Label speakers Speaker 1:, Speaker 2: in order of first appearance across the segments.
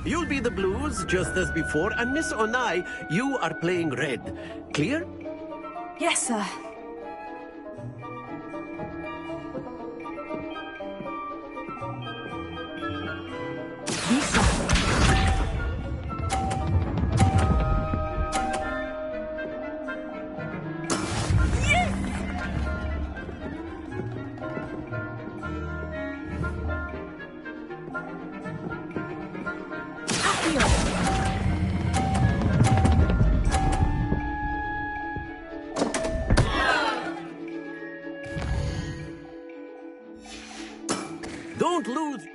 Speaker 1: You'll be the blues, just as before, and Miss Onai, you are playing red. Clear?
Speaker 2: Yes, sir. Lisa.
Speaker 1: Don't lose.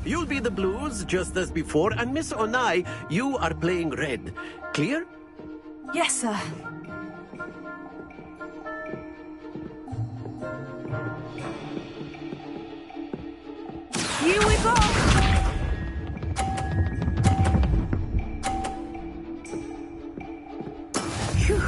Speaker 1: You'll be the blues, just as before, and Miss Onai, you are playing red. Clear?
Speaker 2: Yes, sir. Here we go! Phew.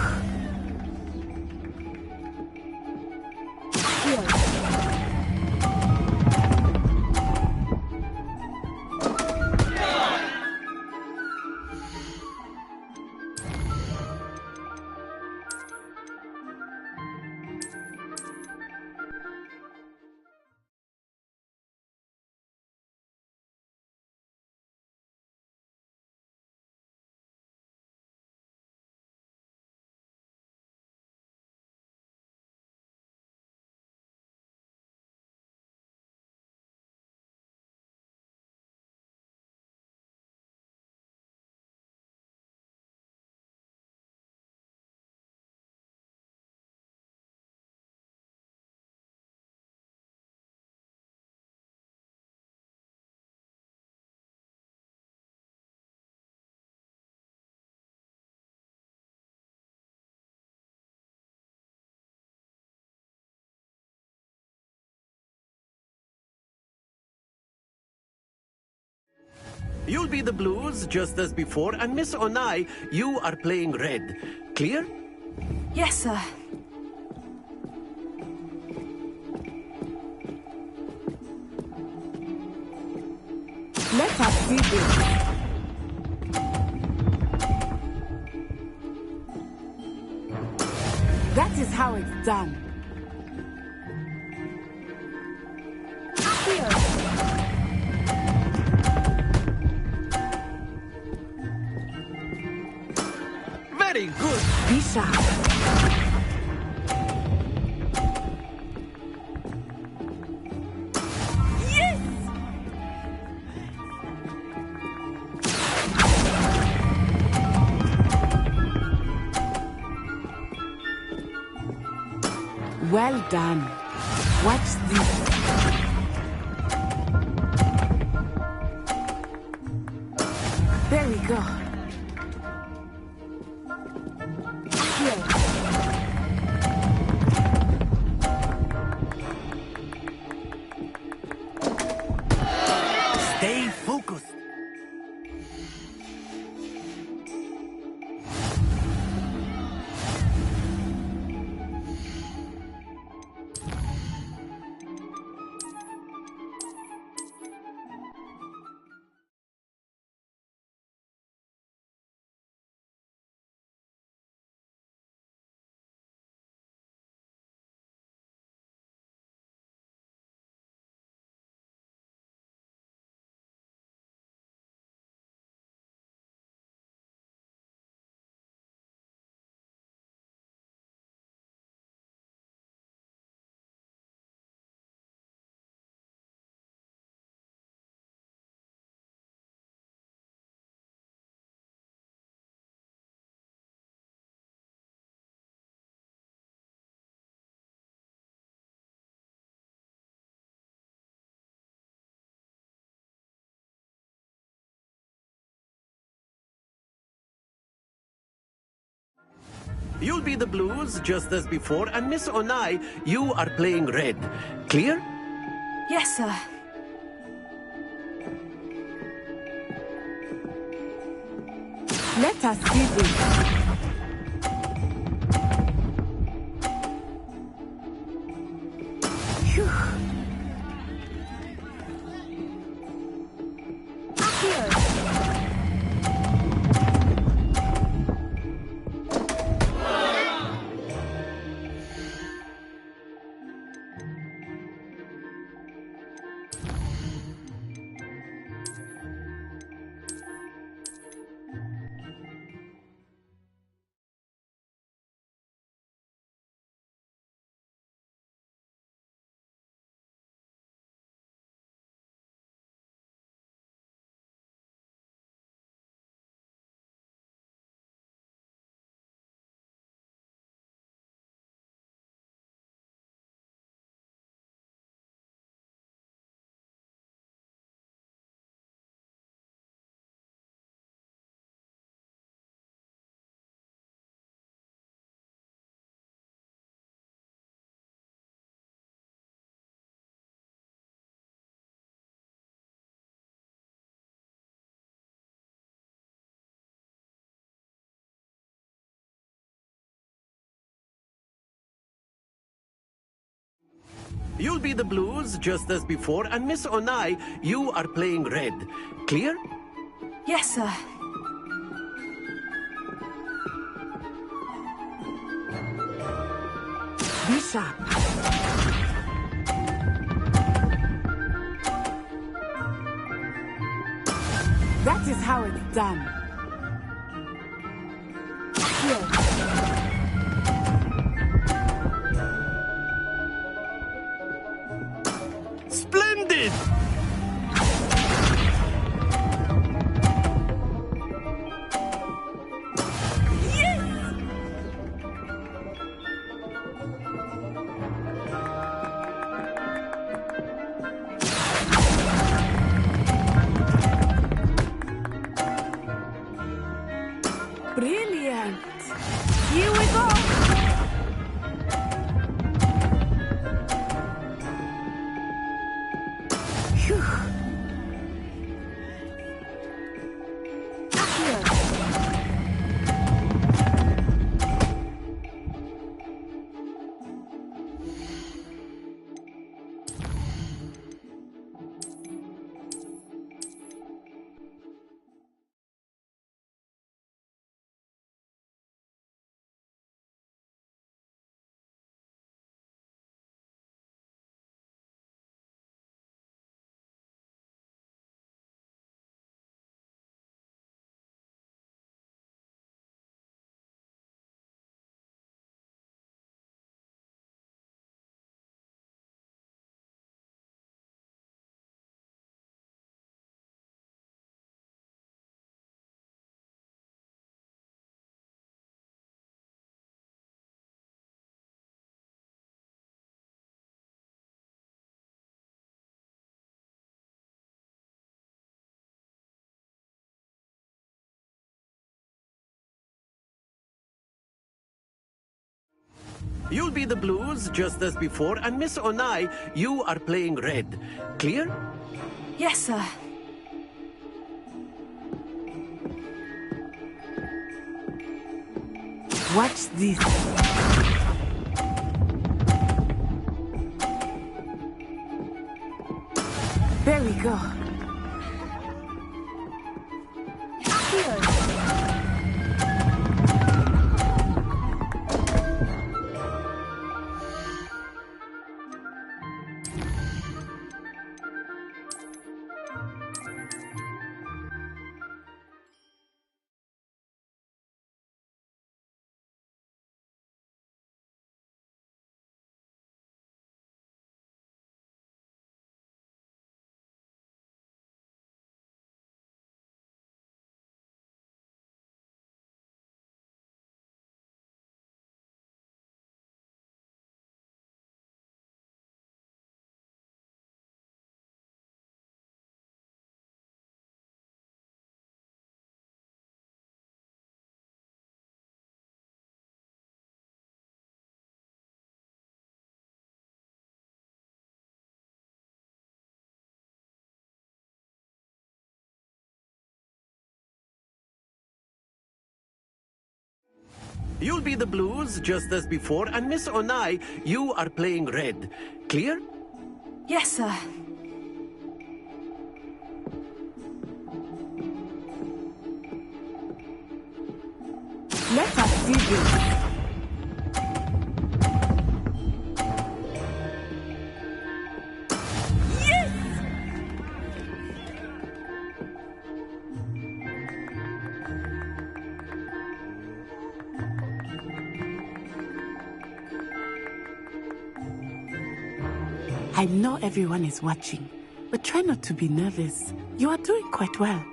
Speaker 1: You'll be the blues, just as before, and Miss Onai, you are playing red. Clear?
Speaker 2: Yes, sir. Let us see this. That is how it's done. Here.
Speaker 1: Very good.
Speaker 2: Be sharp. Yes! Well done. Watch this. There we go.
Speaker 1: Stay focused. You'll be the blues just as before, and Miss Onai, you are playing red. Clear?
Speaker 2: Yes, sir. Let us see this. Phew. Here.
Speaker 1: You'll be the blues just as before, and Miss Onai, you are playing red. Clear?
Speaker 2: Yes, sir. Be sharp. That is how it's done. Here.
Speaker 1: Splendid!
Speaker 2: Brilliant. Here we go. Phew. Here.
Speaker 1: You'll be the blues just as before, and Miss Onai, you are playing red. Clear?
Speaker 2: Yes, sir. Watch this. There we go. Here.
Speaker 1: You'll be the blues just as before, and Miss Onai, you are playing red. Clear?
Speaker 2: Yes, sir. Let us see this. I know everyone is watching, but try not to be nervous. You are doing quite well.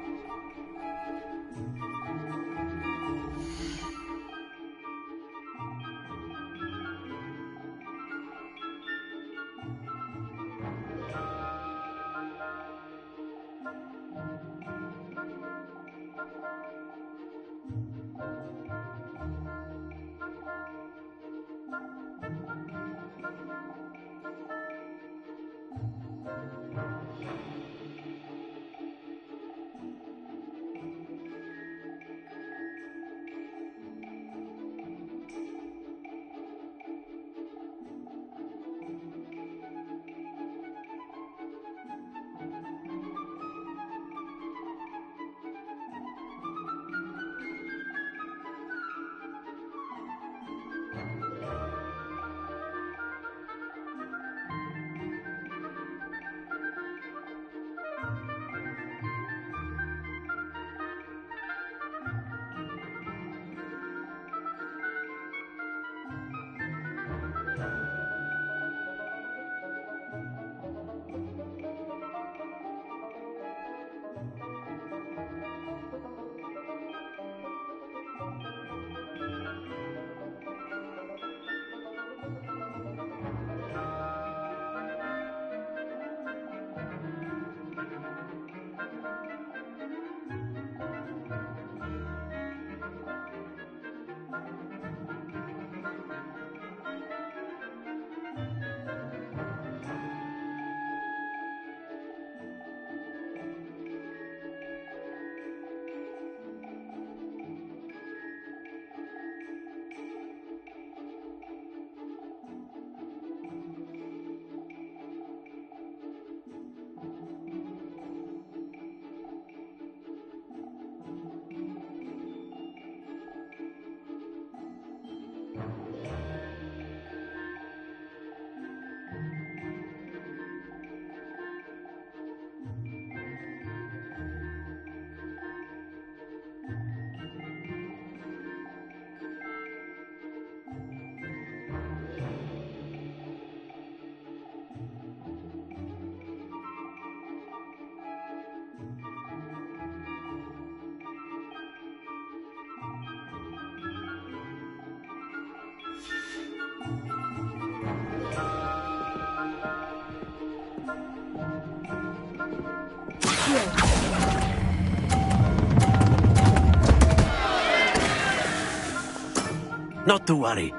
Speaker 1: Not to worry.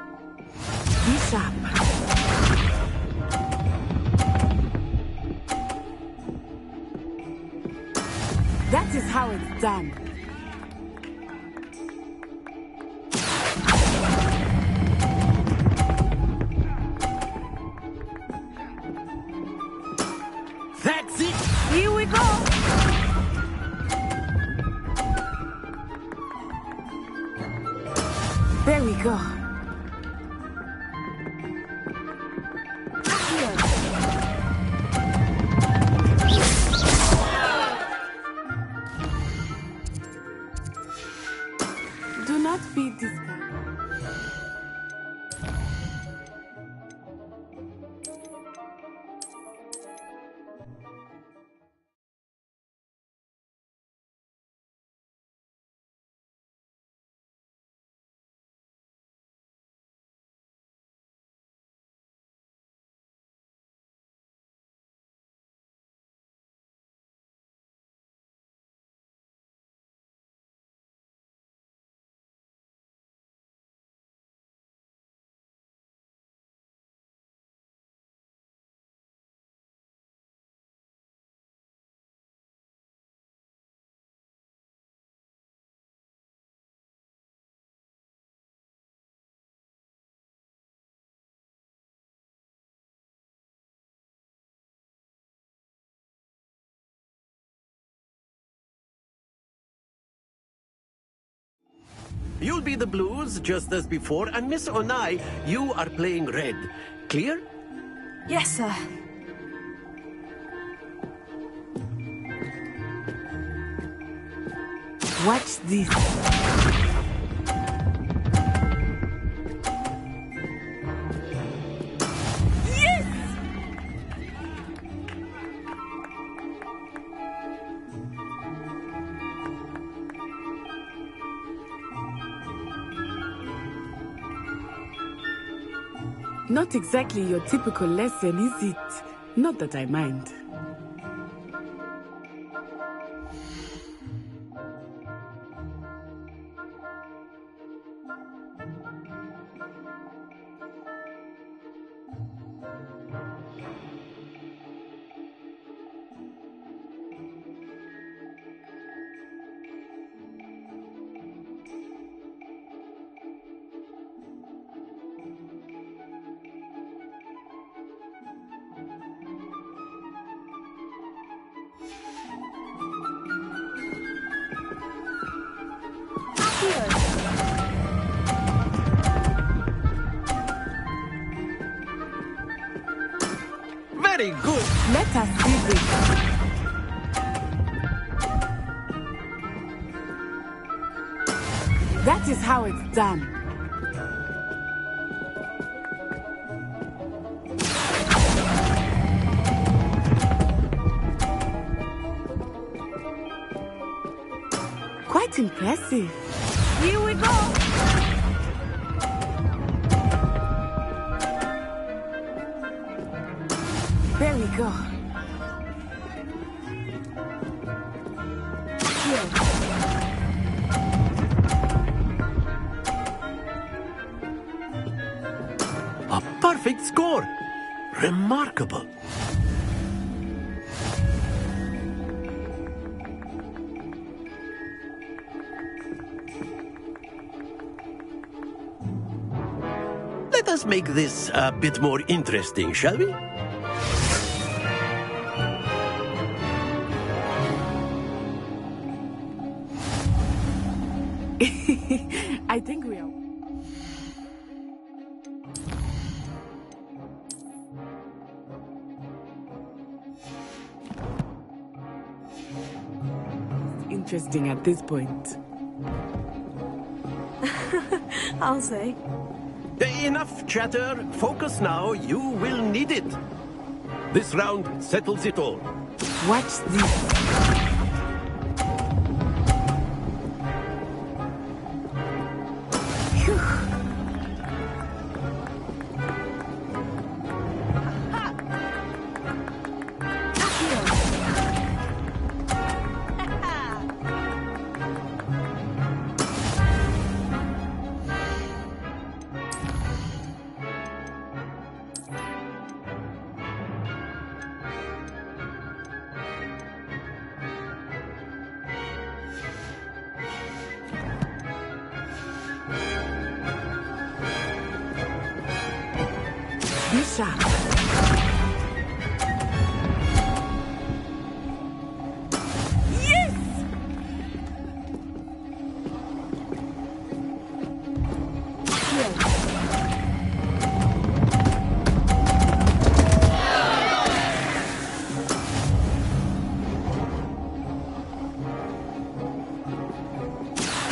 Speaker 2: Be sharp. That is how it's done.
Speaker 1: That's it!
Speaker 2: Here we go! There we go.
Speaker 1: You'll be the blues just as before, and Miss Onai, you are playing red. Clear?
Speaker 3: Yes, sir.
Speaker 2: Watch this. Not exactly your typical lesson, is it? Not that I mind.
Speaker 1: Very good.
Speaker 2: Let us see this. That is how it's done. Quite impressive.
Speaker 3: Here we go.
Speaker 2: There we go.
Speaker 1: A perfect score. Remarkable. Let us make this a bit more interesting, shall we?
Speaker 2: I think we are. Interesting at this point.
Speaker 3: I'll say.
Speaker 1: Enough chatter. Focus now. You will need it. This round settles it all.
Speaker 2: Watch this. Be sharp. Yes!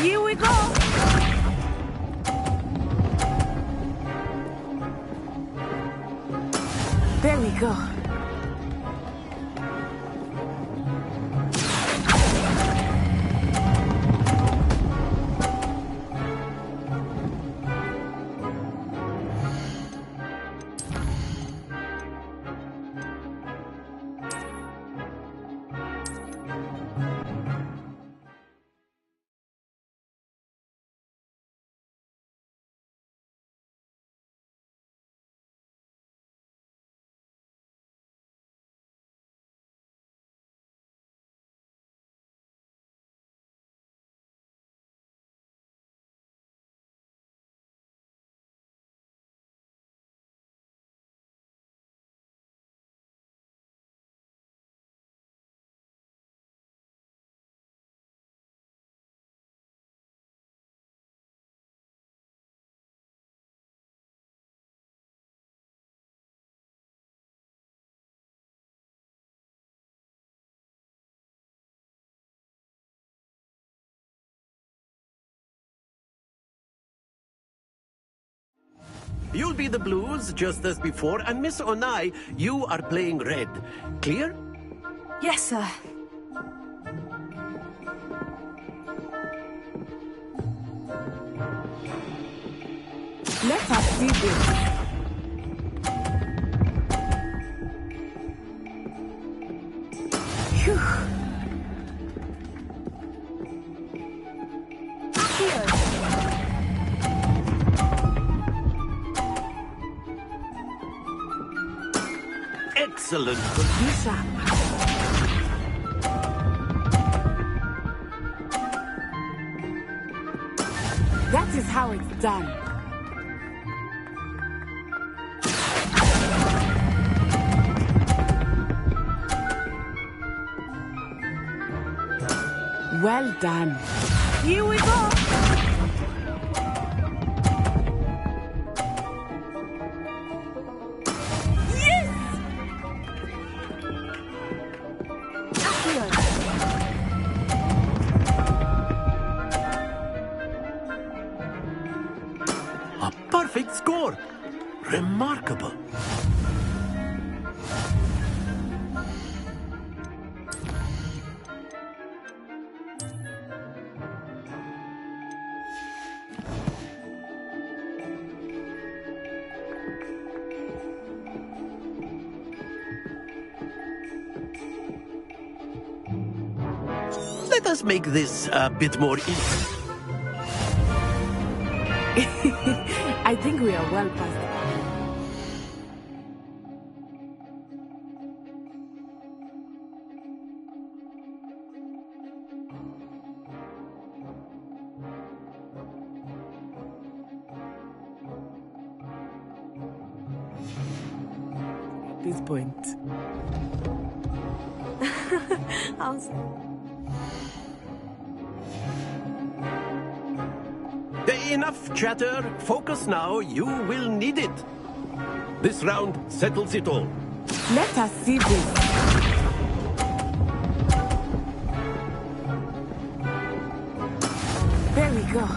Speaker 3: Here we go.
Speaker 2: There we go.
Speaker 1: You'll be the blues, just as before, and Miss Onai, you are playing red. Clear?
Speaker 3: Yes, sir.
Speaker 2: Let us see this. Phew.
Speaker 3: Here.
Speaker 1: Excellent.
Speaker 2: Be sharp. That is how it's done. Well done.
Speaker 3: Here we go.
Speaker 2: Yes!
Speaker 3: Here.
Speaker 1: A perfect score. Remarkable. Let us make this a bit more easy.
Speaker 2: I think we are well past. At this point.
Speaker 3: I'll say.
Speaker 1: Enough chatter. Focus now. You will need it. This round settles it all.
Speaker 2: Let us see this. There we go.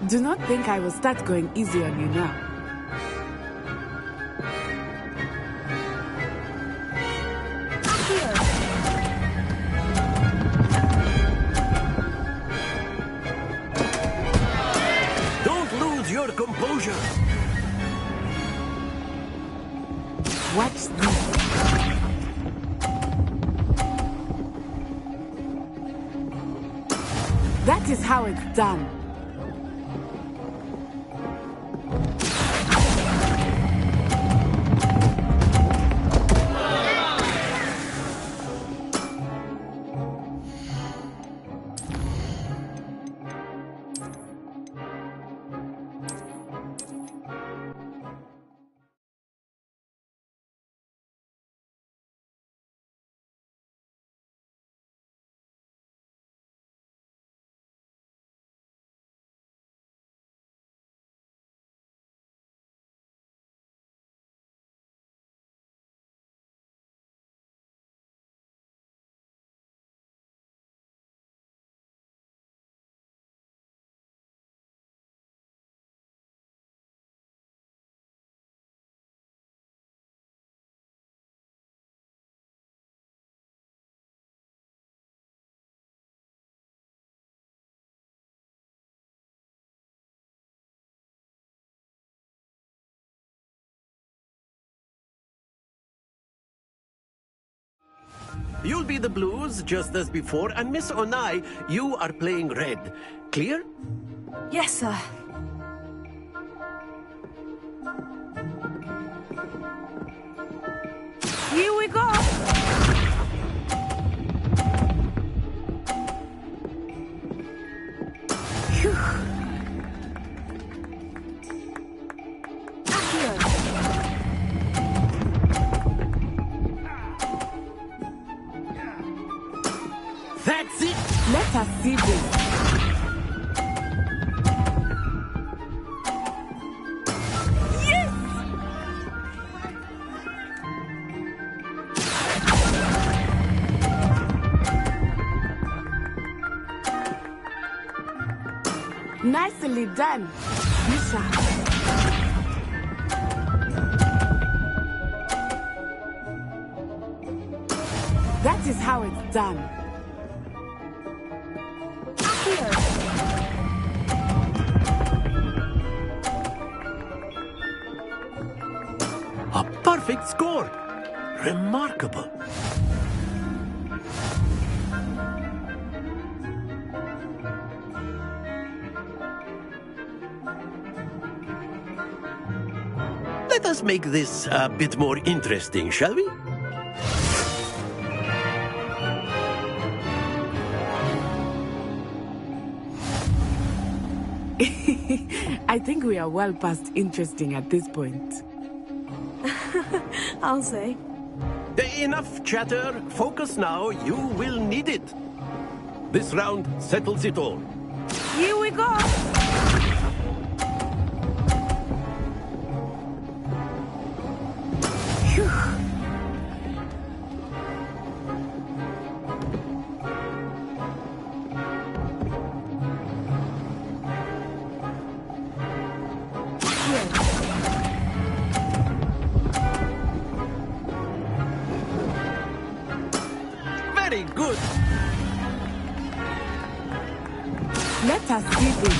Speaker 2: Do not think I will start going easy on you now.
Speaker 3: Here.
Speaker 1: Don't lose your composure.
Speaker 2: Watch this. That is how it's done.
Speaker 1: You'll be the blues, just as before, and Miss Onai, you are playing red. Clear?
Speaker 3: Yes, sir. Here we go.
Speaker 2: Phew.
Speaker 3: Here.
Speaker 1: That's it!
Speaker 2: Let us see this.
Speaker 3: Yes!
Speaker 2: Nicely done. Bishop. That is how it's done.
Speaker 3: Here.
Speaker 1: A perfect score. Remarkable. Let us make this a bit more interesting, shall we?
Speaker 2: I think we are well past interesting at this point.
Speaker 3: I'll say.
Speaker 1: Enough chatter. Focus now. You will need it. This round settles it all.
Speaker 3: Here we go.
Speaker 1: Very good.
Speaker 2: Let us see this.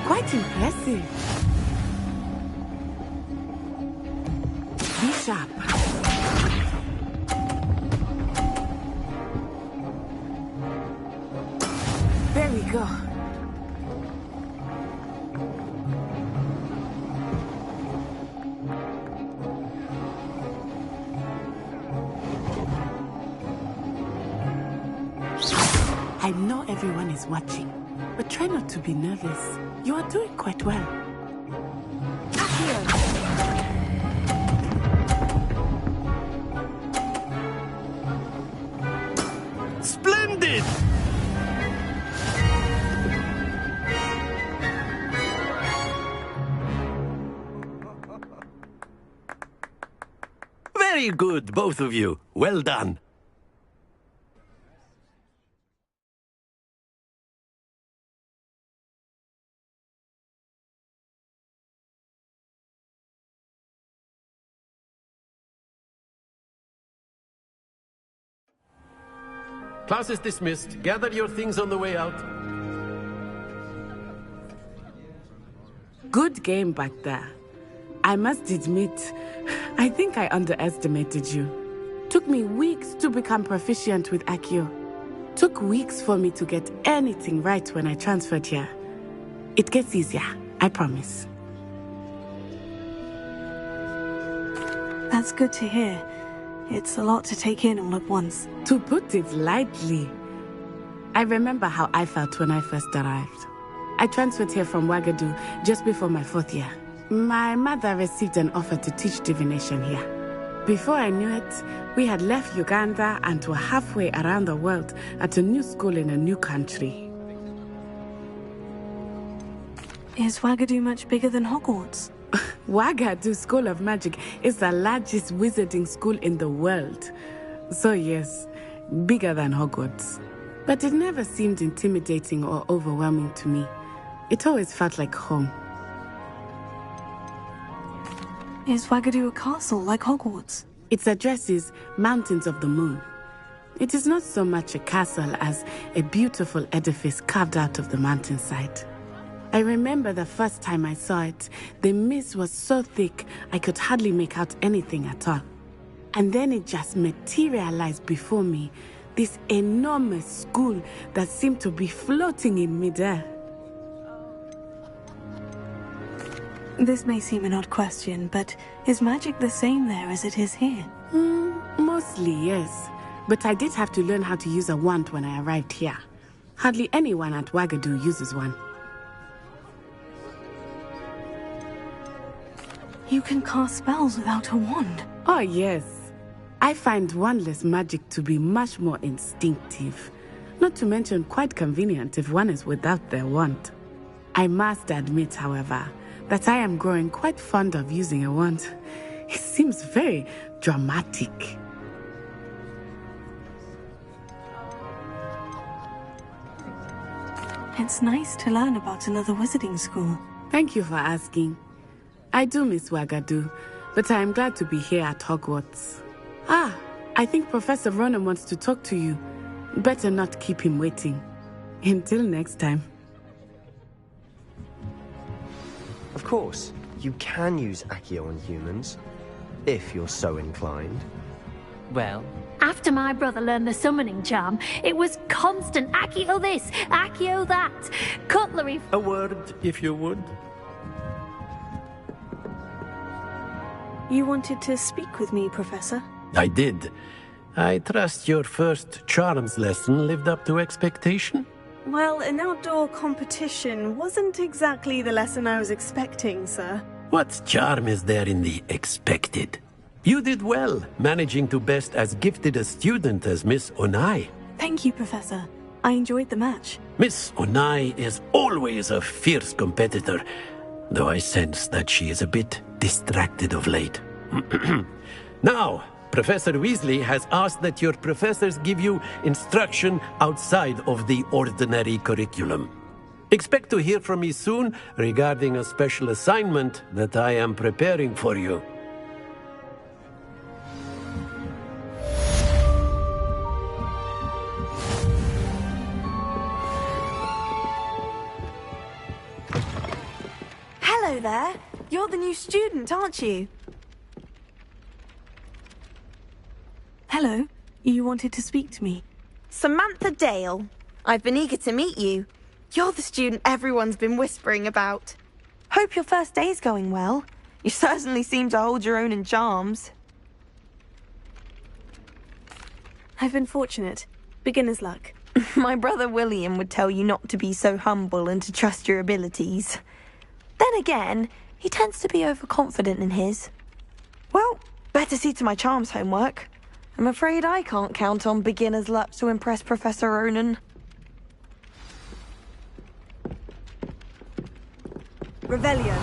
Speaker 2: Quite impressive. Be sharp. There we go. I know everyone is watching, but try not to be nervous. You are doing quite well.
Speaker 3: Here.
Speaker 1: Splendid! Very good, both of you. Well done. Class is dismissed. Gather your things on the way out.
Speaker 2: Good game back there. I must admit, I think I underestimated you. Took me weeks to become proficient with Accio. Took weeks for me to get anything right when I transferred here. It gets easier, I promise.
Speaker 3: That's good to hear. It's a lot to take in all at once.
Speaker 2: To put it lightly, I remember how I felt when I first arrived. I transferred here from Ouagadougou just before my 4th year. My mother received an offer to teach divination here. Before I knew it, we had left Uganda and were halfway around the world at a new school in a new country.
Speaker 3: Is Ouagadougou much bigger than Hogwarts?
Speaker 2: Ouagadougou School of Magic is the largest wizarding school in the world. So yes, bigger than Hogwarts. But it never seemed intimidating or overwhelming to me. It always felt like home.
Speaker 3: Is Ouagadougou a castle like Hogwarts?
Speaker 2: Its address is Mountains of the Moon. It is not so much a castle as a beautiful edifice carved out of the mountainside. I remember the first time I saw it, the mist was so thick I could hardly make out anything at all. And then it just materialized before me, this enormous school that seemed to be floating in midair.
Speaker 3: This may seem an odd question, but is magic the same there as it is here?
Speaker 2: Mostly, yes. But I did have to learn how to use a wand when I arrived here. Hardly anyone at Ouagadougou uses one.
Speaker 3: You can cast spells without a wand.
Speaker 2: Oh, yes. I find wandless magic to be much more instinctive, not to mention quite convenient if one is without their wand. I must admit, however, that I am growing quite fond of using a wand. It seems very dramatic.
Speaker 3: It's nice to learn about another wizarding school.
Speaker 2: Thank you for asking. I do miss Wagadu, but I am glad to be here at Hogwarts. Ah, I think Professor Ronan wants to talk to you. Better not keep him waiting. Until next time.
Speaker 4: Of course, you can use Accio on humans, if you're so inclined.
Speaker 5: Well,
Speaker 6: After my brother learned the summoning charm, it was constant Accio this, Accio that, cutlery.
Speaker 1: A word, if you would.
Speaker 3: You wanted to speak with me, Professor?
Speaker 1: I did. I trust your first charms lesson lived up to expectation?
Speaker 7: Well, an outdoor competition wasn't exactly the lesson I was expecting, sir.
Speaker 1: What charm is there in the expected? You did well, managing to best as gifted a student as Miss Onai.
Speaker 3: Thank you, Professor. I enjoyed the match.
Speaker 1: Miss Onai is always a fierce competitor, though I sense that she is a bit distracted of late. Now, Professor Weasley has asked that your professors give you instruction outside of the ordinary curriculum. Expect to hear from me soon regarding a special assignment that I am preparing for you.
Speaker 7: Hello there. You're the new student, aren't you?
Speaker 3: Hello. You wanted to speak to me.
Speaker 7: Samantha Dale. I've been eager to meet you. You're the student everyone's been whispering about. Hope your first day's going well. You certainly seem to hold your own in charms.
Speaker 3: I've been fortunate. Beginner's luck.
Speaker 7: My brother William would tell you not to be so humble and to trust your abilities. Then again, he tends to be overconfident in his. Well, better see to my charms homework. I'm afraid I can't count on beginner's luck to impress Professor Ronan. Revelio.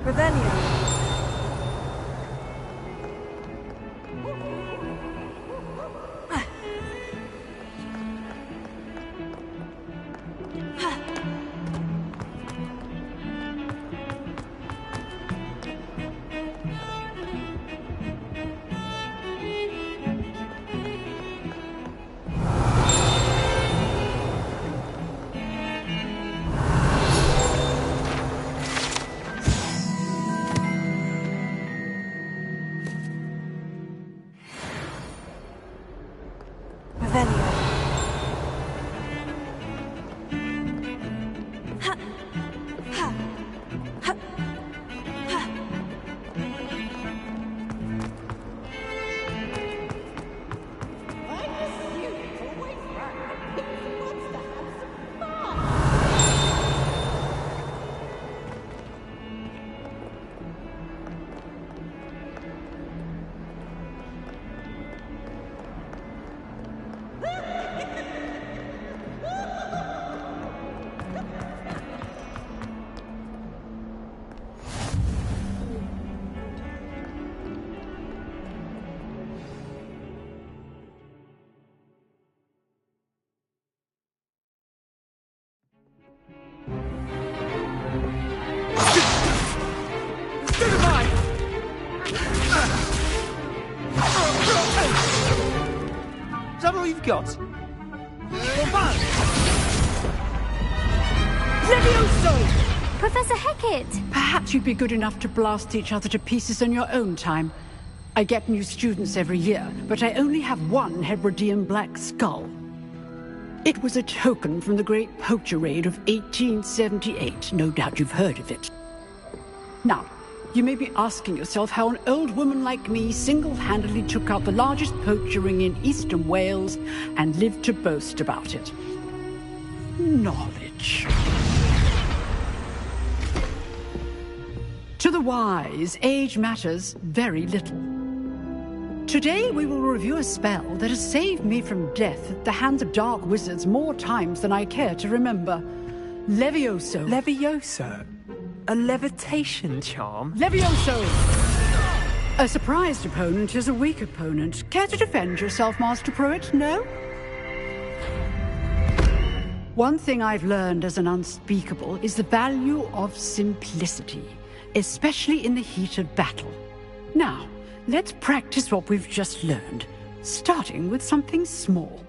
Speaker 7: Revelio.
Speaker 5: is that all you've got? Levioso!
Speaker 6: Professor Hecat!
Speaker 5: Perhaps you'd be good enough to blast each other to pieces in your own time. I get new students every year, but I only have one Hebridean black skull. It was a token from the Great Poacher Raid of 1878. No doubt you've heard of it. Now, you may be asking yourself how an old woman like me single-handedly took out the largest poacher ring in eastern Wales and lived to boast about it. Knowledge. To the wise, age matters very little. Today we will review a spell that has saved me from death at the hands of dark wizards more times than I care to remember. Levioso.
Speaker 8: Levioso? A levitation charm?
Speaker 5: Levioso! A surprised opponent is a weak opponent. Care to defend yourself, Master Pruitt? No? One thing I've learned as an unspeakable is the value of simplicity, especially in the heat of battle. Now, let's practice what we've just learned, starting with something small.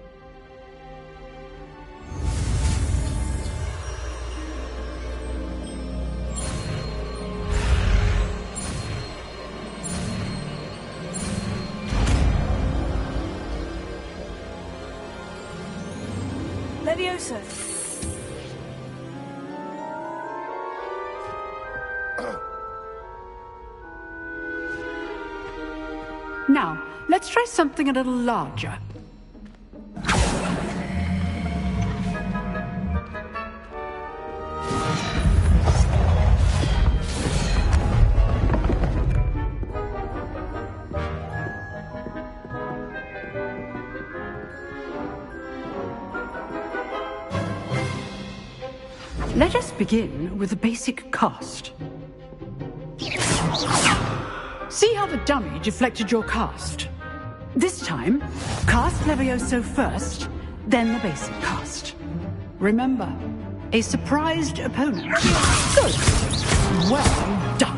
Speaker 3: Levioso.
Speaker 5: Now, let's try something a little larger. Let us begin with the basic cast. See how the dummy deflected your cast? This time, cast Levioso first, then the basic cast. Remember, a surprised opponent. Good. Well done.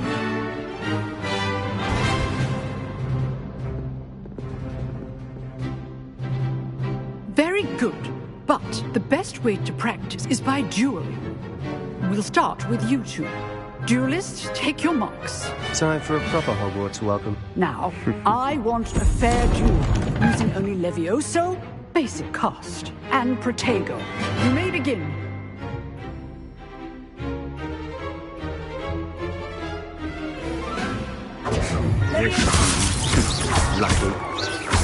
Speaker 5: Very good, but the best way to practice is by dueling. We'll start with you two. Duelists, take your marks.
Speaker 4: Time for a proper Hogwarts welcome.
Speaker 5: Now, I want a fair duel, using only Levioso, basic cast, and Protego. You may begin.
Speaker 4: Lucky.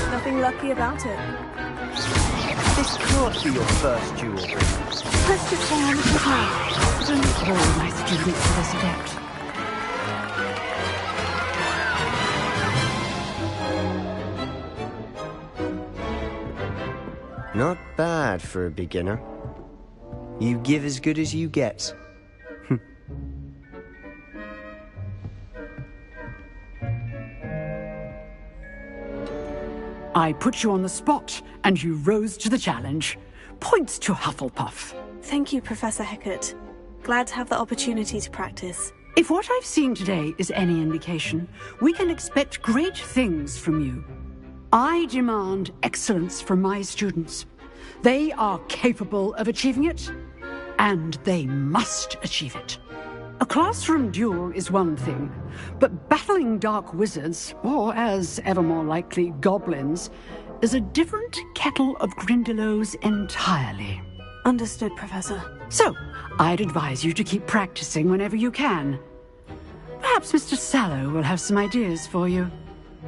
Speaker 3: Nothing lucky about it.
Speaker 4: This can't be your first duel.
Speaker 3: Let's just stay on the path.
Speaker 5: Don't all my students are this adept.
Speaker 4: Not bad for a beginner. You give as good as you get.
Speaker 5: I put you on the spot, and you rose to the challenge. Points to Hufflepuff.
Speaker 3: Thank you, Professor Hecat. Glad to have the opportunity to practice.
Speaker 5: If what I've seen today is any indication, we can expect great things from you. I demand excellence from my students. They are capable of achieving it, and they must achieve it. A classroom duel is one thing, but battling dark wizards, or as ever more likely, goblins, is a different kettle of Grindylows entirely.
Speaker 3: Understood, Professor.
Speaker 5: So, I'd advise you to keep practicing whenever you can. Perhaps Mr. Sallow will have some ideas for you.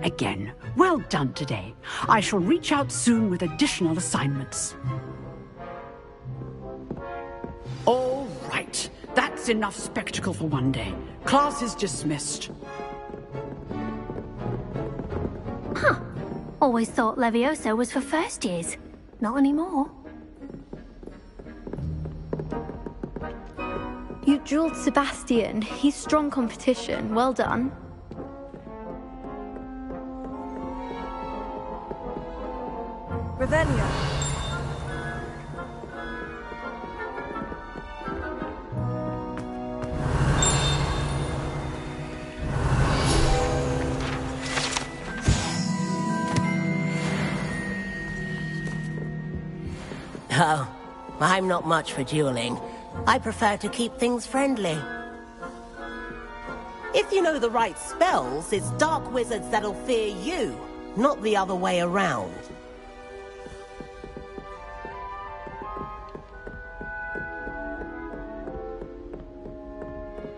Speaker 5: Again, well done today. I shall reach out soon with additional assignments. All right. That's enough spectacle for one day. Class is dismissed.
Speaker 6: Huh. Always thought Levioso was for first years. Not anymore.
Speaker 9: You drilled Sebastian. He's strong competition. Well done.
Speaker 3: Revelio.
Speaker 10: Oh, I'm not much for dueling. I prefer to keep things friendly. If you know the right spells, it's dark wizards that'll fear you, not the other way around.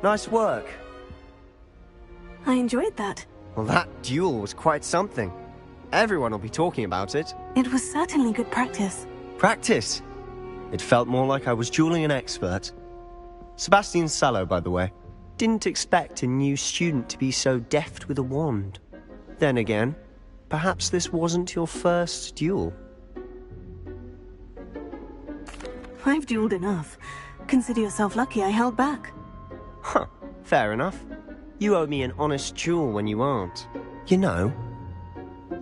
Speaker 4: Nice work.
Speaker 3: I enjoyed that.
Speaker 4: Well, that duel was quite something. Everyone will be talking about it.
Speaker 3: It was certainly good practice.
Speaker 4: Practice? It felt more like I was dueling an expert. Sebastian Sallow, by the way. Didn't expect a new student to be so deft with a wand. Then again, perhaps this wasn't your first duel.
Speaker 3: I've dueled enough. Consider yourself lucky I held back.
Speaker 4: Huh, fair enough. You owe me an honest duel when you aren't. You know,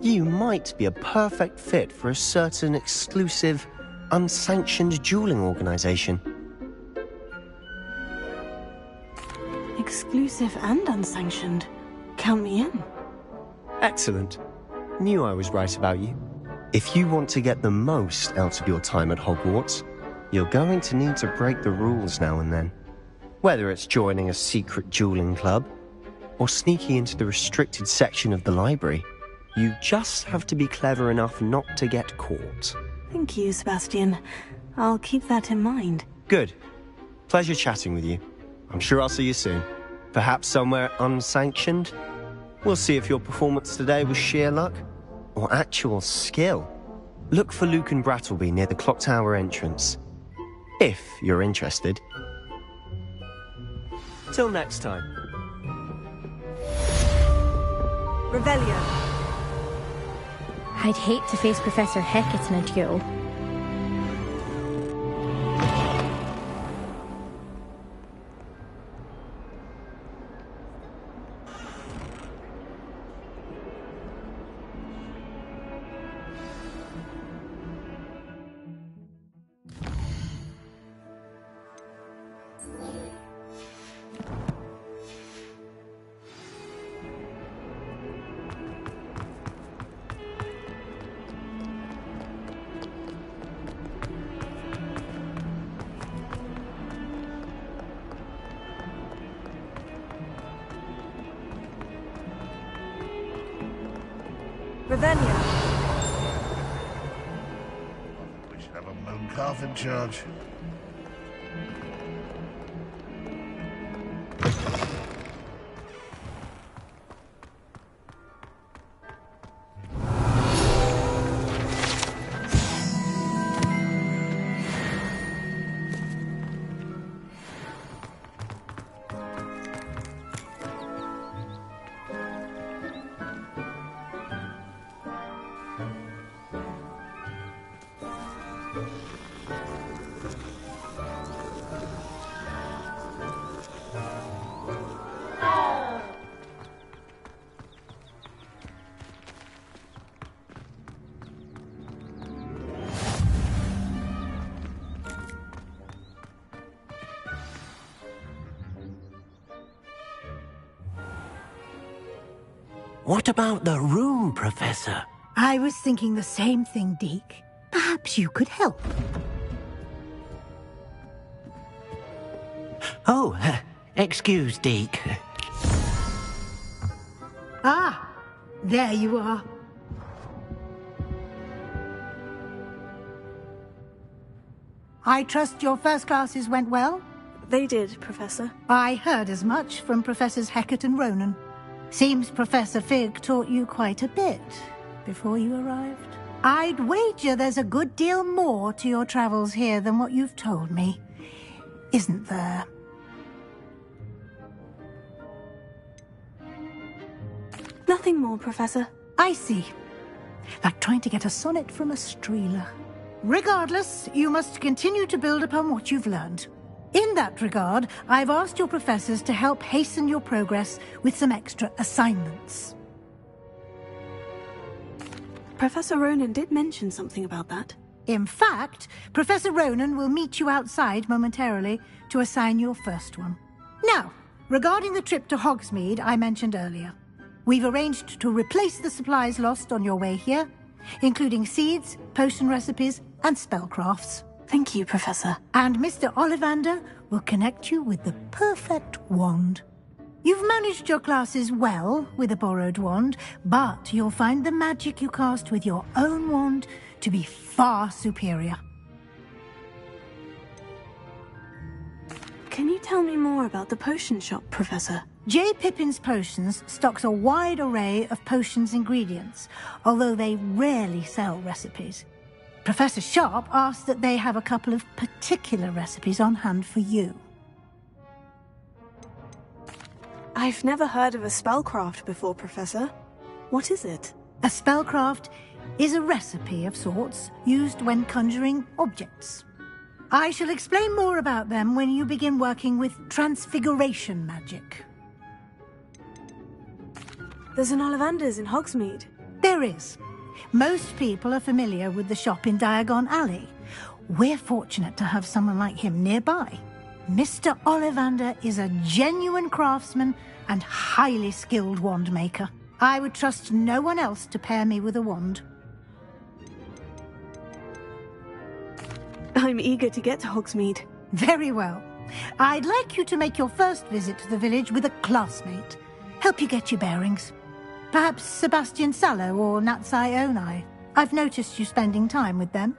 Speaker 4: you might be a perfect fit for a certain exclusive, unsanctioned dueling organization.
Speaker 3: Exclusive and unsanctioned. Count me in.
Speaker 4: Excellent. Knew I was right about you. If you want to get the most out of your time at Hogwarts, you're going to need to break the rules now and then. Whether it's joining a secret dueling club, or sneaking into the restricted section of the library, you just have to be clever enough not to get caught.
Speaker 3: Thank you, Sebastian. I'll keep that in mind.
Speaker 4: Good. Pleasure chatting with you. I'm sure I'll see you soon. Perhaps somewhere unsanctioned? We'll see if your performance today was sheer luck, or actual skill. Look for Luke and Brattleby near the clock tower entrance. If you're interested. Till next time.
Speaker 7: Revelio.
Speaker 9: I'd hate to face Professor Hecat in a duel.
Speaker 7: Revelio.
Speaker 11: We should have a moon calf in charge.
Speaker 1: What about the room, Professor?
Speaker 12: I was thinking the same thing, Deke. Perhaps you could help.
Speaker 1: Oh, excuse, Deke.
Speaker 12: Ah, there you are. I trust your first classes went well?
Speaker 3: They did, Professor.
Speaker 12: I heard as much from Professors Hecat and Ronan. Seems Professor Fig taught you quite a bit before you arrived. I'd wager there's a good deal more to your travels here than what you've told me. Isn't there?
Speaker 3: Nothing more, Professor.
Speaker 12: I see. Like trying to get a sonnet from a streeler. Regardless, you must continue to build upon what you've learned. In that regard, I've asked your professors to help hasten your progress with some extra assignments.
Speaker 3: Professor Ronan did mention something about that.
Speaker 12: In fact, Professor Ronan will meet you outside momentarily to assign your first one. Now, regarding the trip to Hogsmeade I mentioned earlier, we've arranged to replace the supplies lost on your way here, including seeds, potion recipes, and spellcrafts.
Speaker 3: Thank you, Professor.
Speaker 12: And Mr. Ollivander will connect you with the perfect wand. You've managed your classes well with a borrowed wand, but you'll find the magic you cast with your own wand to be far superior.
Speaker 3: Can you tell me more about the potion shop, Professor?
Speaker 12: J. Pippin's Potions stocks a wide array of potions ingredients, although they rarely sell recipes. Professor Sharp asked that they have a couple of particular recipes on hand for you.
Speaker 3: I've never heard of a spellcraft before, Professor. What is it?
Speaker 12: A spellcraft is a recipe of sorts used when conjuring objects. I shall explain more about them when you begin working with transfiguration magic.
Speaker 3: There's an Ollivander's in Hogsmeade.
Speaker 12: There is. Most people are familiar with the shop in Diagon Alley. We're fortunate to have someone like him nearby. Mr. Ollivander is a genuine craftsman and highly skilled wand maker. I would trust no one else to pair me with a wand.
Speaker 3: I'm eager to get to Hogsmeade.
Speaker 12: Very well. I'd like you to make your first visit to the village with a classmate. Help you get your bearings. Perhaps Sebastian Sallow or Natsai Onai. I've noticed you spending time with them.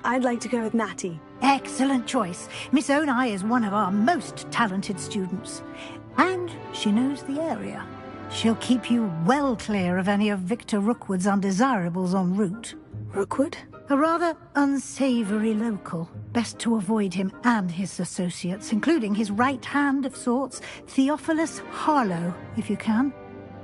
Speaker 3: I'd like to go with Natty.
Speaker 12: Excellent choice. Miss Onai is one of our most talented students. And she knows the area. She'll keep you well clear of any of Victor Rookwood's undesirables en route.
Speaker 3: Rookwood?
Speaker 12: A rather unsavoury local. Best to avoid him and his associates, including his right hand of sorts, Theophilus Harlow, if you can.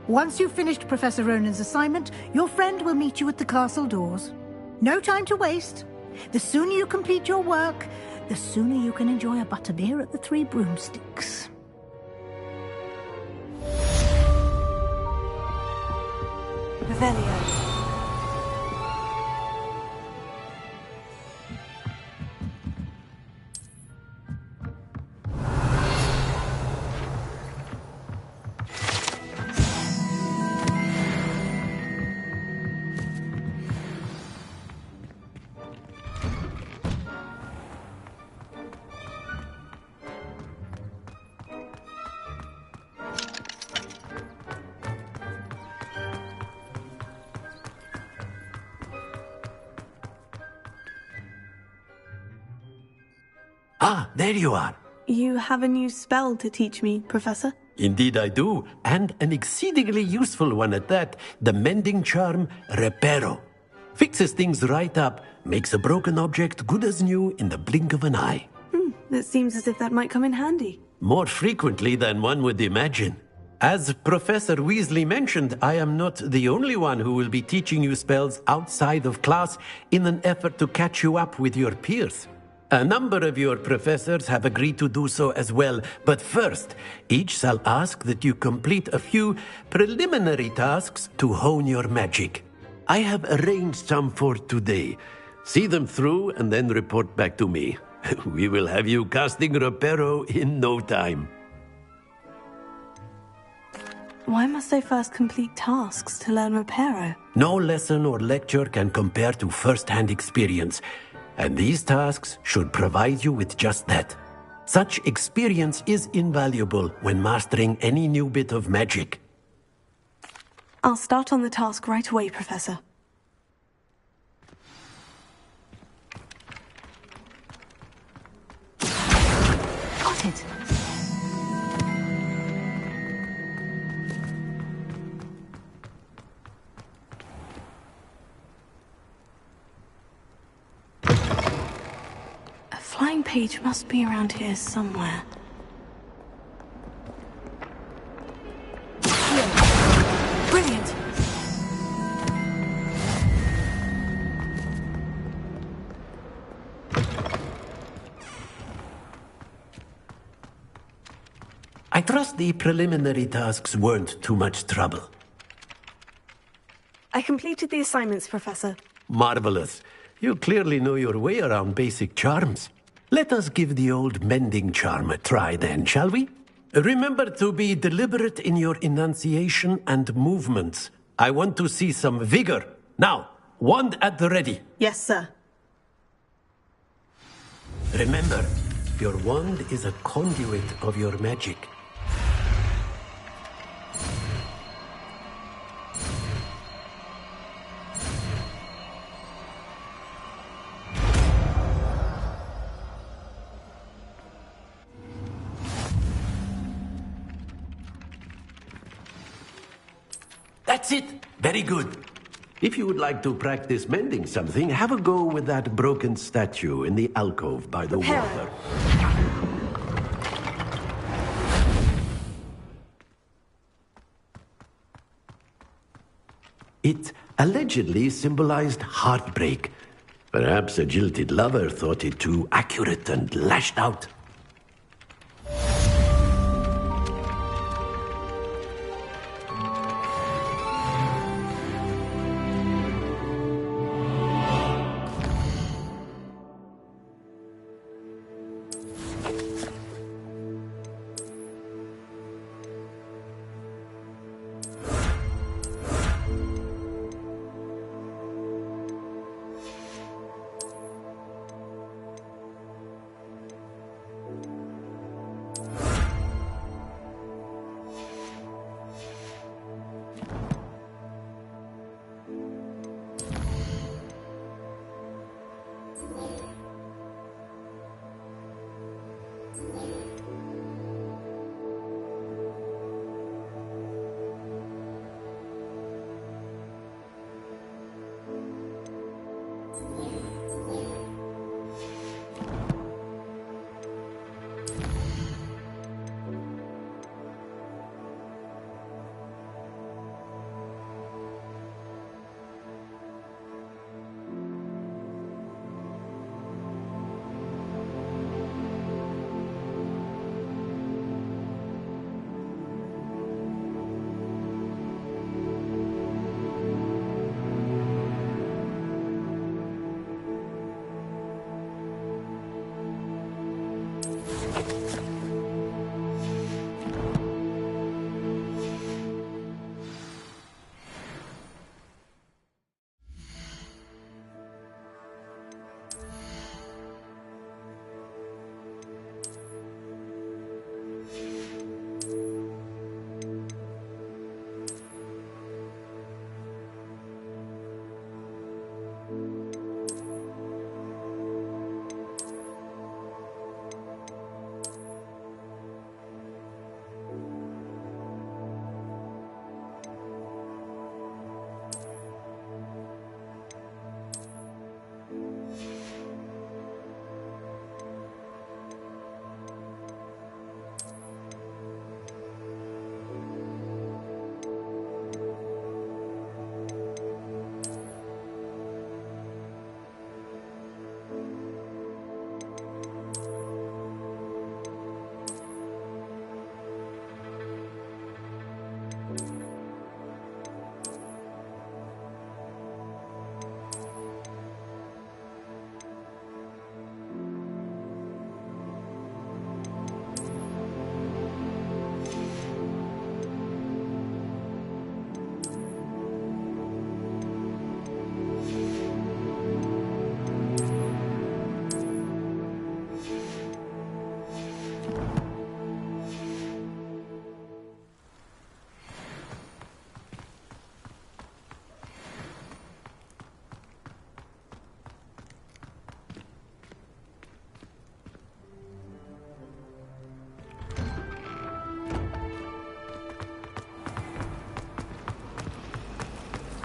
Speaker 12: Once you've finished Professor Ronan's assignment, your friend will meet you at the castle doors. No time to waste. The sooner you complete your work, the sooner you can enjoy a butterbeer at the Three Broomsticks.
Speaker 3: Revelio.
Speaker 1: Ah, there you are.
Speaker 3: You have a new spell to teach me, Professor?
Speaker 1: Indeed I do, and an exceedingly useful one at that, the mending charm Reparo. Fixes things right up, makes a broken object good as new in the blink of an eye.
Speaker 3: It seems as if that might come in handy.
Speaker 1: More frequently than one would imagine. As Professor Weasley mentioned, I am not the only one who will be teaching you spells outside of class in an effort to catch you up with your peers. A number of your professors have agreed to do so as well, but first, each shall ask that you complete a few preliminary tasks to hone your magic. I have arranged some for today. See them through and then report back to me. We will have you casting Reparo in no time.
Speaker 3: Why must I first complete tasks to learn Reparo?
Speaker 1: No lesson or lecture can compare to first-hand experience. And these tasks should provide you with just that. Such experience is invaluable when mastering any new bit of magic.
Speaker 3: I'll start on the task right away, Professor.
Speaker 12: Got it.
Speaker 3: Flying page must be around here somewhere. Brilliant!
Speaker 1: I trust the preliminary tasks weren't too much trouble.
Speaker 3: I completed the assignments, Professor.
Speaker 1: Marvelous. You clearly know your way around basic charms. Let us give the old mending charm a try then, shall we? Remember to be deliberate in your enunciation and movements. I want to see some vigor. Now, wand at the ready.
Speaker 13: Yes, sir.
Speaker 1: Remember, your wand is a conduit of your magic. That's it. Very good. If you would like to practice mending something, have a go with that broken statue in the alcove by the water. It allegedly symbolized heartbreak. Perhaps a jilted lover thought it too accurate and lashed out.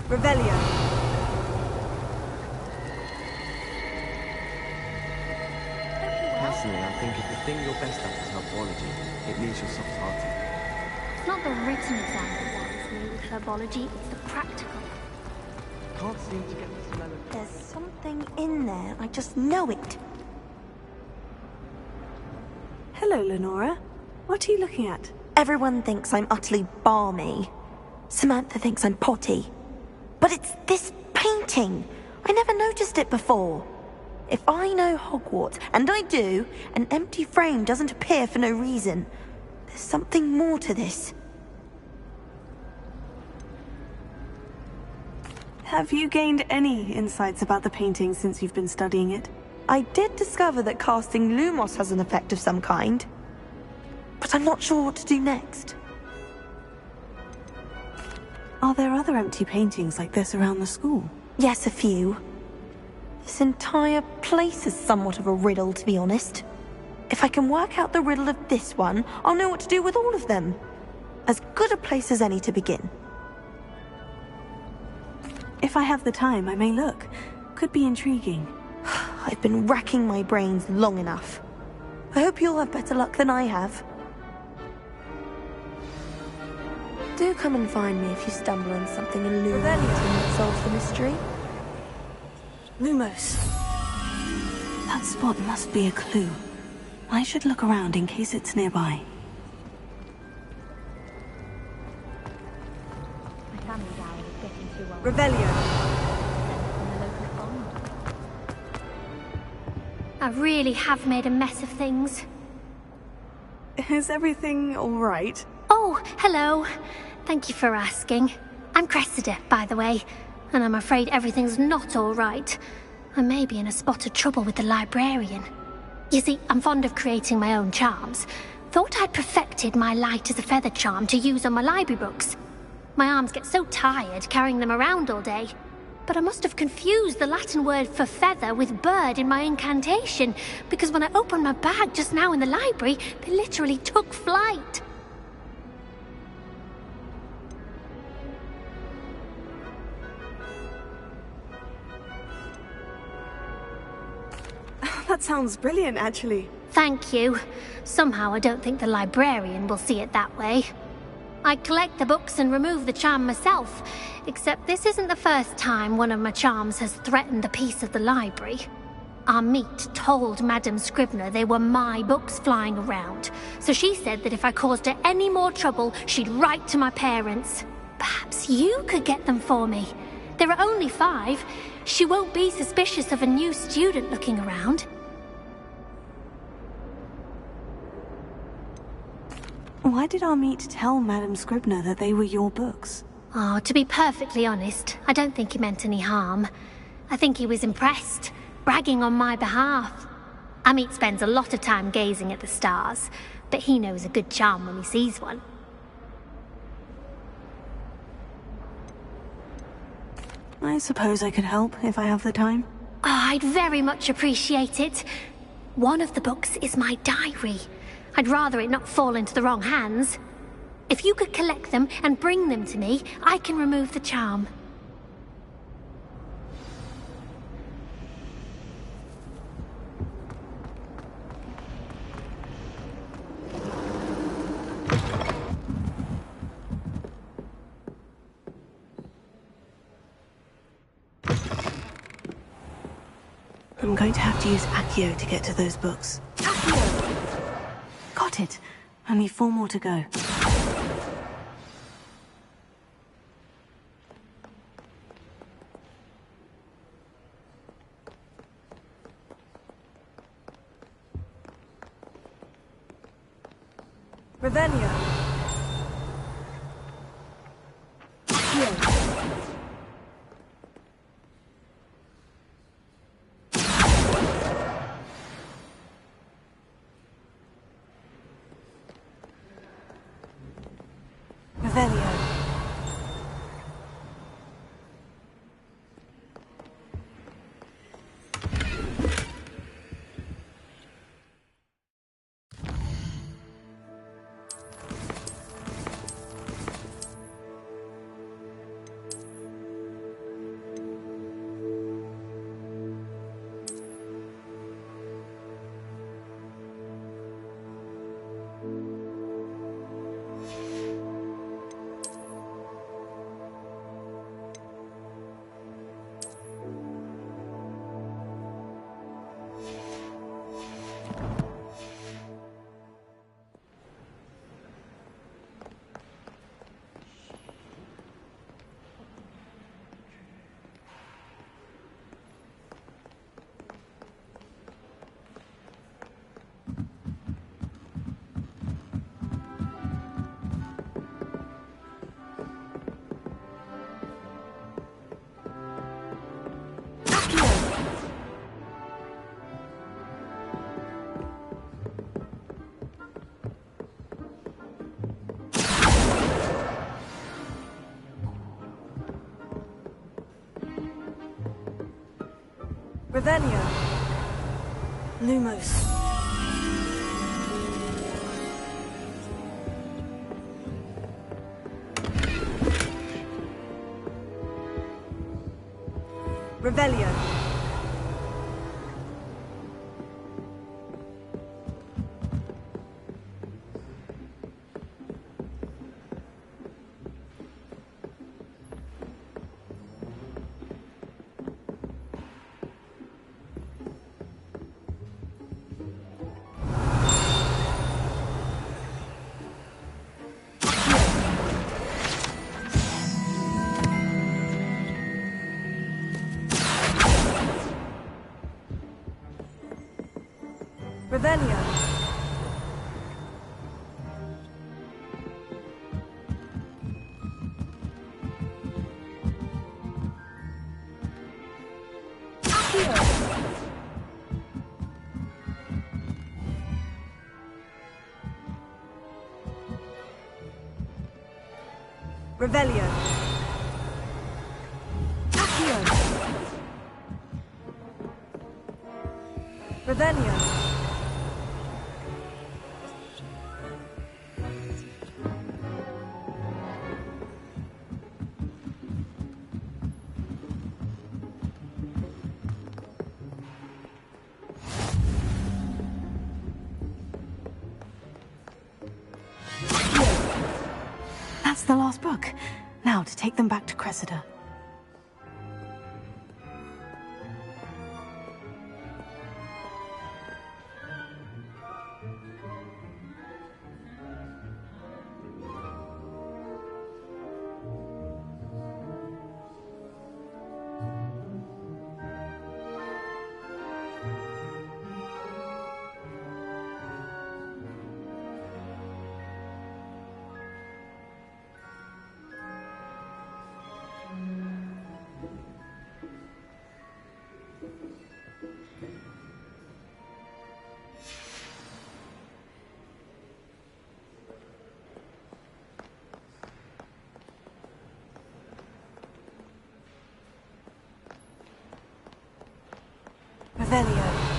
Speaker 13: Revelio.
Speaker 14: Personally, I think if the thing you're best at is herbology, it means you're soft-hearted.
Speaker 6: It's not the written exam that worries me with herbology, it's the practical.
Speaker 14: Can't seem to get this melody.
Speaker 7: There's something in there. I just know it.
Speaker 3: Hello, Lenora. What are you looking at?
Speaker 7: Everyone thinks I'm utterly balmy. Samantha thinks I'm potty. But it's this painting. I never noticed it before. If I know Hogwarts, and I do, an empty frame doesn't appear for no reason. There's something more to this.
Speaker 3: Have you gained any insights about the painting since you've been studying it?
Speaker 7: I did discover that casting Lumos has an effect of some kind, but I'm not sure what to do next.
Speaker 3: Are there other empty paintings like this around the school?
Speaker 7: Yes, a few. This entire place is somewhat of a riddle, to be honest. If I can work out the riddle of this one, I'll know what to do with all of them. As good a place as any to begin.
Speaker 3: If I have the time, I may look. Could be intriguing.
Speaker 7: I've been racking my brains long enough. I hope you'll have better luck than I have. Do come and find me if you stumble on something illuminating that solves the mystery.
Speaker 3: Lumos. That spot must be a clue. I should look around in case it's nearby.
Speaker 6: My family diary is getting too old.
Speaker 3: Revelio.
Speaker 6: I really have made a mess of things.
Speaker 3: Is everything all right?
Speaker 6: Oh, hello. Thank you for asking. I'm Cressida, by the way, and I'm afraid everything's not all right. I may be in a spot of trouble with the librarian. You see, I'm fond of creating my own charms. Thought I'd perfected my light as a feather charm to use on my library books. My arms get so tired carrying them around all day. But I must have confused the Latin word for feather with bird in my incantation, because when I opened my bag just now in the library, they literally took flight.
Speaker 3: That sounds brilliant, actually.
Speaker 6: Thank you. Somehow I don't think the librarian will see it that way. I collect the books and remove the charm myself, except this isn't the first time one of my charms has threatened a piece of the library. Our meet told Madame Scribner they were my books flying around, so she said that if I caused her any more trouble, she'd write to my parents. Perhaps you could get them for me. There are only 5. She won't be suspicious of a new student looking around.
Speaker 3: Why did our meet tell Madame Scribner that they were your books?
Speaker 6: Oh, to be perfectly honest, I don't think he meant any harm. I think he was impressed, bragging on my behalf. Amit spends a lot of time gazing at the stars, but he knows a good charm when he sees one.
Speaker 3: I suppose I could help if I have the time.
Speaker 6: Oh, I'd very much appreciate it. One of the books is my diary. I'd rather it not fall into the wrong hands. If you could collect them and bring them to me, I can remove the charm.
Speaker 3: I'm going to have to use Accio to get to those books. Accio! Got it. Only 4 more to go. Revelio. Accio.
Speaker 7: Revelio. Lumos. Revelio. Revelio. Revelio. Accio. Revelio.
Speaker 3: That's the last book. Now to take them back to Cressida. Revelio.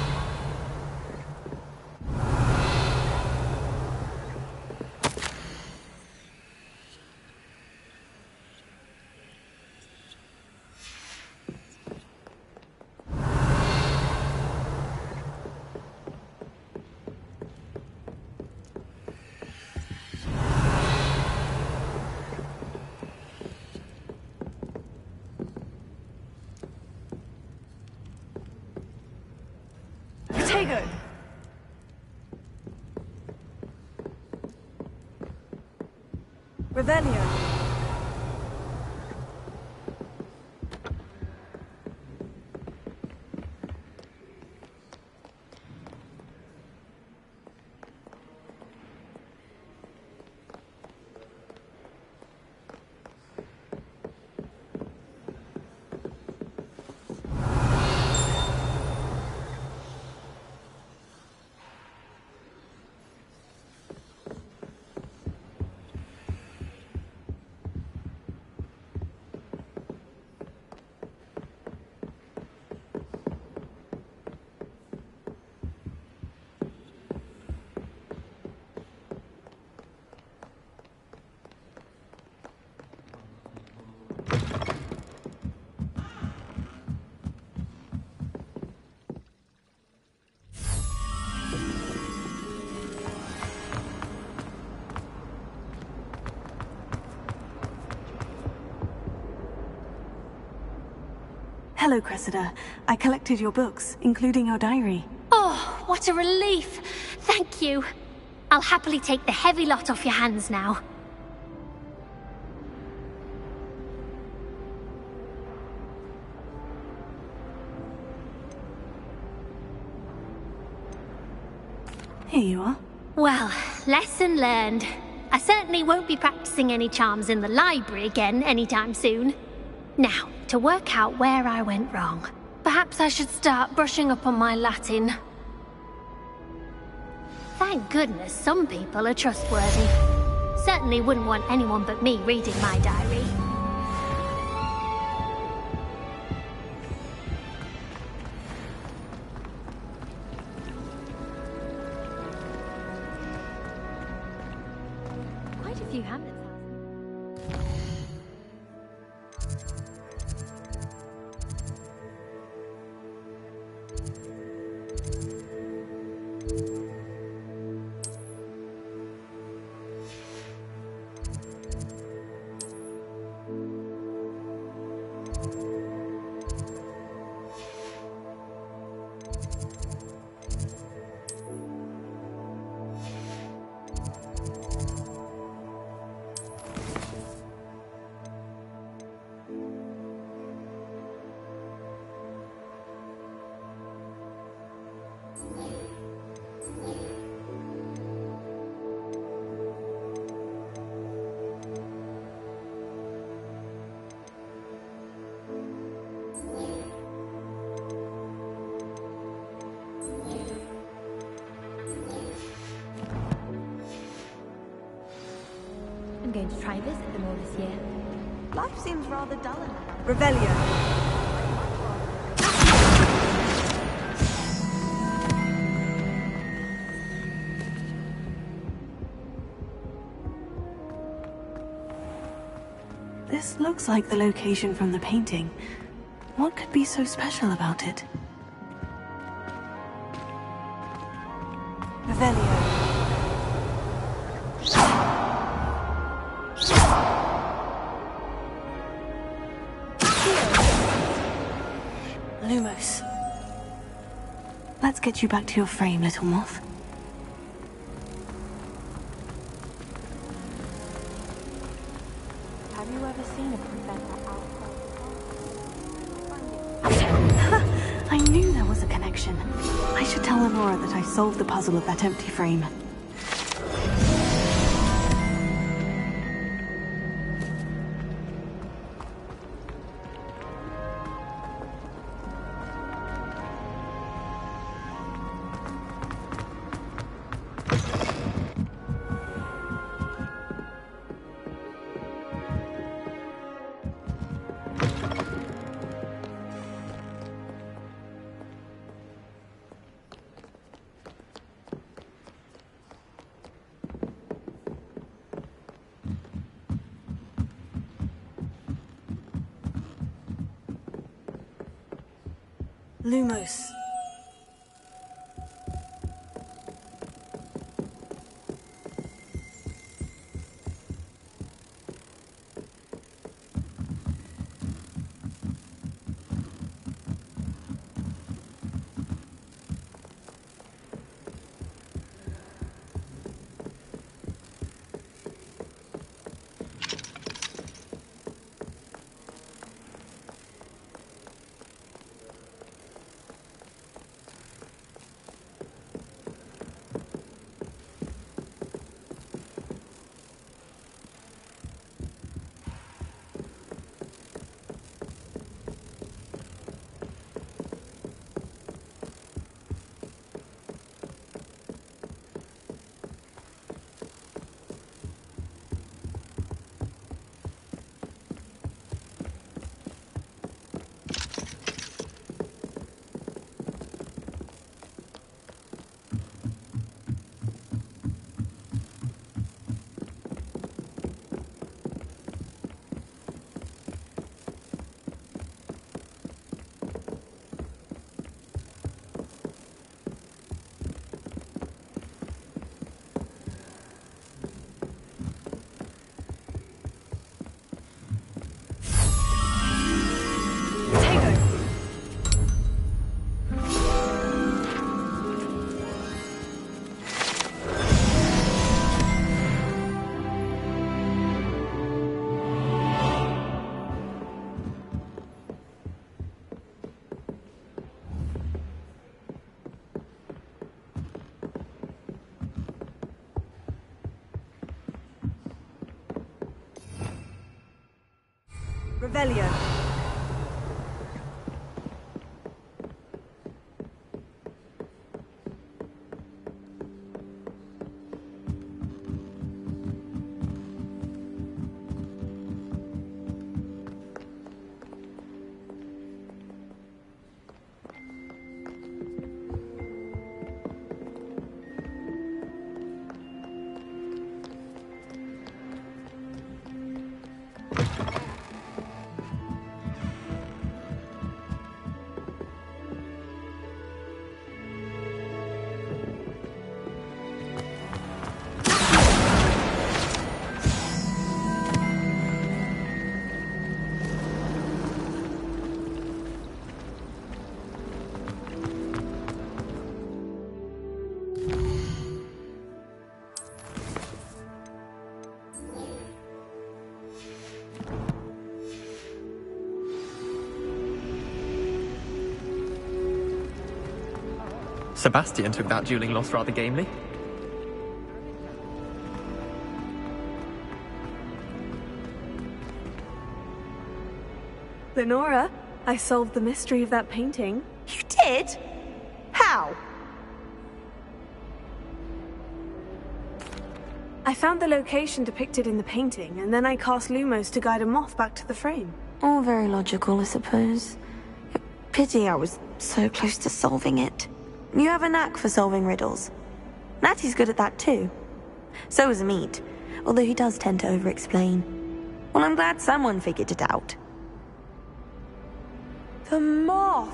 Speaker 3: Protego! Revelio. Hello, Cressida. I collected your books, including your diary.
Speaker 6: Oh, what a relief. Thank you. I'll happily take the heavy lot off your hands now.
Speaker 3: Here you are.
Speaker 6: Well, lesson learned. I certainly won't be practicing any charms in the library again anytime soon. Now, to work out where I went wrong. Perhaps I should start brushing up on my Latin. Thank goodness some people are trustworthy. Certainly wouldn't want anyone but me reading my diary. few Hamlets.
Speaker 9: I'm going to try and visit them all this year.
Speaker 7: Life seems rather dull in Revelio.
Speaker 3: This looks like the location from the painting. What could be so special about it?
Speaker 7: Revelio.
Speaker 3: Lumos. Let's get you back to your frame, little moth.
Speaker 7: Have you ever seen a professor outside?
Speaker 3: I knew there was a connection. I should tell Lenora that I solved the puzzle of that empty frame. Lumos.
Speaker 7: Revelio.
Speaker 8: Sebastian took that dueling loss rather gamely.
Speaker 13: Lenora, I solved the mystery of that painting.
Speaker 7: You did? How?
Speaker 13: I found the location depicted in the painting, and then I cast Lumos to guide a moth back to the frame.
Speaker 7: All very logical, I suppose. Pity I was so close to solving it. You have a knack for solving riddles. Natty's good at that too. So is Amit, although he does tend to over-explain. Well, I'm glad someone figured it out. The moth!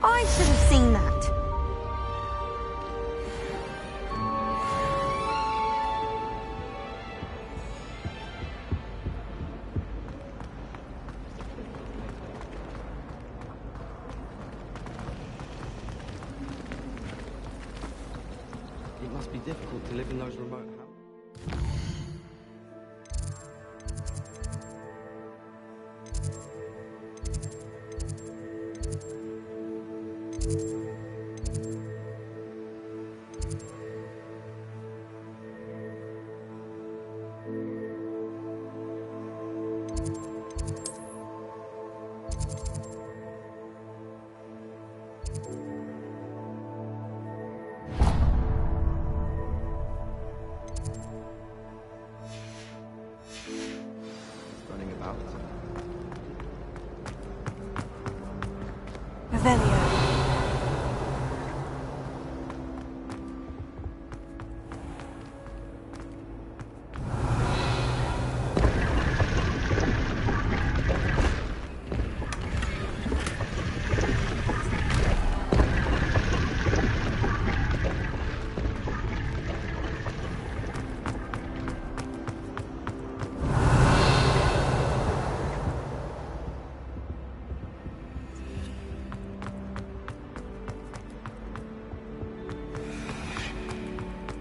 Speaker 7: I should have seen that.
Speaker 14: It must be difficult to live in those remote houses. Running about.
Speaker 13: Revelio.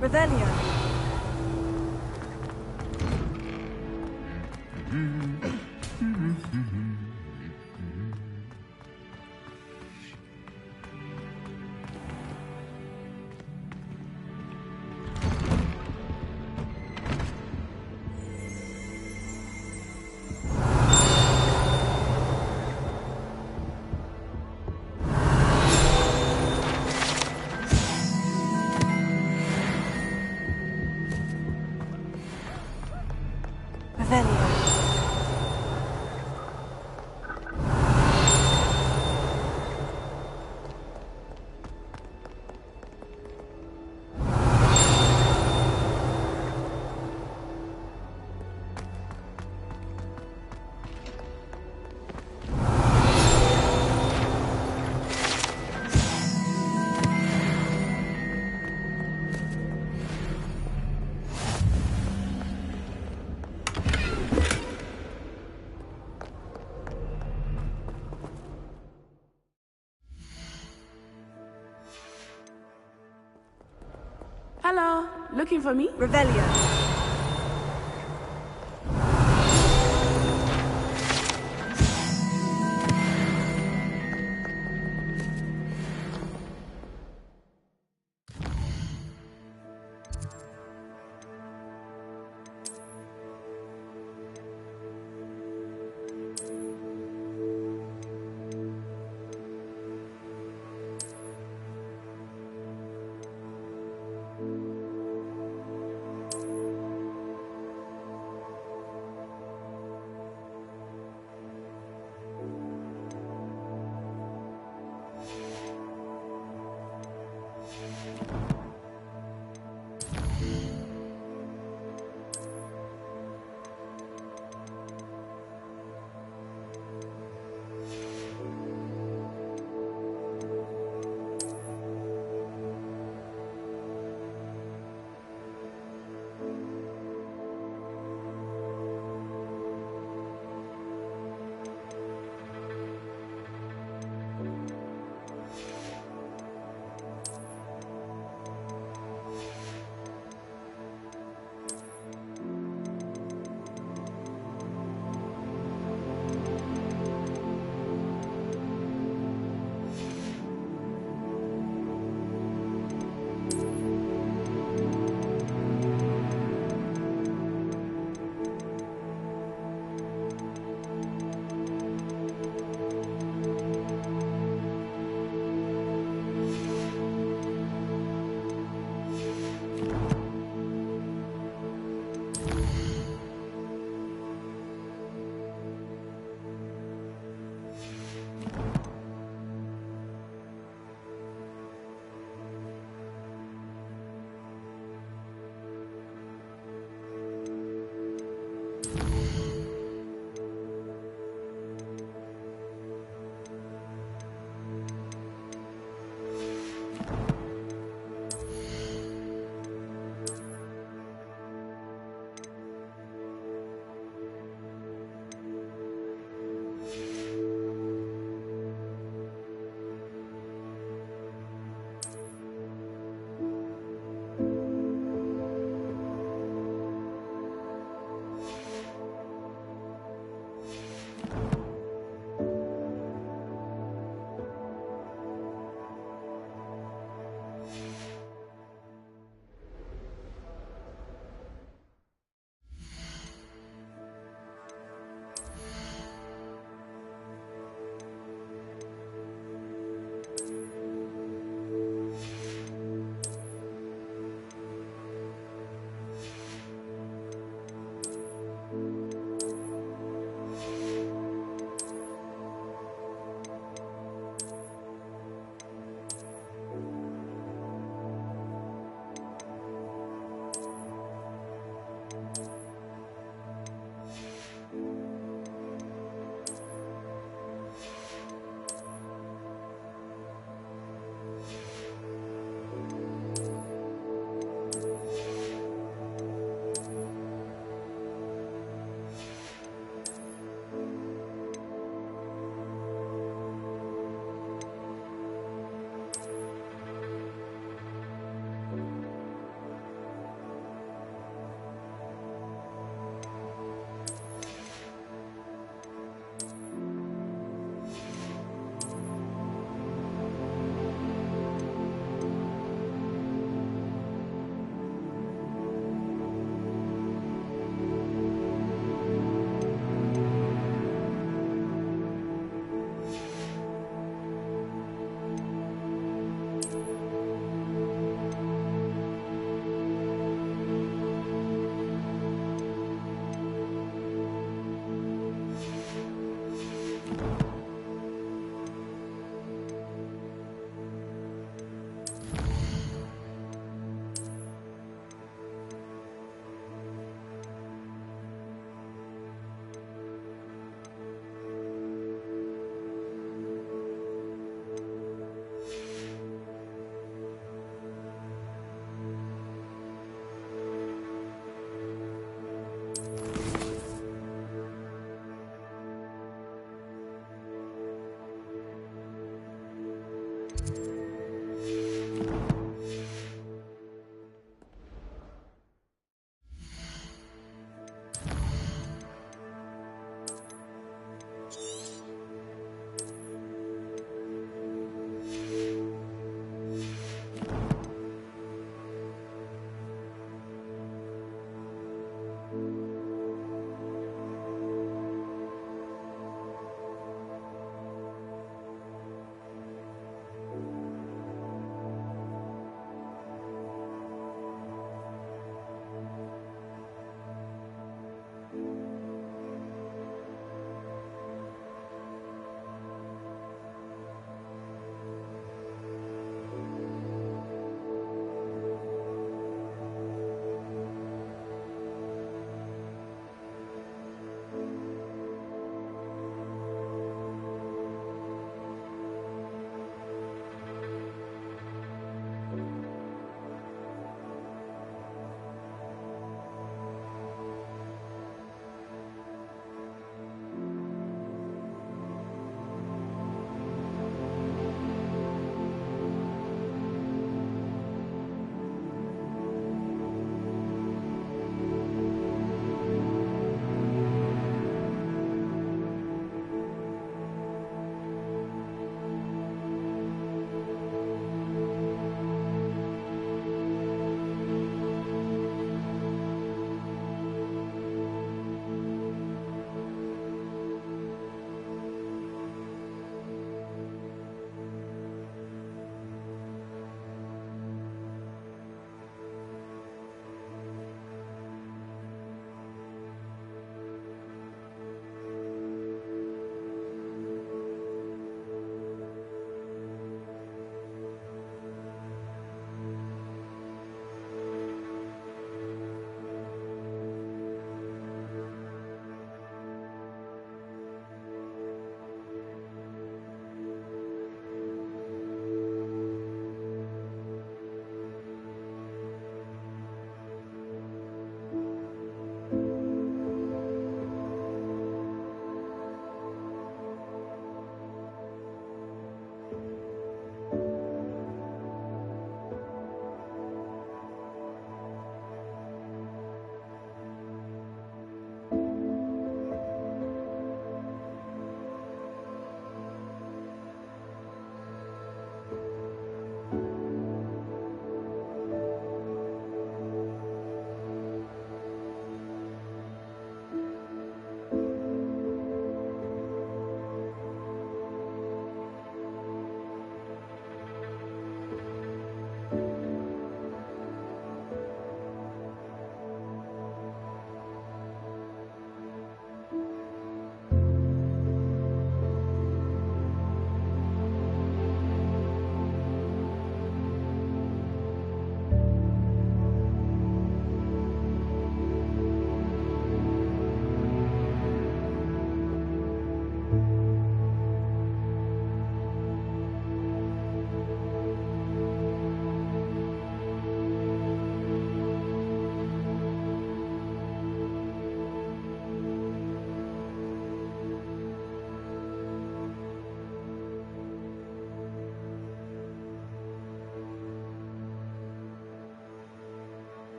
Speaker 13: Revelio. Revelio.
Speaker 2: Hello, looking for me?
Speaker 13: Revelio.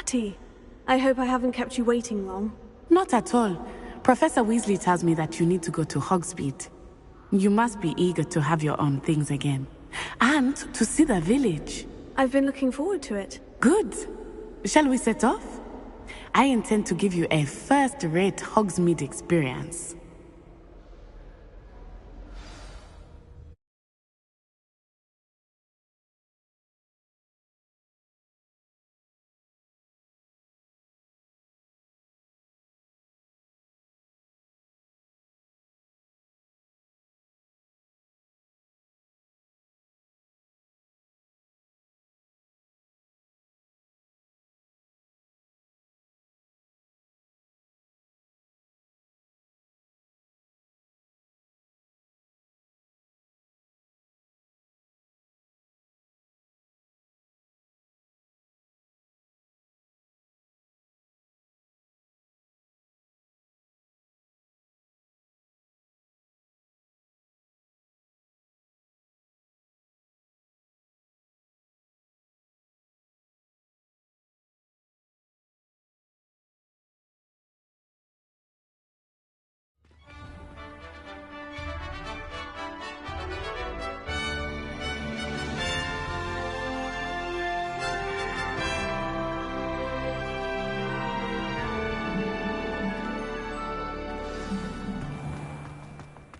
Speaker 13: tea. I hope I haven't kept you waiting long.
Speaker 2: Not at all. Professor Weasley tells me that you need to go to Hogsmeade. You must be eager to have your own things again. And to see the village.
Speaker 13: I've been looking forward to it.
Speaker 2: Good. Shall we set off? I intend to give you a first-rate Hogsmeade experience.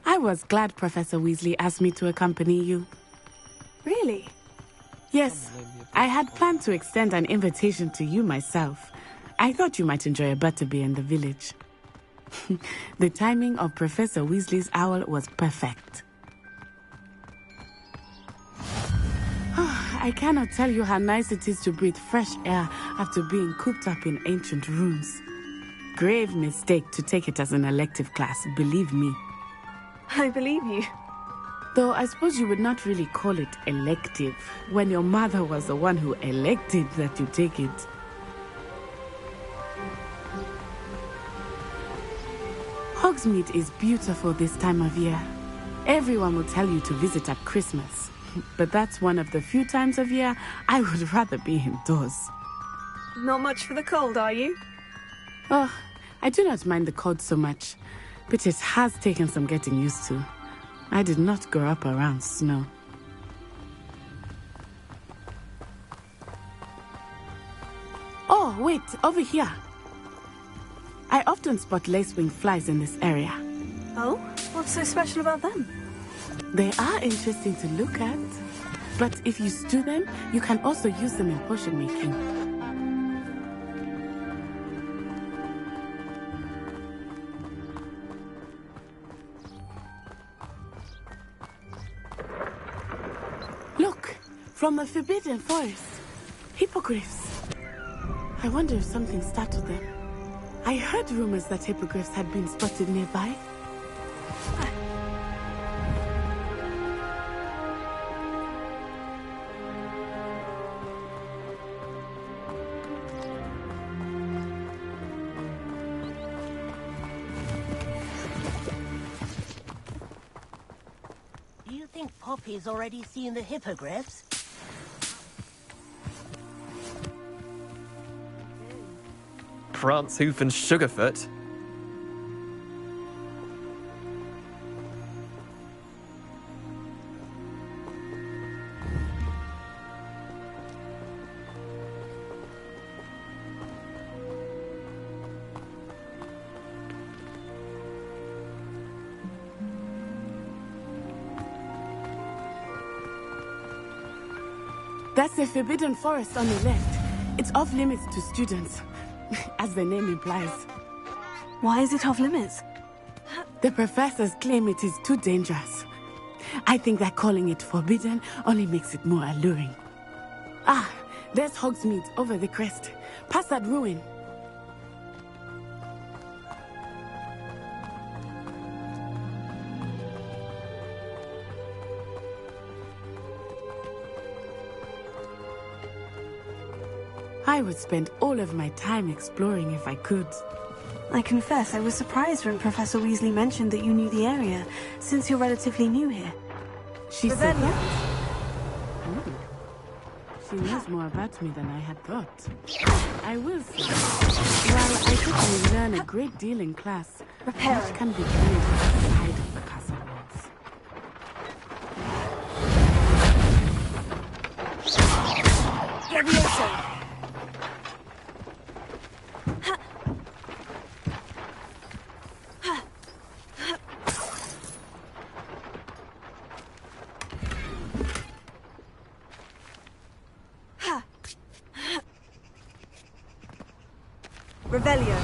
Speaker 2: I was glad Professor Weasley asked me to accompany you.
Speaker 13: Really?
Speaker 2: Yes, I had planned to extend an invitation to you myself. I thought you might enjoy a butterbeer in the village. The timing of Professor Weasley's owl was perfect. I cannot tell you how nice it is to breathe fresh air after being cooped up in ancient rooms. Grave mistake to take it as an elective class, believe me.
Speaker 13: I believe you.
Speaker 2: Though I suppose you would not really call it elective when your mother was the one who elected that you take it. Hogsmeade is beautiful this time of year. Everyone will tell you to visit at Christmas. But that's one of the few times of year I would rather be indoors.
Speaker 13: Not much for the cold, are you?
Speaker 2: Oh, I do not mind the cold so much, but it has taken some getting used to. I did not grow up around snow. Oh, wait, over here. I often spot lacewing flies in this area.
Speaker 13: Oh? What's so special about them?
Speaker 2: They are interesting to look at, but if you stew them, you can also use them in potion making. Look, from the Forbidden Forest. Hippogriffs. I wonder if something startled them. I heard rumors that hippogriffs had been spotted nearby.
Speaker 10: Do you think Poppy's already seen the hippogriffs?
Speaker 8: Prance, Hoof and Sugarfoot.
Speaker 2: That's the Forbidden Forest on the left. It's off limits to students, as the name implies.
Speaker 13: Why is it off limits?
Speaker 2: The professors claim it is too dangerous. I think that calling it forbidden only makes it more alluring. Ah, there's Hogsmeade over the crest. Past that ruin. I would spend all of my time exploring if I could.
Speaker 13: I confess I was surprised when Professor Weasley mentioned that you knew the area, since you're relatively new here.
Speaker 2: She said that? she knows more about me than I had thought. I will say, while I certainly learn a great deal in class, much can be gained outside of the castle walls.
Speaker 13: Revelio.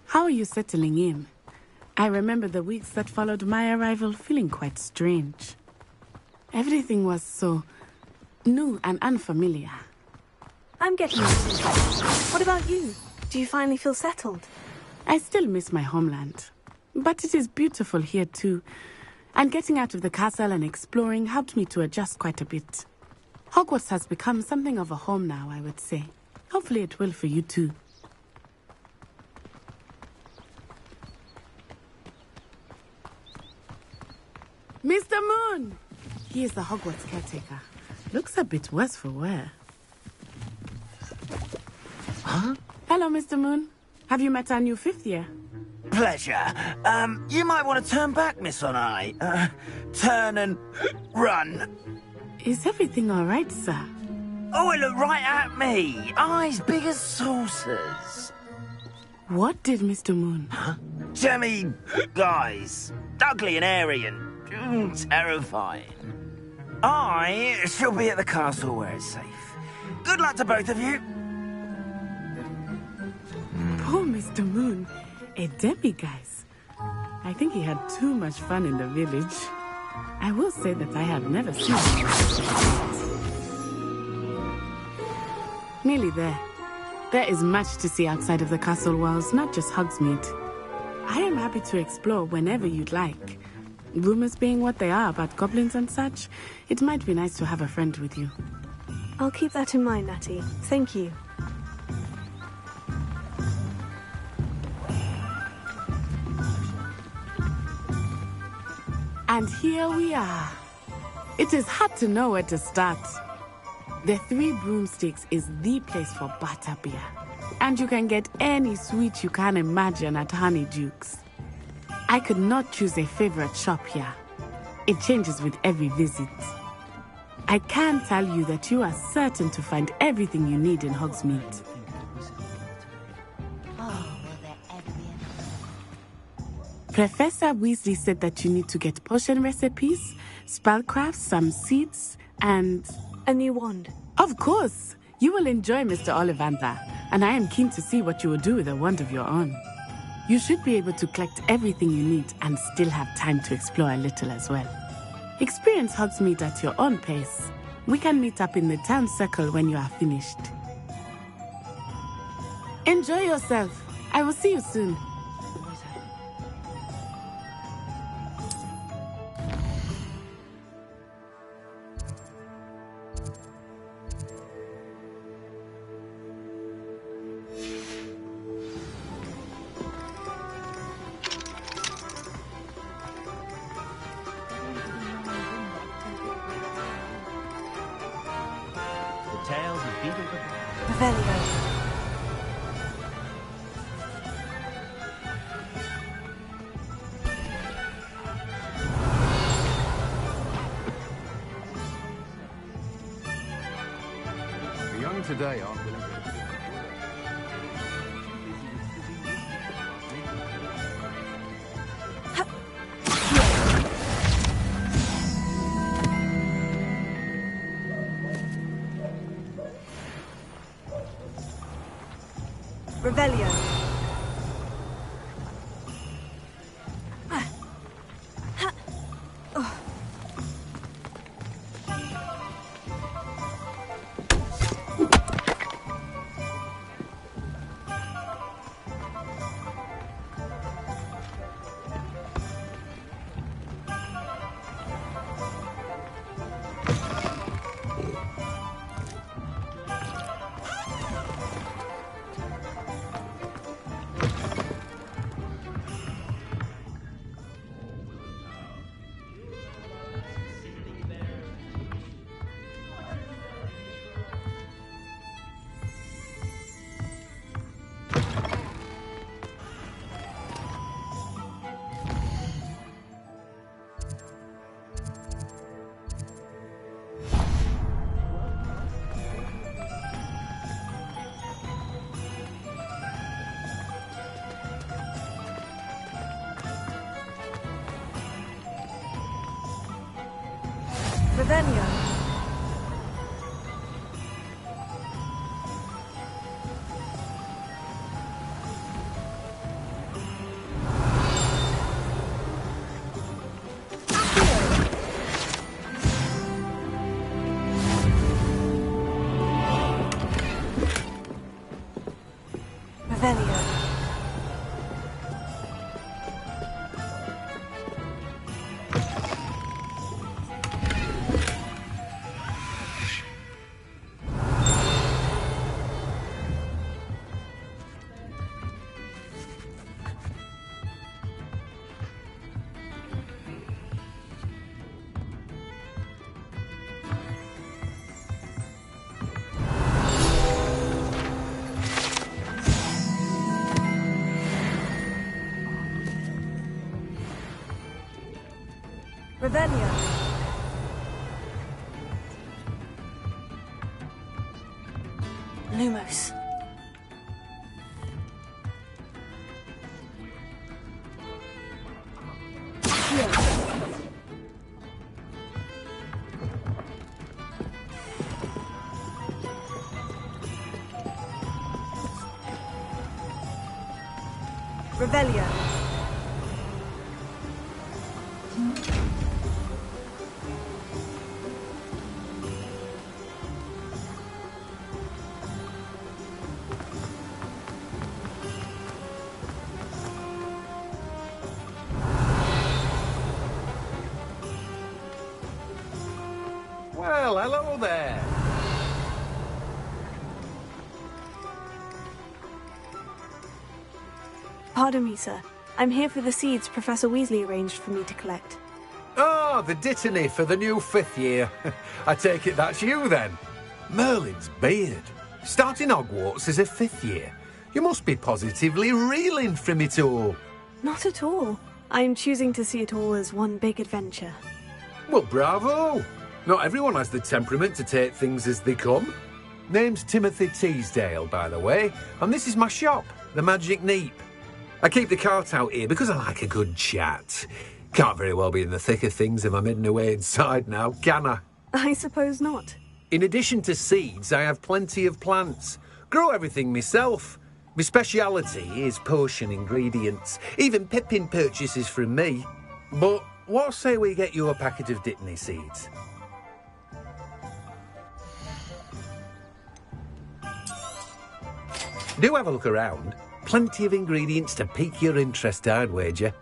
Speaker 2: How are you settling in? I remember the weeks that followed my arrival feeling quite strange. Everything was so new and unfamiliar.
Speaker 13: I'm getting used to it. What about you? Do you finally feel settled?
Speaker 2: I still miss my homeland, but it is beautiful here too. And getting out of the castle and exploring helped me to adjust quite a bit. Hogwarts has become something of a home now, I would say. Hopefully it will for you too. Mr. Moon! He is the Hogwarts caretaker. Looks a bit worse for wear.
Speaker 15: Huh?
Speaker 2: Hello, Mr. Moon. Have you met our new fifth year?
Speaker 15: Pleasure. You might want to turn back, Miss Onai. Turn and run.
Speaker 2: Is everything all right, sir?
Speaker 15: Oh, it looked right at me. Eyes big as saucers.
Speaker 2: What did Mr. Moon?
Speaker 15: Huh? Jemmy guys. Ugly and airy and terrifying. I shall be at the castle where it's safe. Good luck to both of you.
Speaker 2: Poor Mr. Moon. A demi-guise. I think he had too much fun in the village. I will say that I have never seen him. Nearly there. There is much to see outside of the castle walls, not just Hogsmeade. I am happy to explore whenever you'd like. Rumors being what they are about goblins and such, it might be nice to have a friend with you.
Speaker 13: I'll keep that in mind, Natty. Thank you.
Speaker 2: And here we are. It is hard to know where to start. The Three Broomsticks is the place for butterbeer. And you can get any sweet you can imagine at Honeydukes. I could not choose a favorite shop here. It changes with every visit. I can tell you that you are certain to find everything you need in Hogsmeade. Professor Weasley said that you need to get potion recipes, spellcrafts, some seeds, and...
Speaker 13: a new wand.
Speaker 2: Of course! You will enjoy Mr. Ollivander, and I am keen to see what you will do with a wand of your own. You should be able to collect everything you need and still have time to explore a little as well. Experience Hogsmeade at your own pace. We can meet up in the town circle when you are finished. Enjoy yourself. I will see you soon.
Speaker 15: Tales of Beetle
Speaker 13: Revelio.
Speaker 16: The young today aren't going to be.
Speaker 13: Revelio. Revelio. Revelio. Revelio. Lumos. Revelio.
Speaker 16: Well, hello there.
Speaker 13: Pardon me, sir. I'm here for the seeds Professor Weasley arranged for me to collect.
Speaker 16: Oh, the dittany for the new 5th year. I take it that's you, then. Merlin's beard. Starting Hogwarts as a 5th year. You must be positively reeling from it all.
Speaker 13: Not at all. I'm choosing to see it all as one big adventure.
Speaker 16: Well, bravo. Not everyone has the temperament to take things as they come. Name's Timothy Teasdale, by the way, and this is my shop, the Magic Neep. I keep the cart out here because I like a good chat. Can't very well be in the thick of things if I'm hidden away inside now, can I?
Speaker 13: I suppose not.
Speaker 16: In addition to seeds, I have plenty of plants. Grow everything myself. My speciality is potion ingredients. Even Pippin purchases from me. But what say we get you a packet of dittany seeds? Do have a look around. Plenty of ingredients to pique your interest, I'd wager.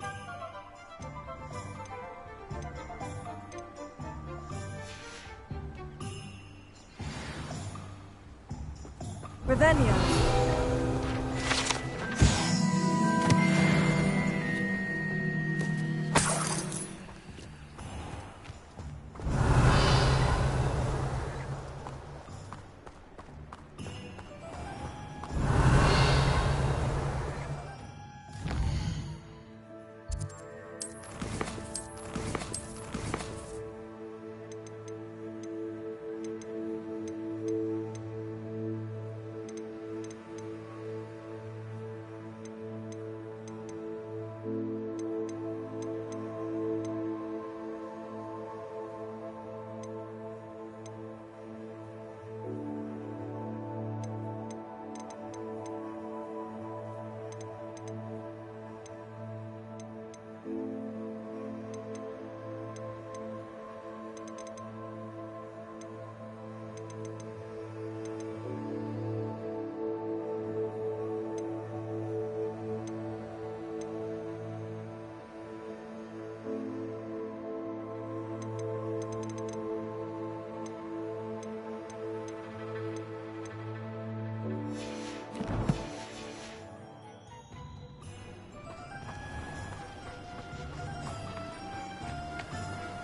Speaker 13: Revelio.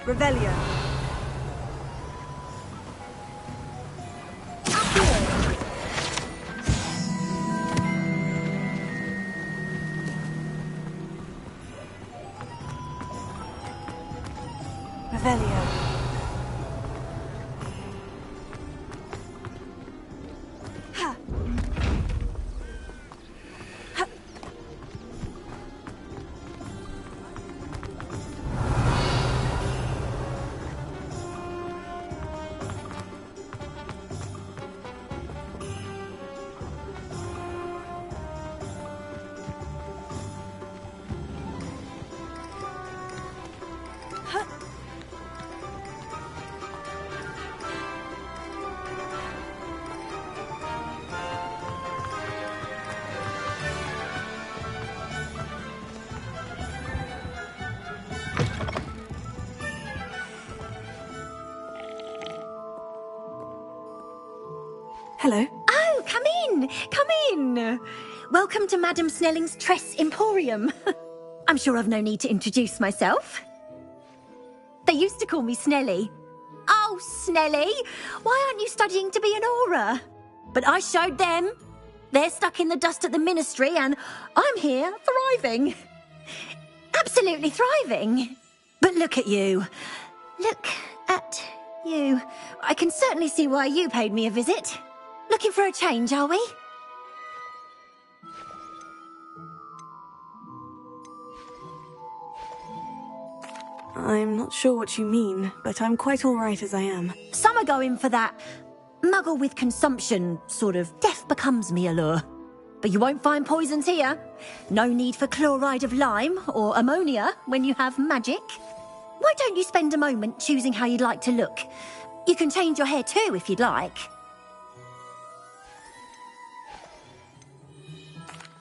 Speaker 13: Revelio. Revelio. Ha. Ha. Hello.
Speaker 17: Oh, come in! Come in! Welcome to Madame Snelling's Tress Emporium. I'm sure I've no need to introduce myself. They used to call me Snelly. Oh, Snelly! Why aren't you studying to be an aura? But I showed them. They're stuck in the dust at the ministry, and I'm here, thriving. Absolutely thriving. But look at you. Look at you. I can certainly see why you paid me a visit. Looking for a change, are we?
Speaker 13: I'm not sure what you mean, but I'm quite all right as I am.
Speaker 17: Some are going for that muggle with consumption, sort of death becomes me allure. But you won't find poisons here. No need for chloride of lime or ammonia when you have magic. Why don't you spend a moment choosing how you'd like to look? You can change your hair too if you'd like.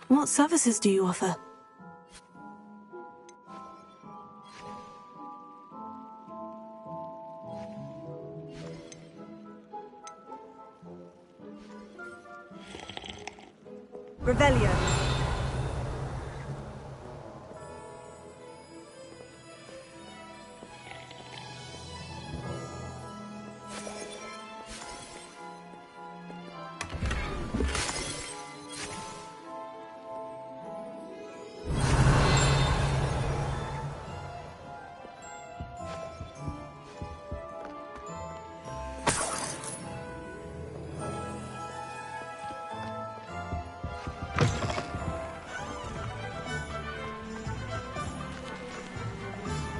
Speaker 13: What services do you offer? Revelio.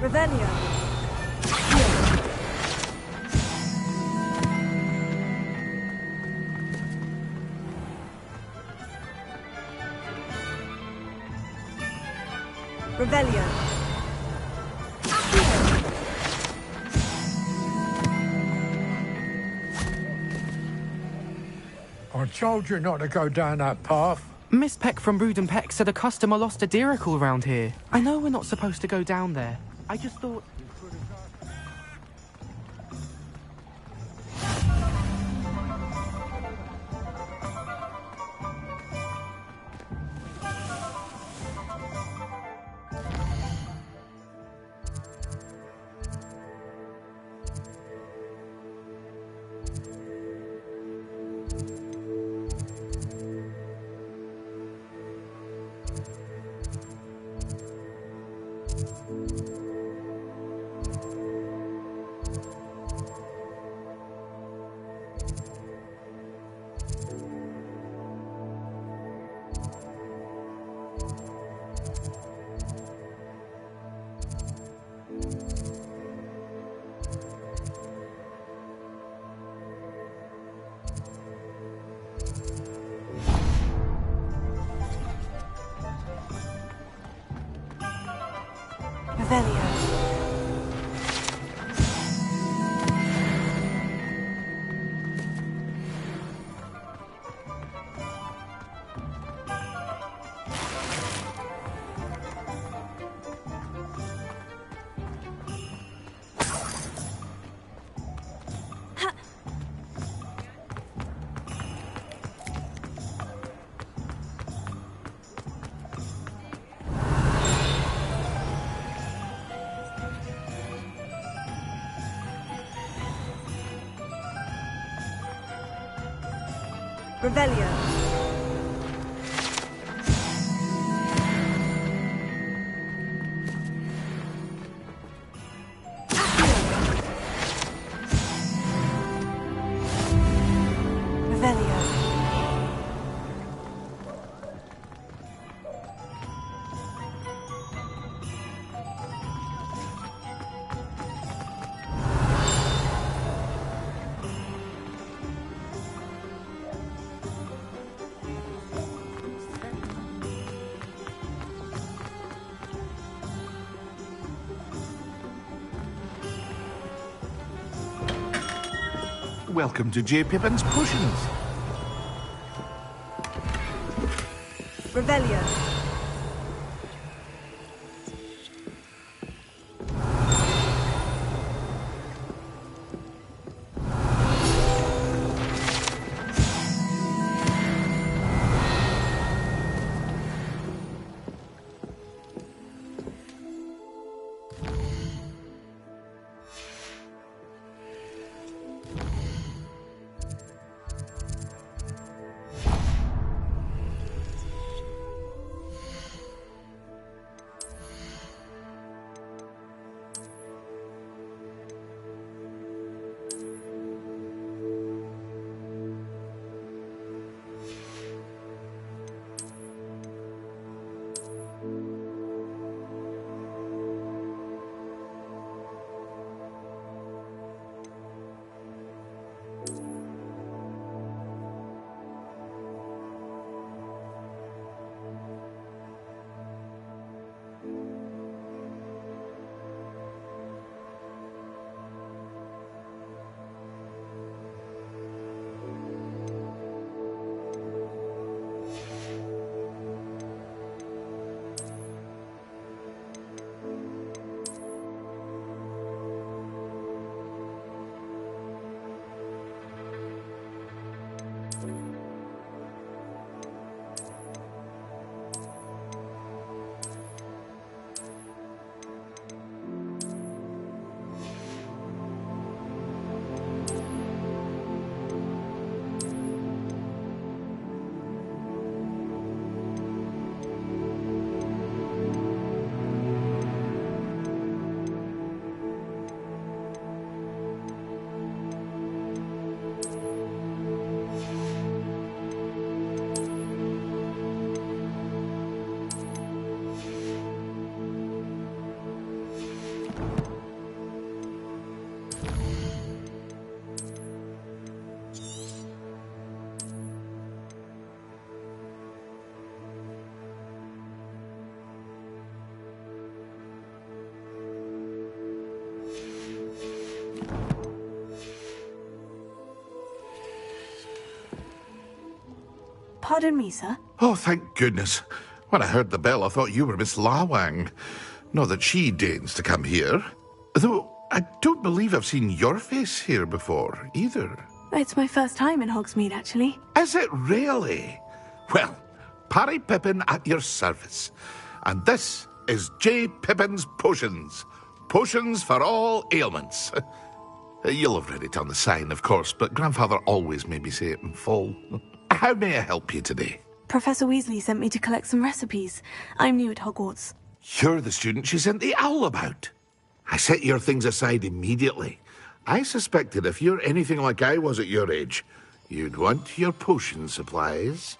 Speaker 13: Revelio. Revelio.
Speaker 18: I told you not to go down that path.
Speaker 14: Miss Peck from Brood and Peck said a customer lost a deeracle around here. I know we're not supposed to go down there. I just thought...
Speaker 13: Revelio. Revelio. Revelio.
Speaker 11: Welcome to J. Pippin's Potions.
Speaker 13: Revelio. Pardon me, sir.
Speaker 11: Oh, thank goodness. When I heard the bell, I thought you were Miss Lawang. Not that she deigns to come here. Though I don't believe I've seen your face here before, either.
Speaker 13: It's my first time in Hogsmeade, actually.
Speaker 11: Is it really? Well, Parry Pippin at your service. And this is J. Pippin's Potions. Potions for all ailments. You'll have read it on the sign, of course, but Grandfather always made me say it in full. How may I help you today?
Speaker 13: Professor Weasley sent me to collect some recipes. I'm new at Hogwarts.
Speaker 11: You're the student she sent the owl about. I set your things aside immediately. I suspected if you're anything like I was at your age, you'd want your potion supplies.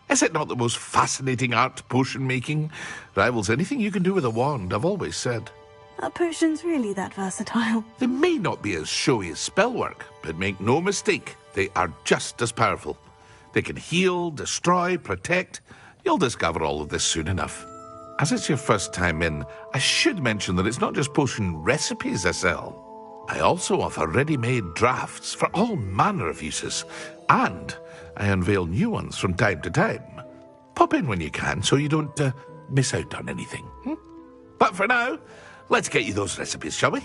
Speaker 11: Is it not the most fascinating art, potion making? Rivals anything you can do with a wand, I've always said.
Speaker 13: Are potions really that versatile?
Speaker 11: They may not be as showy as spellwork, but make no mistake, they are just as powerful. They can heal, destroy, protect. You'll discover all of this soon enough. As it's your first time in, I should mention that it's not just potion recipes I sell. I also offer ready-made drafts for all manner of uses, and I unveil new ones from time to time. Pop in when you can so you don't miss out on anything. But for now, let's get you those recipes, shall we?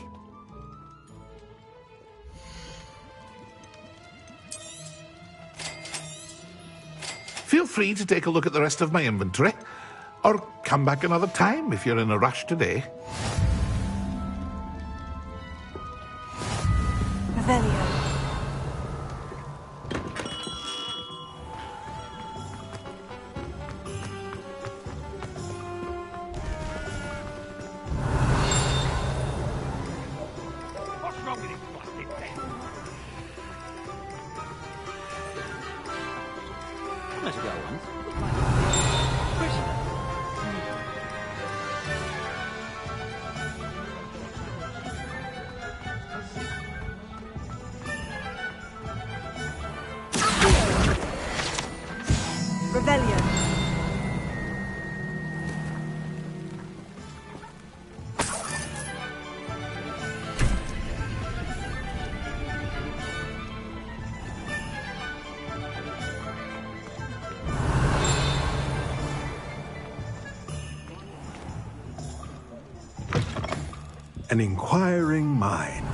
Speaker 11: Feel free to take a look at the rest of my inventory, or come back another time if you're in a rush today.
Speaker 13: Revelio.
Speaker 19: An inquiring mind.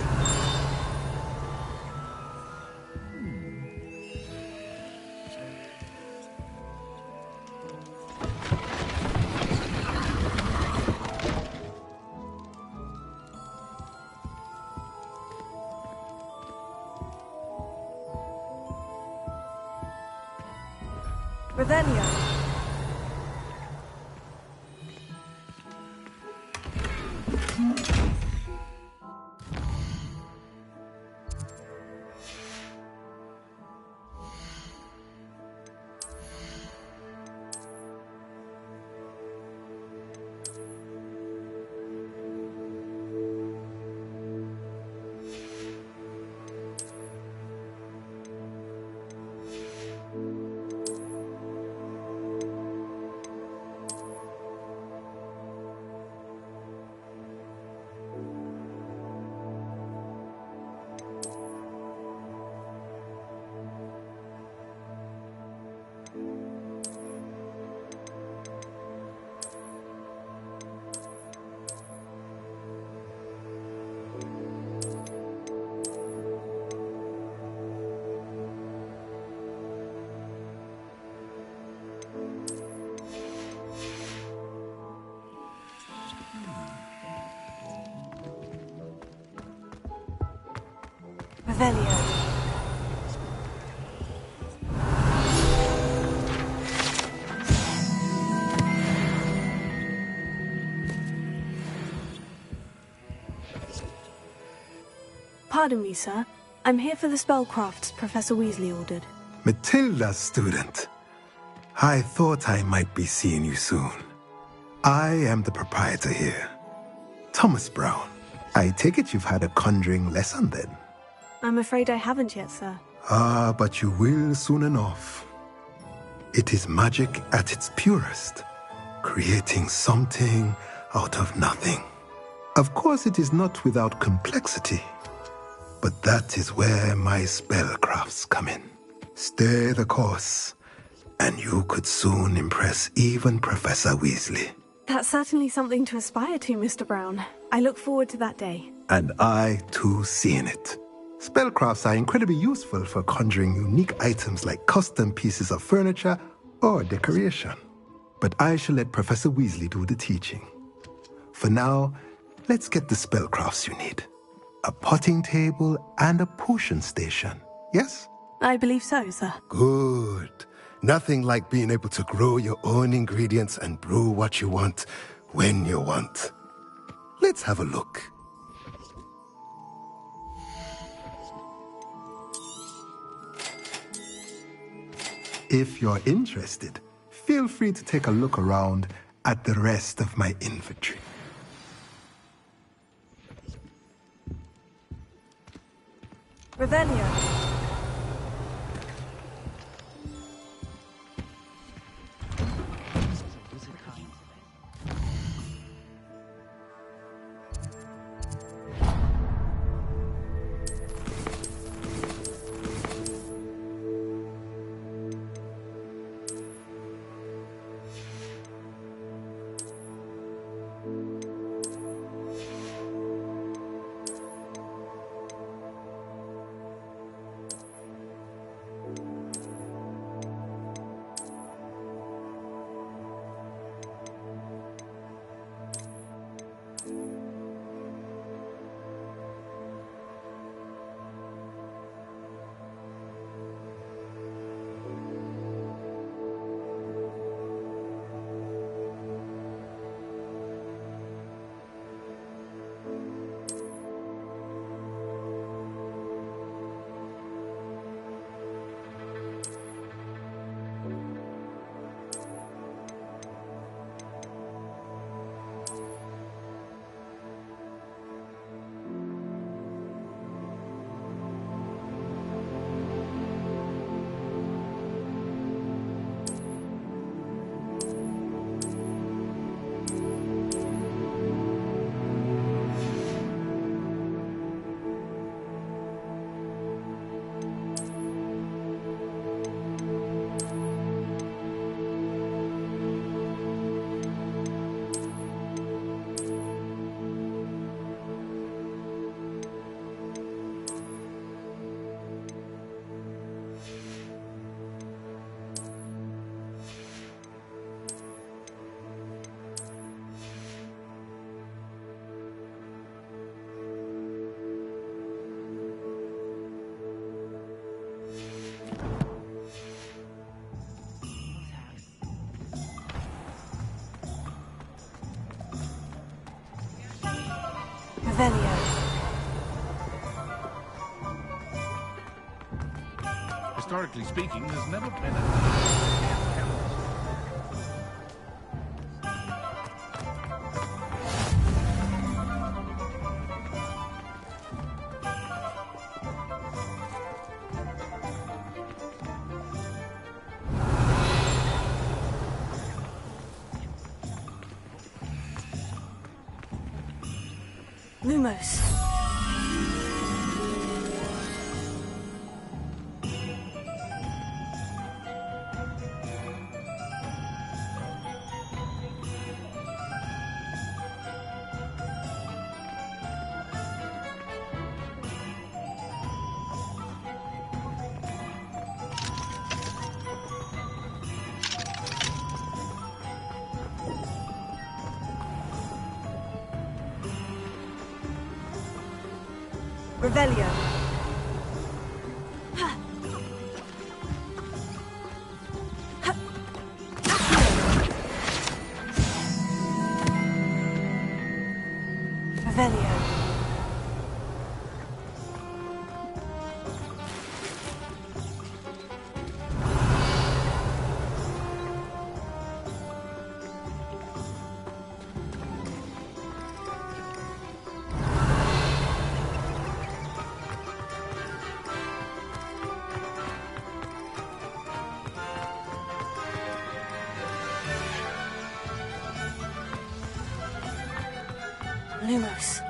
Speaker 13: Revelio. Revelio. Pardon me, sir. I'm here for the spellcrafts Professor Weasley ordered.
Speaker 19: Matilda's student. I thought I might be seeing you soon. I am the proprietor here. Thomas Brown. I take it you've had a conjuring lesson then?
Speaker 13: I'm afraid I haven't yet, sir.
Speaker 19: Ah, but you will soon enough. It is magic at its purest, creating something out of nothing. Of course, it is not without complexity, but that is where my spellcrafts come in. Stay the course, and you could soon impress even Professor Weasley.
Speaker 13: That's certainly something to aspire to, Mr. Brown. I look forward to that day.
Speaker 19: And I, too, seeing it. Spellcrafts are incredibly useful for conjuring unique items like custom pieces of furniture or decoration. But I shall let Professor Weasley do the teaching. For now, let's get the spellcrafts you need. A potting table and a potion station, yes?
Speaker 13: I believe so, sir.
Speaker 19: Good. Nothing like being able to grow your own ingredients and brew what you want, when you want. Let's have a look. If you're interested, feel free to take a look around at the rest of my inventory.
Speaker 13: Revelio. Revelio.
Speaker 11: Historically speaking, there's never been a...
Speaker 13: Lumos. Revelio. Revelio. Lumos.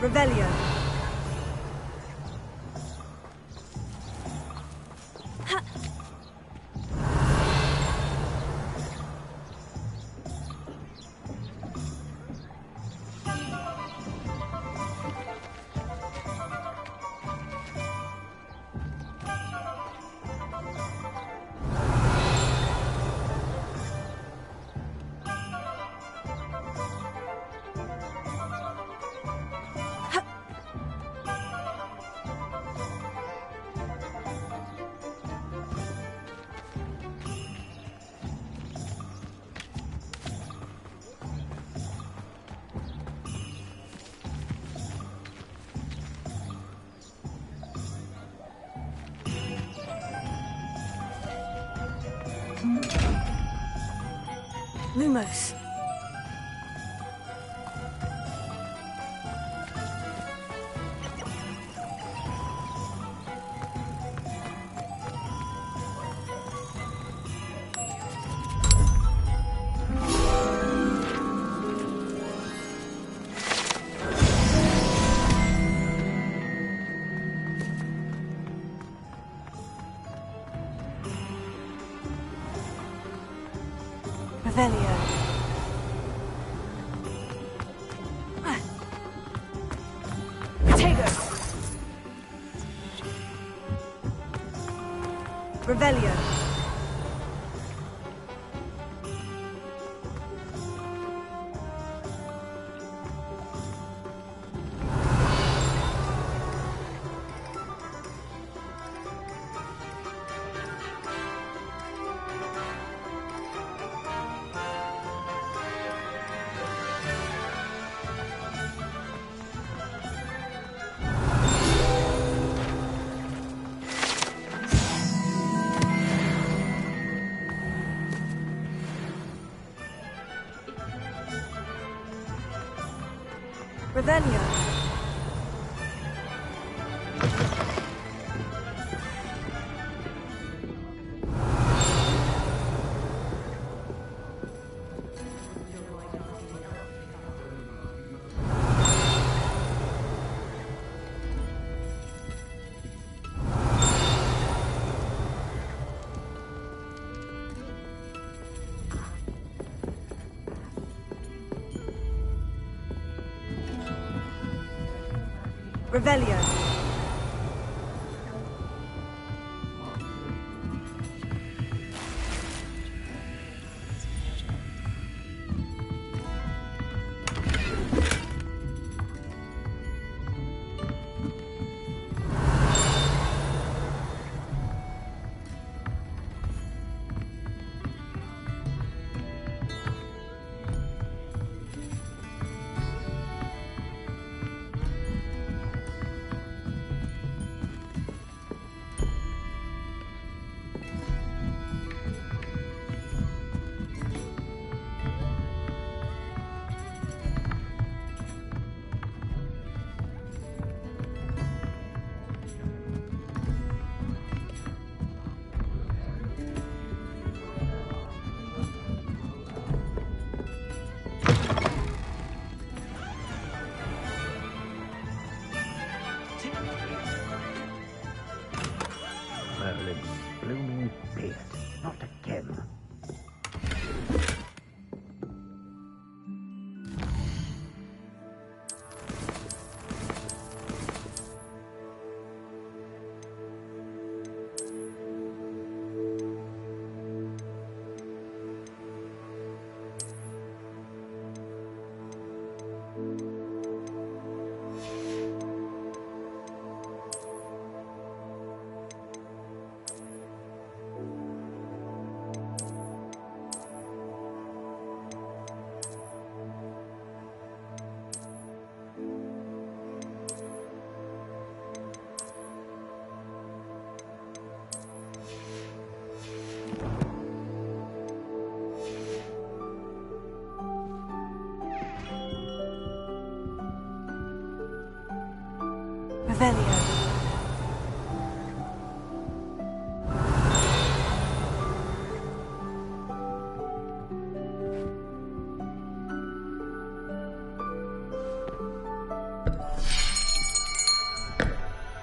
Speaker 7: Revelio.
Speaker 13: Lumos. Revelio. Potato. Revelio. Revelio. Revelio.
Speaker 15: Merlin's blooming beard. Not again.
Speaker 7: Revelio.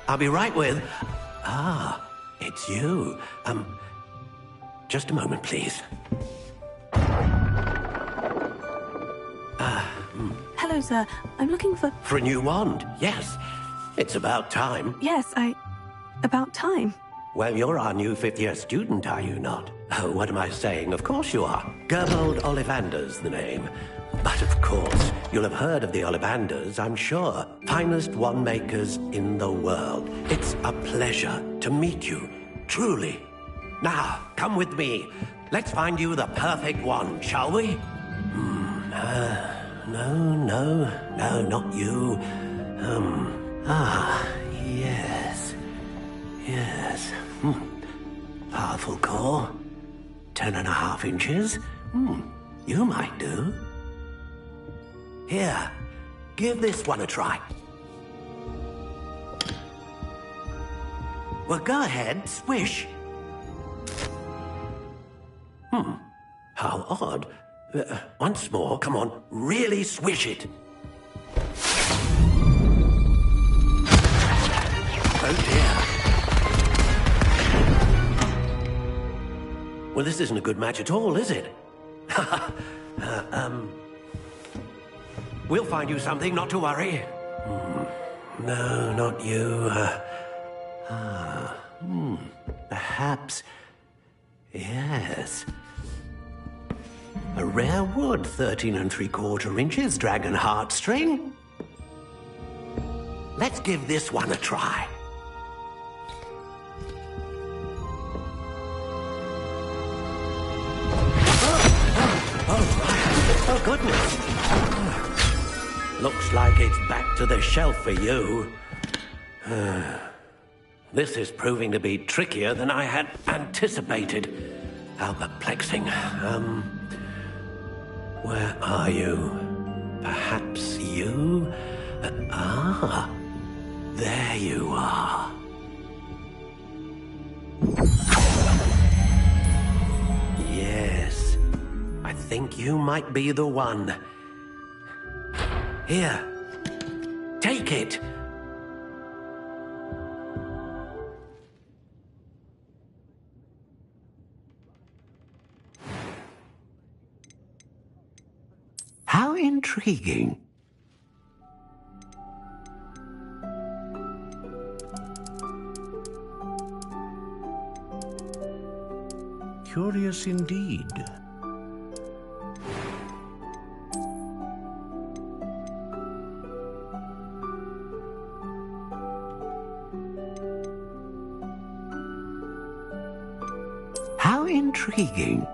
Speaker 1: I'll be right with... Ah, it's you. Just a moment, please.
Speaker 13: Hello, sir. I'm looking for...
Speaker 1: For a new wand, yes. It's about time.
Speaker 13: Yes, about time.
Speaker 1: Well, you're our new fifth-year student, are you not? Oh, what am I saying? Of course you are. Gerbold Ollivander's the name. But of course, you'll have heard of the Ollivanders, I'm sure. Finest wand makers in the world. It's a pleasure to meet you, truly. Now, come with me. Let's find you the perfect wand, shall we? No, not you. Yes. Powerful core. 10.5 inches. You might do. Here, give this one a try. Well, go ahead, swish. How odd. Once more, come on, really swish it. Oh dear. Well, this isn't a good match at all, is it? We'll find you something, not to worry. No, not you. Perhaps... Yes. A rare wood, 13 3/4 inches, dragon heartstring. Let's give this one a try. Oh, goodness. Looks like it's back to the shelf for you. This is proving to be trickier than I had anticipated. How perplexing. Where are you? Perhaps you? There you are. Yes, I think you might be the one. Here, take it. How intriguing. Curious indeed. How intriguing.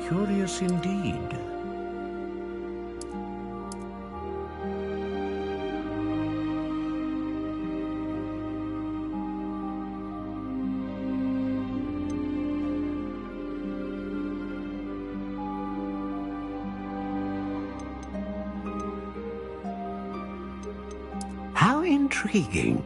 Speaker 1: Curious indeed. How intriguing.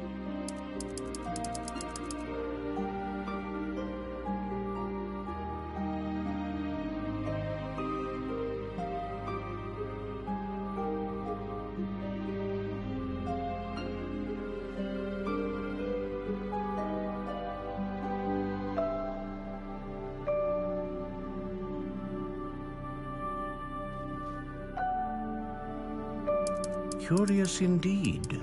Speaker 1: Curious indeed.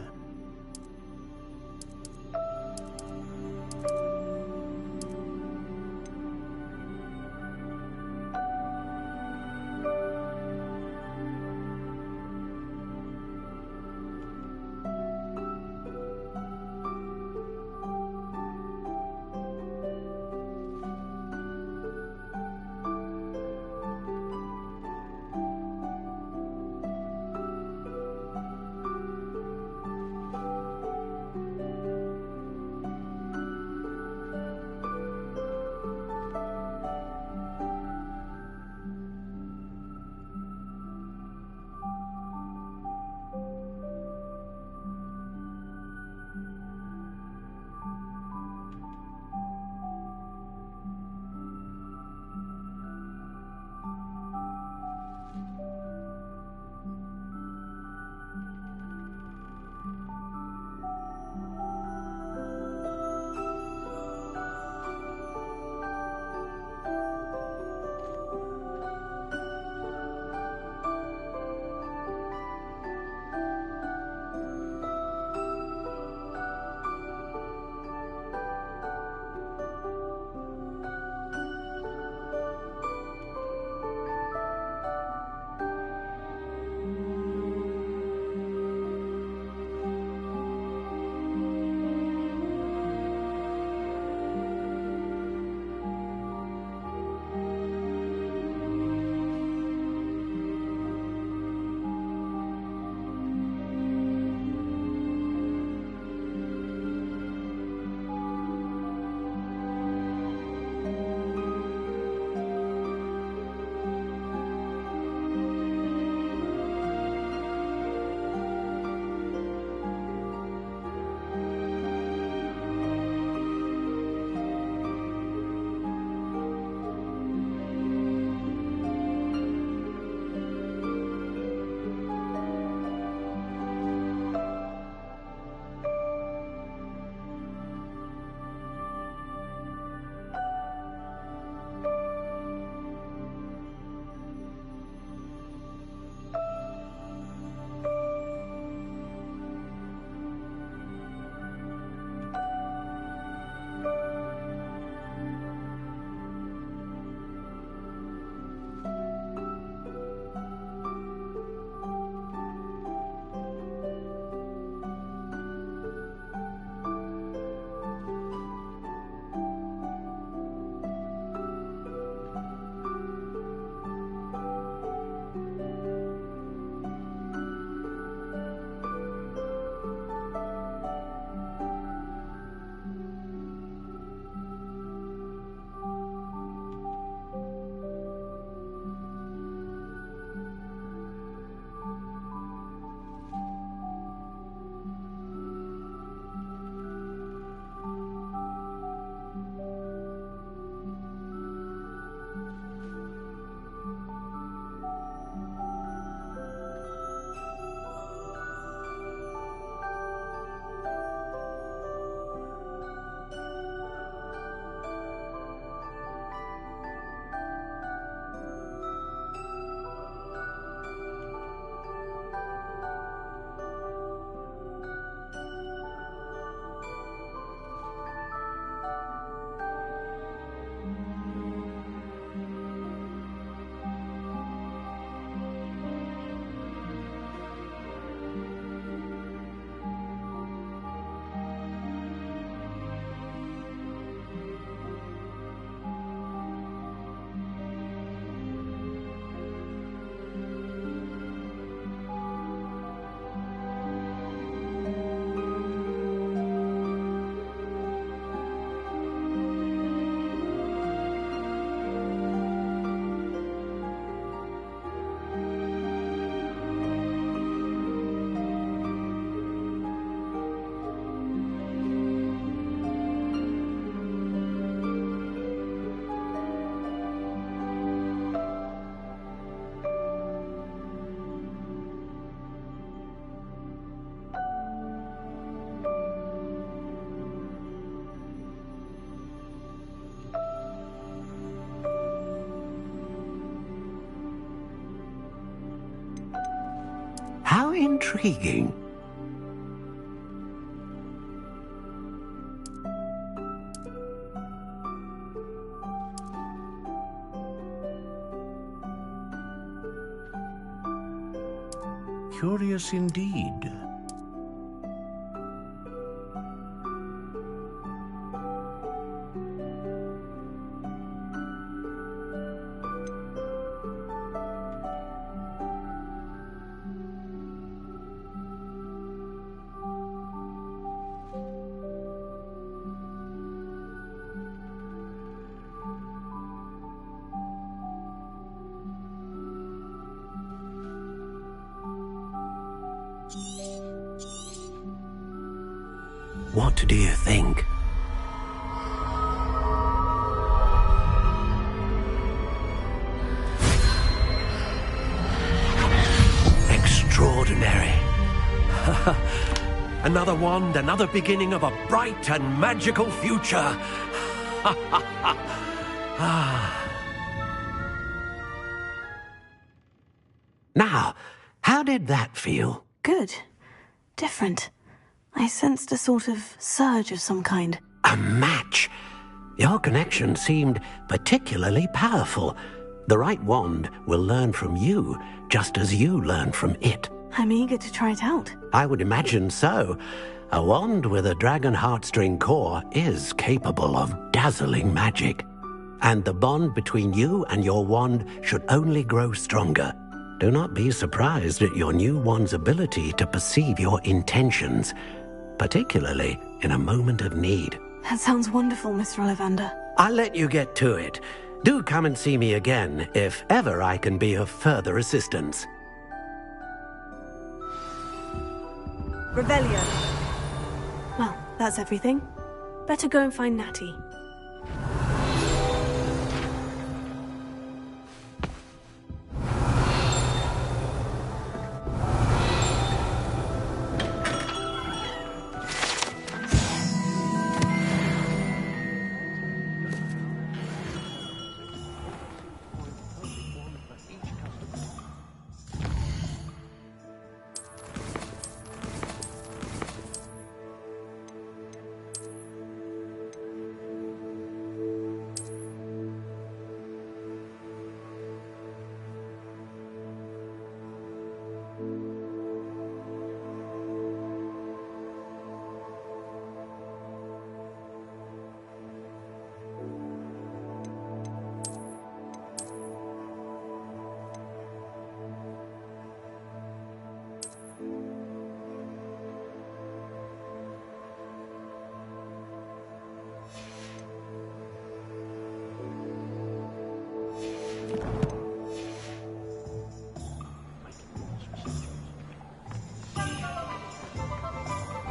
Speaker 1: How intriguing. Curious indeed. What do you think? Extraordinary. Another wand, another beginning of a bright and magical future. Now, how did that feel?
Speaker 3: Good. Different. I sensed a sort of surge of some kind.
Speaker 1: A match. Your connection seemed particularly powerful. The right wand will learn from you, just as you learn from it.
Speaker 3: I'm eager to try it out.
Speaker 1: I would imagine so. A wand with a dragon heartstring core is capable of dazzling magic. And the bond between you and your wand should only grow stronger. Do not be surprised at your new wand's ability to perceive your intentions, particularly in a moment of need.
Speaker 3: That sounds wonderful, Mr. Ollivander.
Speaker 1: I'll let you get to it. Do come and see me again if ever I can be of further assistance.
Speaker 13: Revelio. Well, that's everything. Better go and find Natty.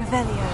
Speaker 13: Revelio.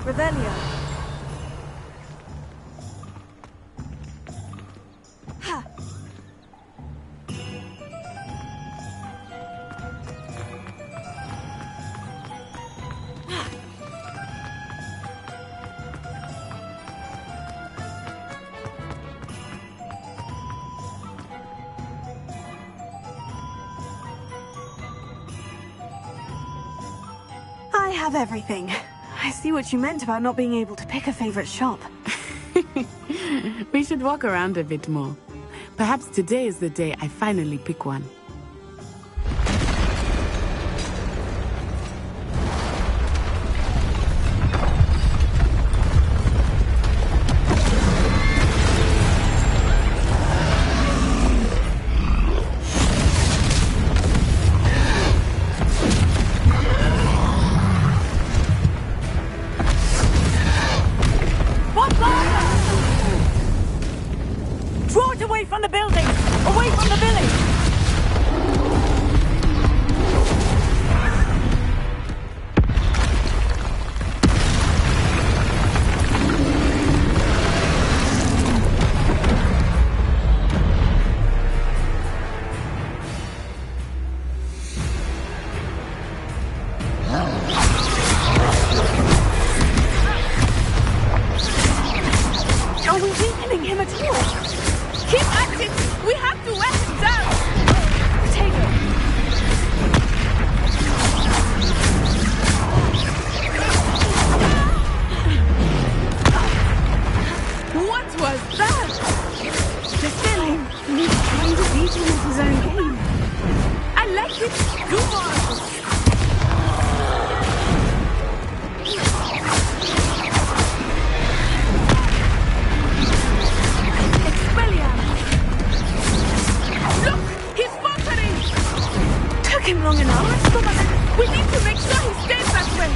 Speaker 13: Revelio. Ha! I have everything. I see what you meant about not being able to pick a favorite shop.
Speaker 2: We should walk around a bit more. Perhaps today is the day I finally pick one.
Speaker 20: Draw it away from the building! Away from the village!
Speaker 13: Are we weakening him at all? Keep at it! We have to wear him down! Take it! What was that? The feeling he's trying to beat him at his own game. I like it! Go on! Took him long enough. We need to make sure he stays that way.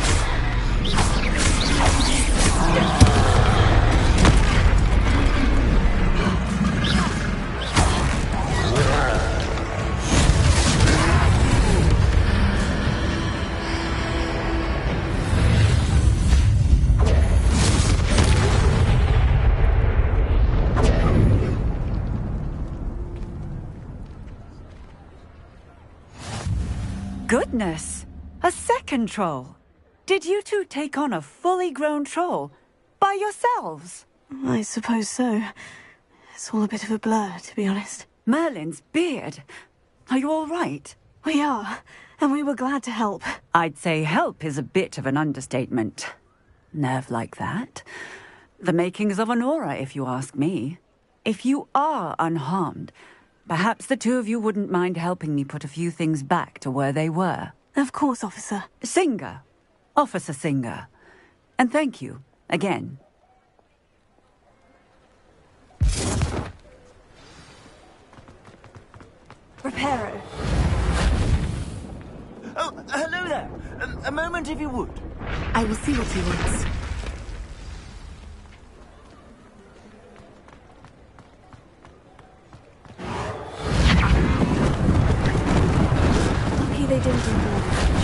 Speaker 20: Goodness! A second troll! Did you two take on a fully grown troll? By yourselves?
Speaker 13: I suppose so. It's all a bit of a blur, to be honest.
Speaker 20: Merlin's beard! Are you all right?
Speaker 13: We are, and we were glad to help.
Speaker 20: I'd say help is a bit of an understatement. Nerve like that. The makings of an aura, if you ask me. If you are unharmed, perhaps the two of you wouldn't mind helping me put a few things back to where they were.
Speaker 13: Of course, officer.
Speaker 20: Singer. Officer Singer. And thank you, again.
Speaker 13: Reparo.
Speaker 15: Oh, hello there. A moment if you would.
Speaker 2: I will see what he wants.
Speaker 13: Lucky they didn't do more damage.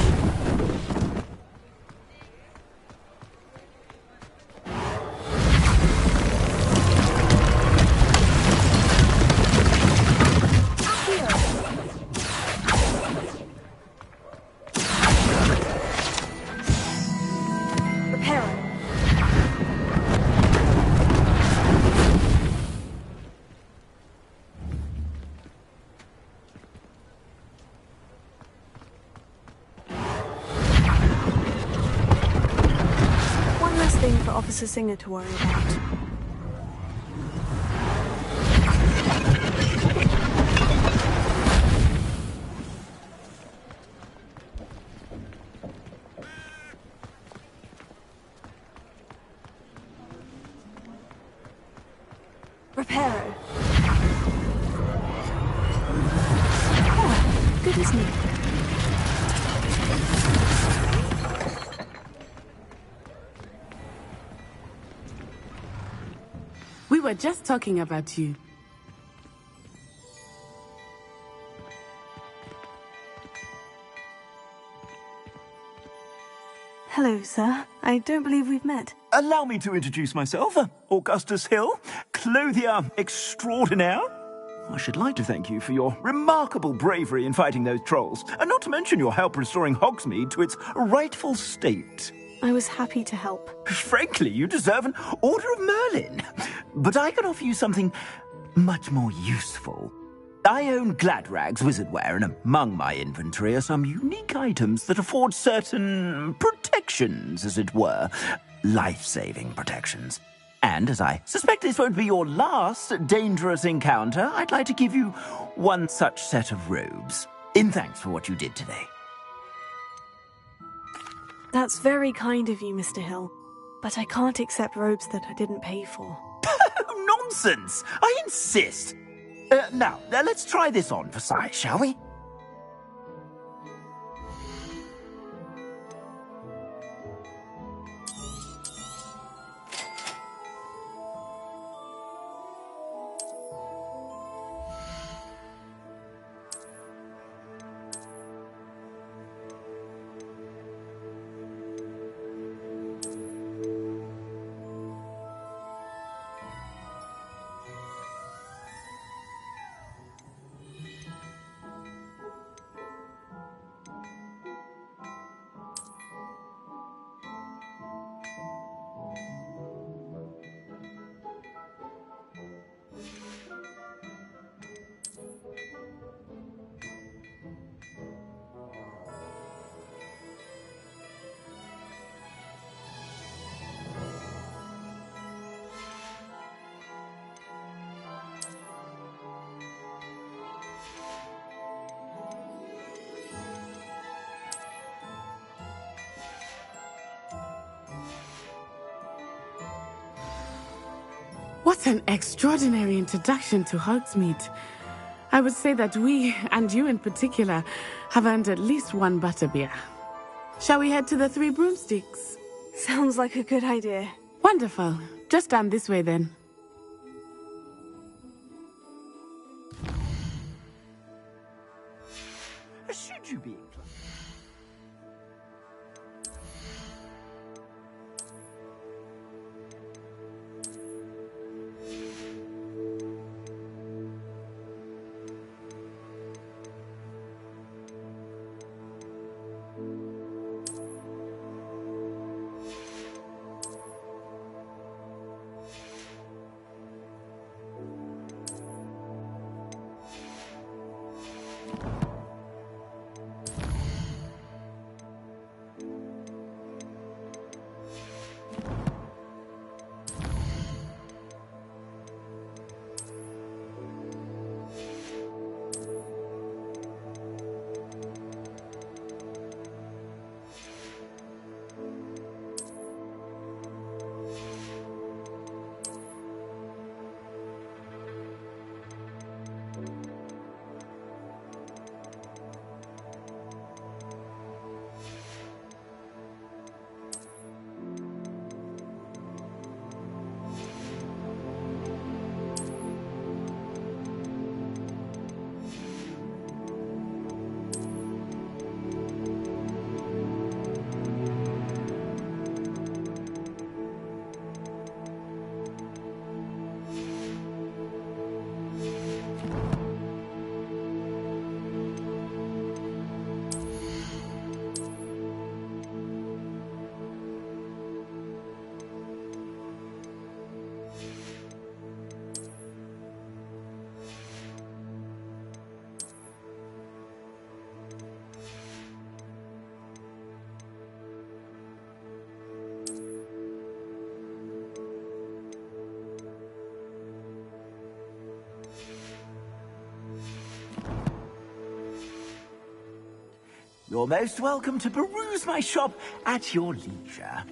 Speaker 13: Thing for Officer Singer to worry about. Reparo. Oh, good, isn't it?
Speaker 2: We were just talking about you.
Speaker 13: Hello, sir. I don't believe we've met.
Speaker 15: Allow me to introduce myself, Augustus Hill, clothier extraordinaire. I should like to thank you for your remarkable bravery in fighting those trolls, and not to mention your help restoring Hogsmeade to its rightful state.
Speaker 9: I was happy to help.
Speaker 15: Frankly, you deserve an Order of Merlin. But I can offer you something much more useful. I own Gladrag's wizardware, and among my inventory are some unique items that afford certain protections, as it were. Life-saving protections. And as I suspect this won't be your last dangerous encounter, I'd like to give you one such set of robes, in thanks for what you did today.
Speaker 9: That's very kind of you, Mr. Hill. But I can't accept robes that I didn't pay for.
Speaker 15: Nonsense! I insist! Now, let's try this on for size, shall we?
Speaker 2: What an extraordinary introduction to Hogsmeade. I would say that we, and you in particular, have earned at least one butterbeer. Shall we head to the Three Broomsticks?
Speaker 9: Sounds like a good idea.
Speaker 2: Wonderful. Just down this way then.
Speaker 15: Should you be inclined? You're most welcome to peruse my shop at your leisure.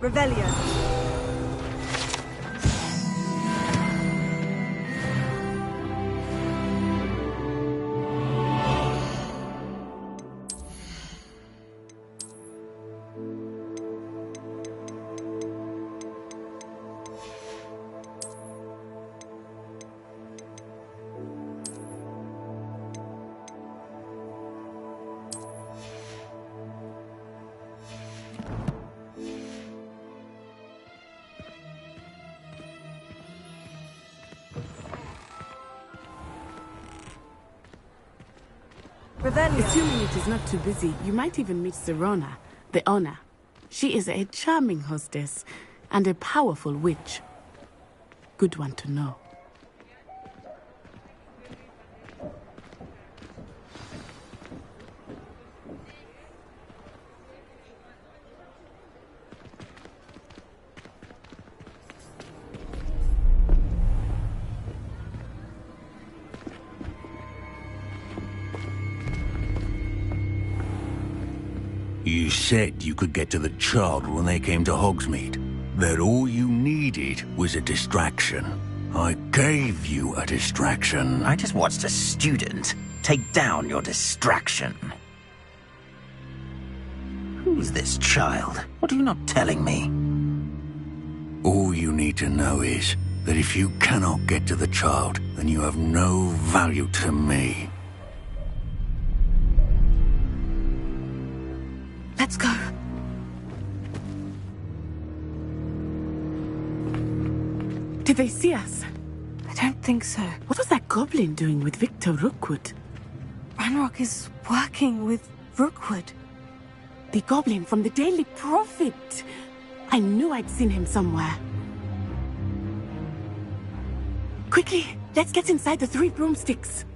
Speaker 9: Revelio.
Speaker 2: Assuming it is not too busy, you might even meet Sirona, the owner. She is a charming hostess and a powerful witch. Good one to know.
Speaker 21: You said you could get to the child when they came to Hogsmeade. That all you needed was a distraction. I gave you a distraction.
Speaker 15: I just watched a student take down your distraction. Who's this child? What are you not telling me?
Speaker 21: All you need to know is that if you cannot get to the child, then you have no value to me.
Speaker 2: Let's go. Did they see us?
Speaker 9: I don't think so.
Speaker 2: What was that goblin doing with Victor Rookwood?
Speaker 9: Ranrock is working with Rookwood.
Speaker 2: The goblin from the Daily Prophet. I knew I'd seen him somewhere. Quickly, let's get inside the 3 broomsticks.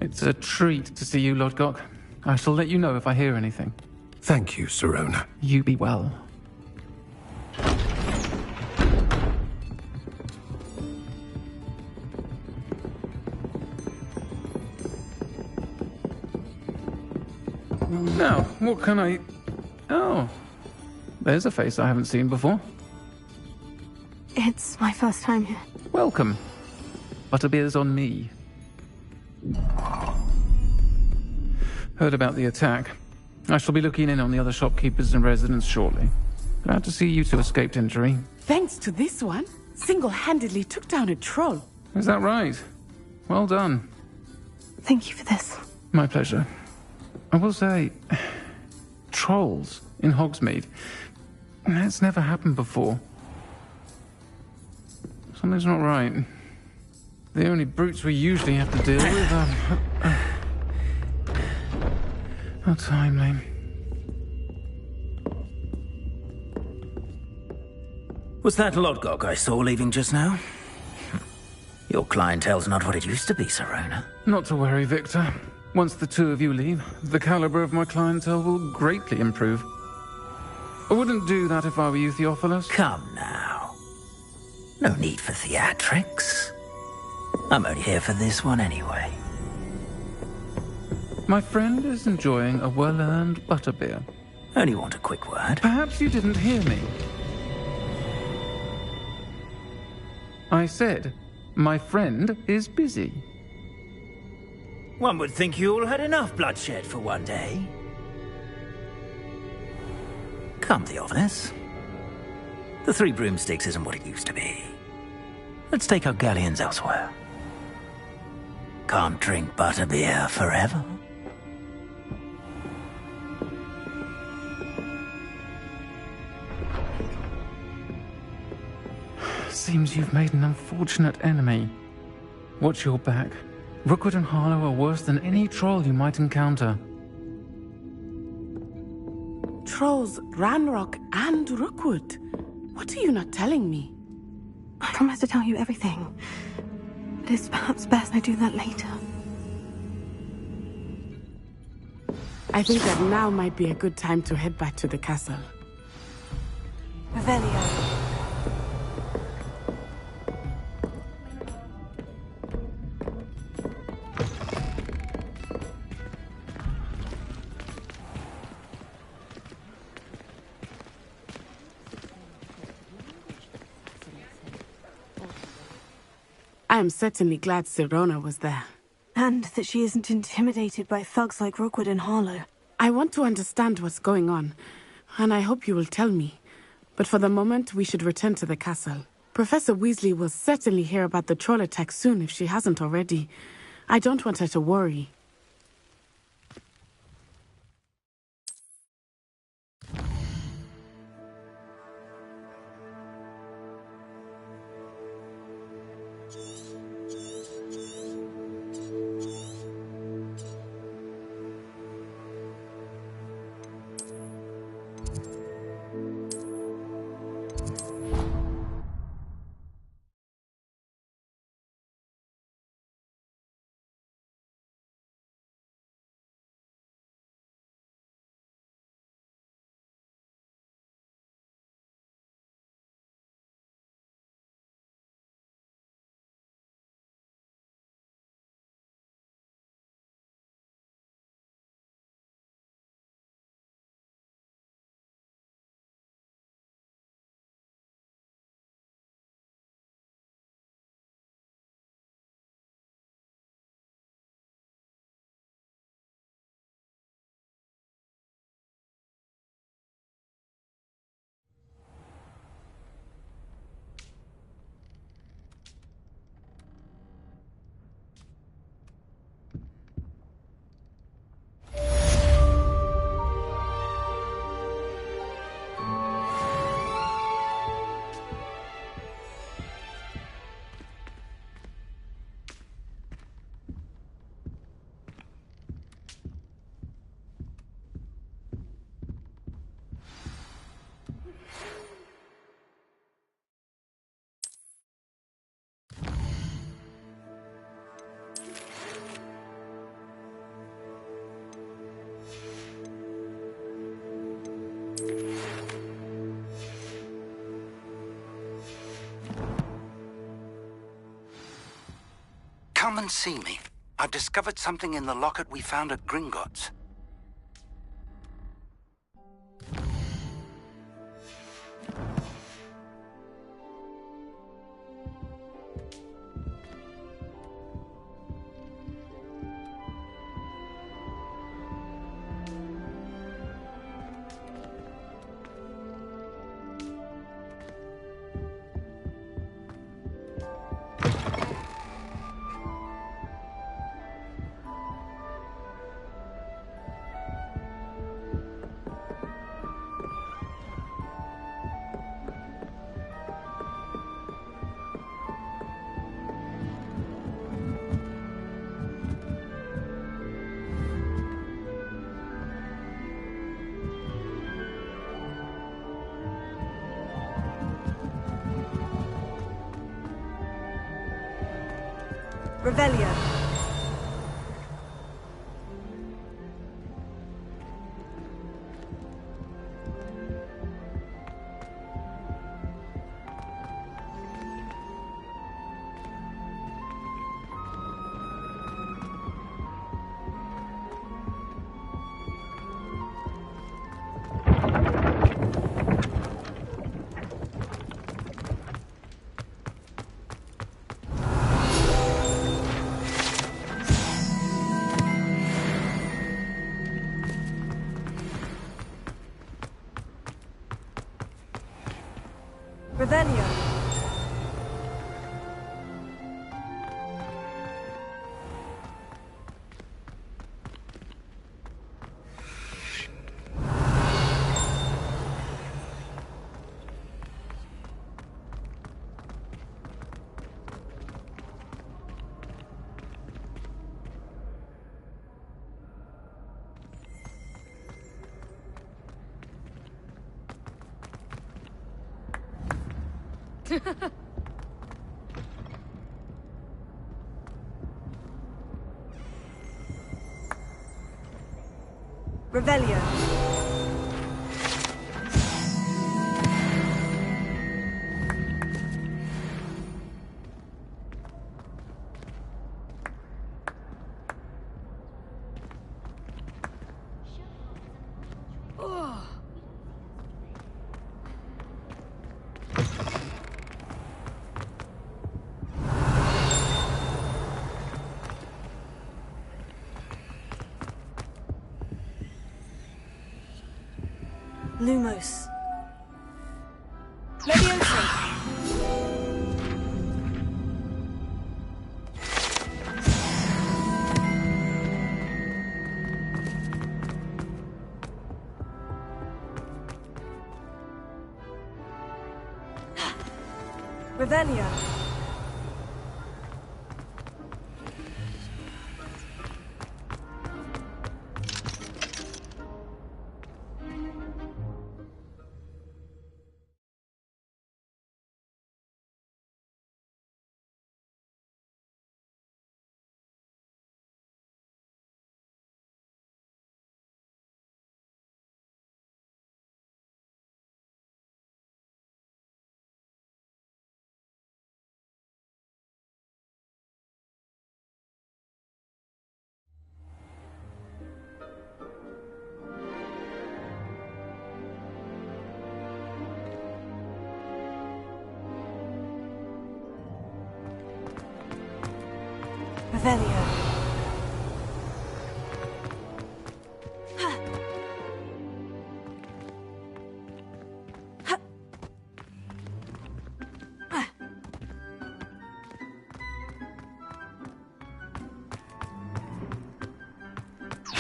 Speaker 14: It's a treat to see you, Lodgok. I shall let you know if I hear anything.
Speaker 18: Thank you, Sirona.
Speaker 14: You be well. Now, what can I... Oh, there's a face I haven't seen before.
Speaker 9: It's my first time here.
Speaker 14: Welcome. Butterbeer's on me. Heard about the attack. I shall be looking in on the other shopkeepers and residents shortly. Glad to see you two escaped injury.
Speaker 2: Thanks to this one, single-handedly took down a troll.
Speaker 14: Is that right? Well done.
Speaker 9: Thank you for this.
Speaker 14: My pleasure. I will say, trolls in Hogsmeade. That's never happened before. Something's not right. The only brutes we usually have to deal with are... How timely.
Speaker 15: Was that Lodgok I saw leaving just now? Your clientele's not what it used to be, Sirona.
Speaker 14: Not to worry, Victor. Once the two of you leave, the caliber of my clientele will greatly improve. I wouldn't do that if I were you, Theophilus.
Speaker 15: Come now. No need for theatrics. I'm only here for this one anyway.
Speaker 14: My friend is enjoying a well-earned butterbeer.
Speaker 15: Only want a quick word.
Speaker 14: Perhaps you didn't hear me. I said, my friend is busy.
Speaker 15: One would think you all had enough bloodshed for one day. Come, Theophilus. The 3 broomsticks isn't what it used to be. Let's take our galleons elsewhere. Can't drink butterbeer forever.
Speaker 14: Seems you've made an unfortunate enemy. Watch your back. Rookwood and Harlow are worse than any troll you might encounter.
Speaker 2: Trolls, Ranrock, and Rookwood. What are you not telling me?
Speaker 9: I promise to tell you everything. But it's perhaps best I do that later.
Speaker 2: I think that now might be a good time to head back to the castle.
Speaker 9: Revelio.
Speaker 2: I am certainly glad Sirona was there.
Speaker 9: And that she isn't intimidated by thugs like Rookwood and Harlow.
Speaker 2: I want to understand what's going on, and I hope you will tell me. But for the moment, we should return to the castle. Professor Weasley will certainly hear about the troll attack soon if she hasn't already. I don't want her to worry.
Speaker 5: Come and see me. I've discovered something in the locket we found at Gringotts.
Speaker 9: Revelio. Revelio. Revelio. Lumos. Leviosa! Revelio. Revelio.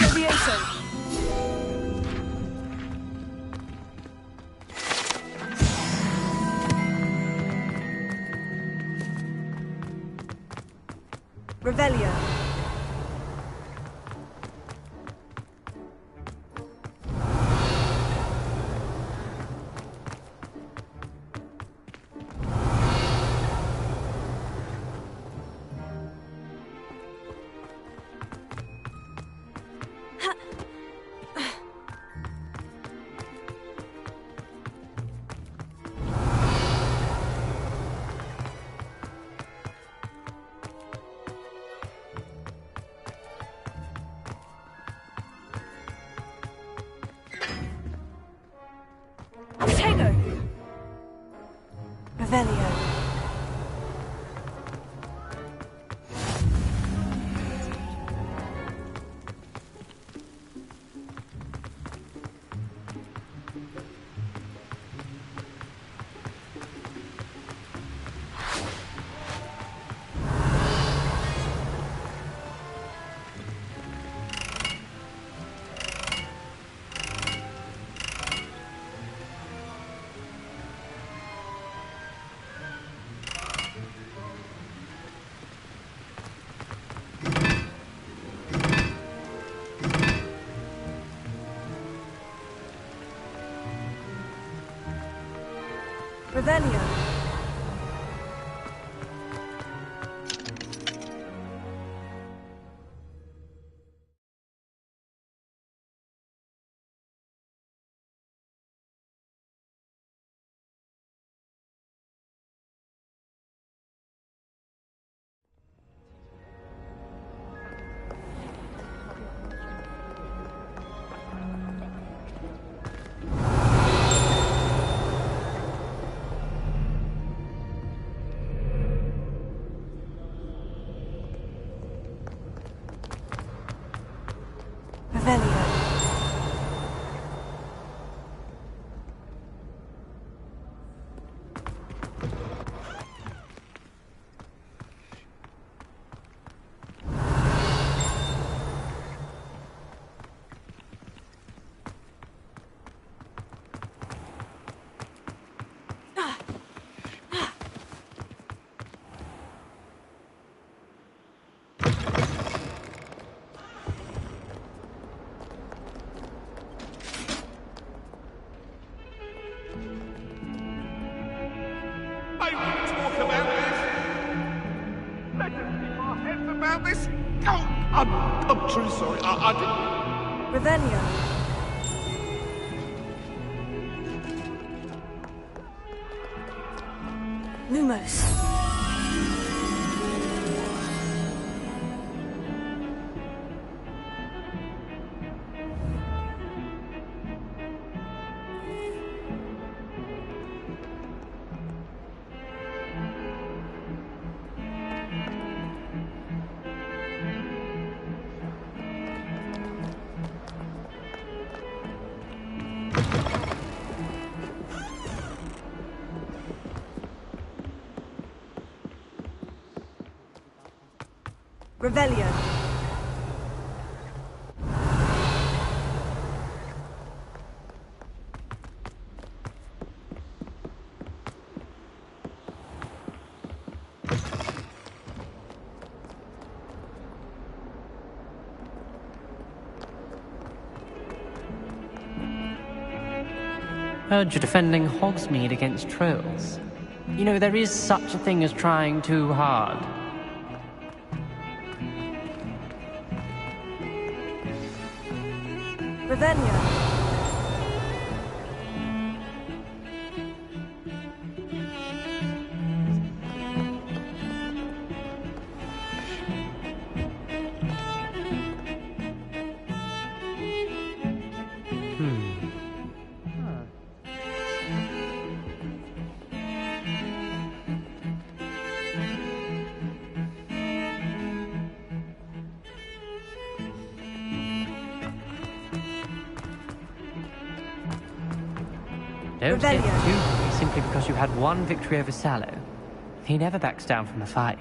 Speaker 9: Leviosa. Revelio. Revelio. Revelio.
Speaker 11: I'm truly sorry. I didn't...
Speaker 9: Revelio. Lumos.
Speaker 7: Revelio.
Speaker 4: Heard you're defending Hogsmeade against trolls. You know, there is such a thing as trying too hard.
Speaker 7: Revelio.
Speaker 4: Don't get too happy simply because you had one victory over Sallow. He never backs down from a fight.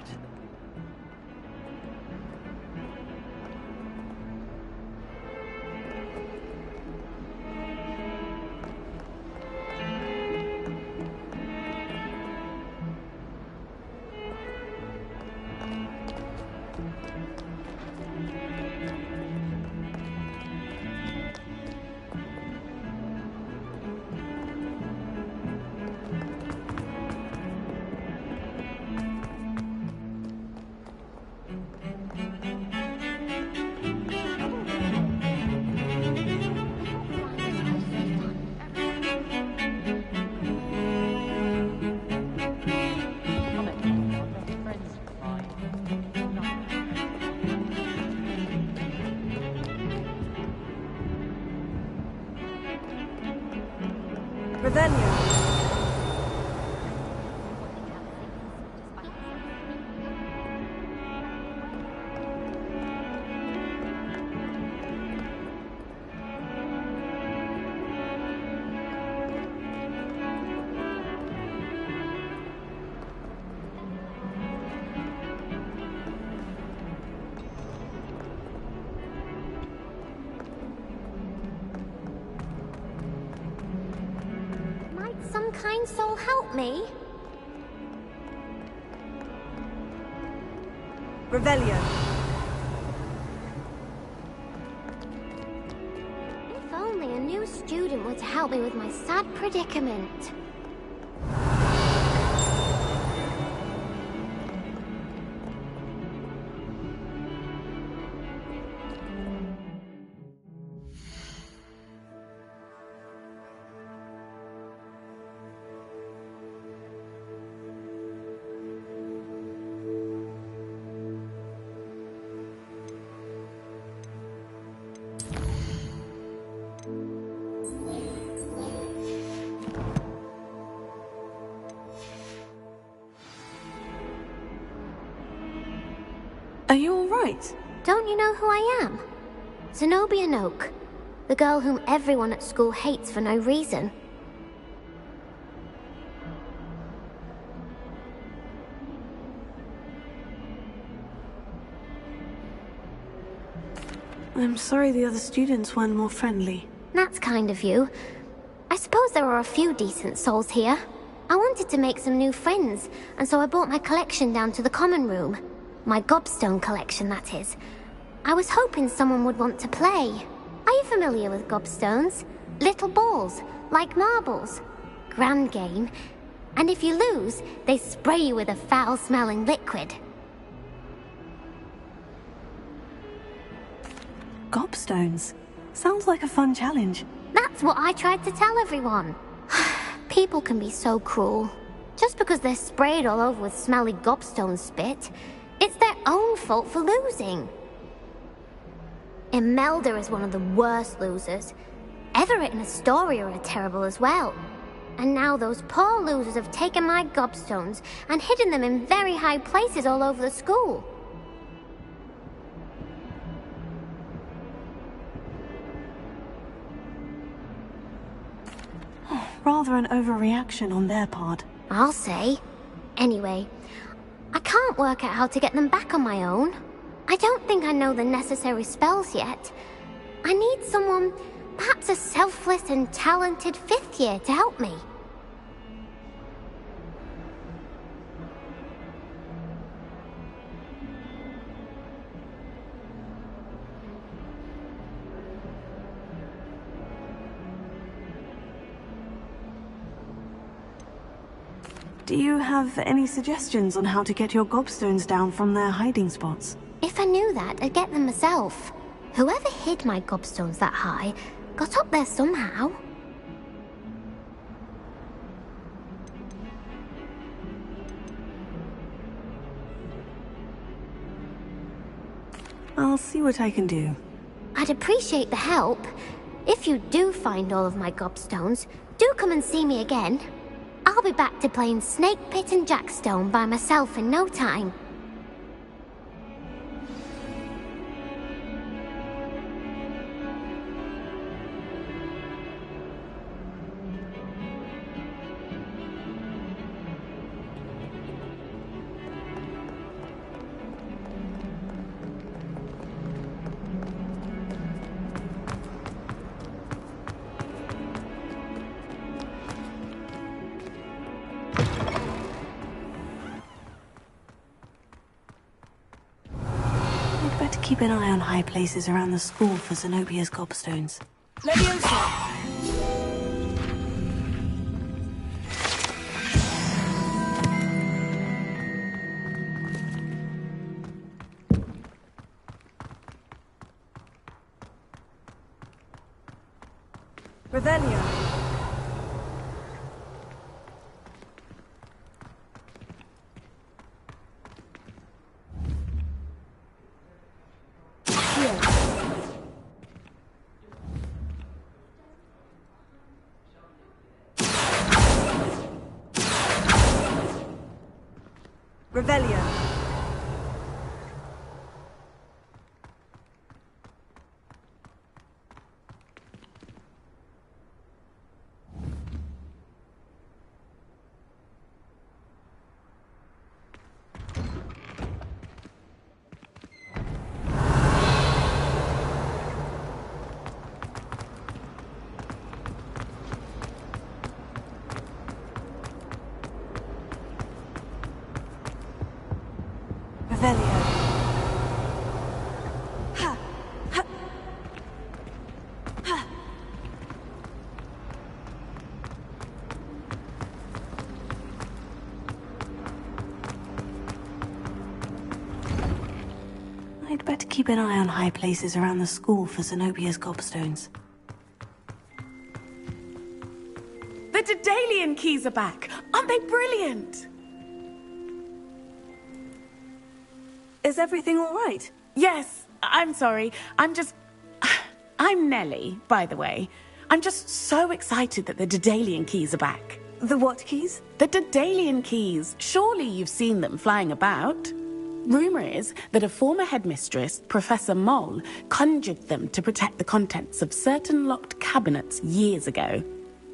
Speaker 6: Some kind soul help me?
Speaker 7: Revelio.
Speaker 6: If only a new student were to help me with my sad predicament.
Speaker 3: Are you all right?
Speaker 6: Don't you know who I am? Zenobia Noak, the girl whom everyone at school hates for no reason.
Speaker 3: I'm sorry the other students weren't more friendly.
Speaker 6: That's kind of you. I suppose there are a few decent souls here. I wanted to make some new friends, and so I brought my collection down to the common room. My gobstone collection, that is. I was hoping someone would want to play. Are you familiar with gobstones? Little balls, like marbles. Grand game. And if you lose, they spray you with a foul-smelling liquid.
Speaker 3: Gobstones? Sounds like a fun challenge.
Speaker 6: That's what I tried to tell everyone. People can be so cruel. Just because they're sprayed all over with smelly gobstone spit, it's their own fault for losing. Imelda is one of the worst losers. Everett and Astoria are terrible as well. And now those poor losers have taken my gobstones and hidden them in very high places all over the school.
Speaker 3: Rather an overreaction on their part.
Speaker 6: I'll say. Anyway, I can't work out how to get them back on my own. I don't think I know the necessary spells yet. I need someone, perhaps a selfless and talented 5th year to help me.
Speaker 9: Do you have any suggestions on how to get your gobstones down from their hiding spots?
Speaker 6: If I knew that, I'd get them myself. Whoever hid my gobstones that high got up there somehow.
Speaker 9: I'll see what I can do.
Speaker 6: I'd appreciate the help. If you do find all of my gobstones, do come and see me again. I'll be back to playing Snake Pit and Jackstone by myself in no time.
Speaker 9: Keep an eye on high places around the school for Zenobia's gobstones.
Speaker 13: Leviosa! Revelio. Revelio.
Speaker 9: I'd better keep an eye on high places around the school for Zenobia's gobstones.
Speaker 2: The Daedalian keys are back! Aren't they brilliant?
Speaker 9: Is everything all right?
Speaker 2: Yes, I'm sorry. I'm Nellie, by the way. I'm just so excited that the Daedalian keys are back.
Speaker 9: The what keys?
Speaker 2: The Daedalian keys. Surely you've seen them flying about. Rumour is that a former headmistress, Professor Moll, conjured them to protect the contents of certain locked cabinets years ago.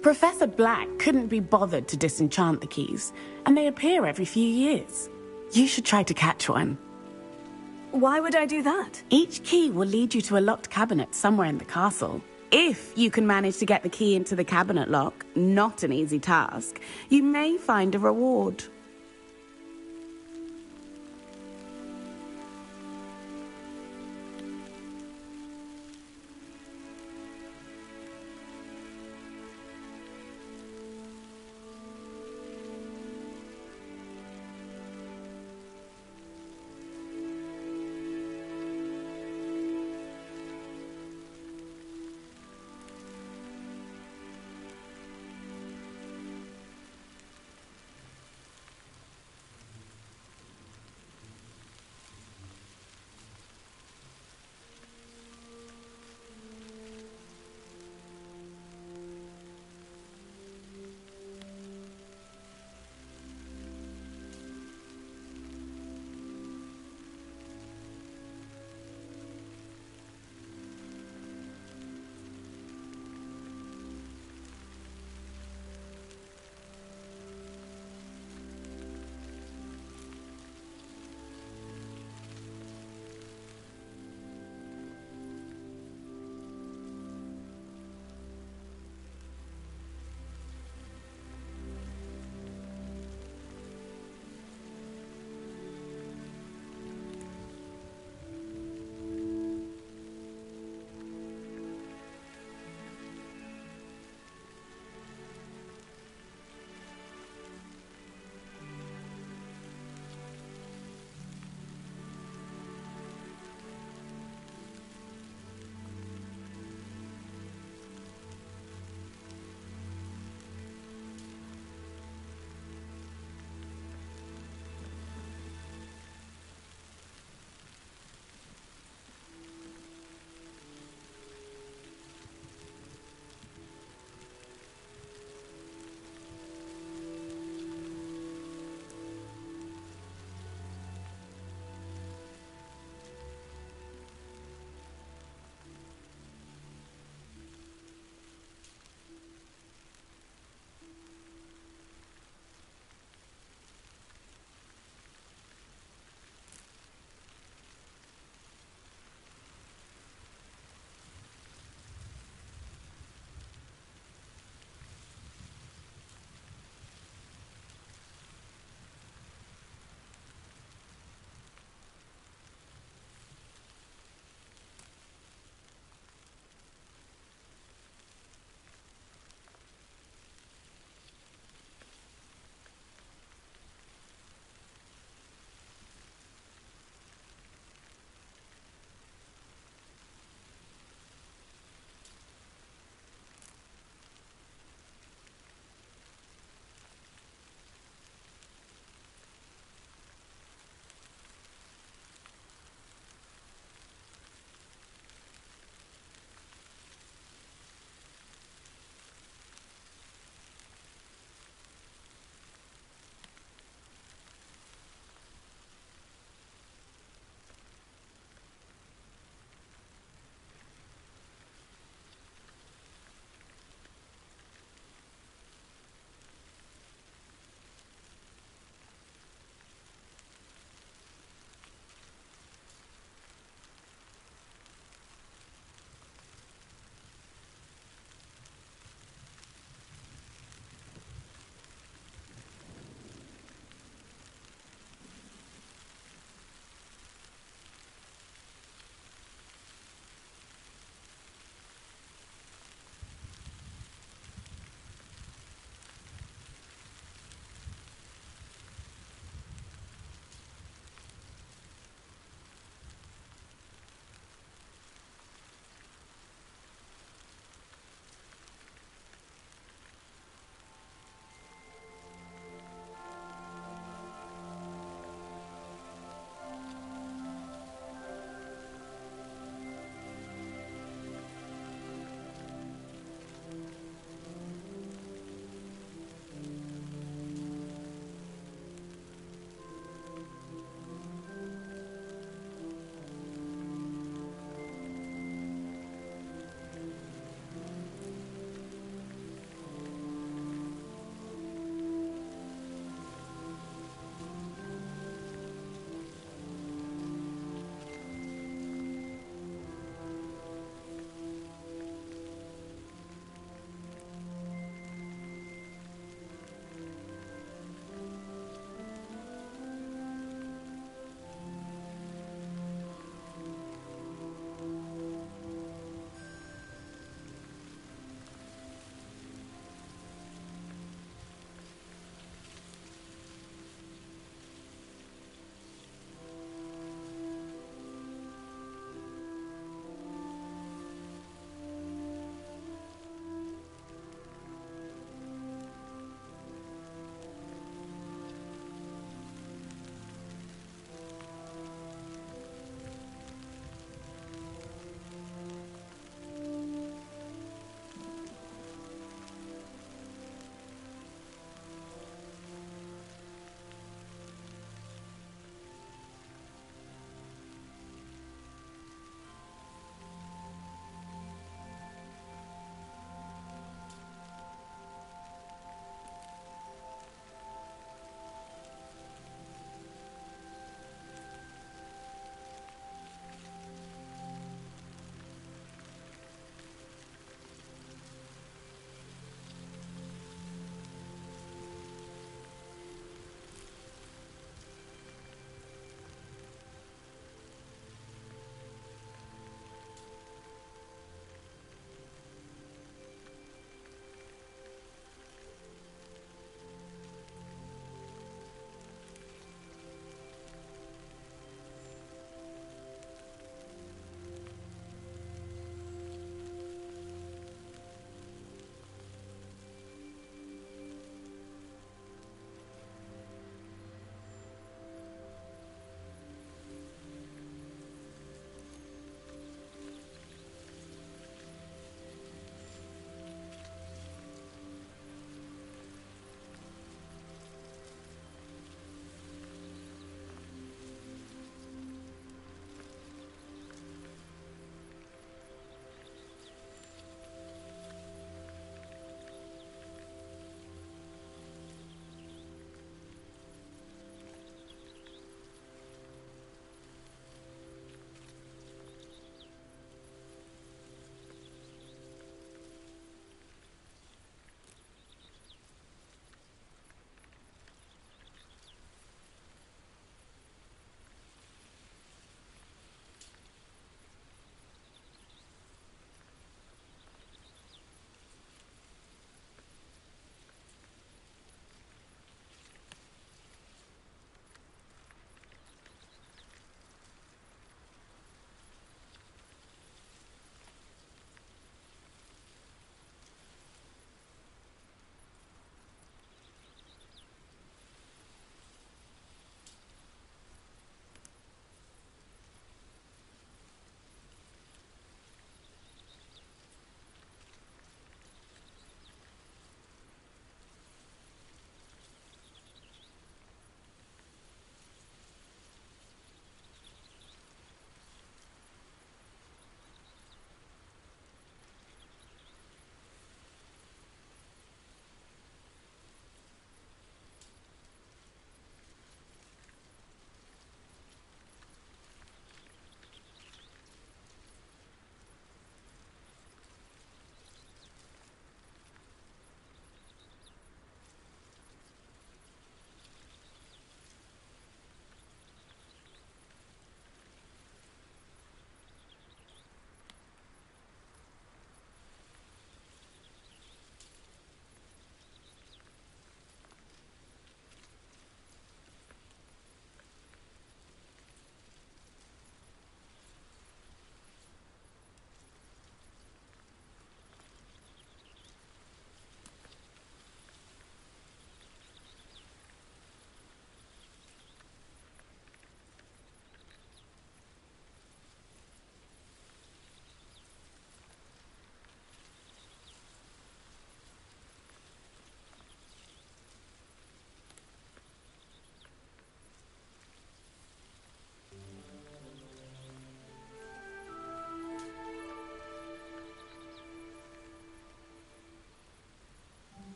Speaker 2: Professor Black couldn't be bothered to disenchant the keys, and they appear every few years. You should try to catch one.
Speaker 9: Why would I do that?
Speaker 2: Each key will lead you to a locked cabinet somewhere in the castle. If you can manage to get the key into the cabinet lock, not an easy task, you may find a reward.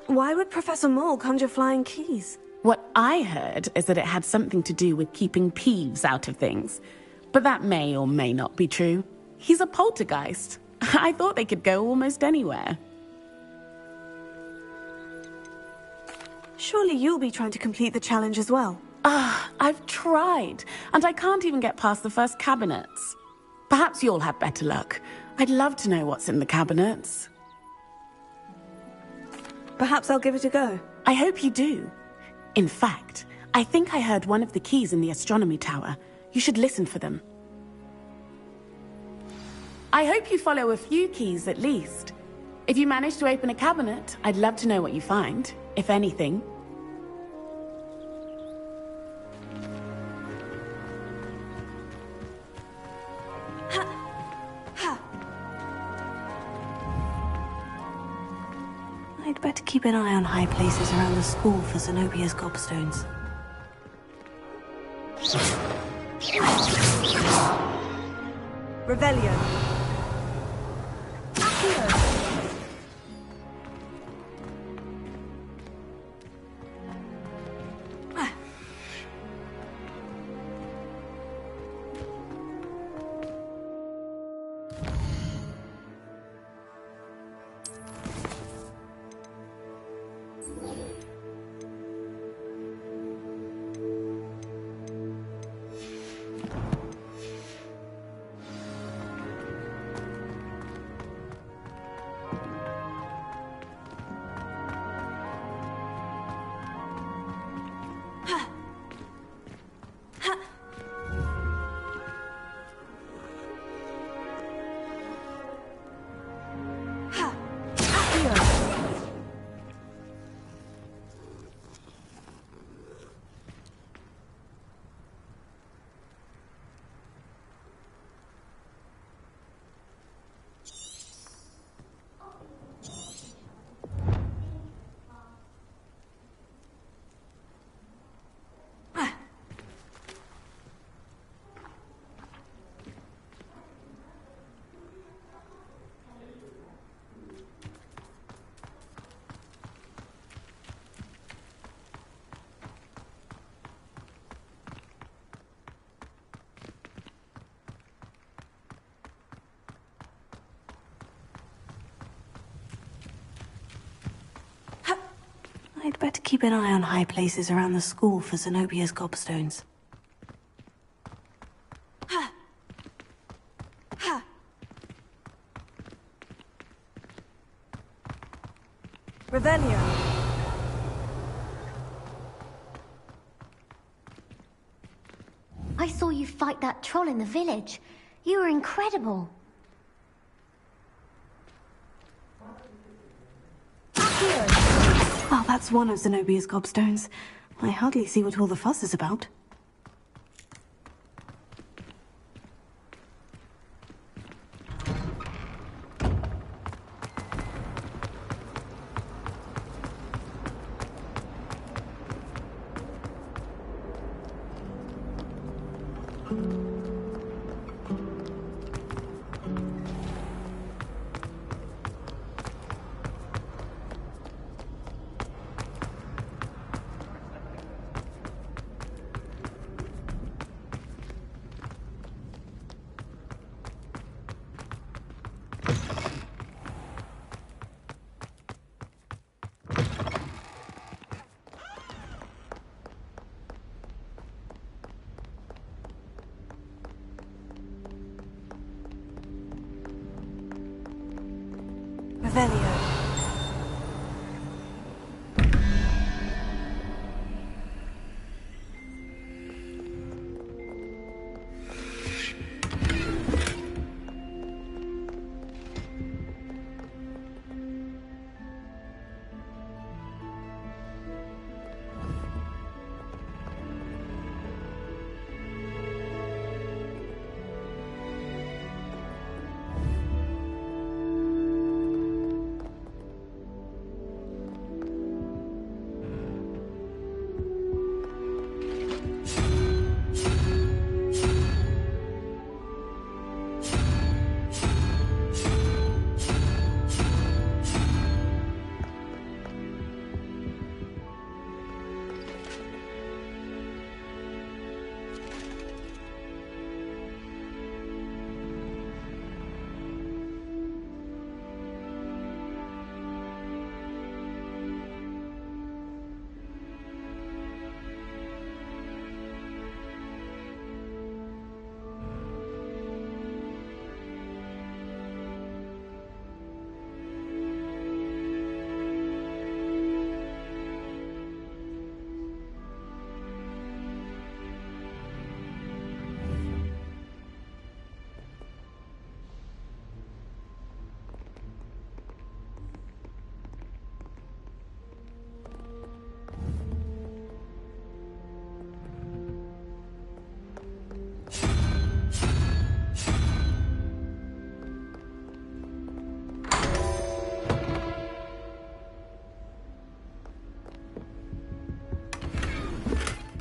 Speaker 9: Why would Professor Mole conjure flying keys?
Speaker 2: What I heard is that it had something to do with keeping Peeves out of things. But that may or may not be true. He's a poltergeist. I thought they could go almost anywhere.
Speaker 9: Surely you'll be trying to complete the challenge as well.
Speaker 2: I've tried, and I can't even get past the first cabinets. Perhaps you'll have better luck. I'd love to know what's in the cabinets.
Speaker 9: Perhaps I'll give it a go.
Speaker 2: I hope you do. In fact, I think I heard one of the keys in the astronomy tower. You should listen for them. I hope you follow a few keys at least. If you manage to open a cabinet, I'd love to know what you find, if anything.
Speaker 3: I'd better keep an eye on high places around the school for Zenobia's gobstones.
Speaker 9: Revelio.
Speaker 3: I'd better keep an eye on high places around the school for Zenobia's gobstones.
Speaker 9: Revelio.
Speaker 6: I saw you fight that troll in the village. You were incredible.
Speaker 3: Oh, that's one of Zenobia's gobstones. I hardly see what all the fuss is about.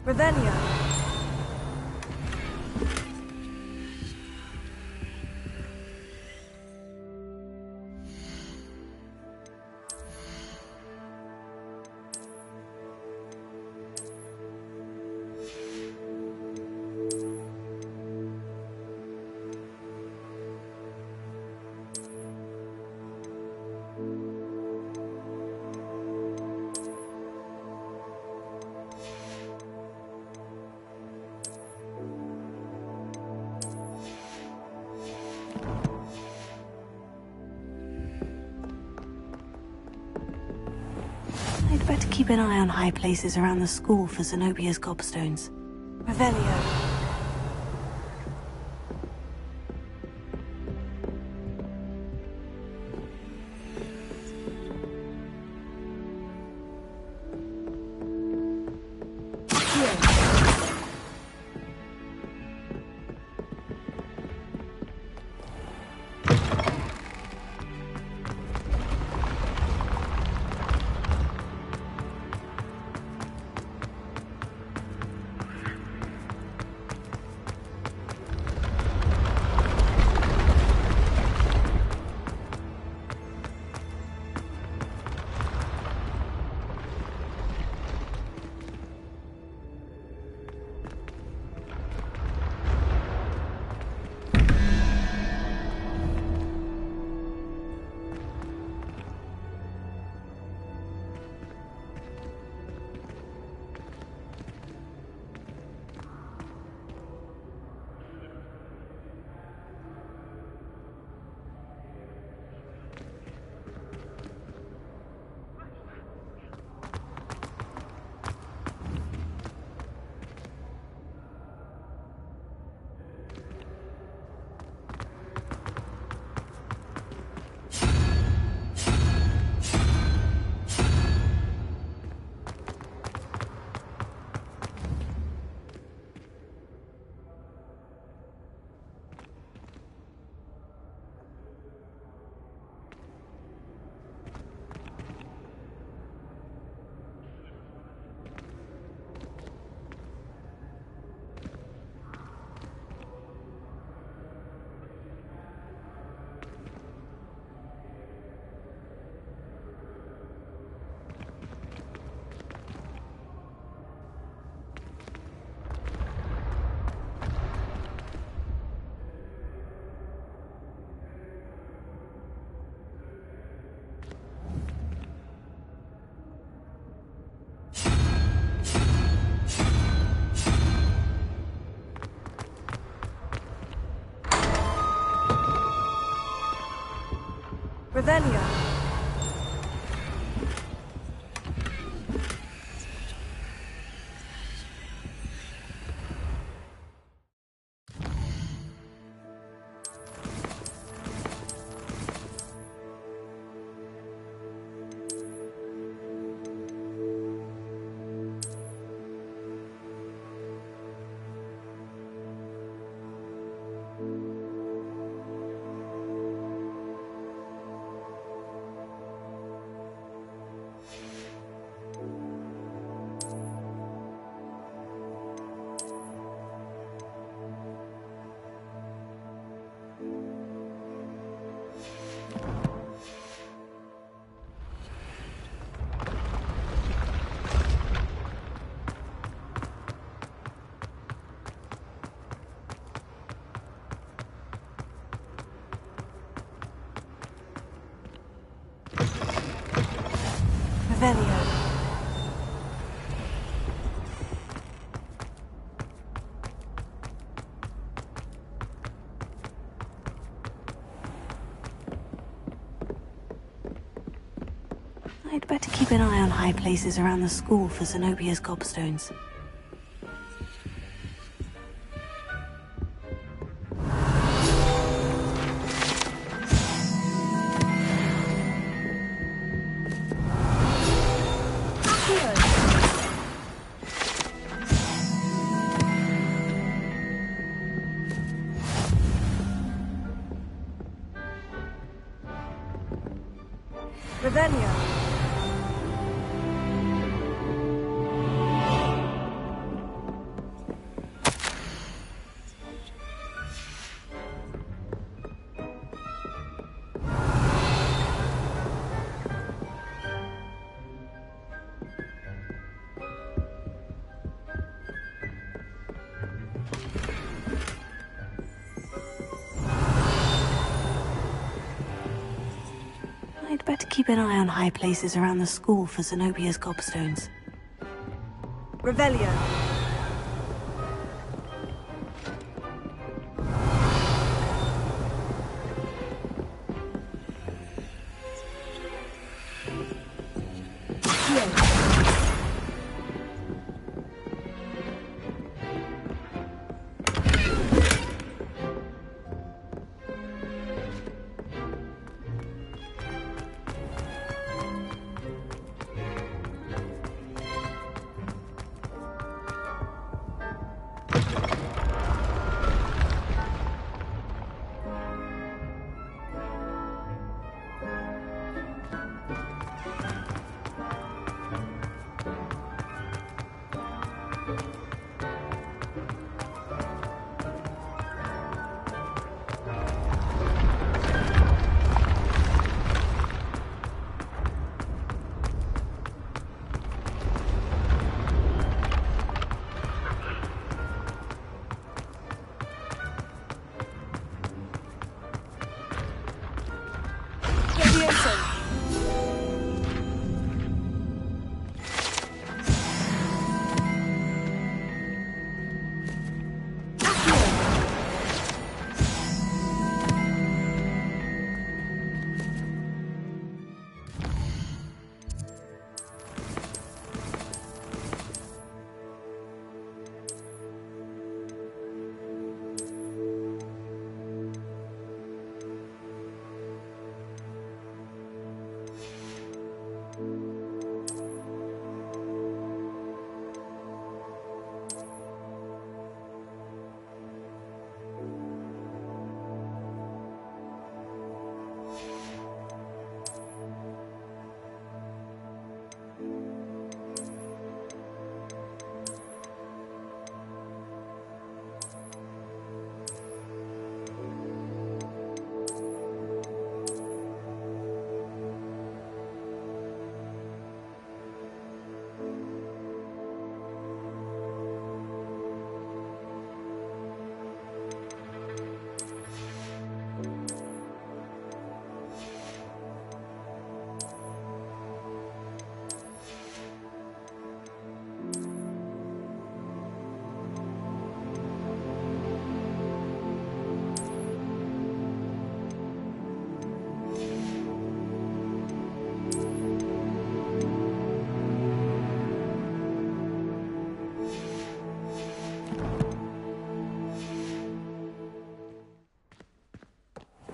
Speaker 9: Revelio.
Speaker 3: I'd better keep an eye on high places around the school for Zenobia's gobstones.
Speaker 9: Revelio. Revelio. Revelio.
Speaker 3: I'd better keep an eye on high places around the school for Zenobia's gobstones.
Speaker 9: Revelio.
Speaker 3: keep an eye on high places around the school for Zenobia's gobstones. Revelio.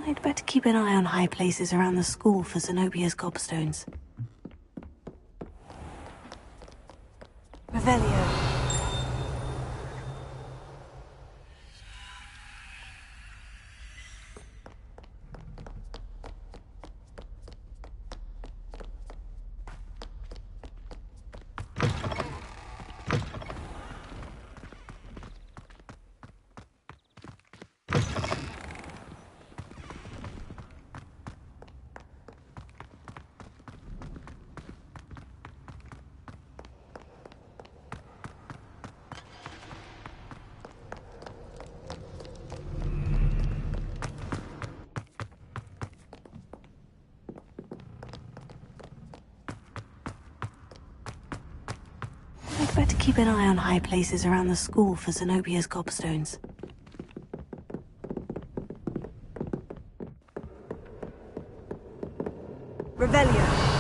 Speaker 3: I'd better keep an eye on high places around the school for Zenobia's gobstones. Revelio. I'd better keep an eye on high places around the school for Zenobia's gobstones. Revelio.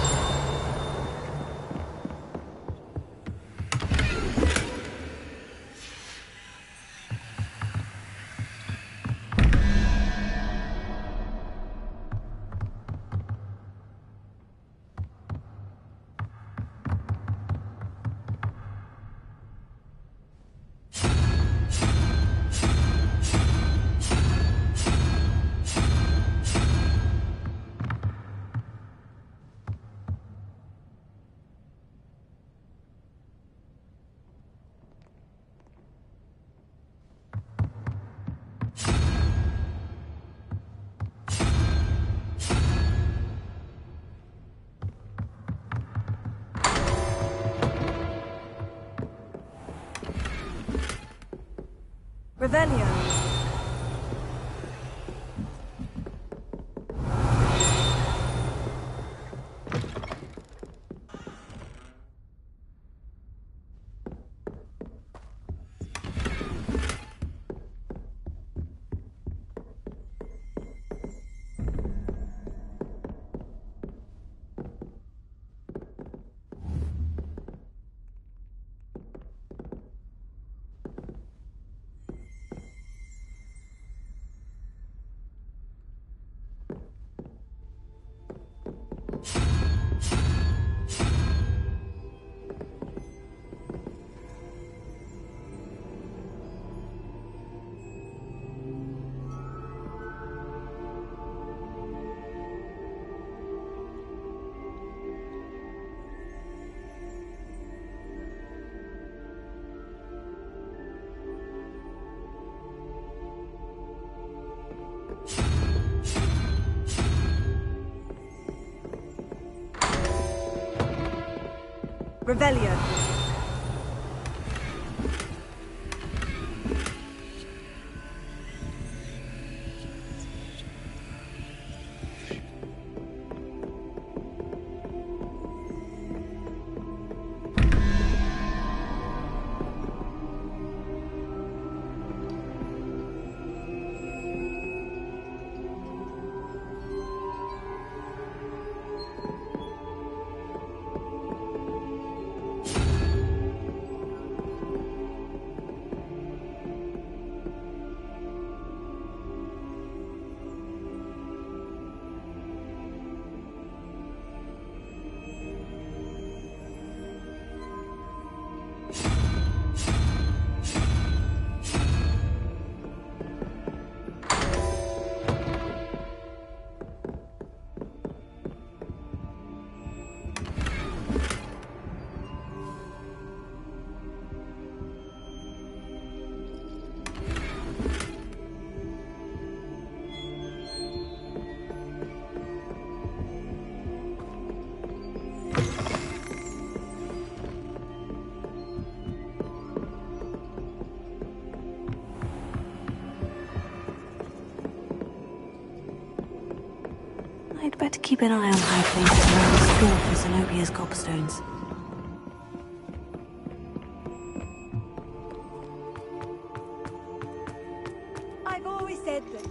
Speaker 3: Revelio.
Speaker 9: Revelio. I'd better keep an eye on high places around the store for Zenobia's gobstones.
Speaker 7: I've always said that.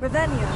Speaker 9: Revelio.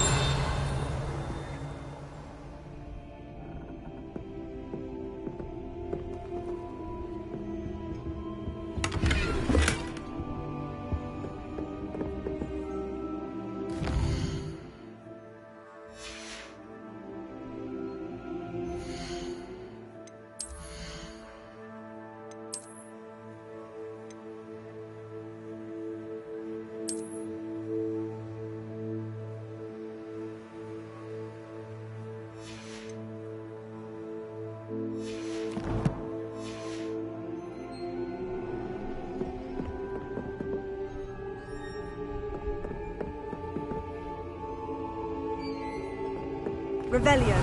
Speaker 9: Revelio.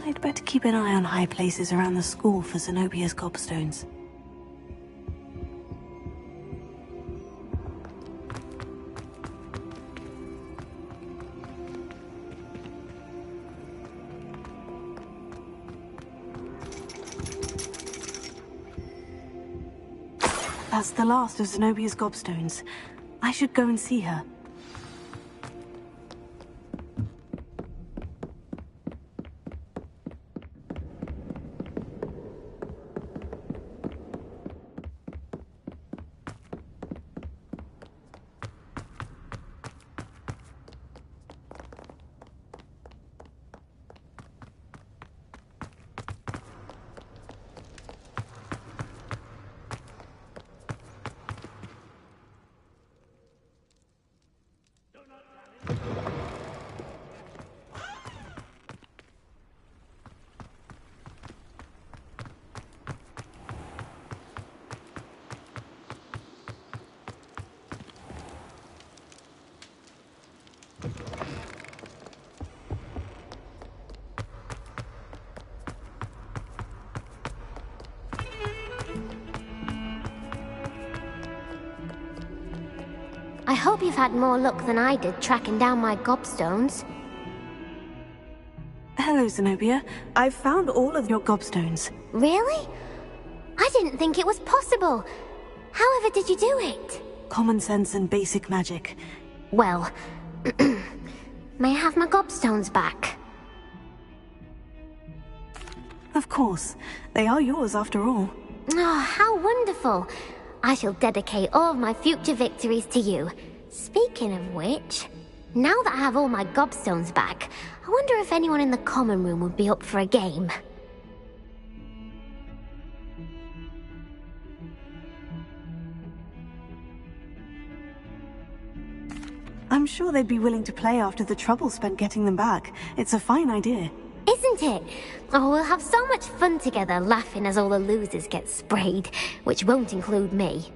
Speaker 3: I'd better keep an eye on high places around the school for Zenobia's gobstones. That's the last of Zenobia's gobstones. I should go and see her.
Speaker 6: I hope you've had more luck than I did tracking down my gobstones.
Speaker 3: Hello, Zenobia. I've found all of your gobstones.
Speaker 6: Really? I didn't think it was possible. However did you do it?
Speaker 3: Common sense and basic magic.
Speaker 6: Well, may I have my gobstones back?
Speaker 3: Of course. They are yours after all.
Speaker 6: Oh, how wonderful. I shall dedicate all of my future victories to you. Speaking of which, now that I have all my gobstones back, I wonder if anyone in the common room would be up for a game.
Speaker 3: I'm sure they'd be willing to play after the trouble spent getting them back. It's a fine idea.
Speaker 6: Isn't it? Oh, we'll have so much fun together laughing as all the losers get sprayed, which won't include me.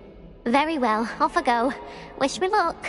Speaker 6: Very well, off I go. Wish me luck.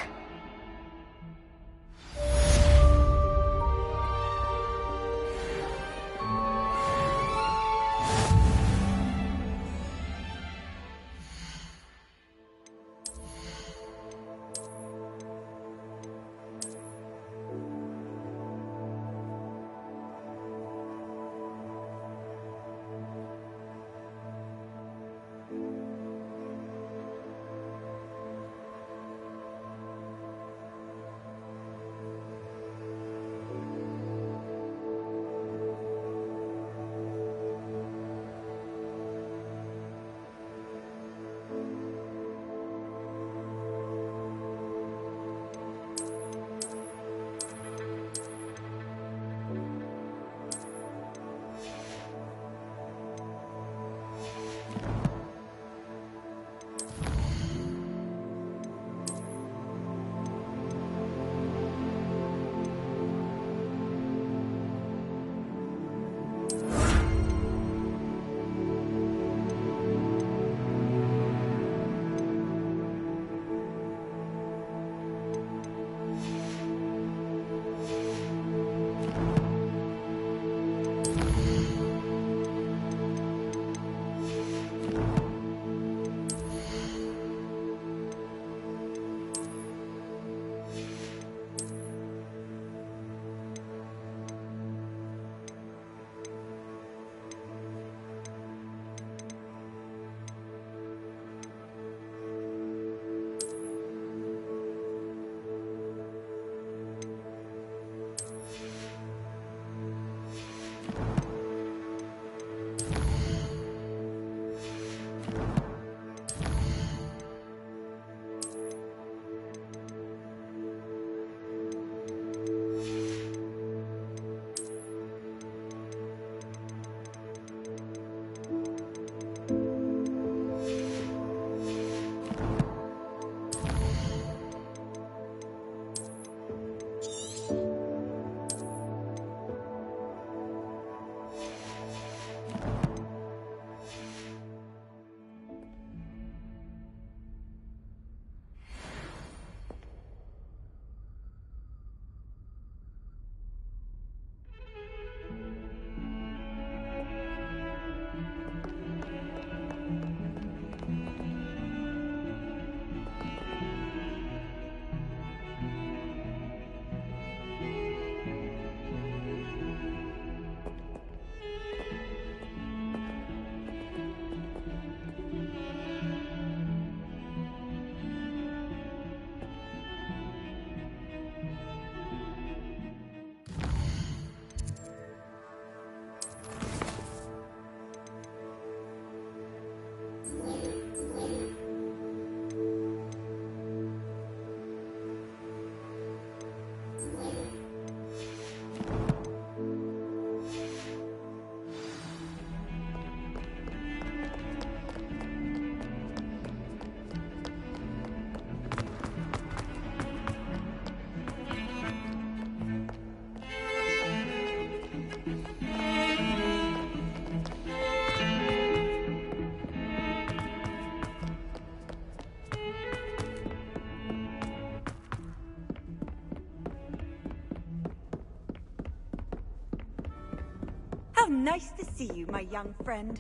Speaker 20: So nice to see you, my young friend.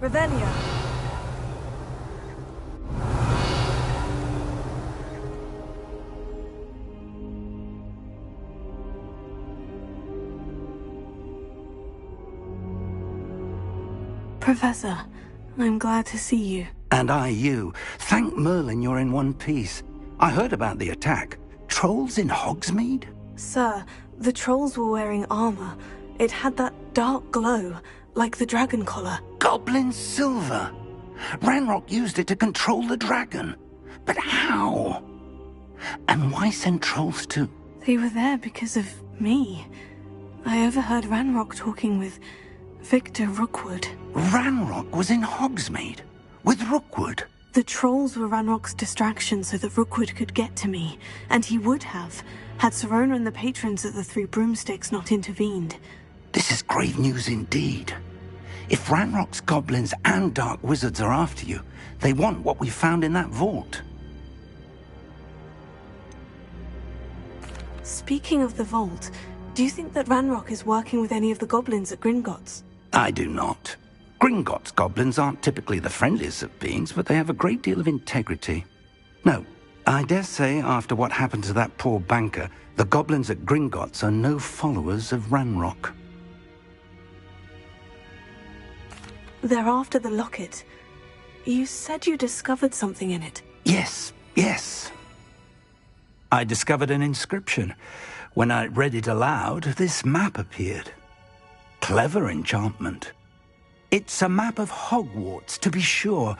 Speaker 9: Revelia. Professor, I'm glad to see you.
Speaker 5: And I you. Thank Merlin you're in one piece. I heard about the attack. Trolls in Hogsmeade?
Speaker 9: Sir, the trolls were wearing armor. It had that dark glow, like the dragon collar.
Speaker 5: Goblin silver. Ranrock used it to control the dragon. But how? And why send trolls to...
Speaker 9: They were there because of me. I overheard Ranrock talking with Victor Rookwood.
Speaker 5: Ranrock was in Hogsmeade? With Rookwood?
Speaker 9: The trolls were Ranrock's distraction so that Rookwood could get to me. And he would have, had Sirona and the patrons of the Three Broomsticks not intervened.
Speaker 5: This is grave news indeed. If Ranrock's goblins and dark wizards are after you, they want what we found in that vault.
Speaker 9: Speaking of the vault, do you think that Ranrock is working with any of the goblins at Gringotts?
Speaker 5: I do not. Gringotts goblins aren't typically the friendliest of beings, but they have a great deal of integrity. No, I dare say after what happened to that poor banker, the goblins at Gringotts are no followers of Ranrock.
Speaker 9: They're after the locket. You said you discovered something in it.
Speaker 5: Yes. I discovered an inscription. When I read it aloud, this map appeared. Clever enchantment. It's a map of Hogwarts, to be sure,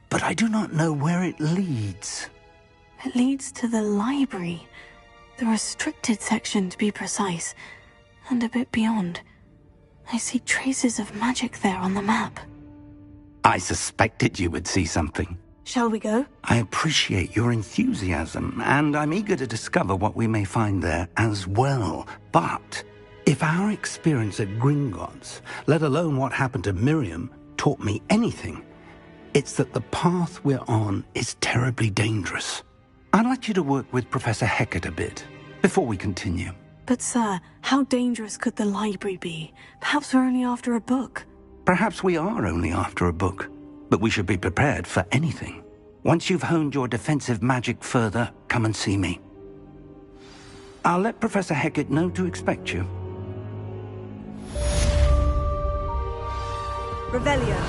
Speaker 5: but I do not know where it leads.
Speaker 9: It leads to the library. The restricted section, to be precise, and a bit beyond. I see traces of magic there on the map.
Speaker 5: I suspected you would see something.
Speaker 9: Shall we go?
Speaker 5: I appreciate your enthusiasm, and I'm eager to discover what we may find there as well. But if our experience at Gringotts, let alone what happened to Miriam, taught me anything, it's that the path we're on is terribly dangerous. I'd like you to work with Professor Hecat a bit before we continue.
Speaker 9: But sir, how dangerous could the library be? Perhaps we're only after a book.
Speaker 5: Perhaps we are only after a book, but we should be prepared for anything. Once you've honed your defensive magic further, come and see me. I'll let Professor Hecat know to expect you.
Speaker 9: Revelia.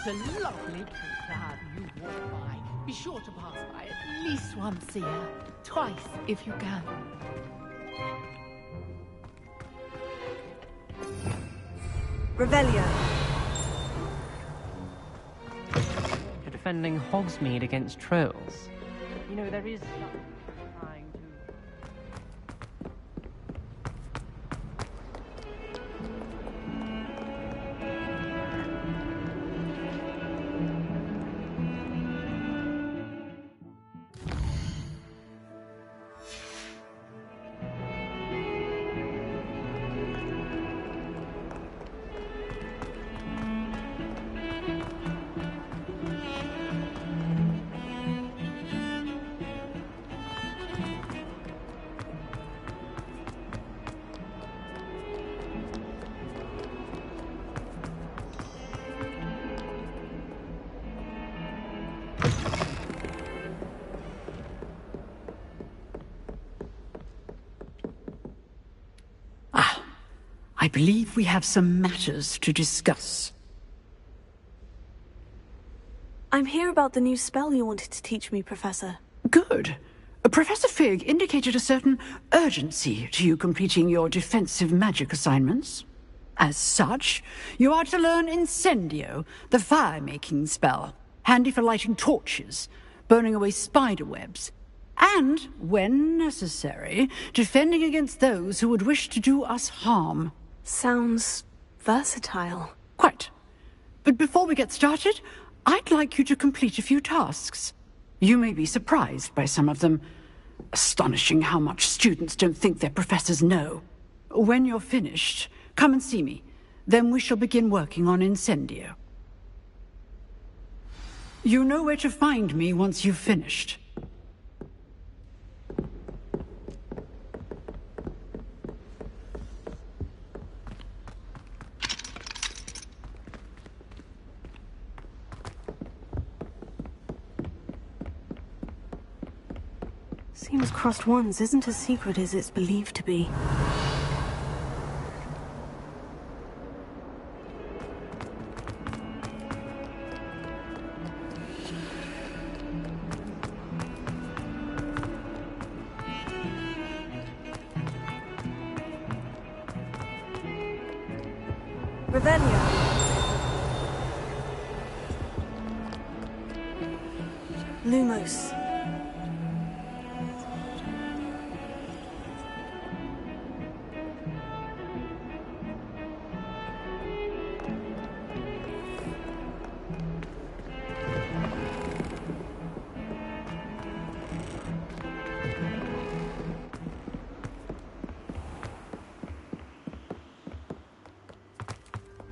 Speaker 12: It's a lovely place to have you walk by. Be sure to pass by at least once a year. Twice, if you can.
Speaker 7: Revelio.
Speaker 4: You're defending Hogsmeade against trolls. You know, there is something trying to...
Speaker 22: I believe we have some matters to discuss.
Speaker 9: I'm here about the new spell you wanted to teach me, Professor.
Speaker 22: Good. Professor Fig indicated a certain urgency to you completing your defensive magic assignments. As such, you are to learn Incendio, the fire-making spell, handy for lighting torches, burning away spider webs, and, when necessary, defending against those who would wish to do us harm.
Speaker 9: Sounds versatile.
Speaker 22: Quite. But before we get started, I'd like you to complete a few tasks. You may be surprised by some of them. Astonishing how much students don't think their professors know. When you're finished, come and see me. Then we shall begin working on Incendio. You know where to find me once you've finished.
Speaker 9: Seems crossed ones isn't as secret as it's believed to be.
Speaker 7: Revelio.
Speaker 9: Lumos.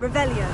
Speaker 7: Revelio.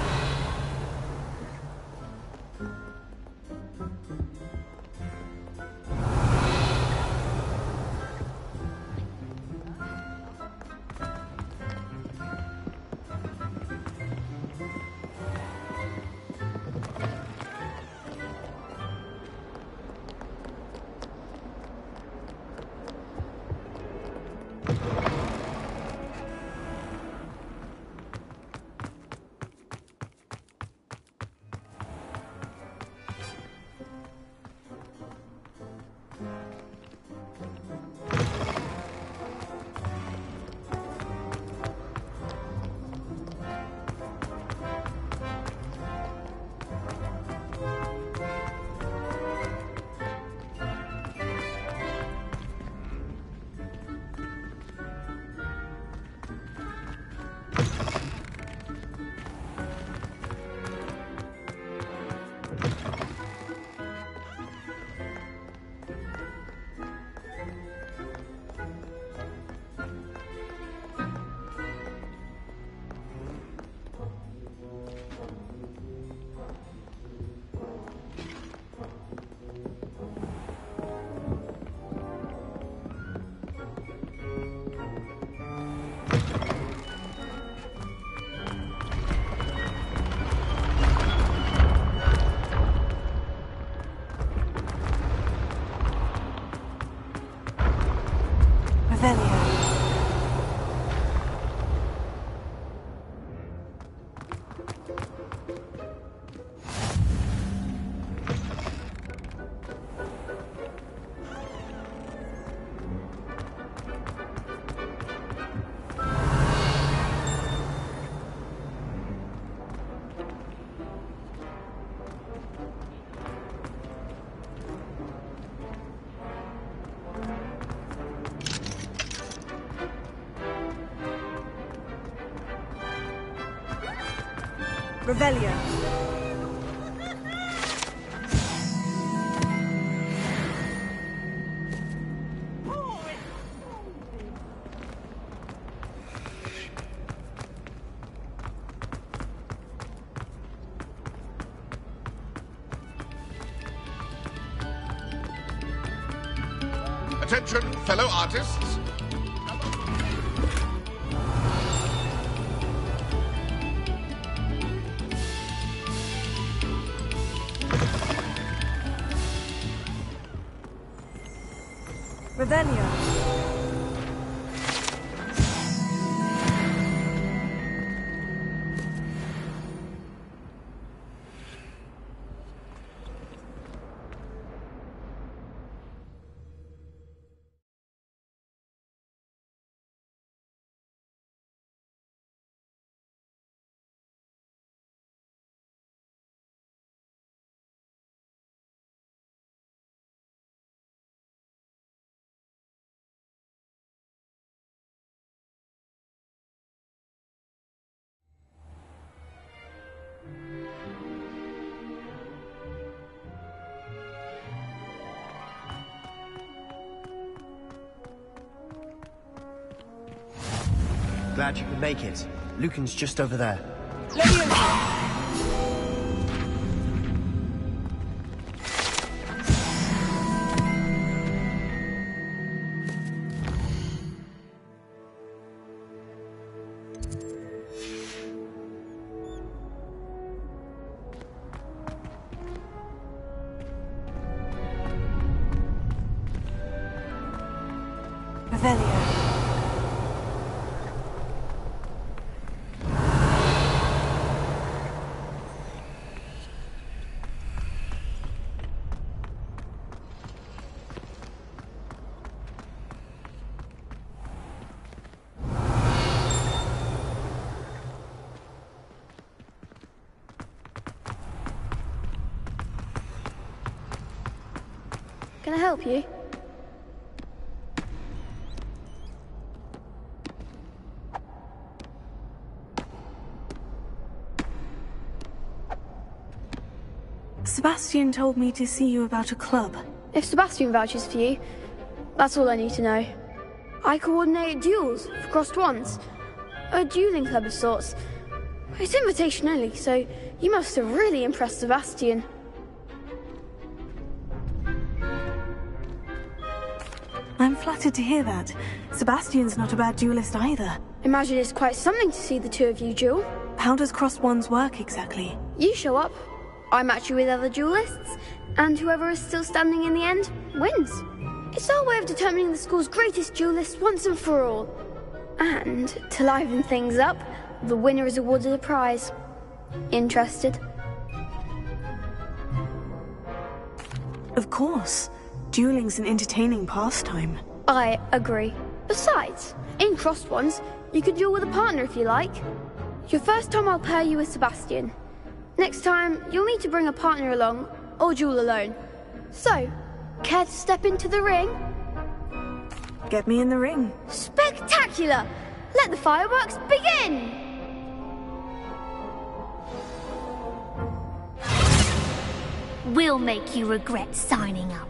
Speaker 7: Revelio.
Speaker 11: Attention, fellow artists.
Speaker 7: Revelio.
Speaker 8: Glad you could make it. Lucan's just over there.
Speaker 7: Revelio.
Speaker 10: Can I help you?
Speaker 9: Sebastian told me to see you about a club.
Speaker 10: If Sebastian vouches for you, that's all I need to know. I coordinate duels for crossed wands. A dueling club of sorts. It's invitation only, so you must have really impressed Sebastian.
Speaker 9: I'm flattered to hear that. Sebastian's not a bad duelist either.
Speaker 10: Imagine it's quite something to see the two of you duel.
Speaker 9: How does crossed wands work exactly?
Speaker 10: You show up, I match you with other duelists, and whoever is still standing in the end wins. It's our way of determining the school's greatest duelist once and for all. And to liven things up, the winner is awarded a prize. Interested?
Speaker 9: Of course. Dueling's an entertaining pastime.
Speaker 10: I agree. Besides, in crossed ones, you could duel with a partner if you like. Your first time I'll pair you with Sebastian. Next time, you'll need to bring a partner along, or duel alone. So, care to step into the ring?
Speaker 9: Get me in the ring.
Speaker 10: Spectacular! Let the fireworks begin!
Speaker 6: We'll make you regret signing up.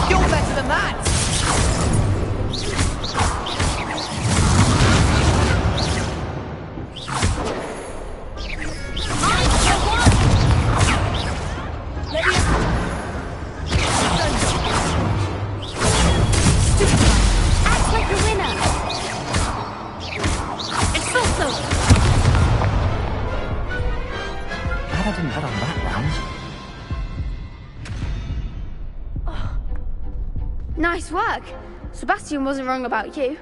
Speaker 12: You're better than that!
Speaker 10: Act like a winner! It's also...
Speaker 8: Glad I didn't bet on that round.
Speaker 10: Nice work. Sebastian wasn't wrong about you.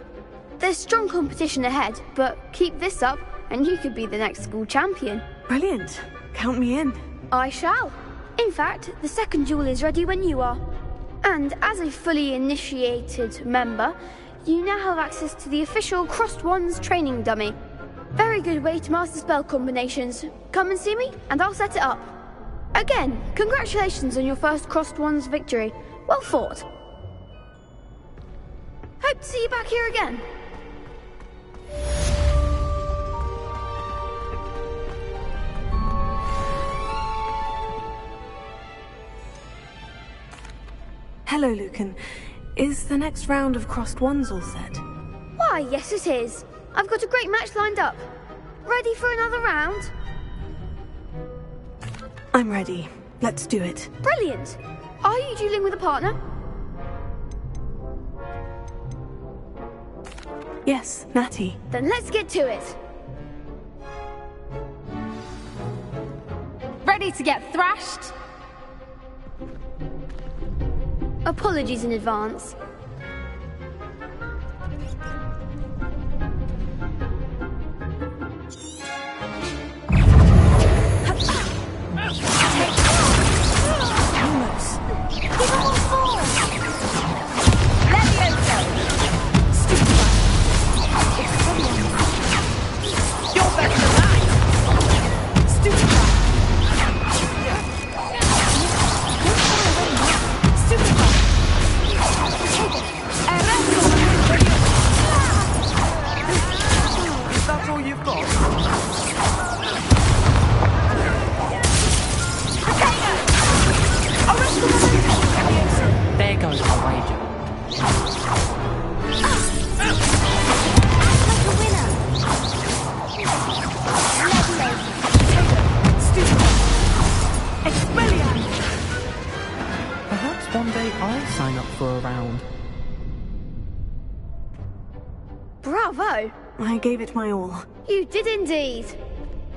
Speaker 10: There's strong competition ahead, but keep this up and you could be the next school champion.
Speaker 9: Brilliant. Count me in.
Speaker 10: I shall. In fact, the second duel is ready when you are. And as a fully initiated member, you now have access to the official Crossed Wands training dummy. Very good way to master spell combinations. Come and see me, and I'll set it up. Again, congratulations on your first Crossed Wands victory. Well fought. Hope to see you back here again.
Speaker 7: Hello, Lucan. Is the next round of Crossed Wands all set?
Speaker 10: Why, yes it is. I've got a great match lined up. Ready for another round?
Speaker 7: I'm ready. Let's do it.
Speaker 10: Brilliant. Are you dueling with a partner?
Speaker 7: Yes, Natty.
Speaker 10: Then let's get to it.
Speaker 13: Ready to get thrashed?
Speaker 10: Apologies in advance.
Speaker 4: One day I'll sign up for a round.
Speaker 10: Bravo!
Speaker 7: I gave it my all.
Speaker 10: You did indeed.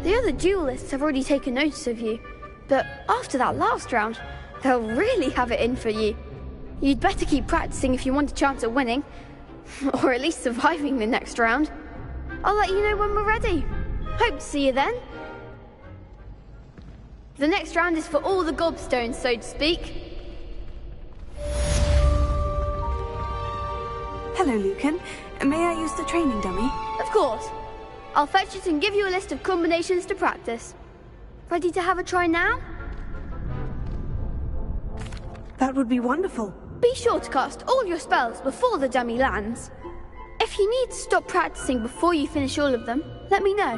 Speaker 10: The other duelists have already taken notice of you, but after that last round, they'll really have it in for you. You'd better keep practicing if you want a chance at winning, or at least surviving the next round. I'll let you know when we're ready. Hope to see you then. The next round is for all the gobstones, so to speak.
Speaker 7: Hello, Lucan. May I use the training dummy?
Speaker 10: Of course. I'll fetch it and give you a list of combinations to practice. Ready to have a try now?
Speaker 7: That would be wonderful.
Speaker 10: Be sure to cast all your spells before the dummy lands. If you need to stop practicing before you finish all of them, let me know.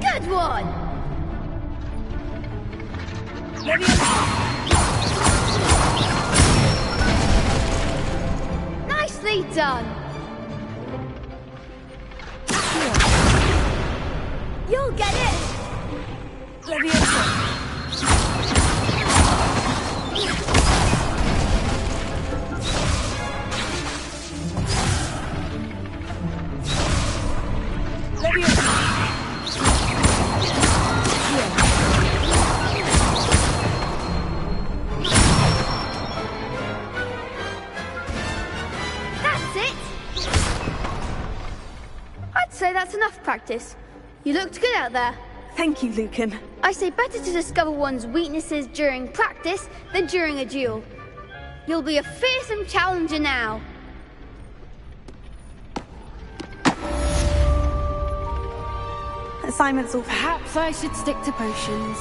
Speaker 10: Good one! Nicely done! You'll get it! That's it! I'd say that's enough practice. You looked good out there.
Speaker 7: Thank you, Lucan.
Speaker 10: I say better to discover one's weaknesses during practice than during a duel. You'll be a fearsome challenger now.
Speaker 7: Assignments all.
Speaker 13: Perhaps I should stick to potions.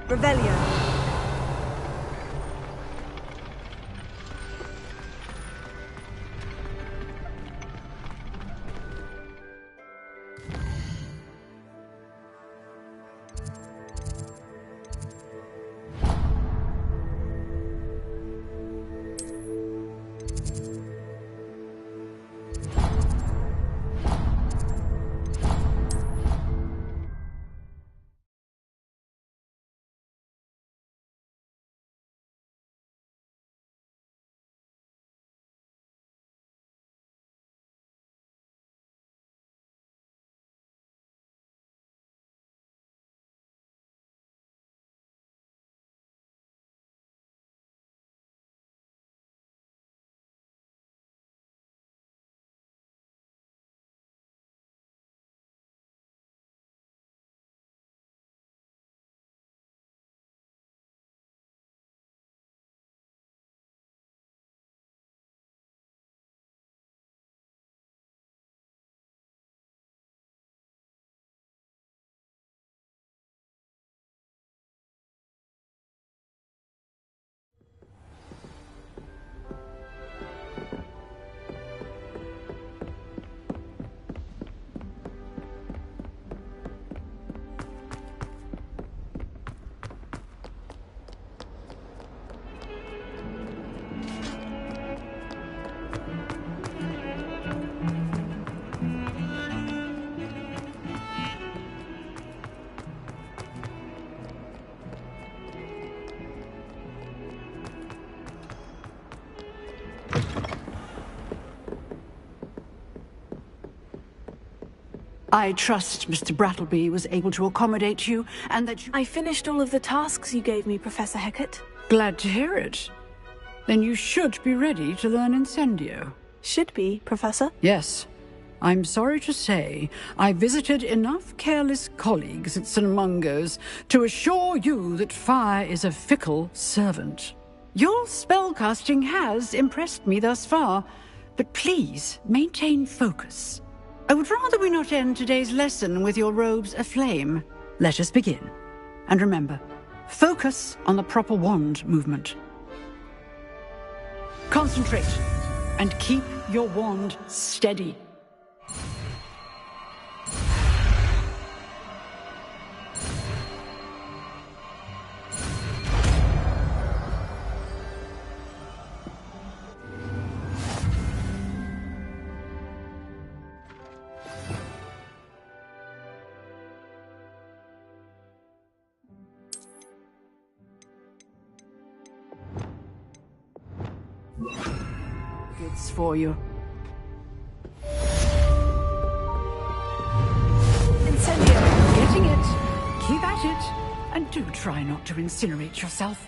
Speaker 7: Revelio.
Speaker 22: I trust Mr. Brattleby was able to accommodate you, and that you...
Speaker 9: I finished all of the tasks you gave me, Professor Hecat.
Speaker 22: Glad to hear it. Then you should be ready to learn Incendio.
Speaker 9: Should be, Professor?
Speaker 22: Yes. I'm sorry to say, I visited enough careless colleagues at St. Mungo's to assure you that fire is a fickle servant. Your spellcasting has impressed me thus far, but please maintain focus. I would rather we not end today's lesson with your robes aflame. Let us begin. And remember, focus on the proper wand movement. Concentrate, and keep your wand steady. It's for you. Incendio! Getting it. Keep at it. And do try not to incinerate yourself.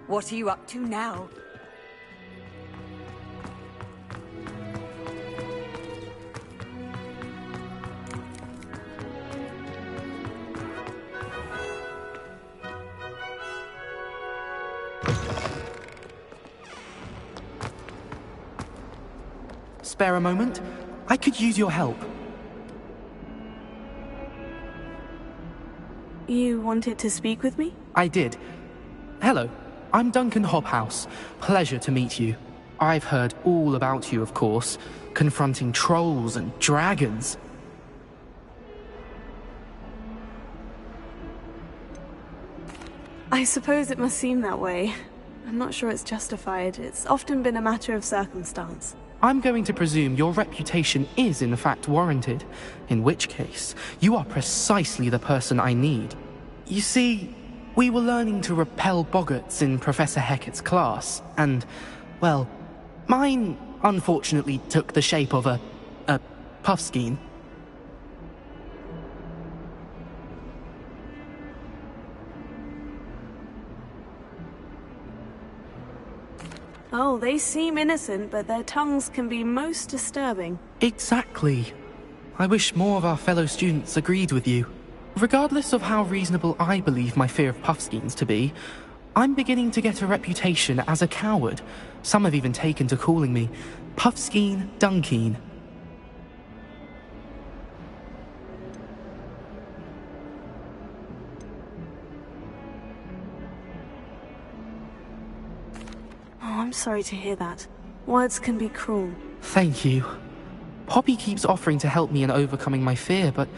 Speaker 20: What are you up to now?
Speaker 16: Spare a moment? I could use your help.
Speaker 9: You wanted to speak with me?
Speaker 16: I did. Hello, I'm Duncan Hobhouse. Pleasure to meet you. I've heard all about you, of course, confronting trolls and dragons.
Speaker 9: I suppose it must seem that way. I'm not sure it's justified. It's often been a matter of circumstance.
Speaker 16: I'm going to presume your reputation is in fact warranted, in which case, you are precisely the person I need. You see, we were learning to repel boggarts in Professor Hecat's class, and, well, mine unfortunately took the shape of a puffskein.
Speaker 9: Oh, they seem innocent, but their tongues can be most disturbing.
Speaker 16: Exactly. I wish more of our fellow students agreed with you. Regardless of how reasonable I believe my fear of puffskeins to be, I'm beginning to get a reputation as a coward. Some have even taken to calling me Puffskeen Dunkeen.
Speaker 9: Oh, I'm sorry to hear that. Words can be cruel.
Speaker 16: Thank you. Poppy keeps offering to help me in overcoming my fear, but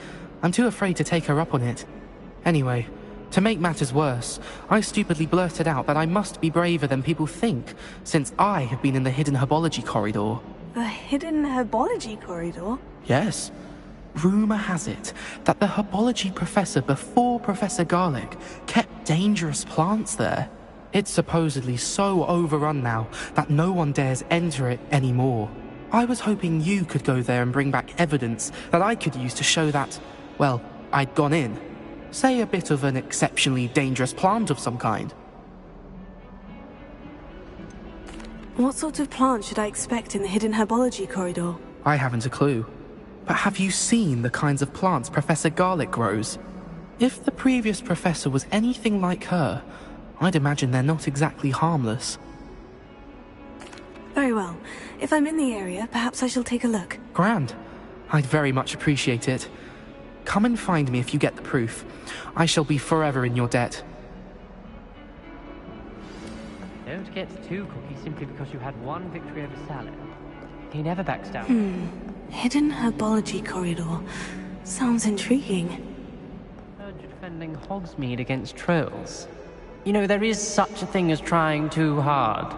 Speaker 16: I'm too afraid to take her up on it. Anyway, to make matters worse, I stupidly blurted out that I must be braver than people think, since I have been in the hidden herbology corridor.
Speaker 9: The hidden herbology corridor?
Speaker 16: Yes. Rumour has it that the herbology professor before Professor Garlic kept dangerous plants there. It's supposedly so overrun now that no one dares enter it anymore. I was hoping you could go there and bring back evidence that I could use to show that, well, I'd gone in. Say a bit of an exceptionally dangerous plant of some kind.
Speaker 9: What sort of plant should I expect in the hidden herbology corridor?
Speaker 16: I haven't a clue. But have you seen the kinds of plants Professor Garlic grows? If the previous professor was anything like her, I'd imagine they're not exactly harmless.
Speaker 9: Very well. If I'm in the area, perhaps I shall take a look.
Speaker 16: Grand. I'd very much appreciate it. Come and find me if you get the proof. I shall be forever in your debt.
Speaker 4: Don't get too cocky simply because you had one victory over Salad. He never backs down.
Speaker 9: Hidden herbology corridor. Sounds intriguing.
Speaker 4: Heard you're defending Hogsmeade against trolls. You know, there is such a thing as trying too hard.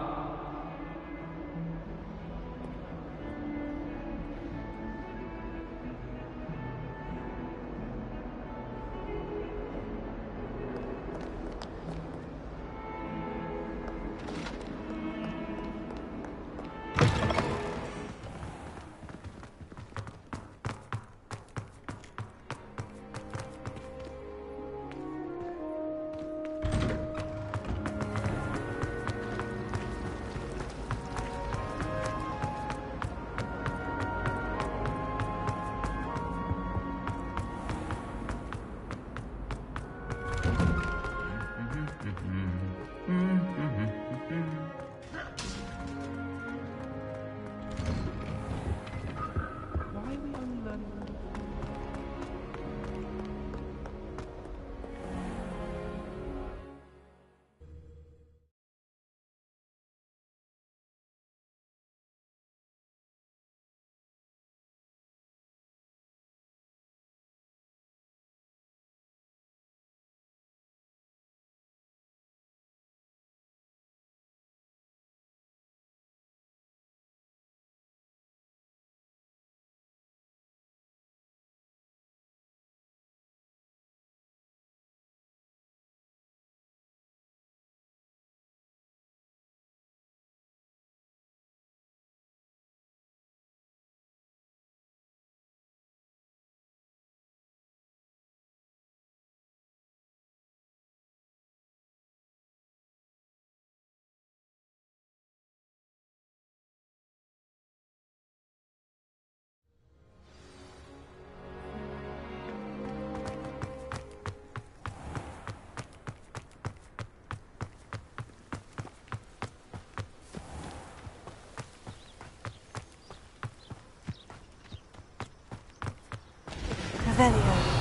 Speaker 9: Revelio.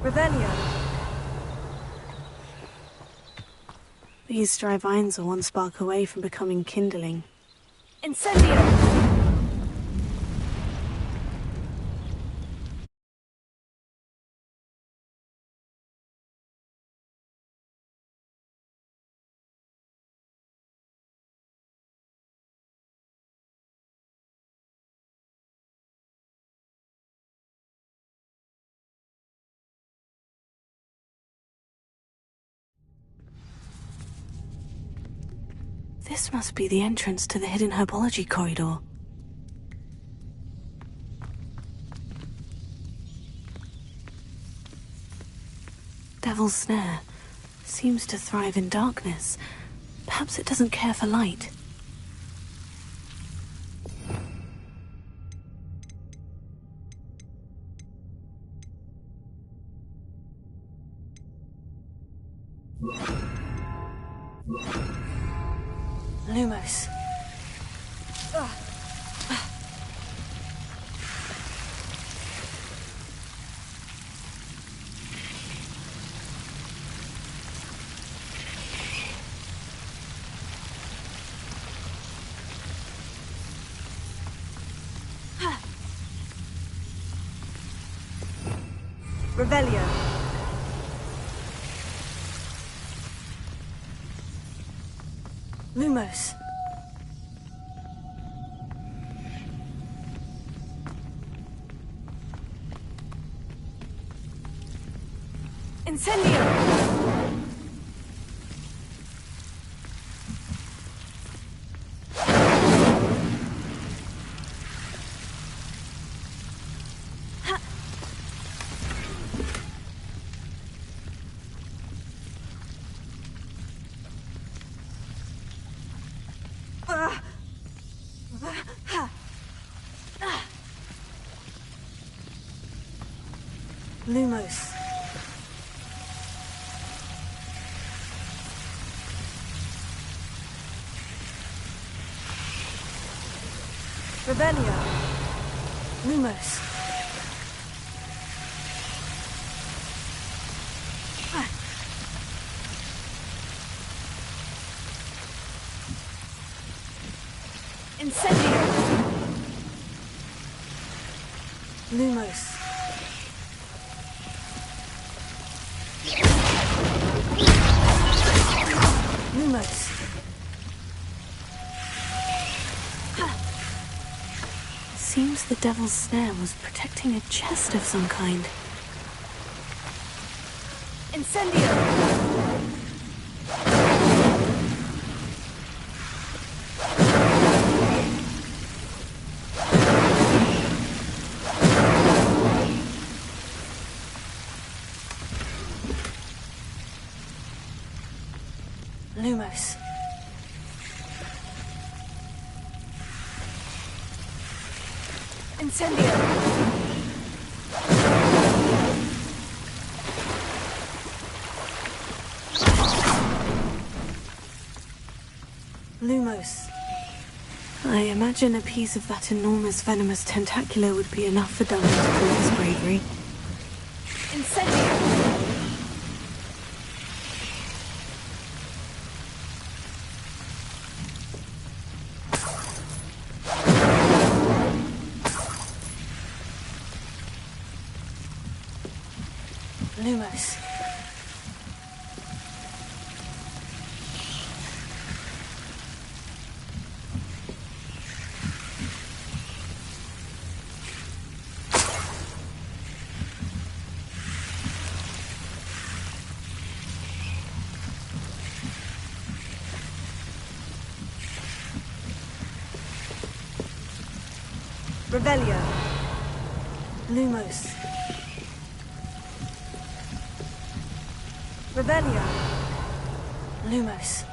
Speaker 9: Revelio. These dry vines are one spark away from becoming kindling. Incendio! This must be the entrance to the hidden herbology corridor. Devil's Snare seems to thrive in darkness. Perhaps it doesn't care for light. Lumos.
Speaker 7: Revelio. Lumos. Incendio. Lumos. Revelio. Lumos. Incendio. Lumos. Lumos.
Speaker 9: Seems the devil's snare was protecting a chest of some kind.
Speaker 7: Incendio. Lumos. Incendio. Lumos.
Speaker 9: I imagine a piece of that enormous venomous tentacular would be enough for Duncan to prove his bravery.
Speaker 7: Incendio. Lumos. Revelio. Lumos. Revelio. Lumos.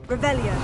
Speaker 7: Revelio.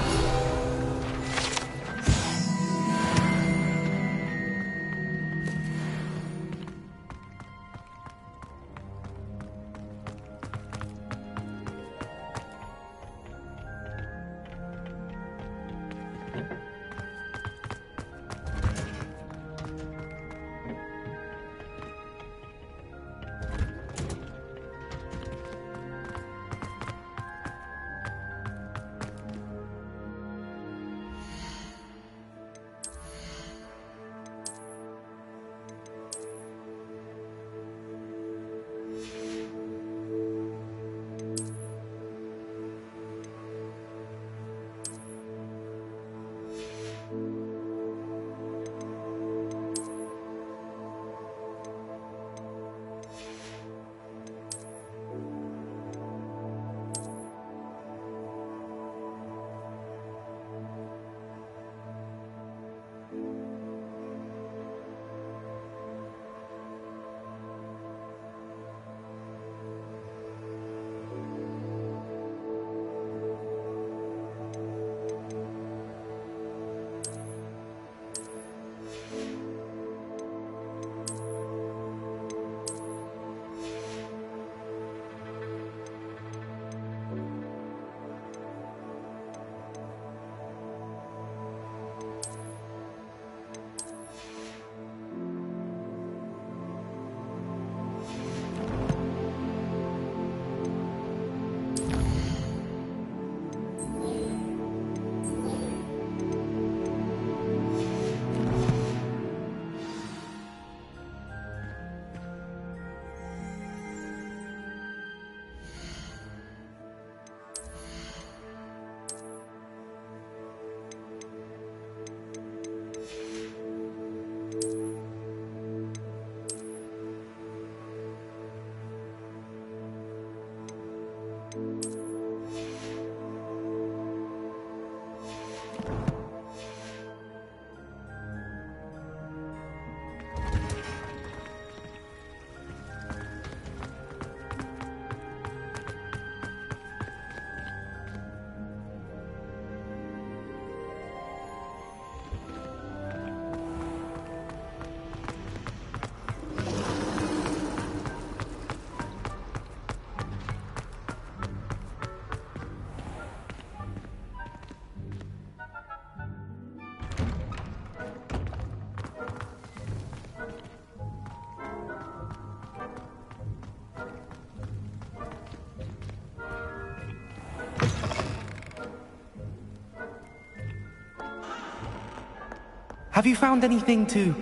Speaker 16: Have you found anything to,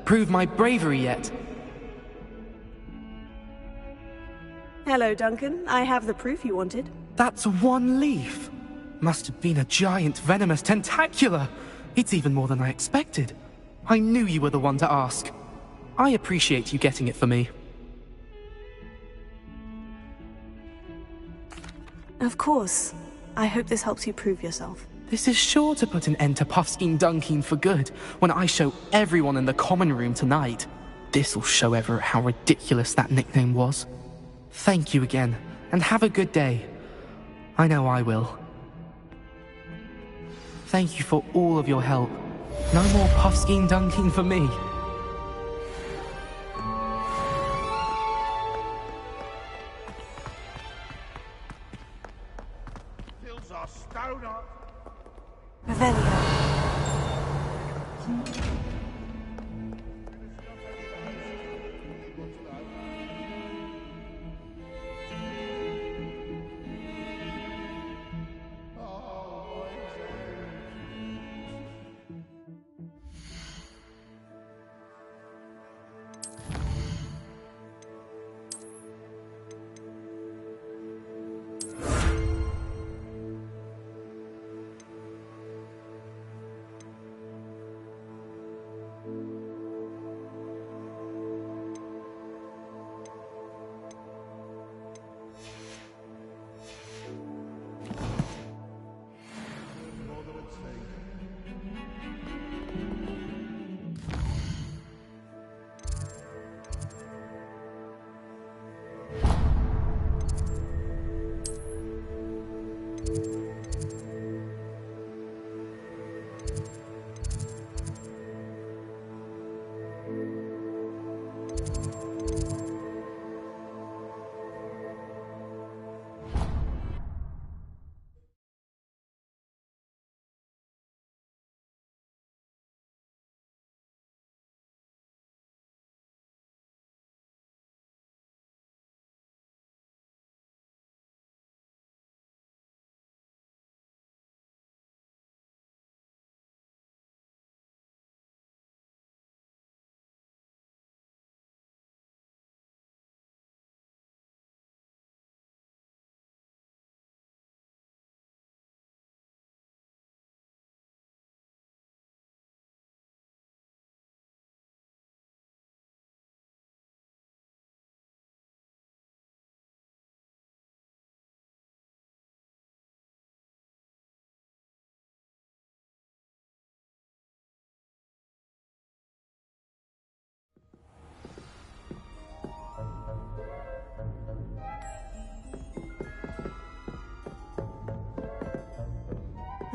Speaker 16: prove my bravery yet?
Speaker 7: Hello, Duncan. I have the proof you wanted.
Speaker 16: That's one leaf. Must have been a giant venomous tentacula. It's even more than I expected. I knew you were the one to ask. I appreciate you getting it for me.
Speaker 3: Of course. I hope this helps you prove yourself.
Speaker 16: This is sure to put an end to Puffskein Dunkeen for good when I show everyone in the common room tonight. This'll show Everett how ridiculous that nickname was. Thank you again, and have a good day. I know I will. Thank you for all of your help. No more Puffskein Dunkeen for me.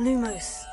Speaker 3: Lumos.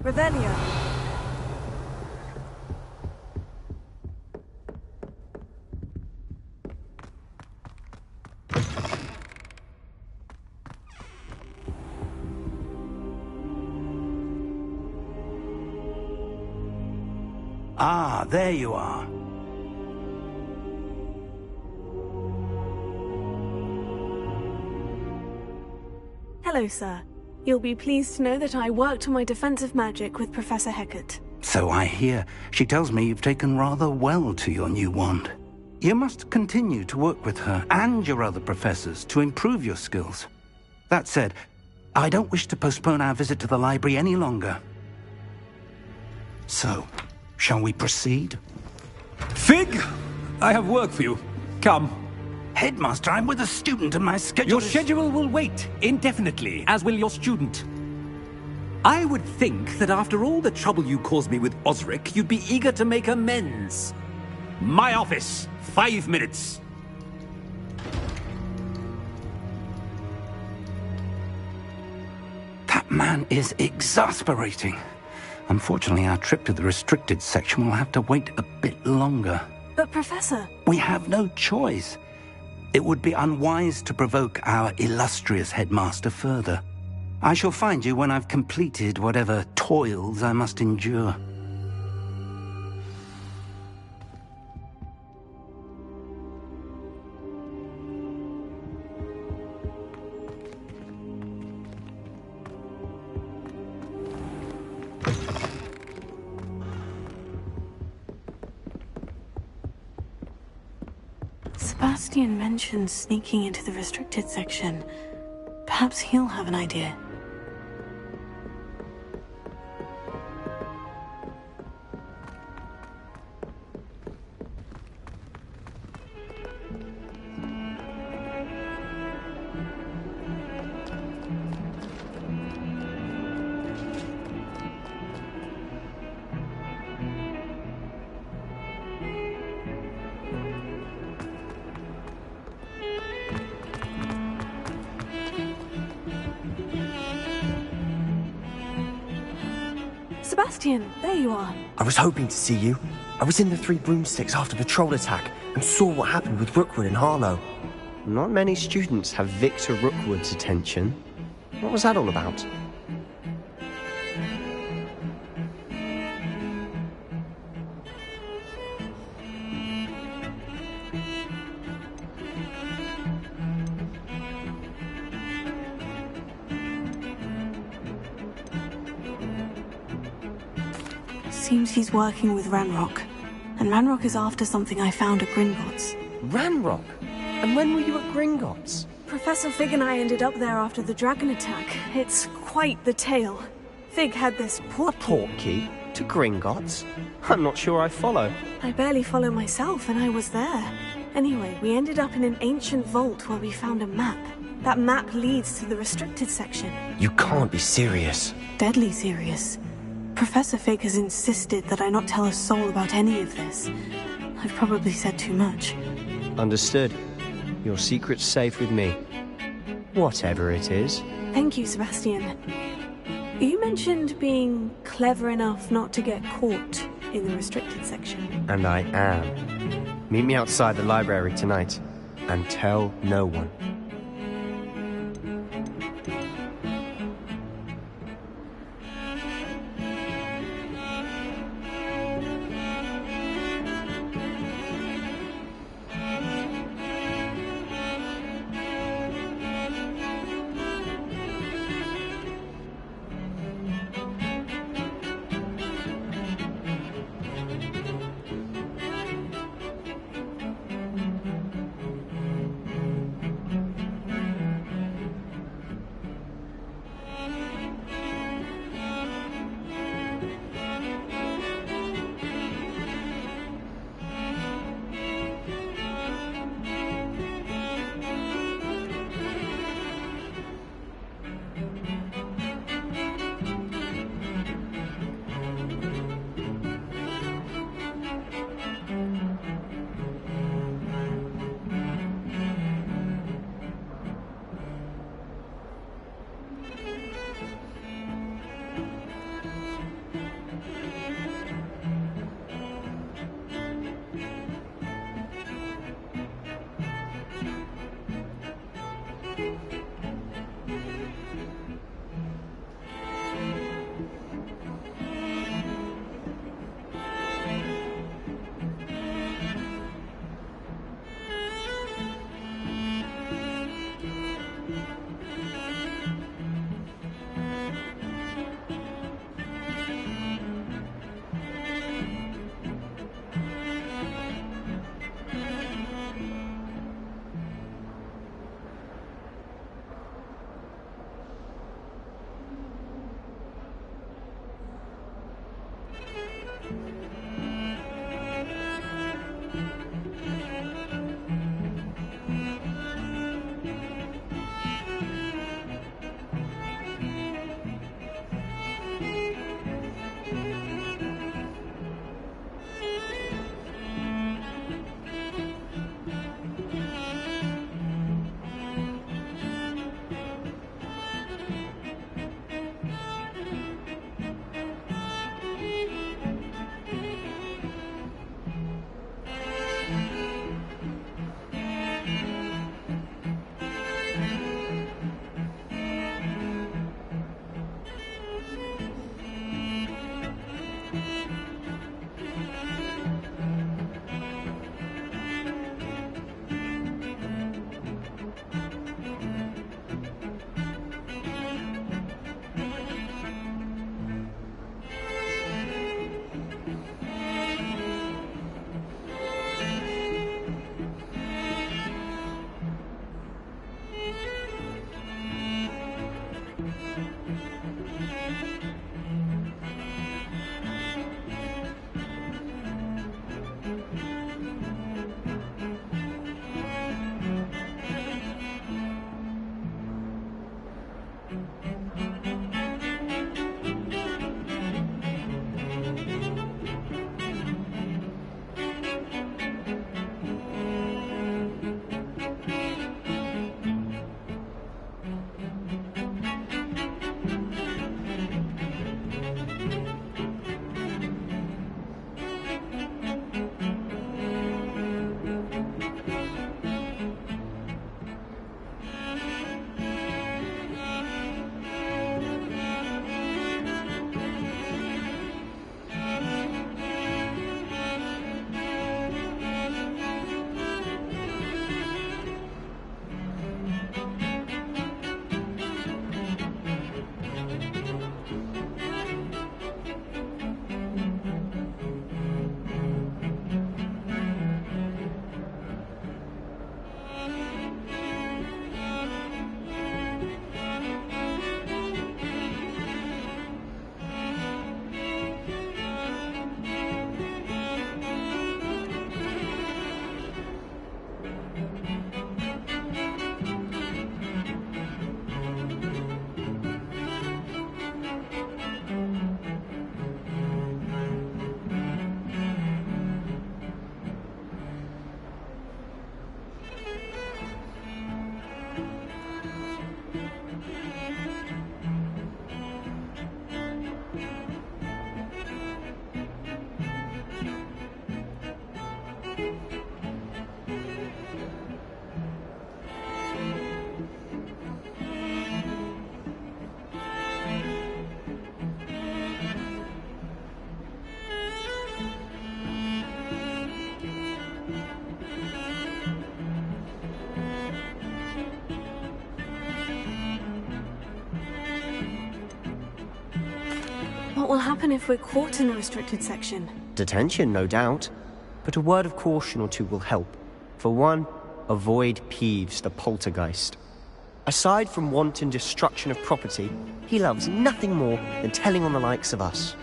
Speaker 3: Revelio.
Speaker 5: Ah, there you are.
Speaker 3: Hello, sir. You'll be pleased to know that I worked on my defensive magic with Professor Hecat.
Speaker 5: So I hear. She tells me you've taken rather well to your new wand. You must continue to work with her and your other professors to improve your skills. That said, I don't wish to postpone our visit to the library any longer. So, shall we proceed?
Speaker 17: Fig, I have work for you. Come.
Speaker 5: Headmaster, I'm with a student and my schedule
Speaker 17: Your schedule will wait indefinitely, as will your student. I would think that after all the trouble you caused me with Osric, you'd be eager to make amends. My office, 5 minutes.
Speaker 5: That man is exasperating. Unfortunately, our trip to the restricted section will have to wait a bit longer.
Speaker 9: But, Professor...
Speaker 5: We have no choice. It would be unwise to provoke our illustrious headmaster further. I shall find you when I've completed whatever toils I must endure.
Speaker 9: Sebastian mentioned sneaking into the restricted section. Perhaps he'll have an idea. Sebastian, there you are.
Speaker 8: I was hoping to see you. I was in the Three Broomsticks after the troll attack and saw what happened with Rookwood and Harlow.
Speaker 19: Not many students have Victor Rookwood's attention. What was that all about?
Speaker 9: Seems he's working with Ranrock. And Ranrock is after something I found at Gringotts.
Speaker 19: Ranrock? And when were you at Gringotts?
Speaker 9: Professor Fig and I ended up there after the dragon attack. It's quite the tale. Fig had this
Speaker 19: portkey to Gringotts? I'm not sure I follow.
Speaker 9: I barely follow myself, and I was there. Anyway, we ended up in an ancient vault where we found a map. That map leads to the restricted section.
Speaker 8: You can't be serious.
Speaker 9: Deadly serious. Professor Fig has insisted that I not tell a soul about any of this. I've probably said too much.
Speaker 19: Understood. Your secret's safe with me. Whatever it is.
Speaker 9: Thank you, Sebastian. You mentioned being clever enough not to get caught in the restricted section.
Speaker 19: And I am. Meet me outside the library tonight, and tell no one.
Speaker 9: happen if we're caught in the restricted section?
Speaker 19: Detention, no doubt. But a word of caution or two will help. For one, avoid Peeves, the poltergeist. Aside from wanton destruction of property, he loves nothing more than telling on the likes of us.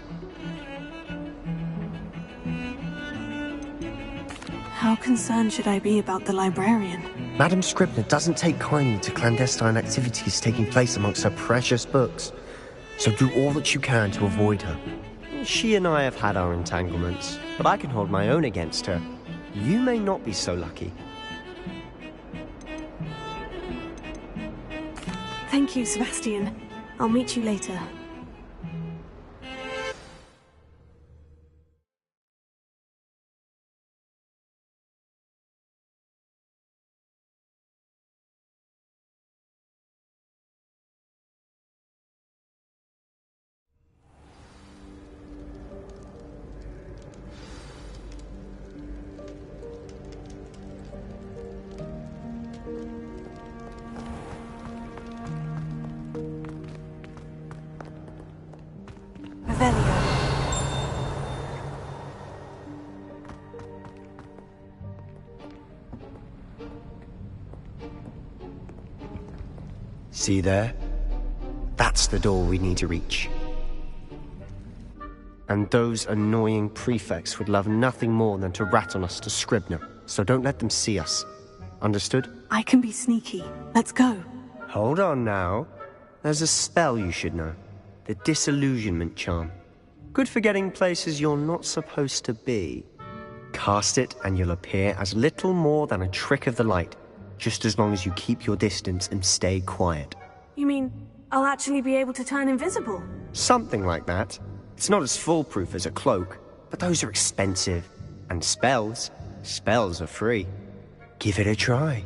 Speaker 9: How concerned should I be about the librarian?
Speaker 19: Madame Scribner doesn't take kindly to clandestine activities taking place amongst her precious books, so do all that you can to avoid her. She and I have had our entanglements, but I can hold my own against her. You may not be so lucky.
Speaker 9: Thank you, Sebastian. I'll meet you later.
Speaker 19: See there? That's the door we need to reach. And those annoying prefects would love nothing more than to rat on us to Scribner, so don't let them see us. Understood?
Speaker 9: I can be sneaky. Let's go.
Speaker 19: Hold on now. There's a spell you should know. The Disillusionment Charm. Good for getting places you're not supposed to be. Cast it and you'll appear as little more than a trick of the light, just as long as you keep your distance and stay quiet.
Speaker 9: You mean I'll actually be able to turn invisible?
Speaker 19: Something like that. It's not as foolproof as a cloak, but those are expensive. And spells are free. Give it a try.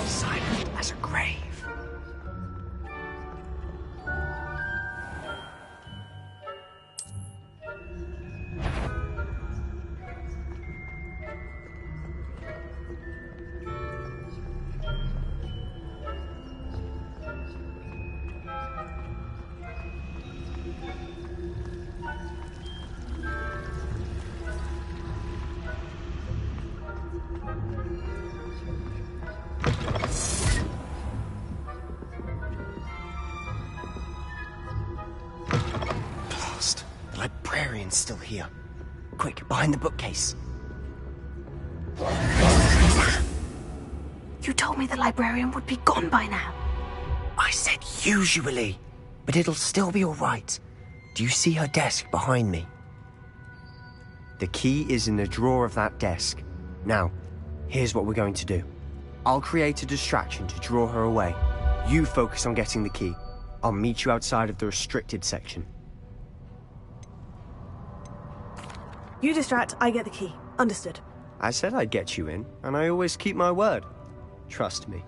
Speaker 15: Silent as a grave.
Speaker 19: Librarian's still here. Quick, behind the bookcase.
Speaker 9: You told me the librarian would be gone by now.
Speaker 19: I said usually, but it'll still be all right. Do you see her desk behind me? The key is in the drawer of that desk. Now, here's what we're going to do. I'll create a distraction to draw her away. You focus on getting the key. I'll meet you outside of the restricted section.
Speaker 9: You distract, I get the key. Understood.
Speaker 19: I said I'd get you in, and I always keep my word. Trust me.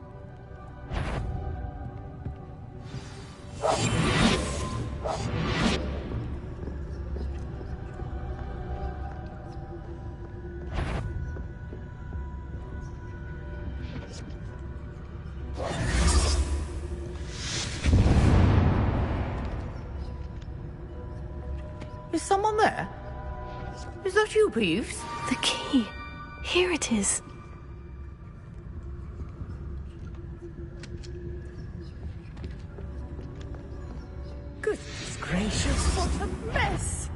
Speaker 12: Is someone there? Is that you, Peeves?
Speaker 9: The key. Here it is.
Speaker 12: Goodness gracious, what a mess!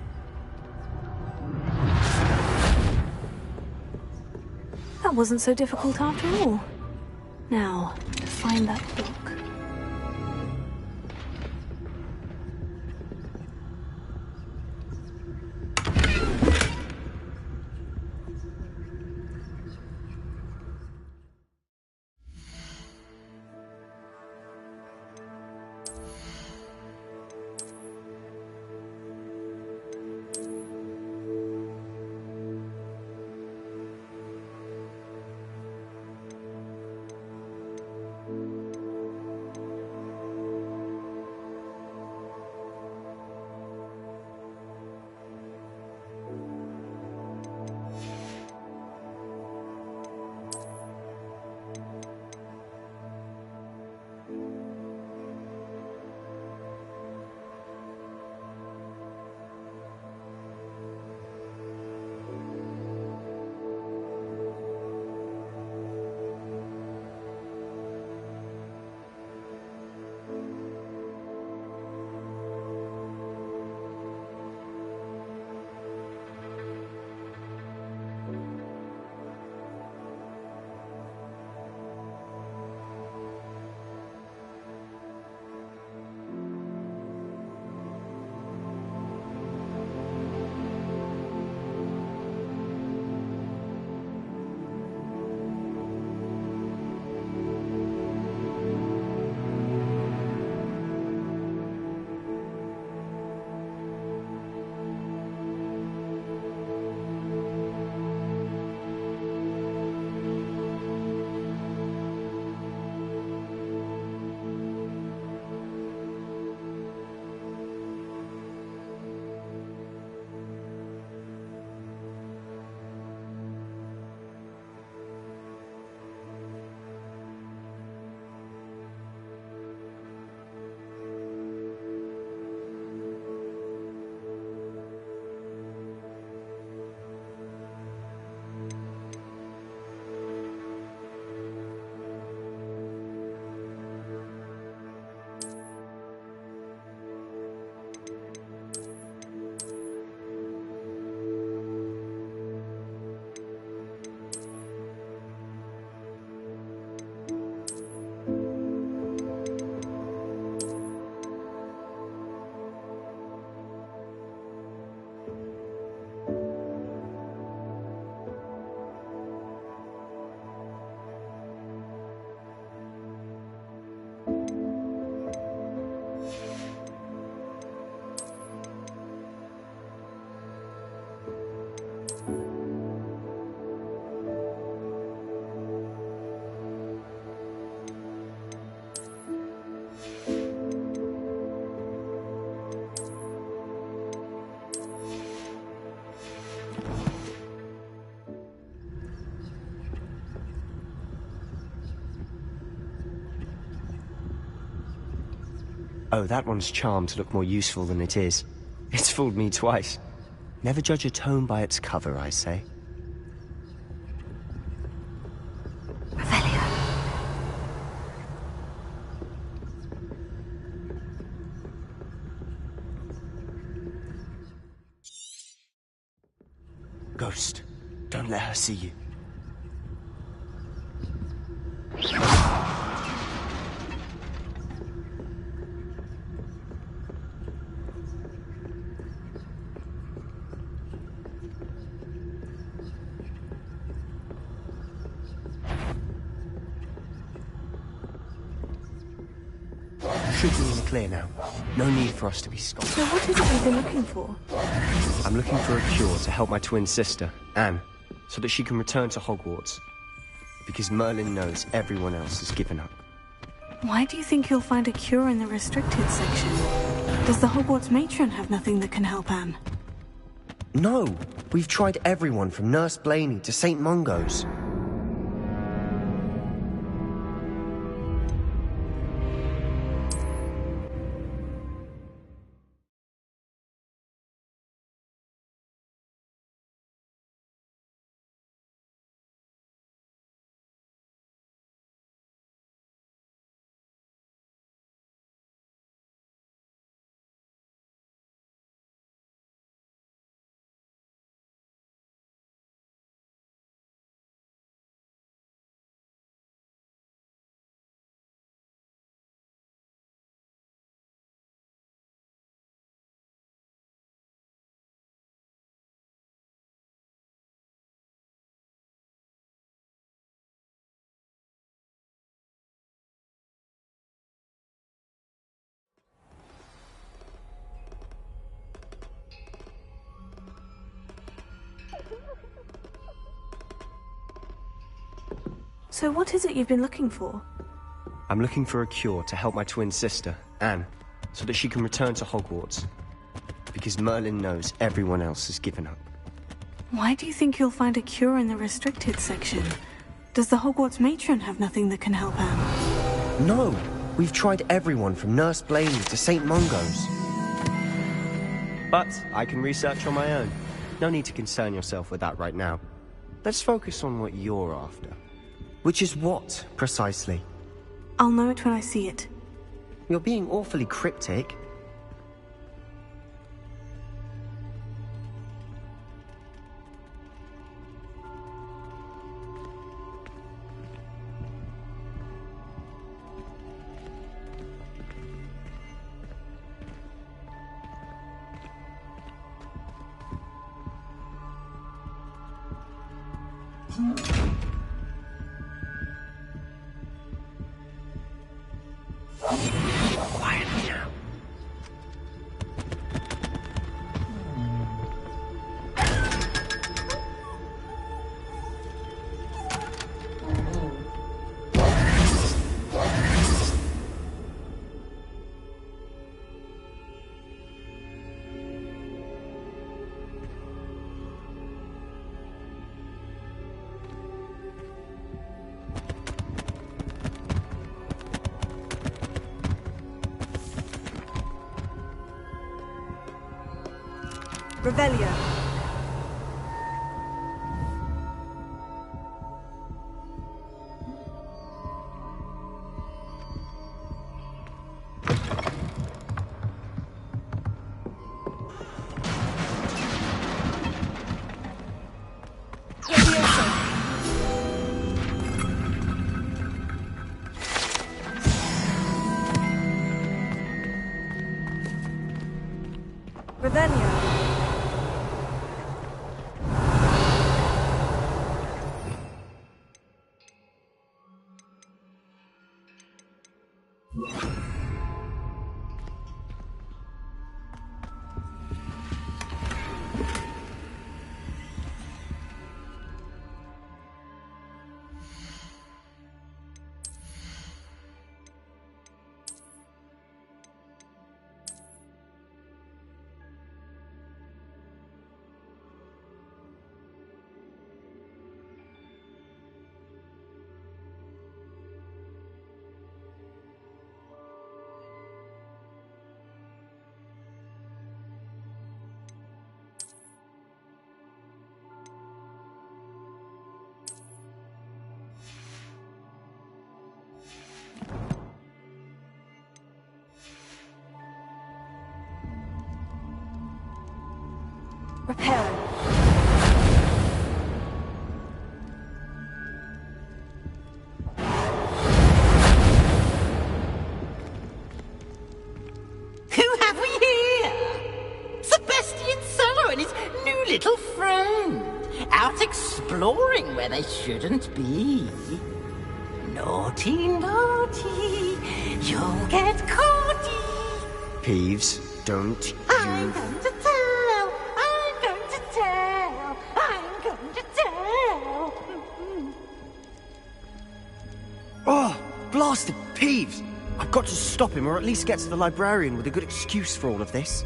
Speaker 9: That wasn't so difficult after all. Now, to find that book.
Speaker 19: Oh, that one's charmed to look more useful than it is. It's fooled me twice. Never judge a tome by its cover, I say. Ghost, don't let her see you. Should be in the clear now. No need for us to be stopped.
Speaker 7: So what is it you've been looking for?
Speaker 19: I'm looking for a cure to help my twin sister, Anne, so that she can return to Hogwarts. Because Merlin knows everyone else has given up.
Speaker 9: Why do you think you'll find a cure in the restricted section? Does the Hogwarts matron have nothing that can help Anne?
Speaker 19: No! We've tried everyone from Nurse Blaney to St. Mungo's.
Speaker 9: So what is it you've been looking for?
Speaker 19: I'm looking for a cure to help my twin sister, Anne, so that she can return to Hogwarts. Because Merlin knows everyone else has given up.
Speaker 9: Why do you think you'll find a cure in the restricted section? Does the Hogwarts matron have nothing that can help Anne?
Speaker 19: No! We've tried everyone from Nurse Blaney to St. Mungo's. But I can research on my own. No need to concern yourself with that right now. Let's focus on what you're after. Which is what, precisely?
Speaker 9: I'll know it when I see it.
Speaker 19: You're being awfully cryptic. Quietly now.
Speaker 7: Revelio. Revelio. Repairing.
Speaker 1: Who have we here? Sebastian Cello and his new little friend. Out exploring where they shouldn't be. Naughty, naughty, you'll get caughty.
Speaker 19: Peeves, don't
Speaker 1: I'm
Speaker 19: you...
Speaker 1: going to tell, I'm going to tell, I'm going to tell.
Speaker 8: Oh, blasted Peeves! I've got to stop him, or at least get to the librarian with a good excuse for all of this.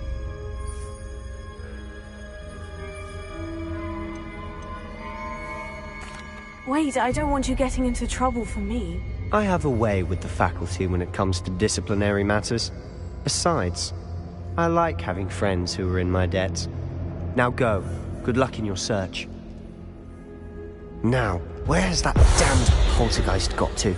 Speaker 7: Wait, I don't want you getting into trouble for me.
Speaker 19: I have a way with the faculty when it comes to disciplinary matters. Besides, I like having friends who are in my debt. Now go. Good luck in your search. Now, where's that damned poltergeist got to?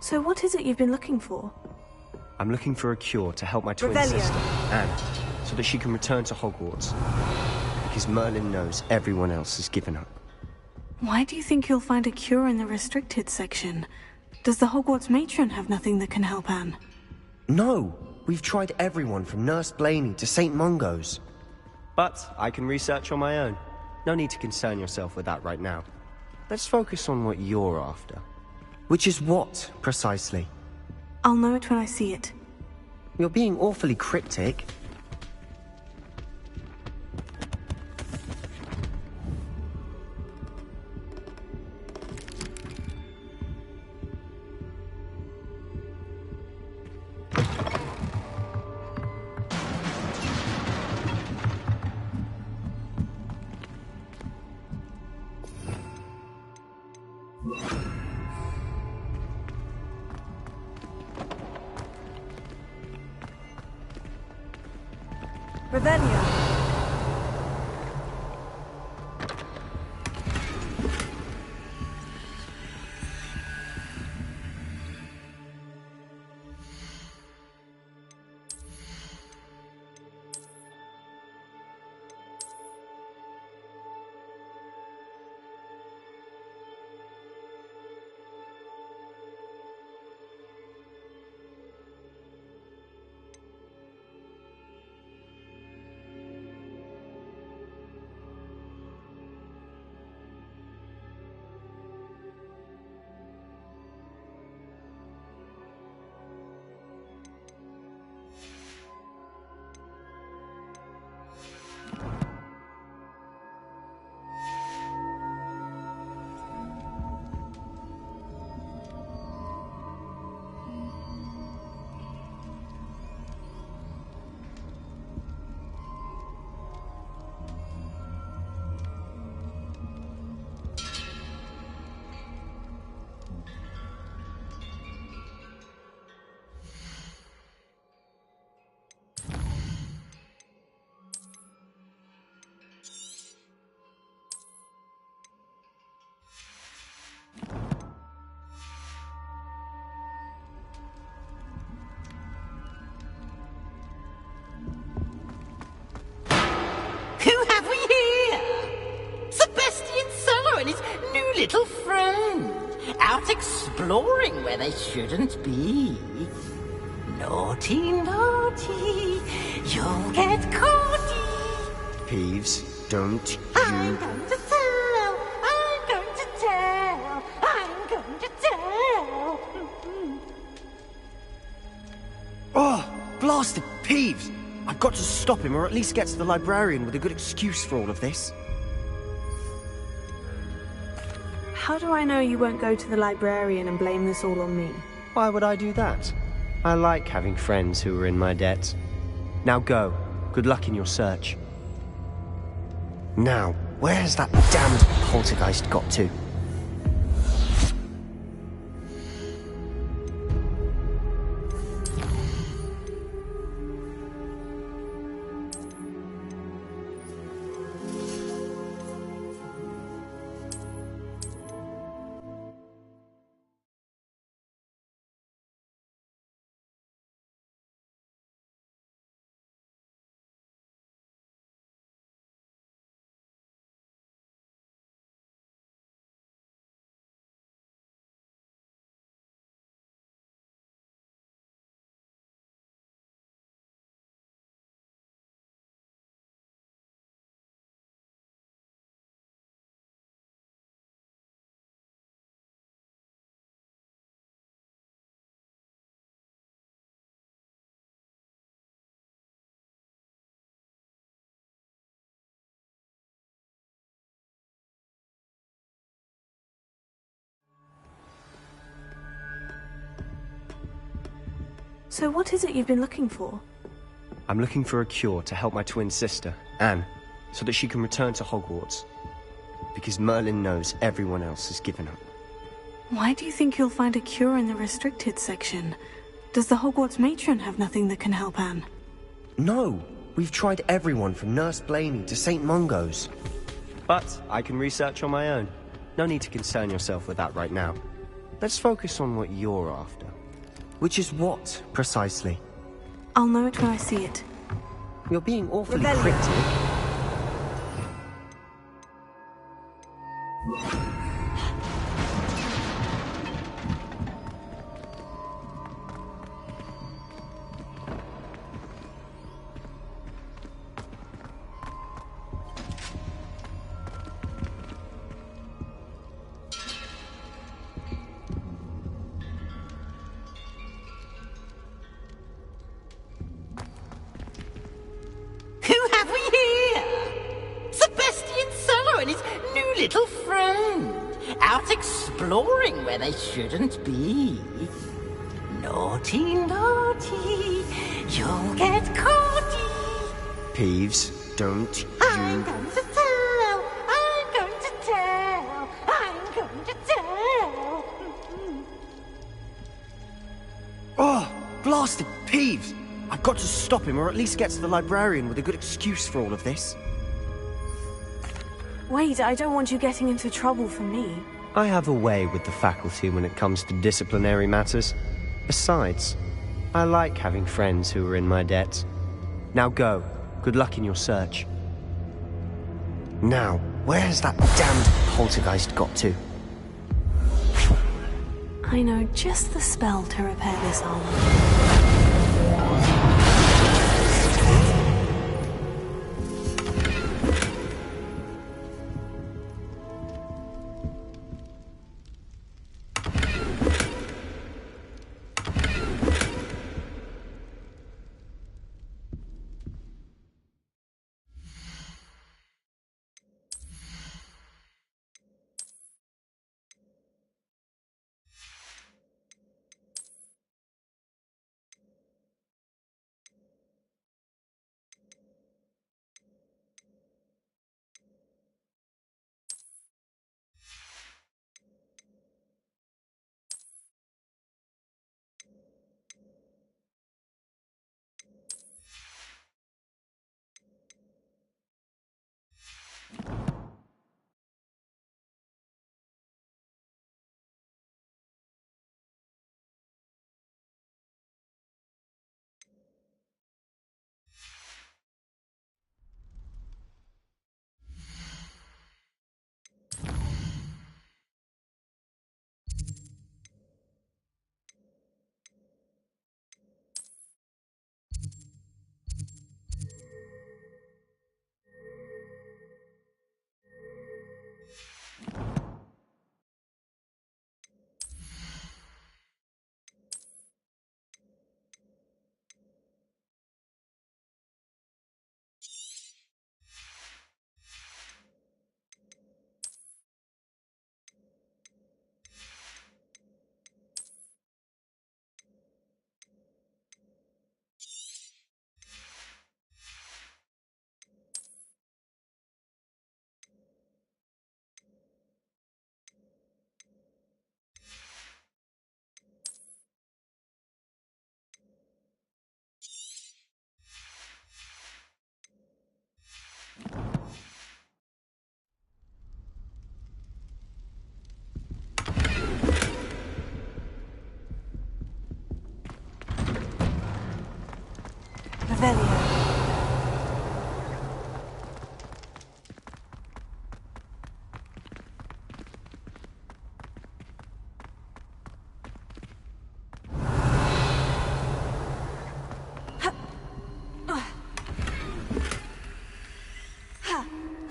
Speaker 7: So what is it you've been looking for?
Speaker 19: I'm looking for a cure to help my twin
Speaker 7: Revelio.
Speaker 19: sister, Anne, so that she can return to Hogwarts. Because Merlin knows everyone else has given up.
Speaker 9: Why do you think you'll find a cure in the restricted section? Does the Hogwarts matron have nothing that can help Anne?
Speaker 19: No! We've tried everyone from Nurse Blaney to St. Mungo's. But I can research on my own. No need to concern yourself with that right now. Let's focus on what you're after. Which is what, precisely?
Speaker 9: I'll know it when I see it.
Speaker 19: You're being awfully cryptic.
Speaker 7: Revelio.
Speaker 1: Little friend, out exploring where they shouldn't be. Naughty, naughty, you'll get caught.
Speaker 19: Peeves, don't
Speaker 1: I'm
Speaker 19: you...
Speaker 1: going to tell, I'm going to tell, I'm going to tell.
Speaker 8: Oh, blasted Peeves! I've got to stop him, or at least get to the librarian with a good excuse for all of this.
Speaker 7: How do I know you won't go to the librarian and blame this all on me?
Speaker 19: Why would I do that? I like having friends who are in my debt. Now go. Good luck in your search. Now, where's that damned poltergeist got to?
Speaker 7: So what is it you've been looking for?
Speaker 19: I'm looking for a cure to help my twin sister, Anne, so that she can return to Hogwarts. Because Merlin knows everyone else has given up.
Speaker 9: Why do you think you'll find a cure in the restricted section? Does the Hogwarts matron have nothing that can help Anne?
Speaker 19: No! We've tried everyone from Nurse Blaney to St. Mungo's. But I can research on my own. No need to concern yourself with that right now. Let's focus on what you're after. Which is what, precisely?
Speaker 9: I'll know it when I see it.
Speaker 19: You're being awfully cryptic.
Speaker 1: Who have we here? Sebastian Sallow and his new little friend, out exploring where they shouldn't be. Naughty, naughty, you'll get caught.
Speaker 19: Peeves, don't
Speaker 1: I'm
Speaker 19: you...
Speaker 1: going to tell, I'm going to tell, I'm going to tell.
Speaker 8: Oh, blasted Peeves! I've got to stop him, or at least get to the librarian with a good excuse for all of this.
Speaker 7: Wait, I don't want you getting into trouble for me.
Speaker 19: I have a way with the faculty when it comes to disciplinary matters. Besides, I like having friends who are in my debt. Now go. Good luck in your search. Now, where's that damned poltergeist got to?
Speaker 9: I know just the spell to repair this armor.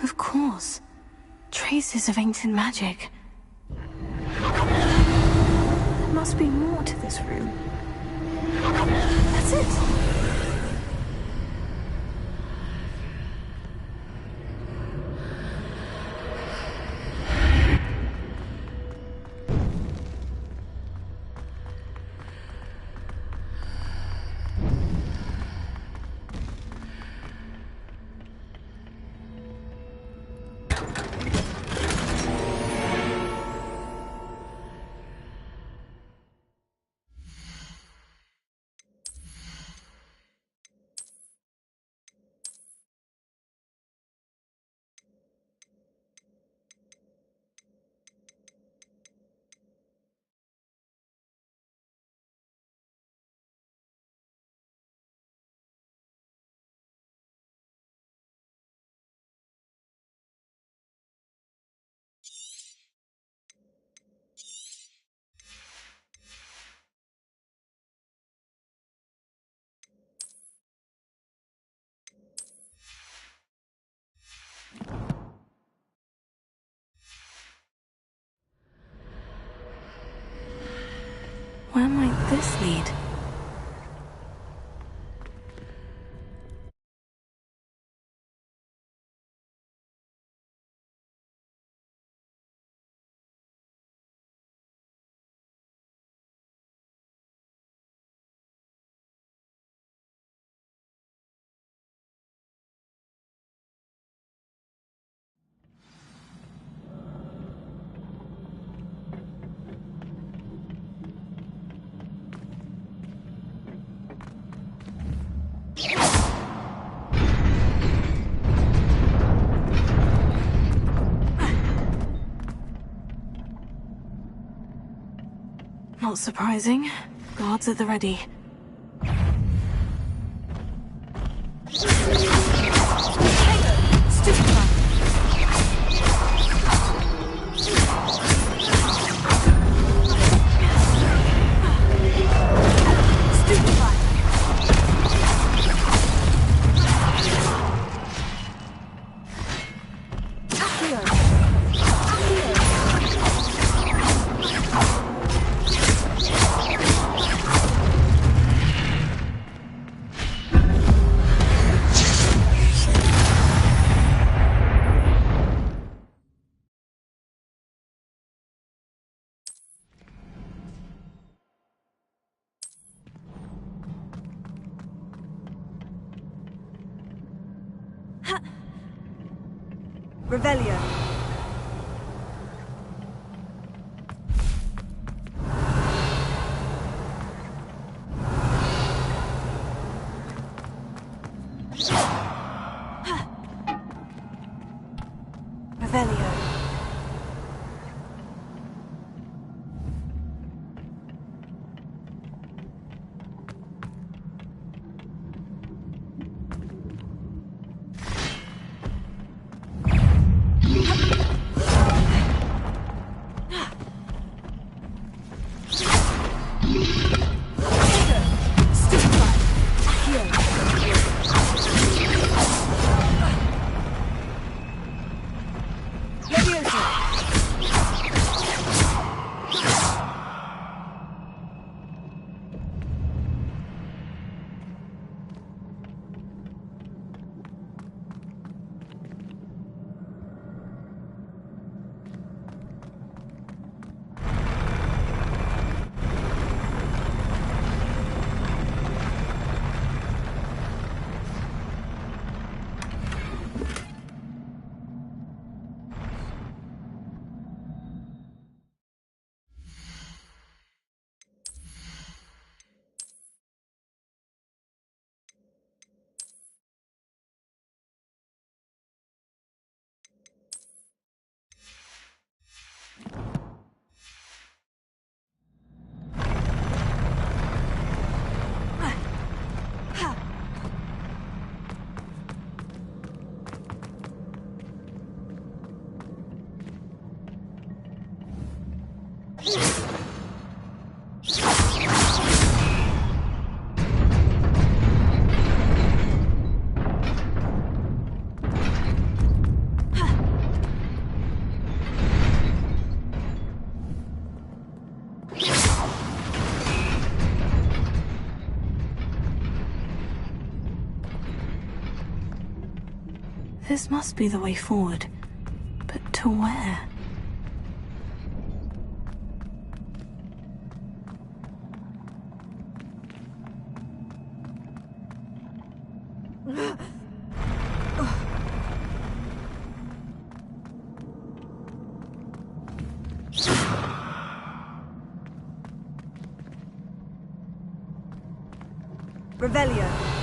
Speaker 9: Of course. Traces of ancient magic. There must be more to this room. That's it. Where might this lead? Not surprising. Guards at the ready.
Speaker 7: Revelio. Revelio.
Speaker 9: This must be the way forward. But to where?
Speaker 7: Revelio.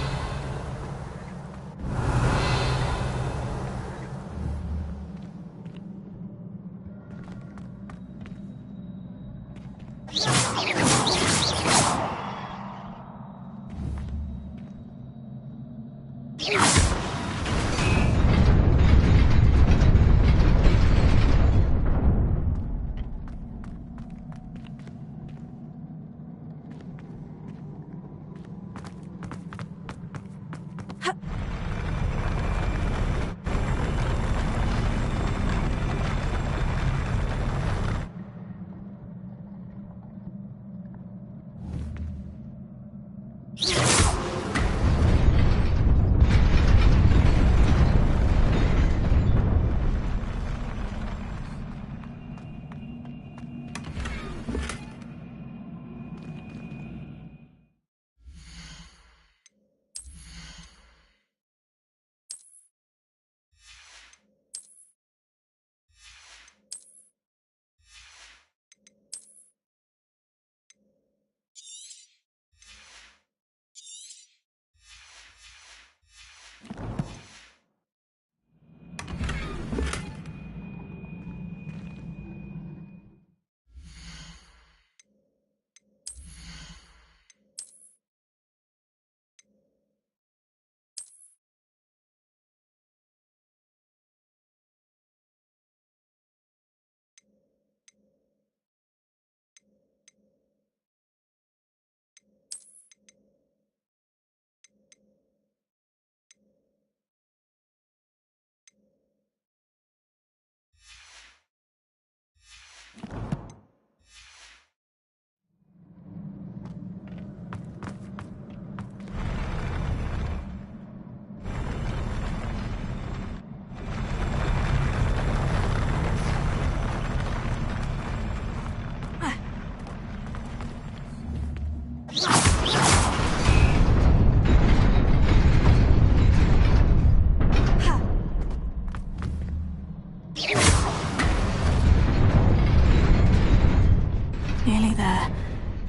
Speaker 9: Nearly there.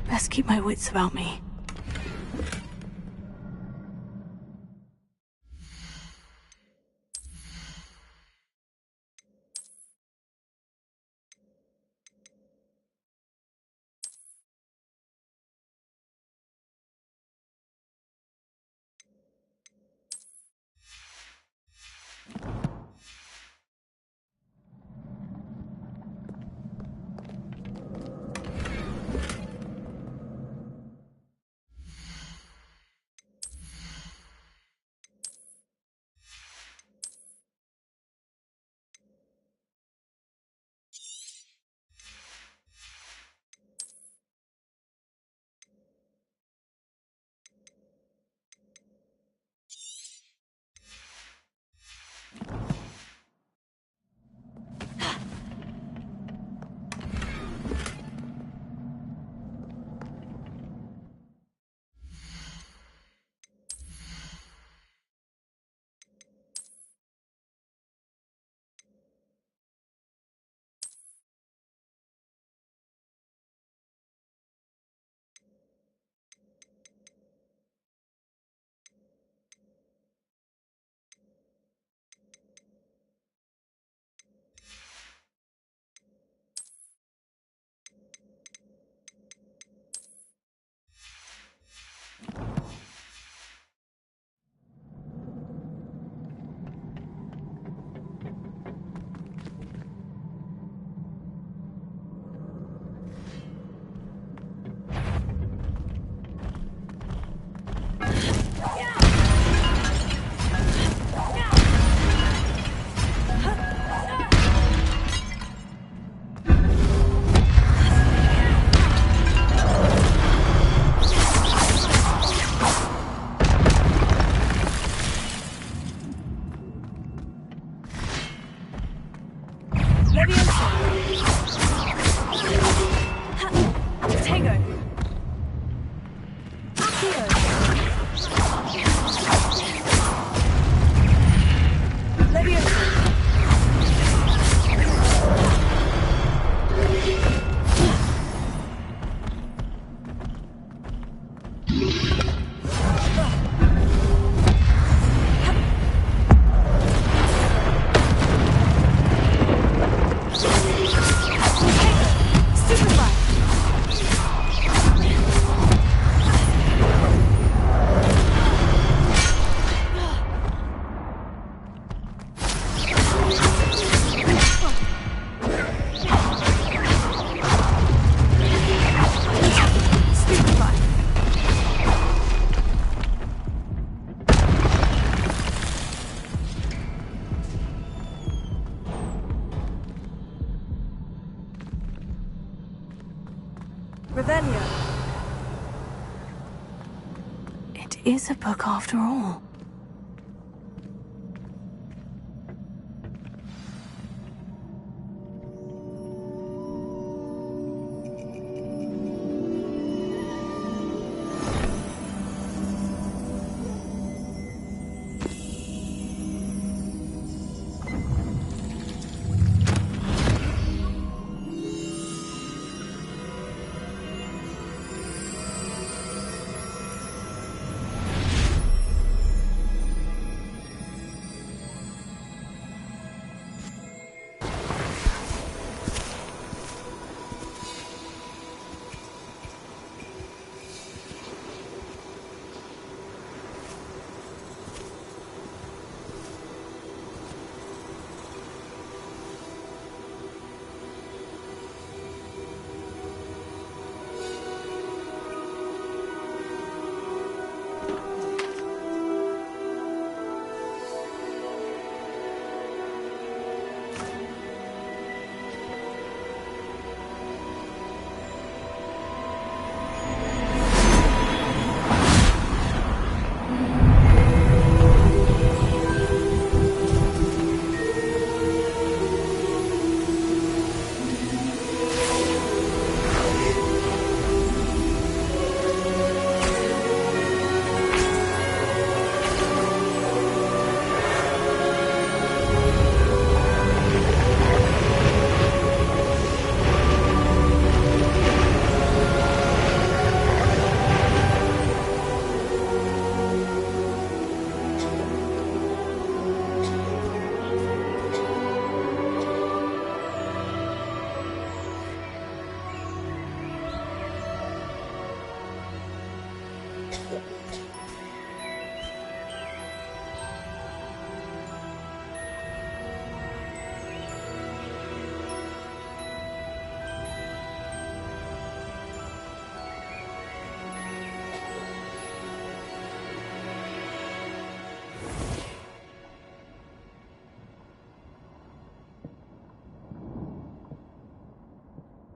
Speaker 9: Best keep my wits about me.
Speaker 7: Revelio.
Speaker 9: It is a book after all.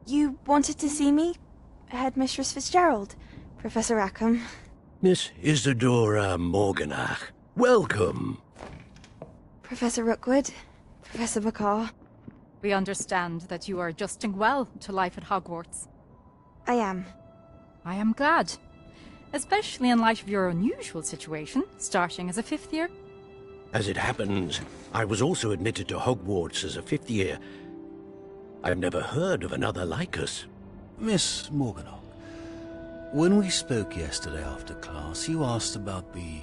Speaker 7: You wanted to see me? Headmistress Fitzgerald, Professor Rackham.
Speaker 18: Miss Isadora Morganach, welcome.
Speaker 7: Professor Rookwood, Professor McCaw.
Speaker 1: We understand that you are adjusting well to life at Hogwarts.
Speaker 7: I am.
Speaker 1: I am glad. Especially in light of your unusual situation, starting as a 5th year.
Speaker 18: As it happens, I was also admitted to Hogwarts as a 5th year. I've never heard of another like us.
Speaker 21: Miss Morganach, when we spoke yesterday after class, you asked about the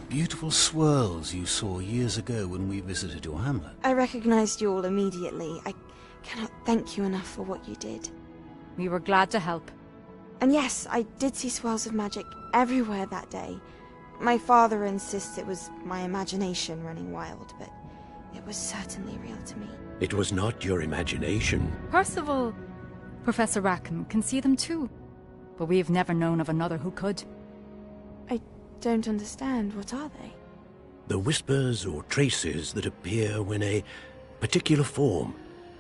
Speaker 21: beautiful swirls you saw years ago when we visited your hamlet.
Speaker 7: I recognized you all immediately. I cannot thank you enough for what you did.
Speaker 1: We were glad to help.
Speaker 7: And yes, I did see swirls of magic everywhere that day. My father insists it was my imagination running wild, but it was certainly real to me.
Speaker 18: It was not your imagination.
Speaker 1: Percival, Professor Rackham can see them too. But we have never known of another who could.
Speaker 7: I don't understand. What are they?
Speaker 18: The whispers or traces that appear when a particular form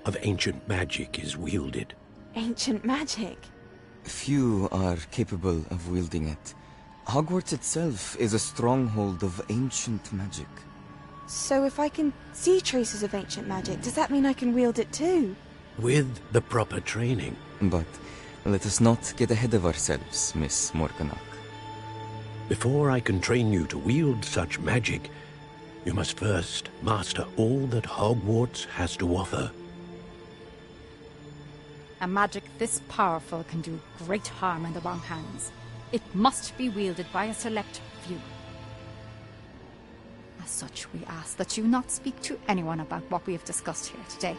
Speaker 18: of ancient magic is wielded.
Speaker 7: Ancient magic?
Speaker 23: Few are capable of wielding it. Hogwarts itself is a stronghold of ancient magic.
Speaker 7: So if I can see traces of ancient magic, does that mean I can wield it too?
Speaker 18: With the proper training.
Speaker 23: But let us not get ahead of ourselves, Miss Morganach.
Speaker 18: Before I can train you to wield such magic, you must first master all that Hogwarts has to offer.
Speaker 2: A magic this powerful can do great harm in the wrong hands. It must be wielded by a select few. As such, we ask that you not speak to anyone about what we have discussed here today.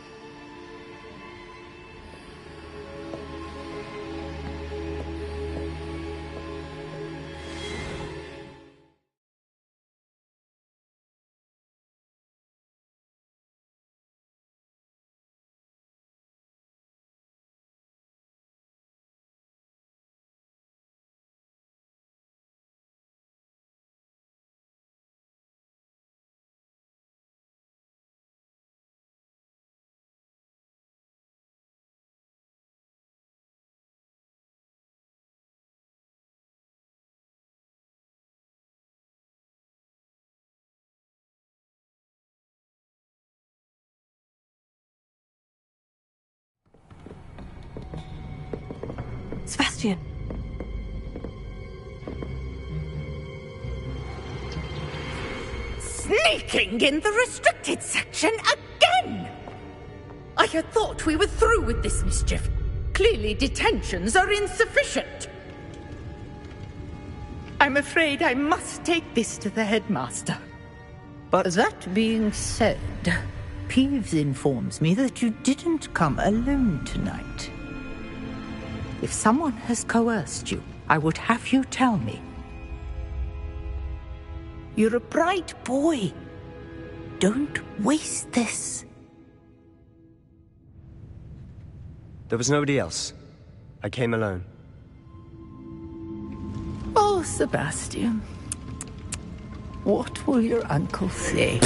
Speaker 3: Sebastian.
Speaker 12: Sneaking in the restricted section again! I had thought we were through with this mischief. Clearly detentions are insufficient. I'm afraid I must take this to the headmaster.
Speaker 11: But that being said, Peeves informs me that you didn't come alone tonight. If someone has coerced you, I would have you tell me. You're a bright boy. Don't waste this.
Speaker 19: There was nobody else. I came alone.
Speaker 11: Oh, Sebastian. What will your uncle say?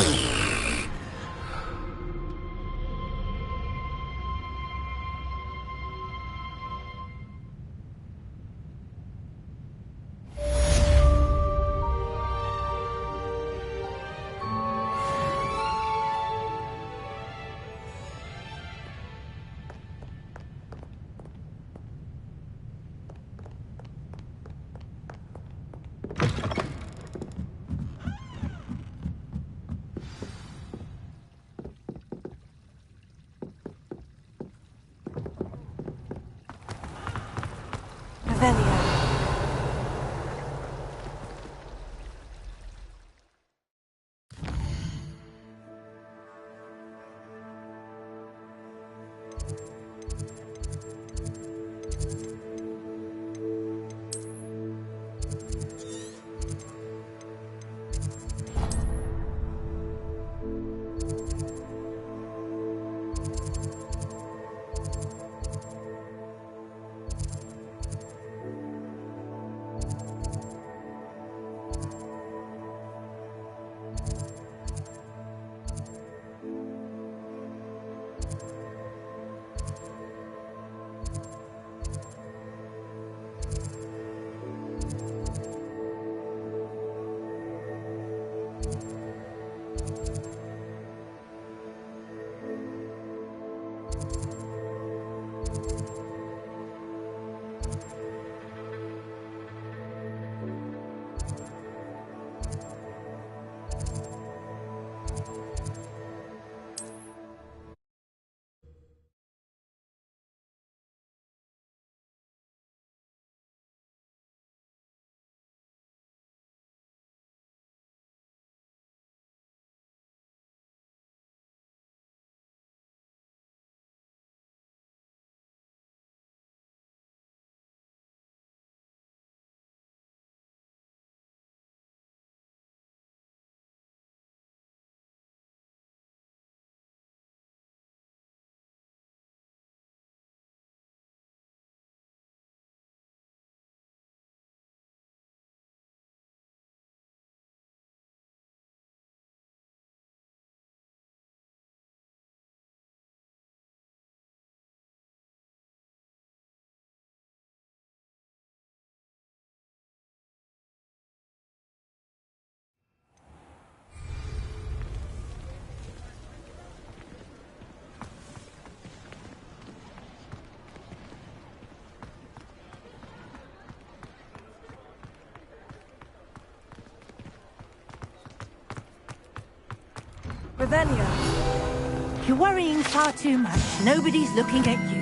Speaker 7: Revelio.
Speaker 11: You're worrying far too much. Nobody's looking at you.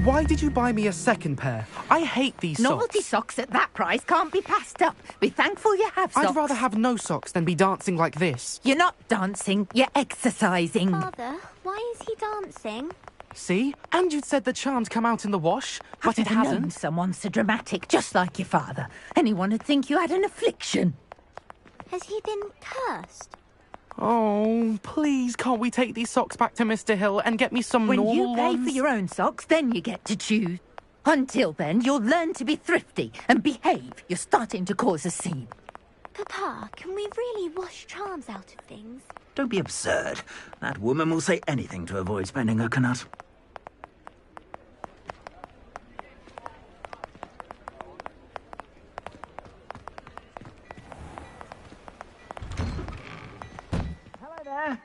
Speaker 16: Why did you buy me a second pair? I hate these
Speaker 11: Novelty
Speaker 16: socks.
Speaker 11: socks at that price can't be passed up. Be thankful you have socks.
Speaker 16: I'd rather have no socks than be dancing like this.
Speaker 11: You're not dancing, you're exercising.
Speaker 6: Father, why is he dancing?
Speaker 16: See? And you'd said the charms come out in the wash, but it
Speaker 11: I've known
Speaker 16: hasn't.
Speaker 11: someone so dramatic, just like your father. Anyone would think you had an affliction.
Speaker 6: Has he been cursed?
Speaker 16: Oh, please, can't we take these socks back to Mr. Hill and get me some
Speaker 11: When
Speaker 16: normal
Speaker 11: you pay
Speaker 16: ones?
Speaker 11: for your own socks, then you get to choose. Until then, you'll learn to be thrifty and behave. You're starting to cause a scene.
Speaker 6: Papa, can we really wash charms out of things?
Speaker 17: Don't be absurd. That woman will say anything to avoid spending her canut. Hello there.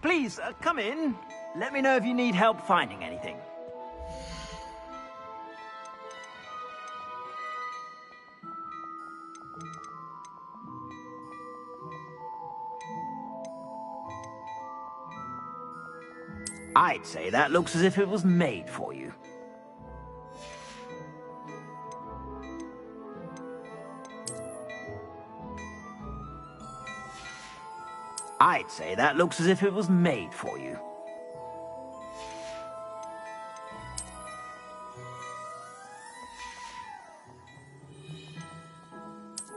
Speaker 17: Please, come in. Let me know if you need help finding anything. I'd say that looks as if it was made for you. I'd say that looks as if it was made for you.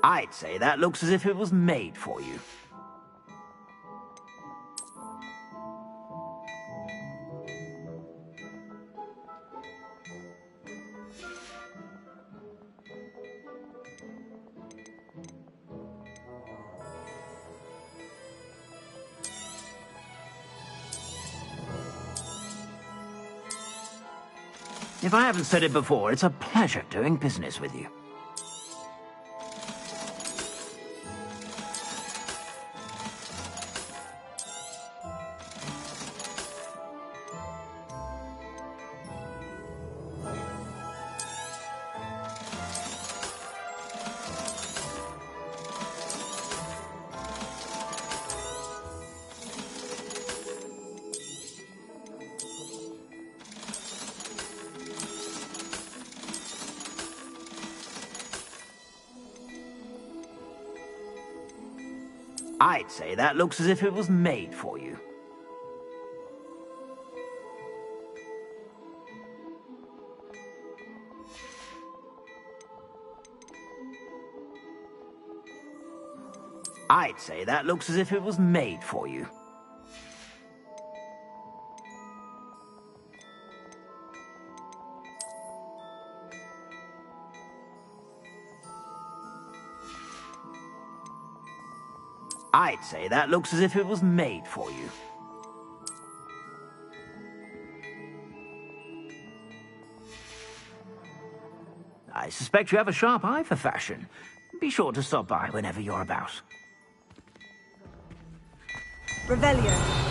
Speaker 17: I'd say that looks as if it was made for you. If I haven't said it before, it's a pleasure doing business with you. I'd say that looks as if it was made for you. I'd say that looks as if it was made for you. I'd say that looks as if it was made for you. I suspect you have a sharp eye for fashion. Be sure to stop by whenever you're about.
Speaker 7: Revelio.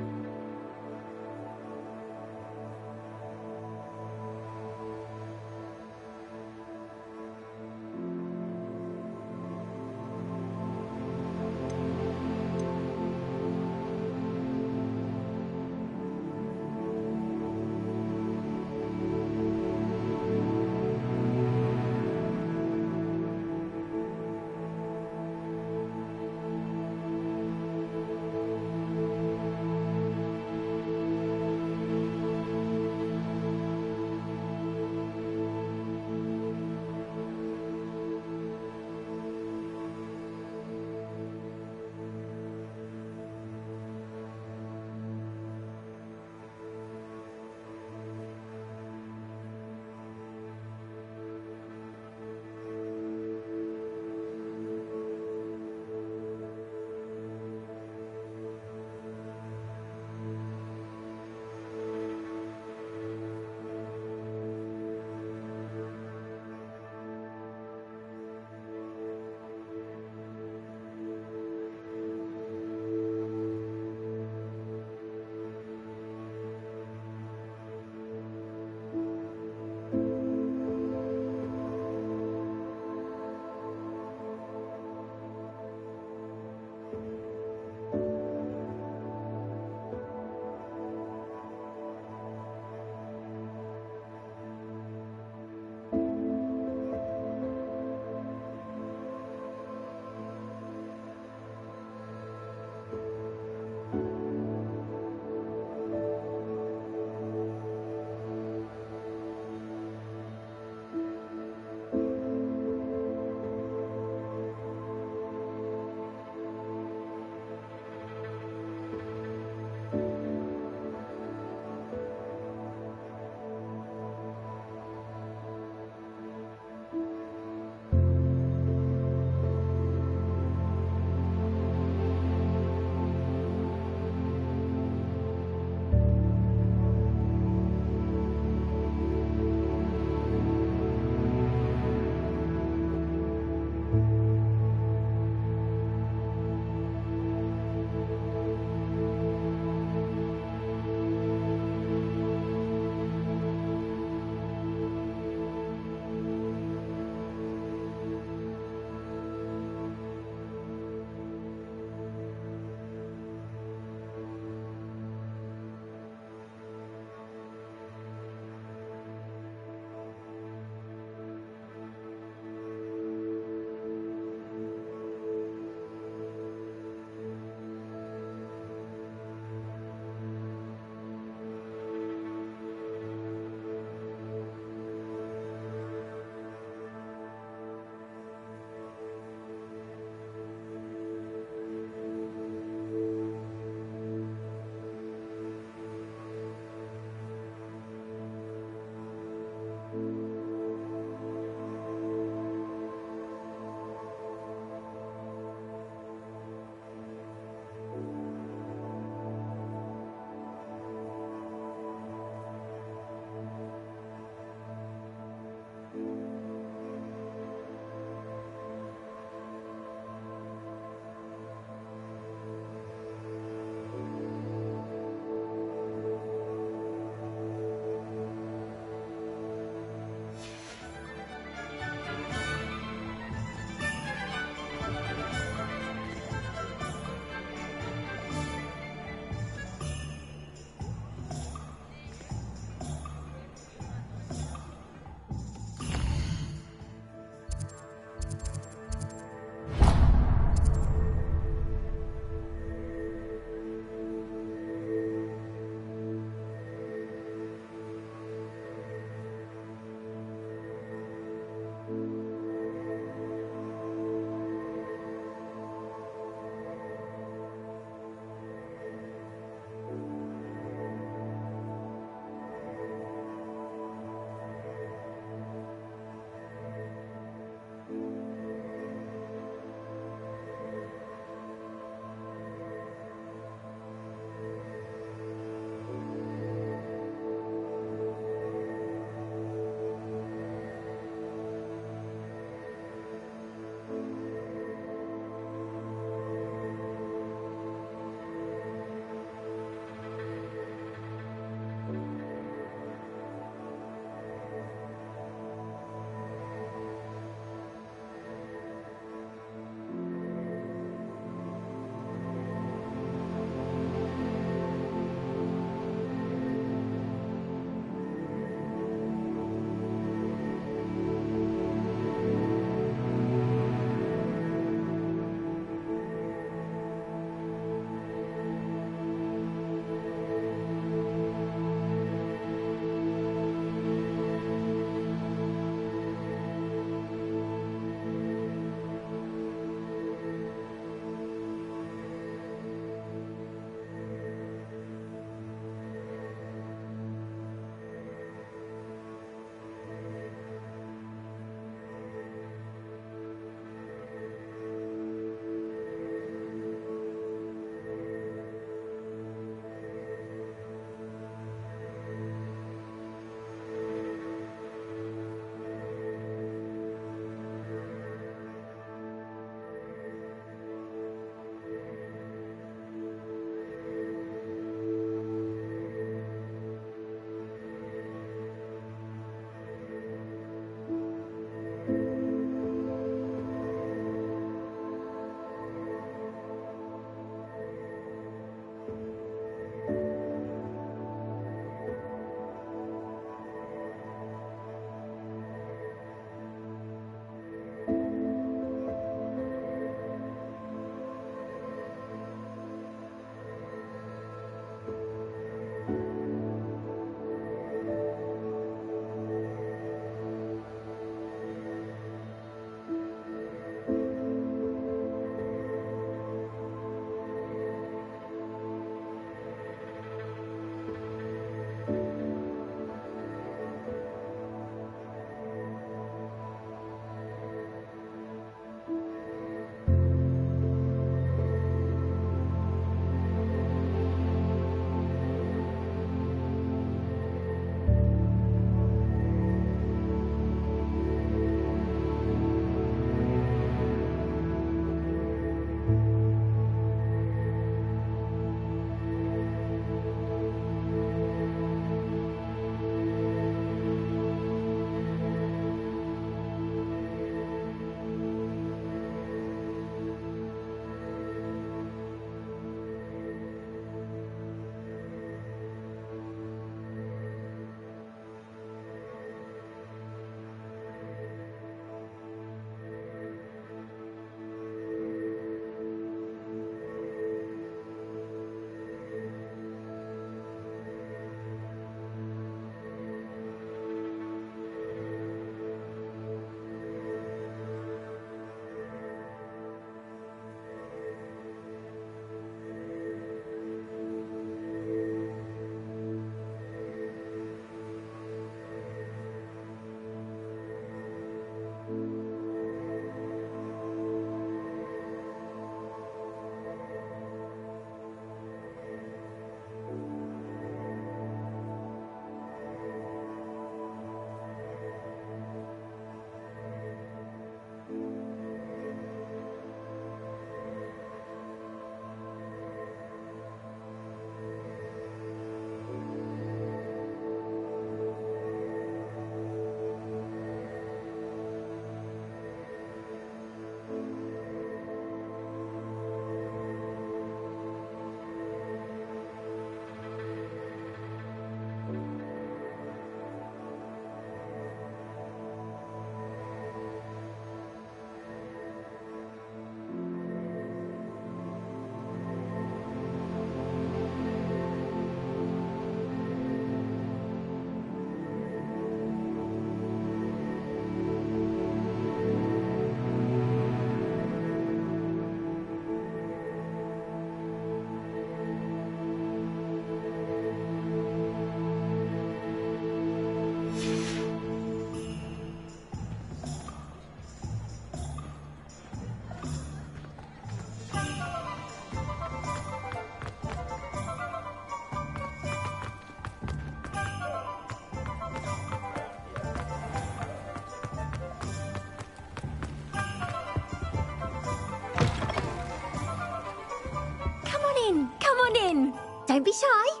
Speaker 6: in. Come on in. Don't be shy.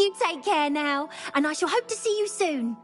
Speaker 6: You take care now, and I shall hope to see you soon.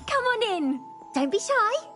Speaker 6: Come on in. Don't be shy.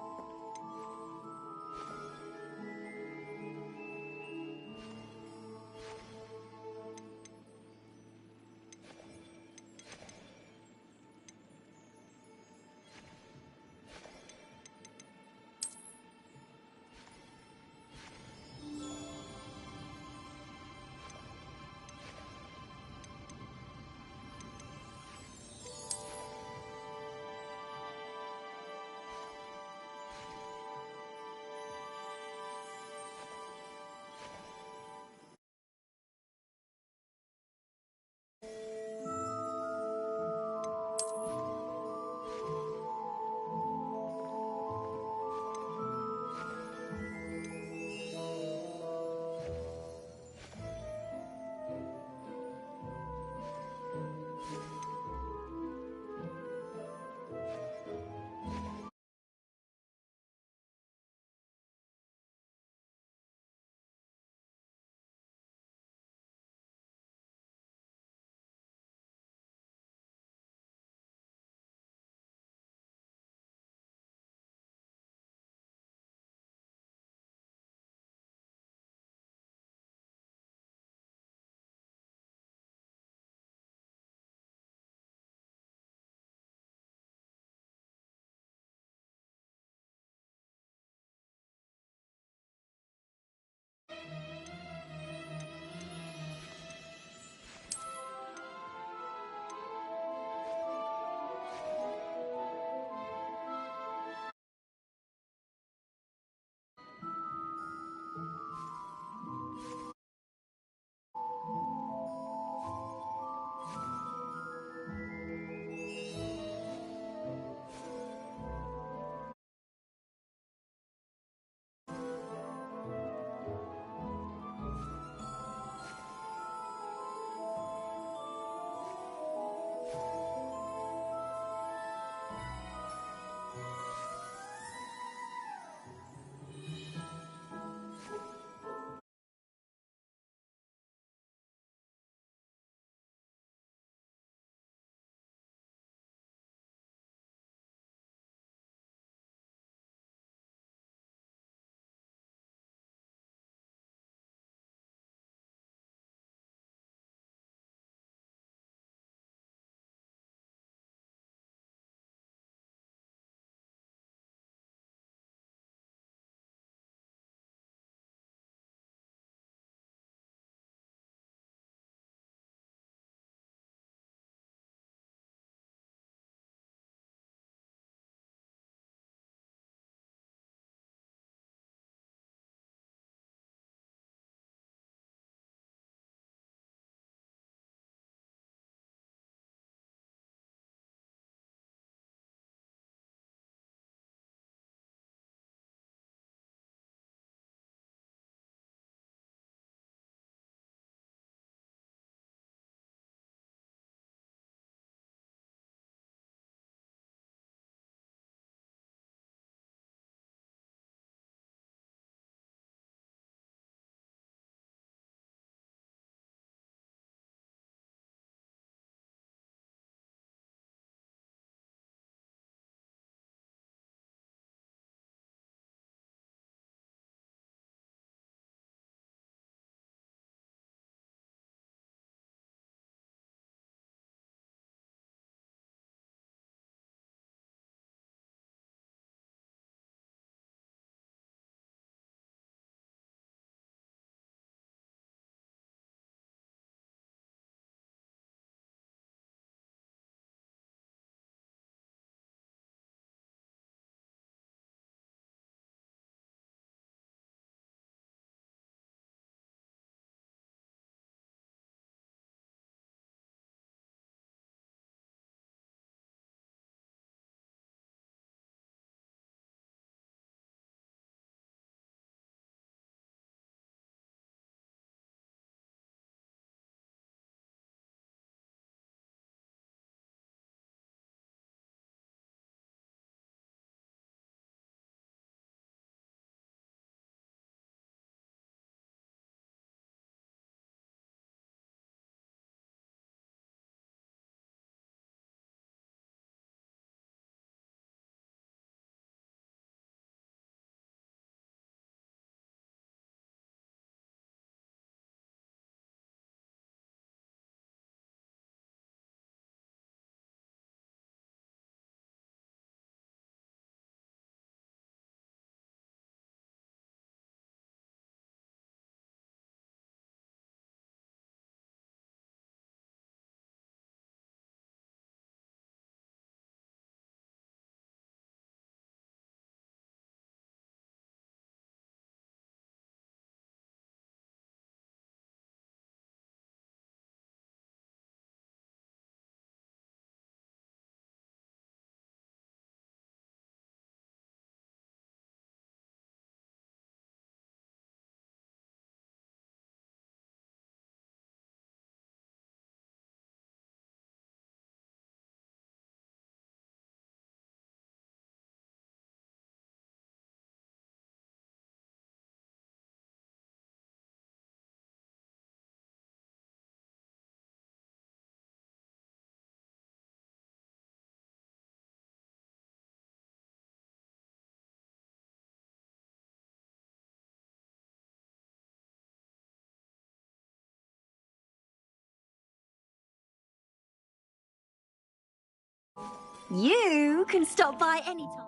Speaker 6: You can stop by anytime.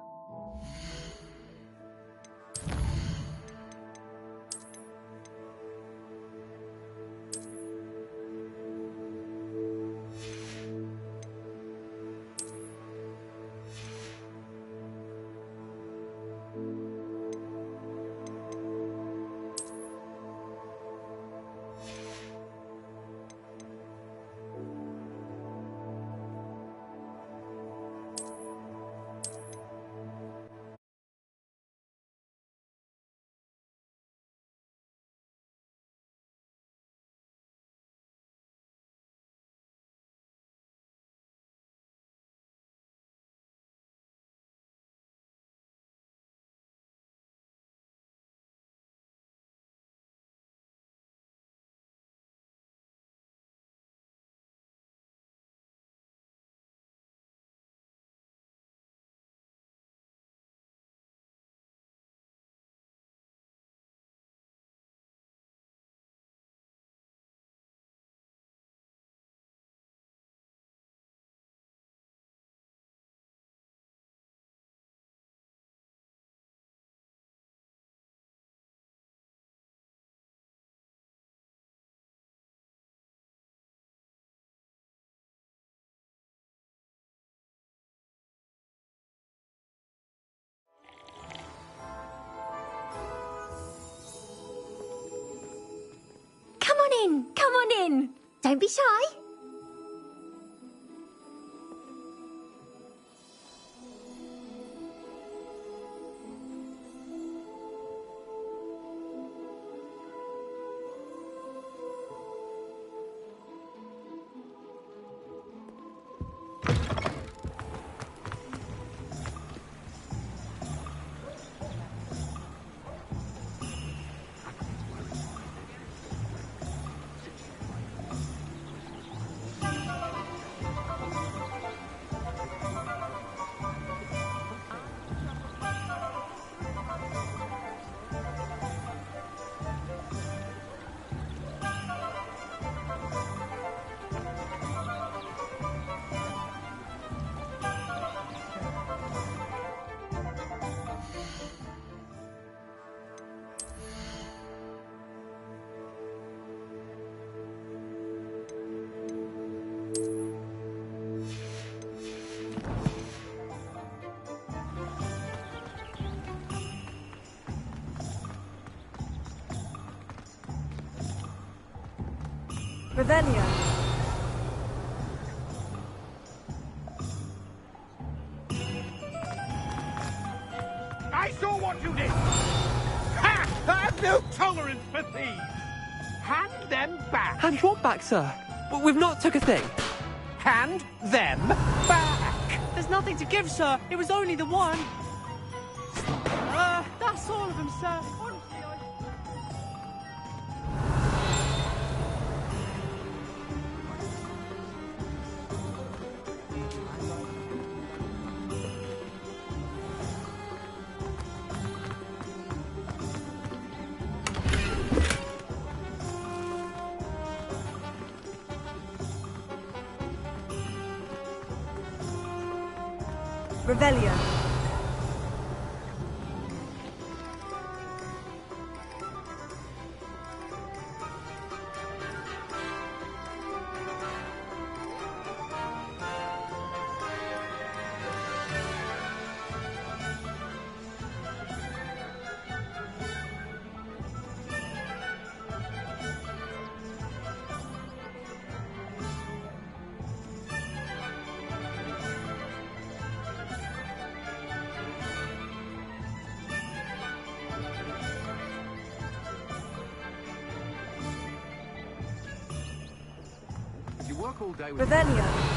Speaker 6: Come on in. Don't be shy.
Speaker 7: Revelio.
Speaker 10: I saw what you did! Ha! I have no tolerance for thieves! Hand them back!
Speaker 13: Hand what back, sir? We've not took a thing.
Speaker 10: Hand them back!
Speaker 13: There's nothing to give, sir. It was only the one. That's all of them, sir. Honestly,
Speaker 7: Revelio.
Speaker 10: Work all day with
Speaker 7: Revelio.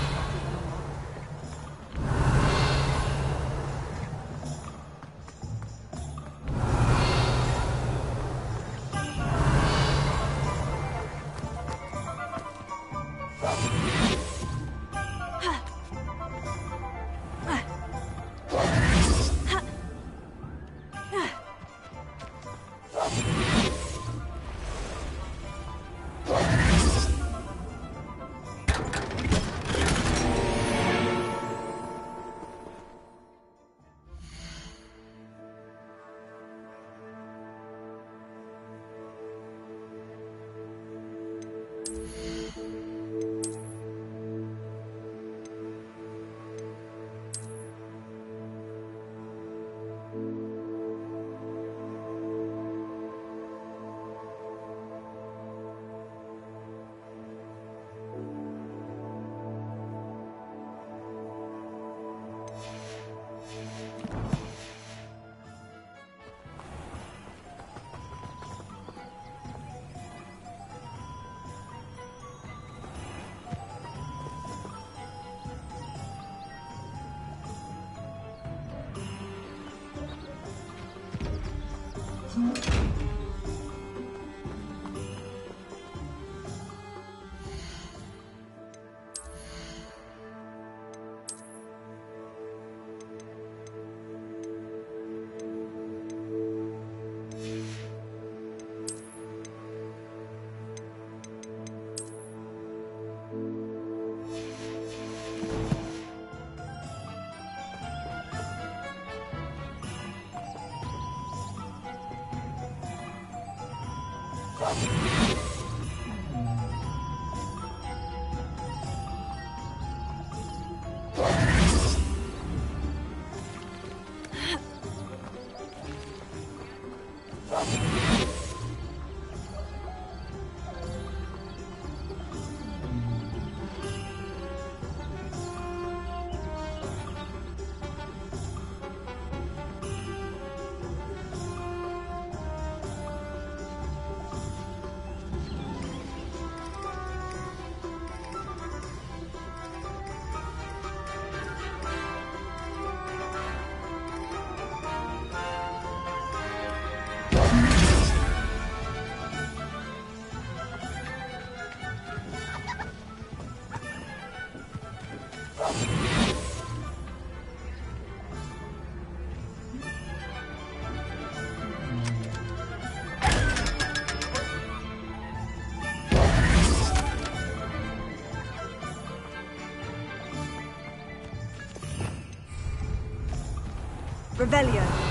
Speaker 7: Revelio.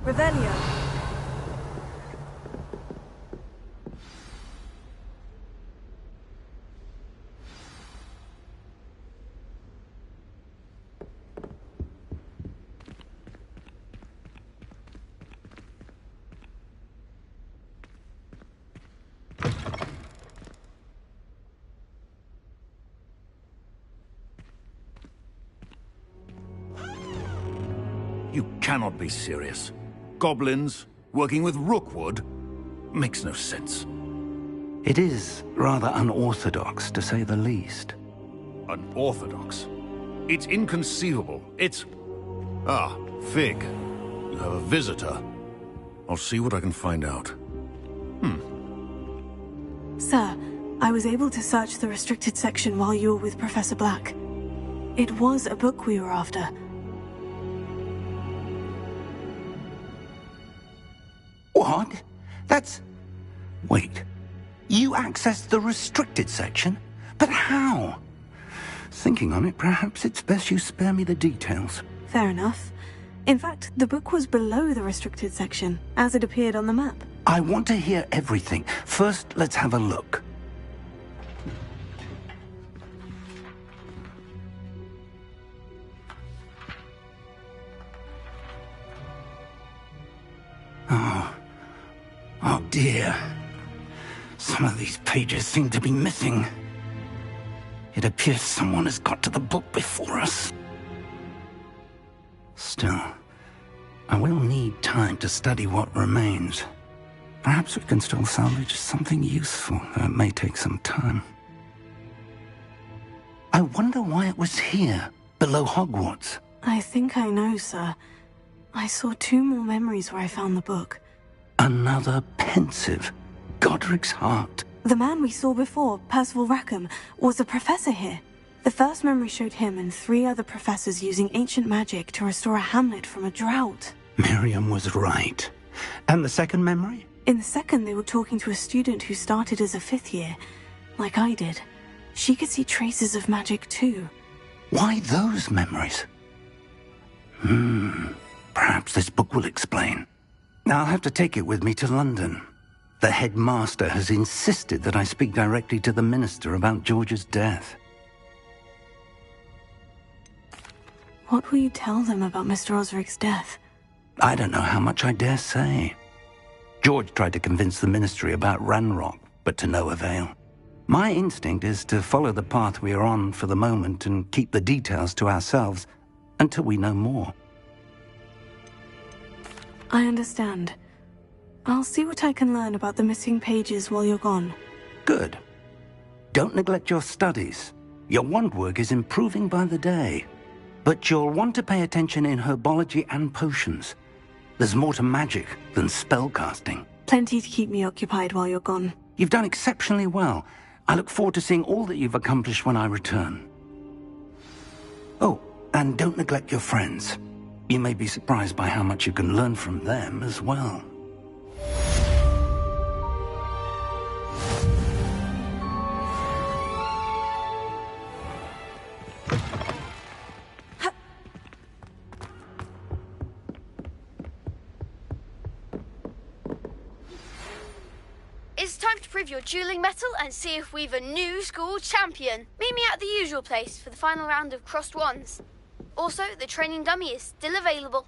Speaker 7: Revelio.
Speaker 14: You cannot be serious. Goblins working with Rookwood? Makes no sense.
Speaker 5: It is rather unorthodox, to say the least.
Speaker 14: Unorthodox? It's inconceivable. It's... Ah, Fig. You have a visitor. I'll see what I can find out.
Speaker 9: Sir, I was able to search the restricted section while you were with Professor Black. It was a book we were after.
Speaker 5: What? That's... Wait. You accessed the restricted section? But how? Thinking on it, perhaps it's best you spare me the details.
Speaker 9: Fair enough. In fact, the book was below the restricted section, as it appeared on the map.
Speaker 5: I want to hear everything. First, let's have a look. Oh dear. Some of these pages seem to be missing. It appears someone has got to the book before us. Still, I will need time to study what remains. Perhaps we can still salvage something useful, though it may take some time. I wonder why it was here, below Hogwarts.
Speaker 9: I think I know, sir. I saw 2 more memories where I found the book.
Speaker 5: Another pensive. Godric's heart.
Speaker 9: The man we saw before, Percival Rackham, was a professor here. The first memory showed him and 3 other professors using ancient magic to restore a hamlet from a drought.
Speaker 5: Miriam was right. And the second memory?
Speaker 9: In the second, they were talking to a student who started as a 5th year, like I did. She could see traces of magic too.
Speaker 5: Why those memories? Perhaps this book will explain. I'll have to take it with me to London. The headmaster has insisted that I speak directly to the minister about George's death.
Speaker 9: What will you tell them about Mr. Osric's death?
Speaker 5: I don't know how much I dare say. George tried to convince the ministry about Ranrock, but to no avail. My instinct is to follow the path we are on for the moment and keep the details to ourselves until we know more.
Speaker 9: I understand. I'll see what I can learn about the missing pages while you're gone.
Speaker 5: Good. Don't neglect your studies. Your wand work is improving by the day. But you'll want to pay attention in herbology and potions. There's more to magic than spellcasting.
Speaker 9: Plenty to keep me occupied while you're gone.
Speaker 5: You've done exceptionally well. I look forward to seeing all that you've accomplished when I return. Oh, and don't neglect your friends. You may be surprised by how much you can learn from them as well.
Speaker 20: It's time to prove your dueling mettle and see if we've a new school champion. Meet me at the usual place for the final round of crossed wands. Also, the training dummy is still available.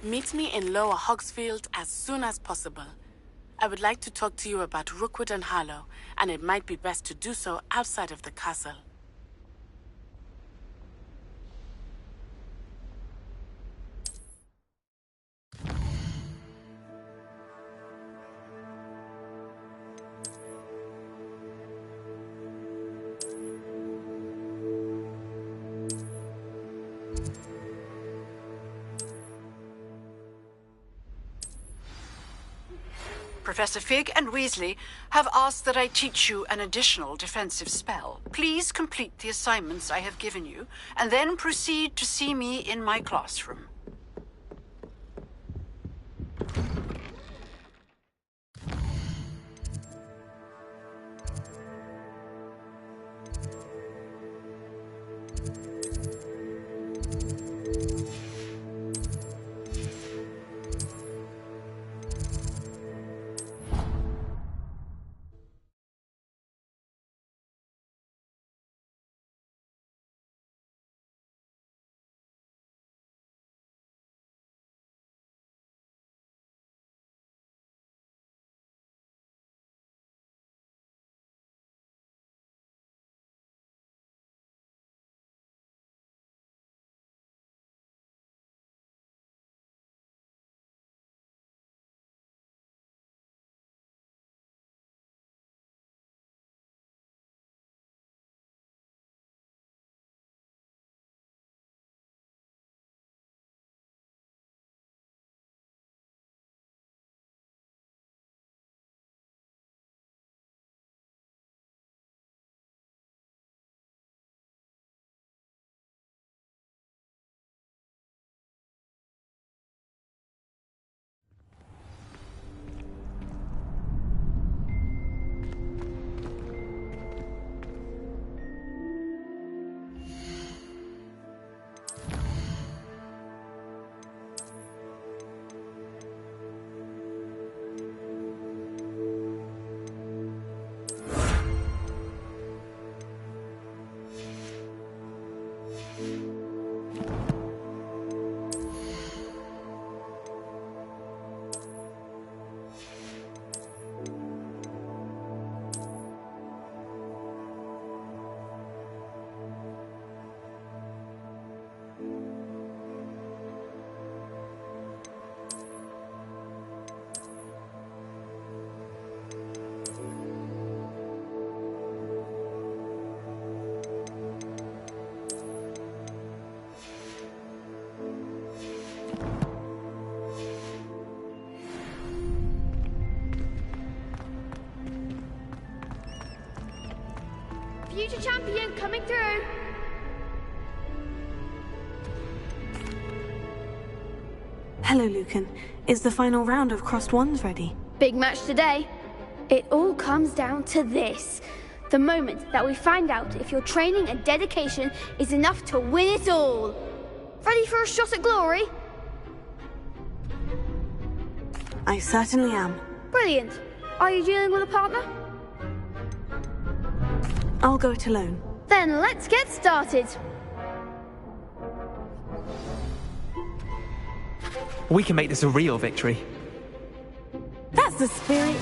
Speaker 22: Meet me in Lower Hogsfield as soon as possible. I would like to talk to you about Rookwood and Harlow, and it might be best to do so outside of the castle.
Speaker 24: Professor Fig and Weasley have asked that I teach you an additional defensive spell. Please complete the assignments I have given you, and then proceed to see me in my classroom.
Speaker 20: future champion coming through.
Speaker 3: Hello, Lucan. Is the final round of Crossed Wands ready?
Speaker 20: Big match today. It all comes down to this. The moment that we find out if your training and dedication is enough to win it all. Ready for a shot at glory?
Speaker 3: I certainly am.
Speaker 20: Brilliant. Are you dealing with a partner?
Speaker 3: I'll go it alone.
Speaker 20: Then let's get started.
Speaker 13: We can make this a real victory.
Speaker 3: That's the spirit.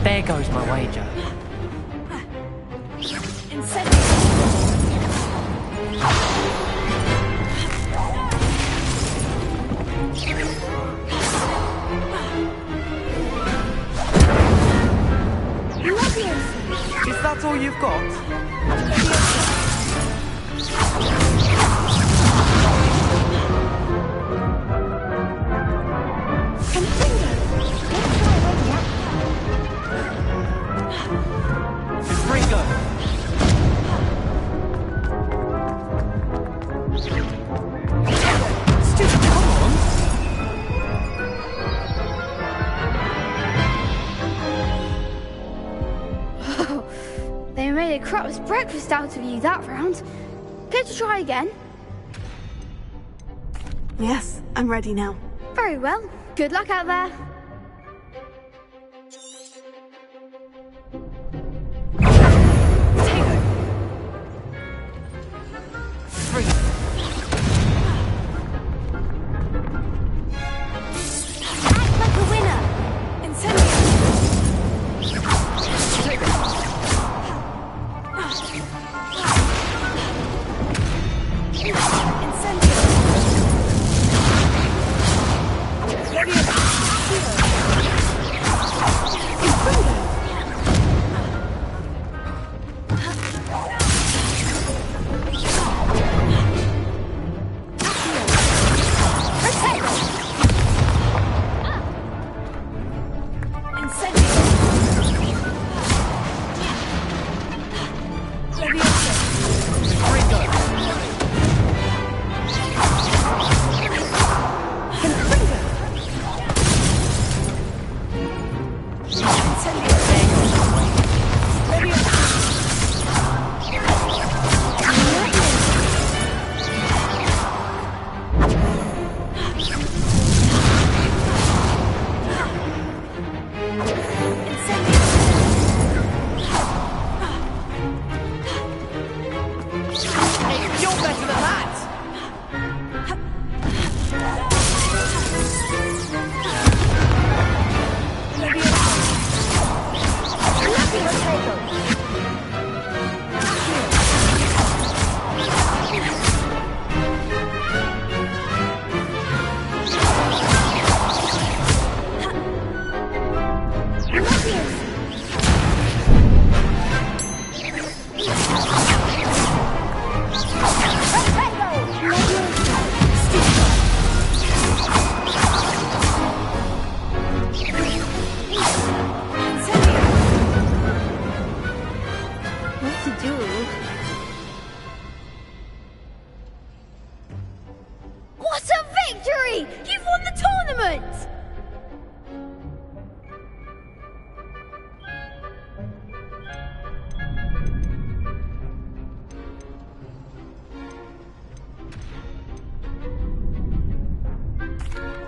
Speaker 13: There goes my wager. Is that all you've got?
Speaker 20: They made a crap's breakfast out of you that round. Care to try again?
Speaker 3: Yes, I'm ready now.
Speaker 20: Very well. Good luck out there.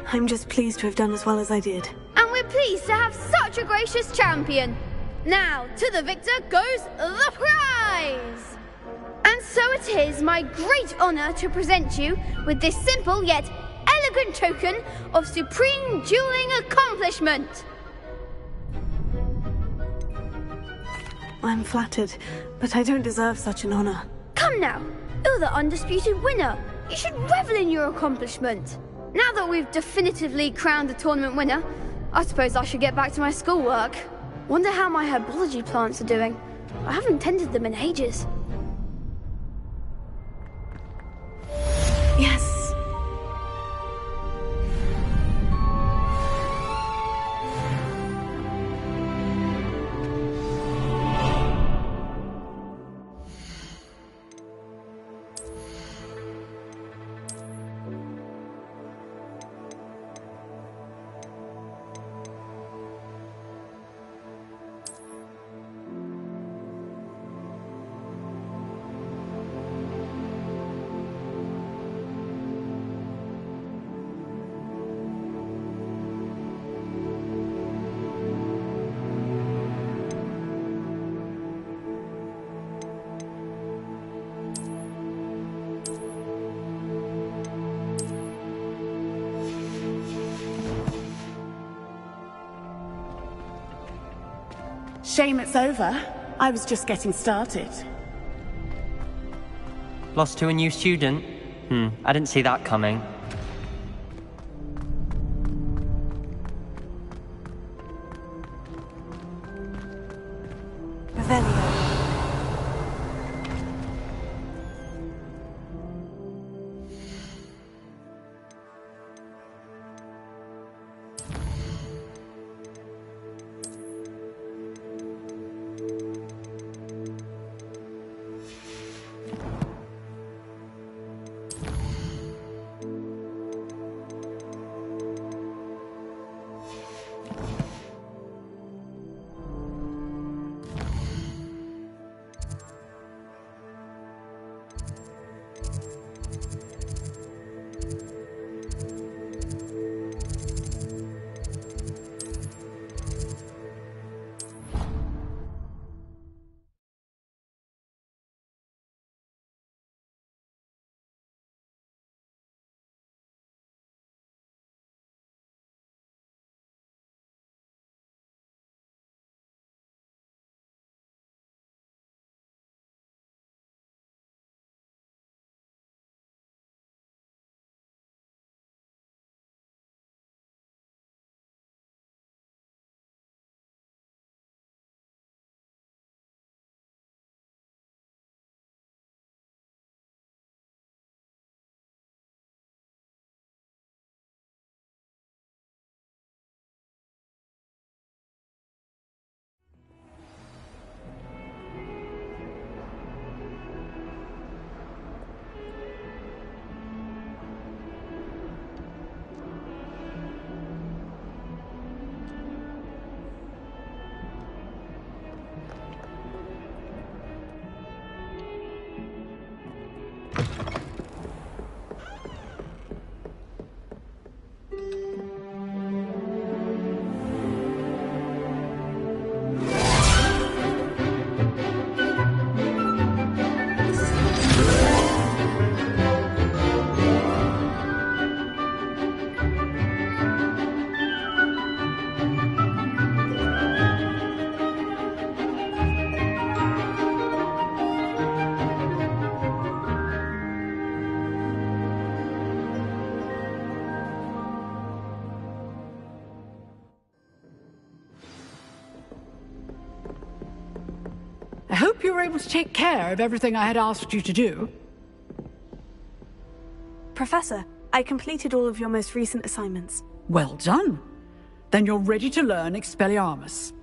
Speaker 3: I'm just pleased to have done as well as I did.
Speaker 20: And we're pleased to have such a gracious champion. Now, to the victor goes the prize! And so it is my great honour to present you with this simple yet elegant token of supreme dueling accomplishment.
Speaker 3: I'm flattered, but I don't deserve such an honour.
Speaker 20: Come now, you're the undisputed winner. You should revel in your accomplishment. Now that we've definitively crowned the tournament winner, I suppose I should get back to my schoolwork. Wonder how my herbology plants are doing. I haven't tended them in ages.
Speaker 3: Yes.
Speaker 24: Shame it's over. I was just getting started.
Speaker 4: Lost to a new student? I didn't see that coming.
Speaker 24: I hope you were able to take care of everything I had asked you to do.
Speaker 3: Professor, I completed all of your most recent assignments.
Speaker 24: Well done. Then you're ready to learn Expelliarmus.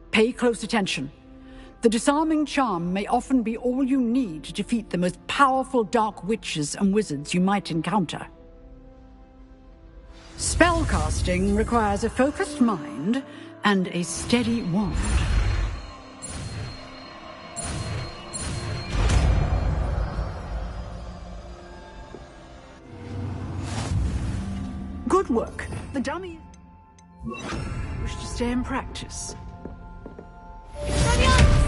Speaker 24: Pay close attention. The disarming charm may often be all you need to defeat the most powerful dark witches and wizards you might encounter. Spellcasting requires a focused mind and a steady wand. Good work. The dummy... wish to stay and practice.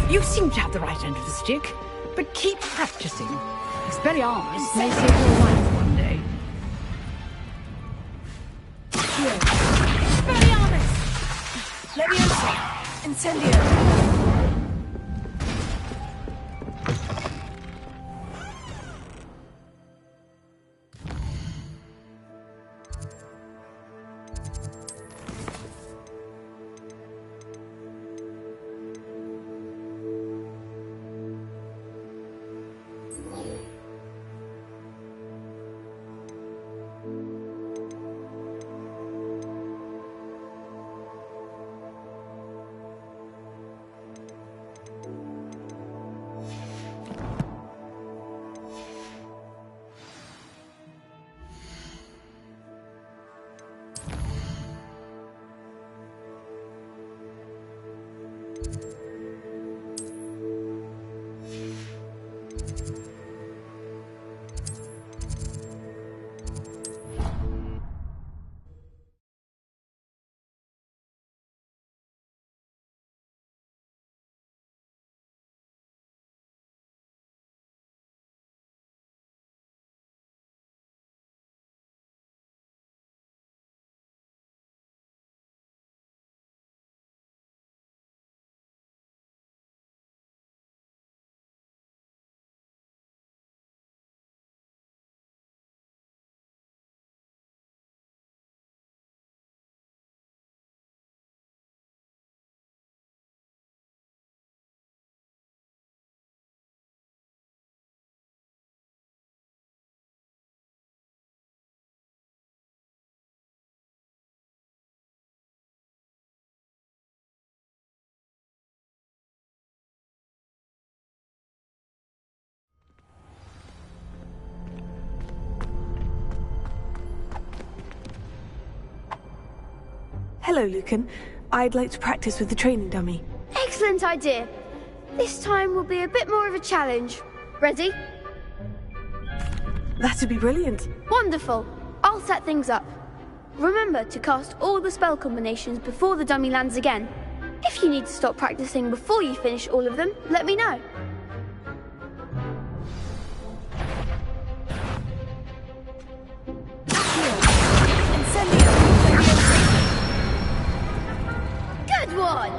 Speaker 24: You seem to have the right end of the stick, but keep practicing. Expelliarmus may save your life one day.
Speaker 3: Expelliarmus! Leviosa! Incendio! Hello, Lucan. I'd like to practice with the training dummy.
Speaker 20: Excellent idea. This time will be a bit more of a challenge. Ready?
Speaker 3: That'd be brilliant.
Speaker 20: Wonderful. I'll set things up. Remember to cast all the spell combinations before the dummy lands again. If you need to stop practicing before you finish all of them, let me know. Good one!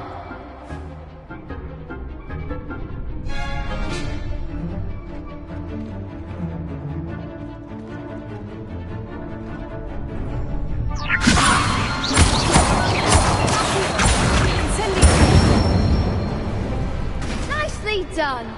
Speaker 20: Nicely done!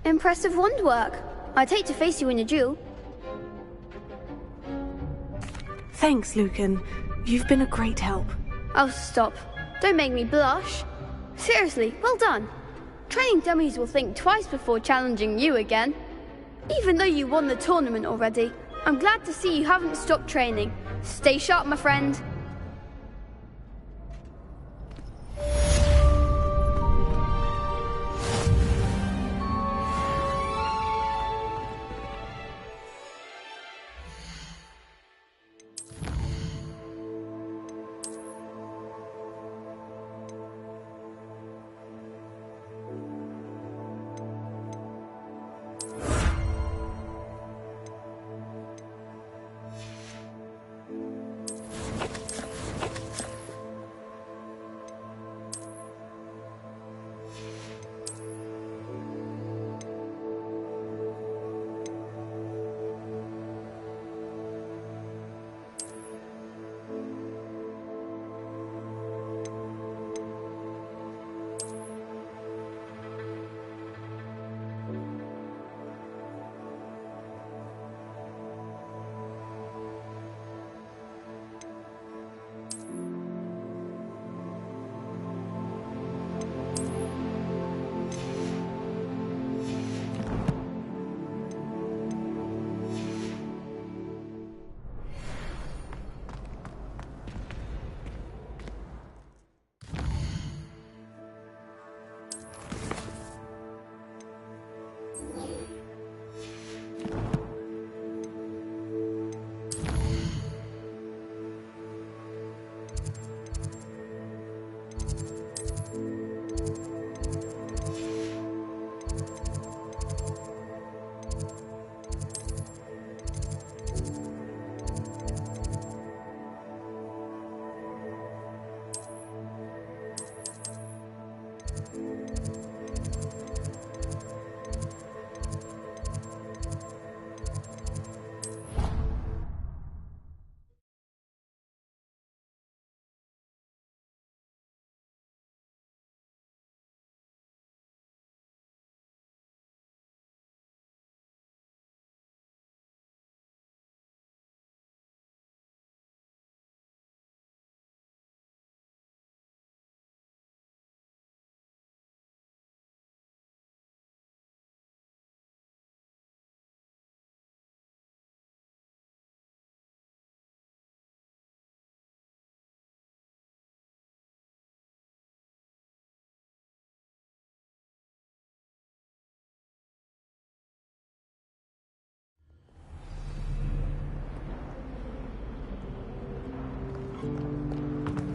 Speaker 20: Impressive wand work. I'd hate to face you in a duel.
Speaker 3: Thanks, Lucan. You've been a great help.
Speaker 20: Oh, stop. Don't make me blush. Seriously, well done. Training dummies will think twice before challenging you again. Even though you won the tournament already, I'm glad to see you haven't stopped training. Stay sharp, my friend.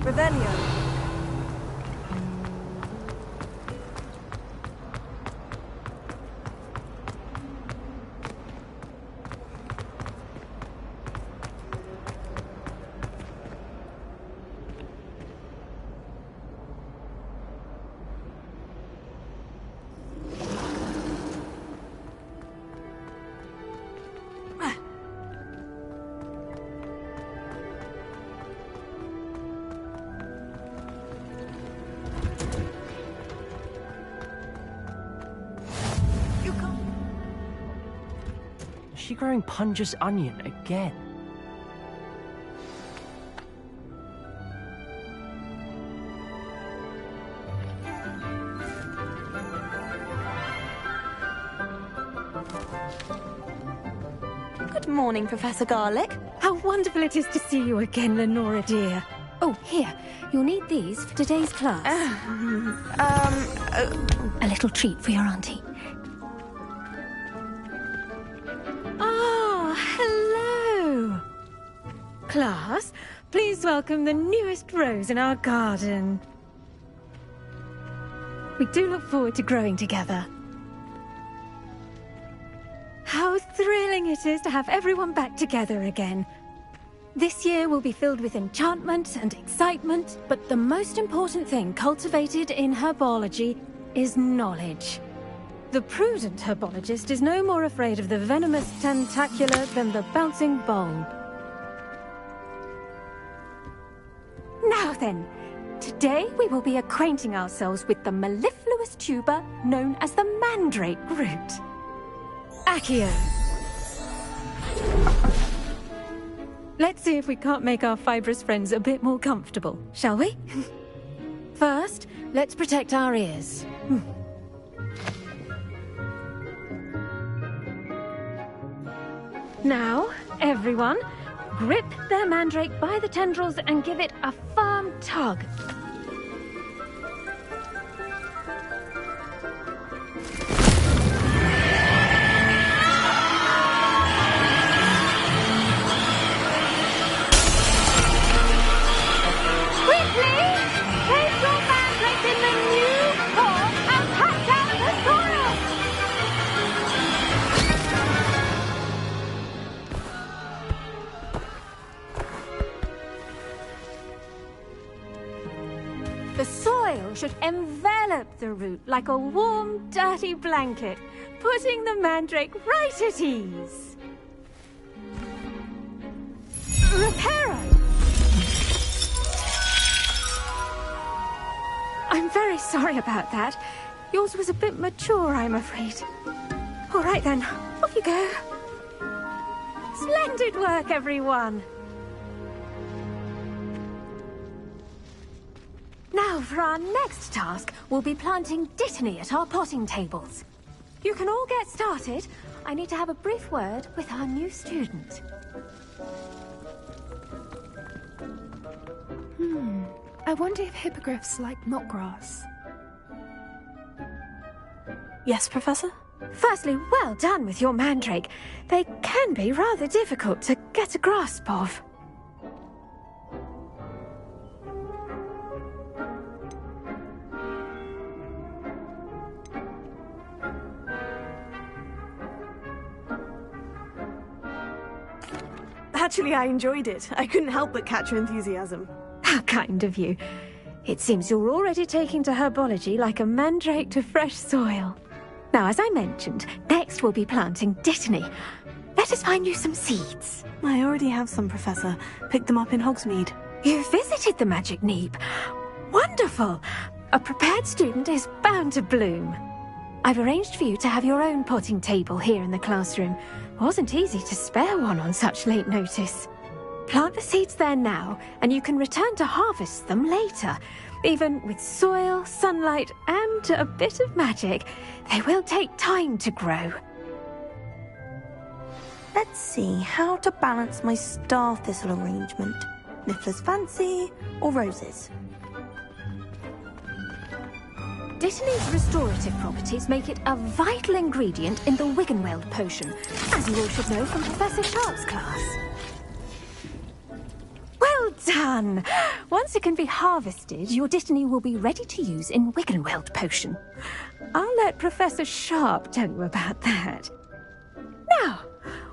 Speaker 7: Revelio.
Speaker 4: Is she growing Punja's onion again?
Speaker 7: Good morning, Professor Garlic.
Speaker 1: How wonderful it is to see you again, Lenora dear. Oh, here. You'll need these for today's class. A little treat for your auntie. Ah, hello. Class, please welcome the newest rose in our garden. We do look forward to growing together. How thrilling it is to have everyone back together again. This year will be filled with enchantment and excitement, but the most important thing cultivated in herbology is knowledge. The prudent herbologist is no more afraid of the venomous tentacula than the bouncing bowl. Now then, today we will be acquainting ourselves with the mellifluous tuber known as the mandrake root. Accio. Let's see if we can't make our fibrous friends a bit more comfortable, shall we? First, let's protect our ears. Now, everyone, grip their mandrake by the tendrils and give it a firm tug. Should envelop the root like a warm, dirty blanket, putting the mandrake right at ease. Reparo! I'm very sorry about that. Yours was a bit mature, I'm afraid. All right then, off you go. Splendid work, everyone. Now, for our next task, we'll be planting dittany at our potting tables. You can all get started. I need to have a brief word with our new student.
Speaker 8: I wonder if hippogriffs like knotgrass.
Speaker 3: Yes, Professor?
Speaker 1: Firstly, well done with your mandrake. They can be rather difficult to get a grasp of.
Speaker 3: Actually, I enjoyed it. I couldn't help but catch your enthusiasm.
Speaker 1: How kind of you. It seems you're already taking to herbology like a mandrake to fresh soil. Now, as I mentioned, next we'll be planting dittany. Let us find you some seeds.
Speaker 3: I already have some, Professor. Picked them up in Hogsmeade.
Speaker 1: You visited the Magic Neep. Wonderful! A prepared student is bound to bloom. I've arranged for you to have your own potting table here in the classroom. Wasn't easy to spare one on such late notice. Plant the seeds there now, and you can return to harvest them later. Even with soil, sunlight, and a bit of magic, they will take time to grow.
Speaker 7: Let's see how to balance my star thistle arrangement. Niffler's Fancy or roses?
Speaker 1: Dittany's restorative properties make it a vital ingredient in the Wiggenweld potion, as you all should know from Professor Sharp's class. Well done! Once it can be harvested, your Dittany will be ready to use in Wiggenweld potion. I'll let Professor Sharp tell you about that. Now,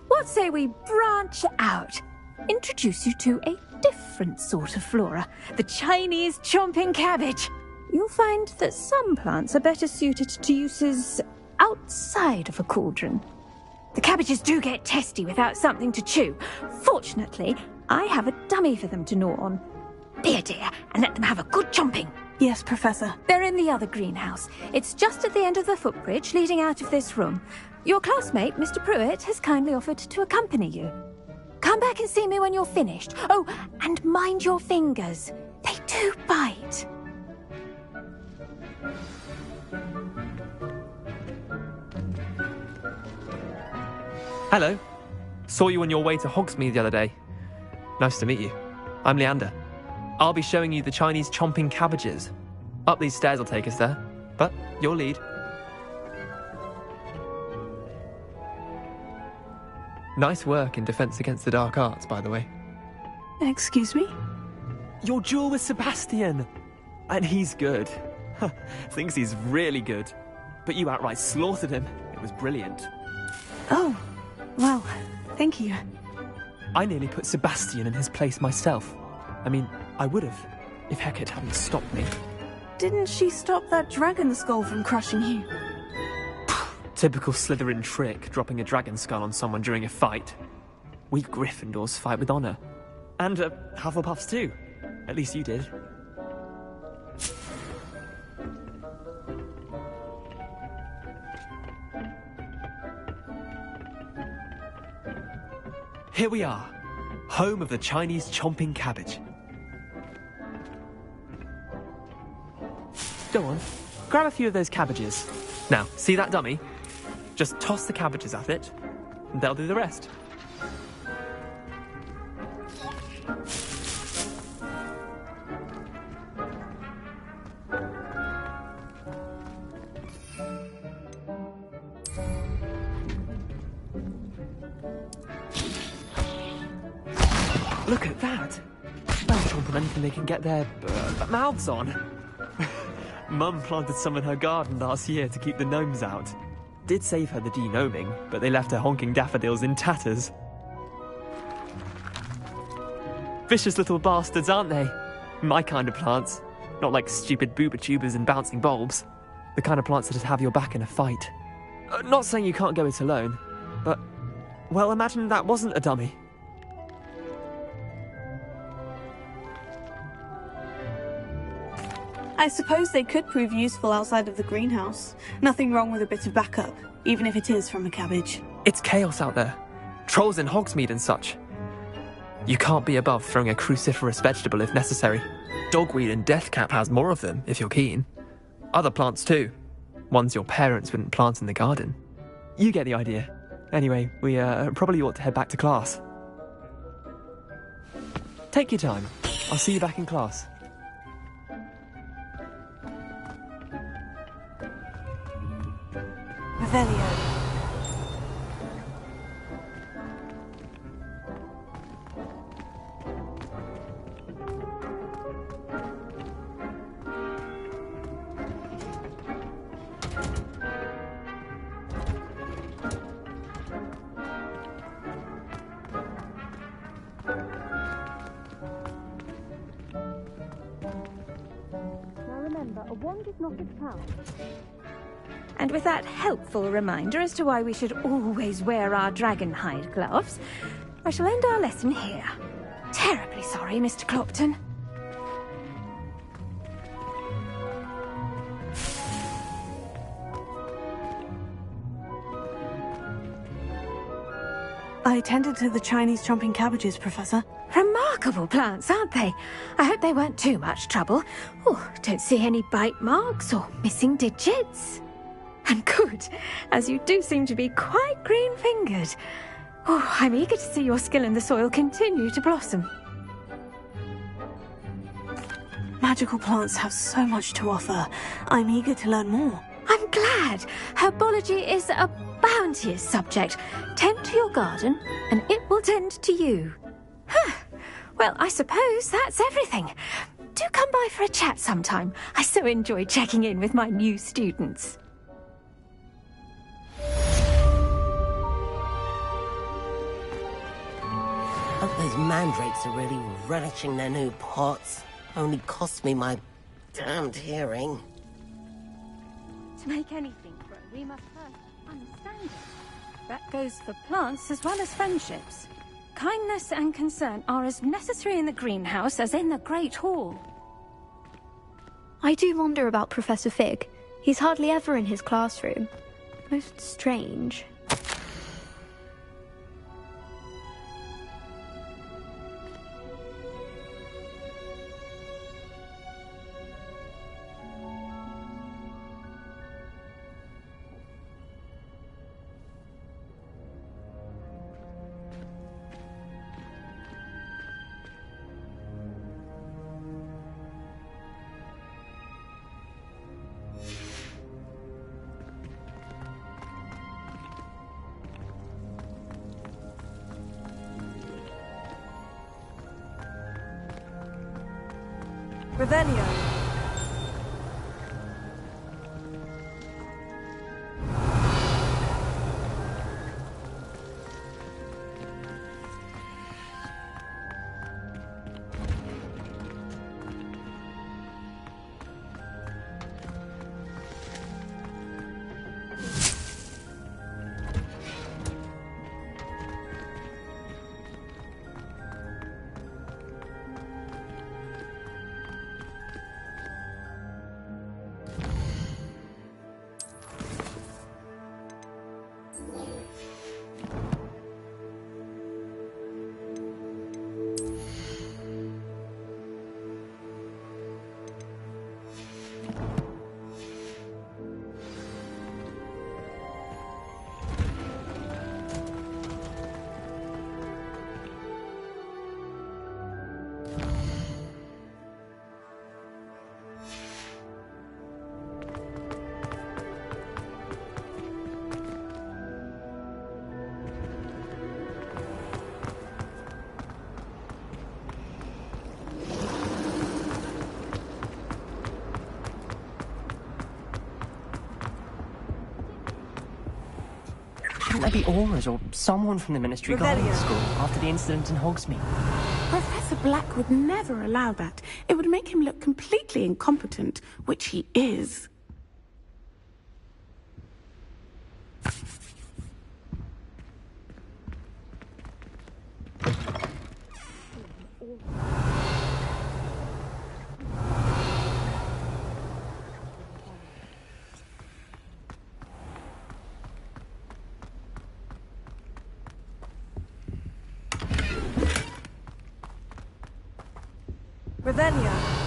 Speaker 1: what say we branch out? Introduce you to a different sort of flora, the Chinese chomping cabbage. You'll find that some plants are better suited to uses outside of a cauldron. The cabbages do get testy without something to chew. Fortunately, I have a dummy for them to gnaw on. Be a dear and let them have a good chomping.
Speaker 3: Yes, Professor.
Speaker 1: They're in the other greenhouse. It's just at the end of the footbridge leading out of this room. Your classmate, Mr. Pruitt, has kindly offered to accompany you. Come back and see me when you're finished. Oh, and mind your fingers. They do bite.
Speaker 13: Hello. Saw you on your way to Hogsmeade the other day. Nice to meet you. I'm Leander. I'll be showing you the Chinese chomping cabbages. Up these stairs will take us there, but your lead. Nice work in Defense Against the Dark Arts, by the way.
Speaker 3: Excuse me?
Speaker 13: Your duel with Sebastian! And he's good. Thinks he's really good. But you outright slaughtered him. It was brilliant.
Speaker 3: Oh, well, thank you.
Speaker 13: I nearly put Sebastian in his place myself. I mean, I would have, if Hecate hadn't stopped me.
Speaker 3: Didn't she stop that dragon skull from crushing you?
Speaker 13: Typical Slytherin trick, dropping a dragon skull on someone during a fight. We Gryffindors fight with honour. And Hufflepuffs too. At least you did. Here we are, home of the Chinese chomping cabbage. Go on, grab a few of those cabbages. Now, see that dummy? Just toss the cabbages at it, and they'll do the rest. Look at that! They'll chomp on anything they can get their mouths on. Mum planted some in her garden last year to keep the gnomes out. Did save her the de-gnoming, but they left her honking daffodils in tatters. Vicious little bastards, aren't they? My kind of plants. Not like stupid booba-tubers and bouncing bulbs. The kind of plants that'd have your back in a fight. Not saying you can't go it alone, but... well, imagine that wasn't a dummy.
Speaker 3: I suppose they could prove useful outside of the greenhouse. Nothing wrong with a bit of backup, even if it is from a cabbage.
Speaker 13: It's chaos out there. Trolls in Hogsmeade and such. You can't be above throwing a cruciferous vegetable if necessary. Dogweed and deathcap has more of them, if you're keen. Other plants too. Ones your parents wouldn't plant in the garden. You get the idea. Anyway, we probably ought to head back to class. Take your time. I'll see you back in class.
Speaker 3: Revelio.
Speaker 1: Now remember, a wand is not its power. And with that helpful reminder as to why we should always wear our dragon hide gloves, I shall end our lesson here. Terribly sorry, Mr. Clopton.
Speaker 3: I attended to the Chinese chomping cabbages, Professor.
Speaker 1: Remarkable plants, aren't they? I hope they weren't too much trouble. Oh, don't see any bite marks or missing digits. And good, as you do seem to be quite green-fingered. Oh, I'm eager to see your skill in the soil continue to blossom.
Speaker 3: Magical plants have so much to offer. I'm eager to learn more.
Speaker 1: I'm glad. Herbology is a bounteous subject. Tend to your garden, and it will tend to you. Well, I suppose that's everything. Do come by for a chat sometime. I so enjoy checking in with my new students.
Speaker 15: Hope those mandrakes are really relishing their new pots. Only cost me my damned hearing.
Speaker 2: To make anything grow, we must first understand it. That goes for plants as well as friendships. Kindness and concern are as necessary in the greenhouse as in the Great Hall.
Speaker 6: I do wonder about Professor Fig. He's hardly ever in his classroom. Most strange.
Speaker 7: Revelio.
Speaker 4: Shouldn't there be Auras or someone from the Ministry Guardian School after the incident in Hogsmeade?
Speaker 18: Professor Black would never allow that. It would make him look completely incompetent, which he is.
Speaker 7: Revelio.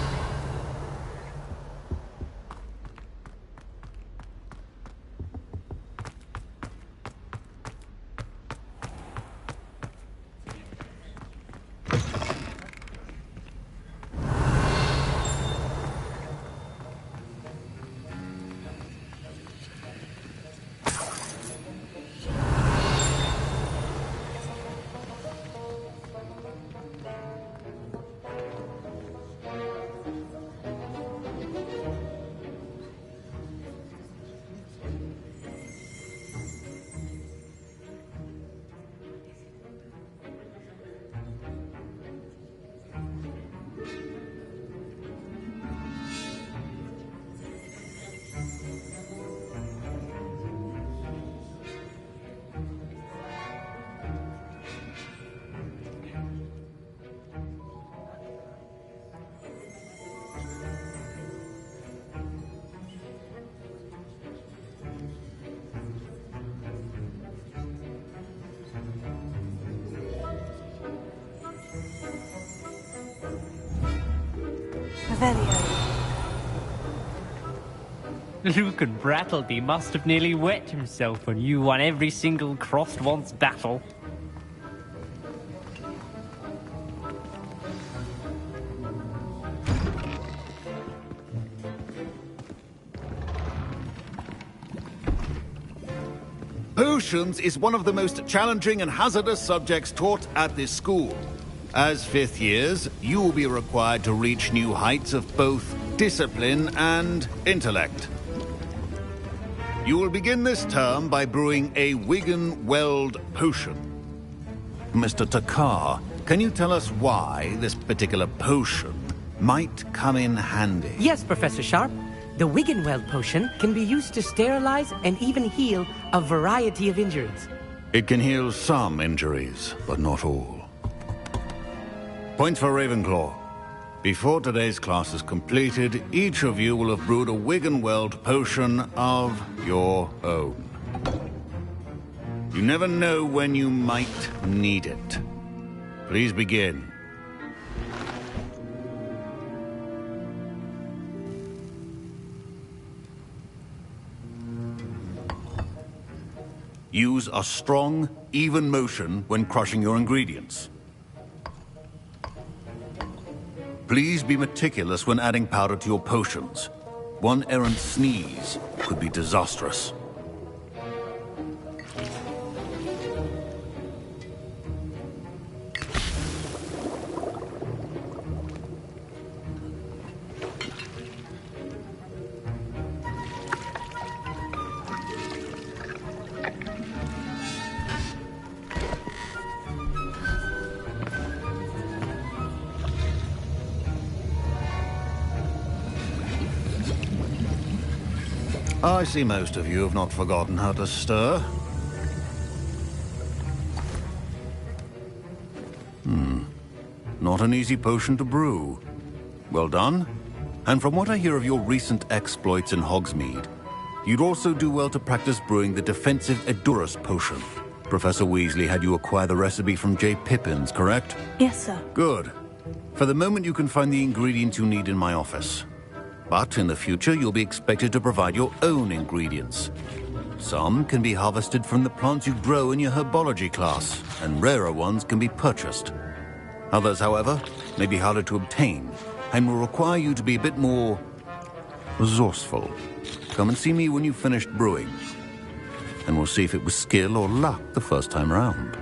Speaker 4: Luke and Brattleby must have nearly wet himself when you won every single crossed once battle.
Speaker 14: Potions is one of the most challenging and hazardous subjects taught at this school. As fifth years, you will be required to reach new heights of both discipline and intellect. You will begin this term by brewing a Wigan-Weld potion. Mr. Takar, can you tell us why this particular potion might come in handy?
Speaker 12: Yes, Professor Sharp. The Wigan-Weld potion can be used to sterilize and even heal a variety of injuries.
Speaker 14: It can heal some injuries, but not all. Points for Ravenclaw. Before today's class is completed, each of you will have brewed a Wigan-Weld potion of your own. You never know when you might need it. Please begin. Use a strong, even motion when crushing your ingredients. Please be meticulous when adding powder to your potions. One errant sneeze could be disastrous. I see most of you have not forgotten how to stir. Not an easy potion to brew. Well done. And from what I hear of your recent exploits in Hogsmeade, you'd also do well to practice brewing the defensive Edurus potion. Professor Weasley had you acquire the recipe from J. Pippin's, correct?
Speaker 3: Yes, sir.
Speaker 14: Good. For the moment, you can find the ingredients you need in my office. But in the future, you'll be expected to provide your own ingredients. Some can be harvested from the plants you grow in your herbology class, and rarer ones can be purchased. Others, however, may be harder to obtain, and will require you to be a bit more resourceful. Come and see me when you've finished brewing, and we'll see if it was skill or luck the first time round.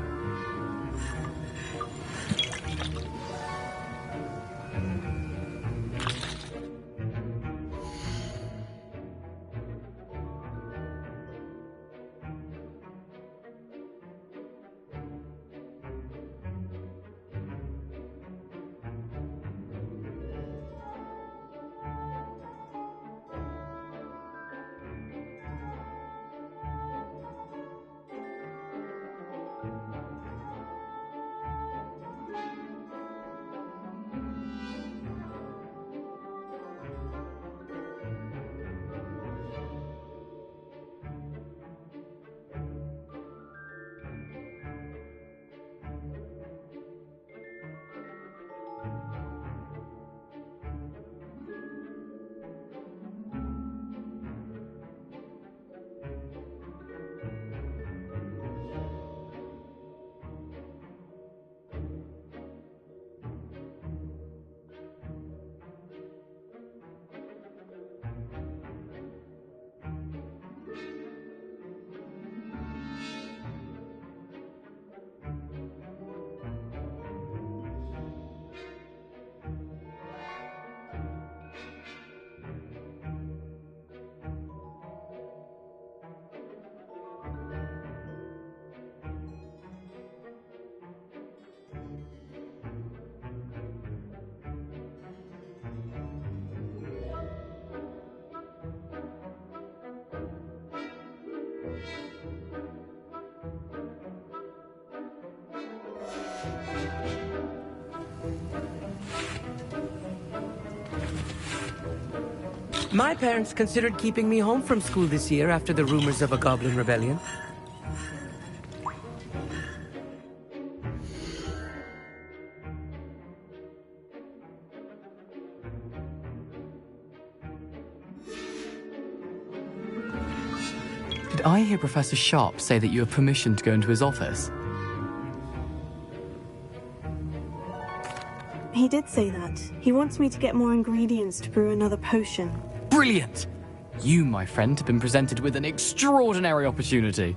Speaker 12: My parents considered keeping me home from school this year after the rumors of a goblin rebellion.
Speaker 16: Did I hear Professor Sharp say that you have permission to go into his office?
Speaker 3: He did say that. He wants me to get more ingredients to brew another potion.
Speaker 16: Brilliant! You, my friend, have been presented with an extraordinary opportunity.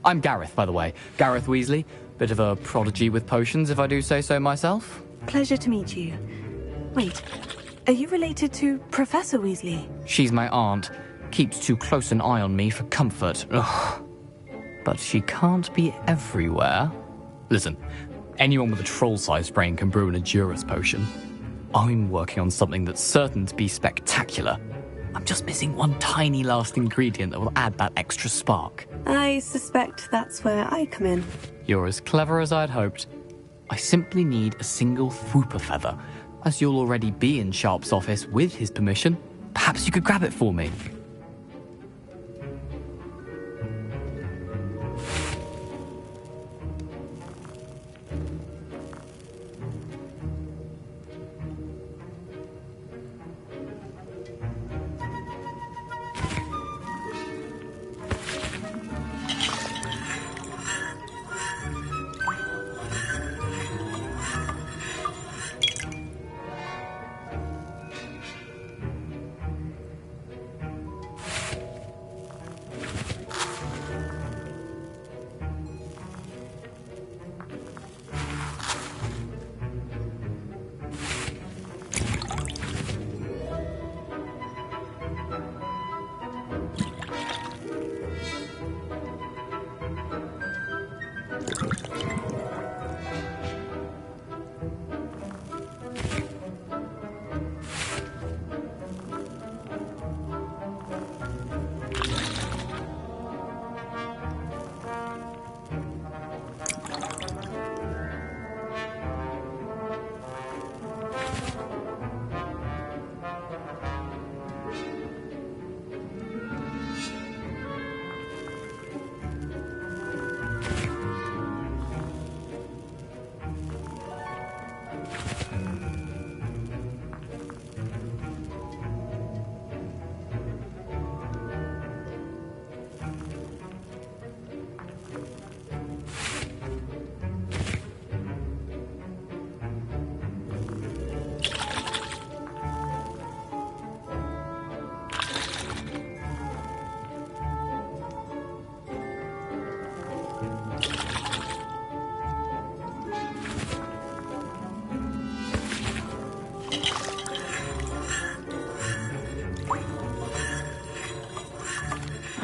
Speaker 16: I'm Gareth, by the way, Gareth Weasley,
Speaker 11: Bit of a prodigy with potions, if I do say so myself.
Speaker 3: Pleasure to meet you. Wait, are you related to Professor Weasley?
Speaker 11: She's my aunt. Keeps too close an eye on me for comfort. Ugh. But she can't be everywhere. Listen, anyone with a troll-sized brain can brew an Endurance potion. I'm working on something that's certain to be spectacular. I'm just missing one tiny last ingredient that will add that extra spark.
Speaker 3: I suspect that's where I come in.
Speaker 11: You're as clever as I'd hoped. I simply need a single Fwooper feather. As you'll already be in Sharp's office with his permission, perhaps you could grab it for me.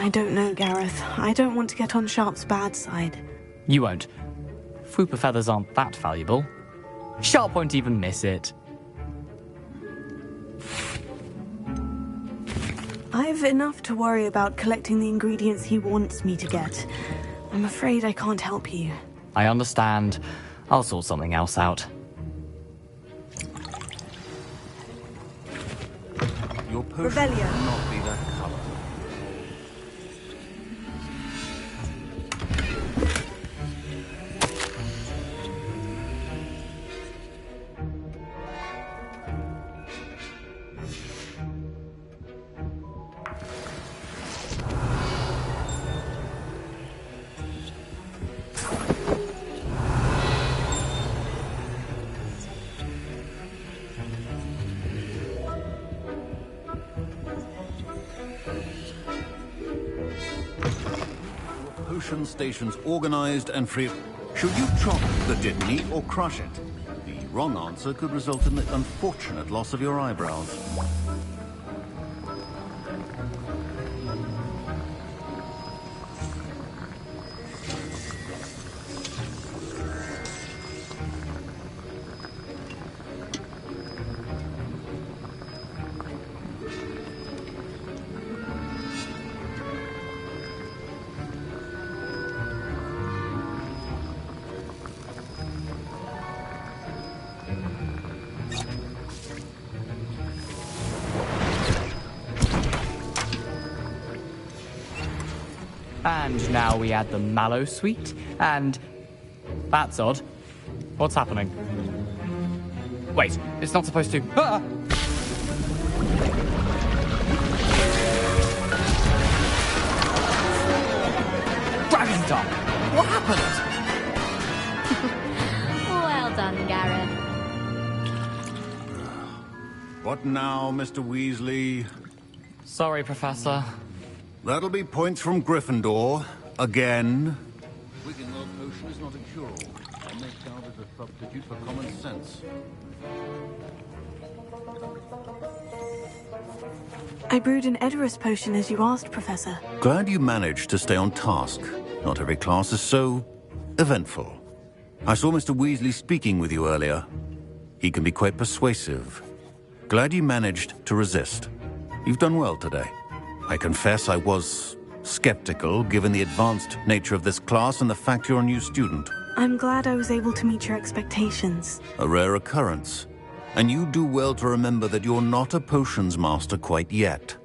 Speaker 3: I don't know, Gareth. I don't want to get on Sharp's bad side.
Speaker 11: You won't. Fwooper feathers aren't that valuable. Sharp won't even miss it.
Speaker 3: I've enough to worry about collecting the ingredients he wants me to get. I'm afraid I can't help you.
Speaker 11: I understand. I'll sort something else out.
Speaker 14: Your potion will not be that colour. Potion stations organized and free. Should you chop the didn't or crush it? The wrong answer could result in the unfortunate loss of your eyebrows.
Speaker 11: And now we add the mallow sweet, and... That's odd. What's happening? Wait, it's not supposed to... Ah! Dragon Tongue! What happened?
Speaker 19: Well done, Gareth.
Speaker 14: What now, Mr. Weasley?
Speaker 11: Sorry, Professor.
Speaker 14: That'll be points from Gryffindor. Again. Wiggenweld potion potion is not a cure-all. I make doubt as a substitute for common sense.
Speaker 3: I brewed an Edorus potion as you asked, Professor.
Speaker 14: Glad you managed to stay on task. Not every class is so eventful. I saw Mr. Weasley speaking with you earlier. He can be quite persuasive. Glad you managed to resist. You've done well today. I confess I was skeptical, given the advanced nature of this class and the fact you're a new student.
Speaker 3: I'm glad I was able to meet your expectations.
Speaker 14: A rare occurrence. And you do well to remember that you're not a potions master quite yet.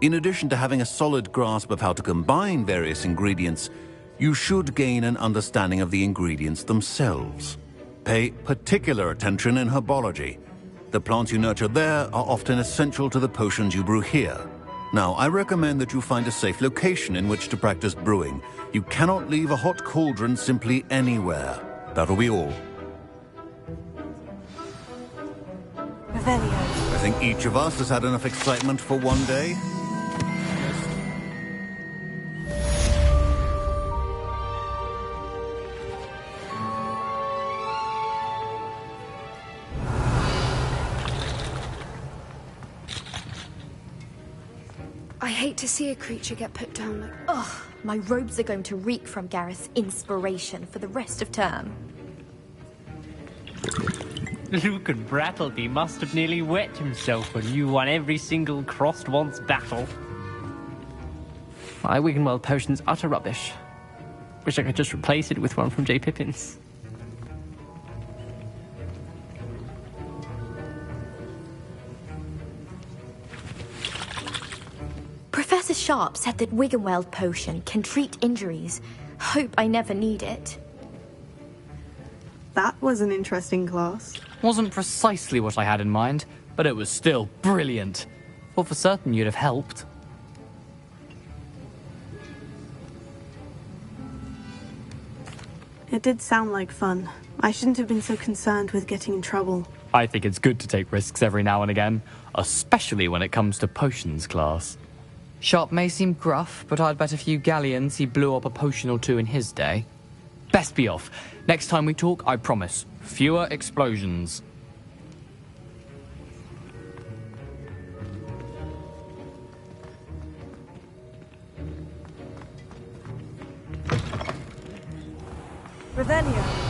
Speaker 14: In addition to having a solid grasp of how to combine various ingredients, you should gain an understanding of the ingredients themselves. Pay particular attention in herbology. The plants you nurture there are often essential to the potions you brew here. Now, I recommend that you find a safe location in which to practice brewing. You cannot leave a hot cauldron simply anywhere. That'll be all.
Speaker 3: Revelio.
Speaker 14: I think each of us has had enough excitement for one day.
Speaker 10: I hate to see a creature get put down like...
Speaker 17: Ugh, my robes are going to reek from Gareth's inspiration for the rest of term.
Speaker 4: Luke and Brattleby must have nearly wet himself when you won every single crossed once battle. My Wiggenweld potion's utter rubbish. Wish I could just replace it with one from J. Pippin's.
Speaker 17: Professor Sharp said that Wiggenweld potion can treat injuries. Hope I never need it.
Speaker 3: That was an interesting class.
Speaker 11: Wasn't precisely what I had in mind, but it was still brilliant. Thought for certain you'd have helped.
Speaker 3: It did sound like fun. I shouldn't have been so concerned with getting in trouble.
Speaker 11: I think it's good to take risks every now and again, especially when it comes to potions class. Sharp may seem gruff, but I'd bet a few galleons he blew up a potion or two in his day. Best be off. Next time we talk, I promise, fewer explosions.
Speaker 7: Revelio.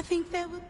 Speaker 18: think there will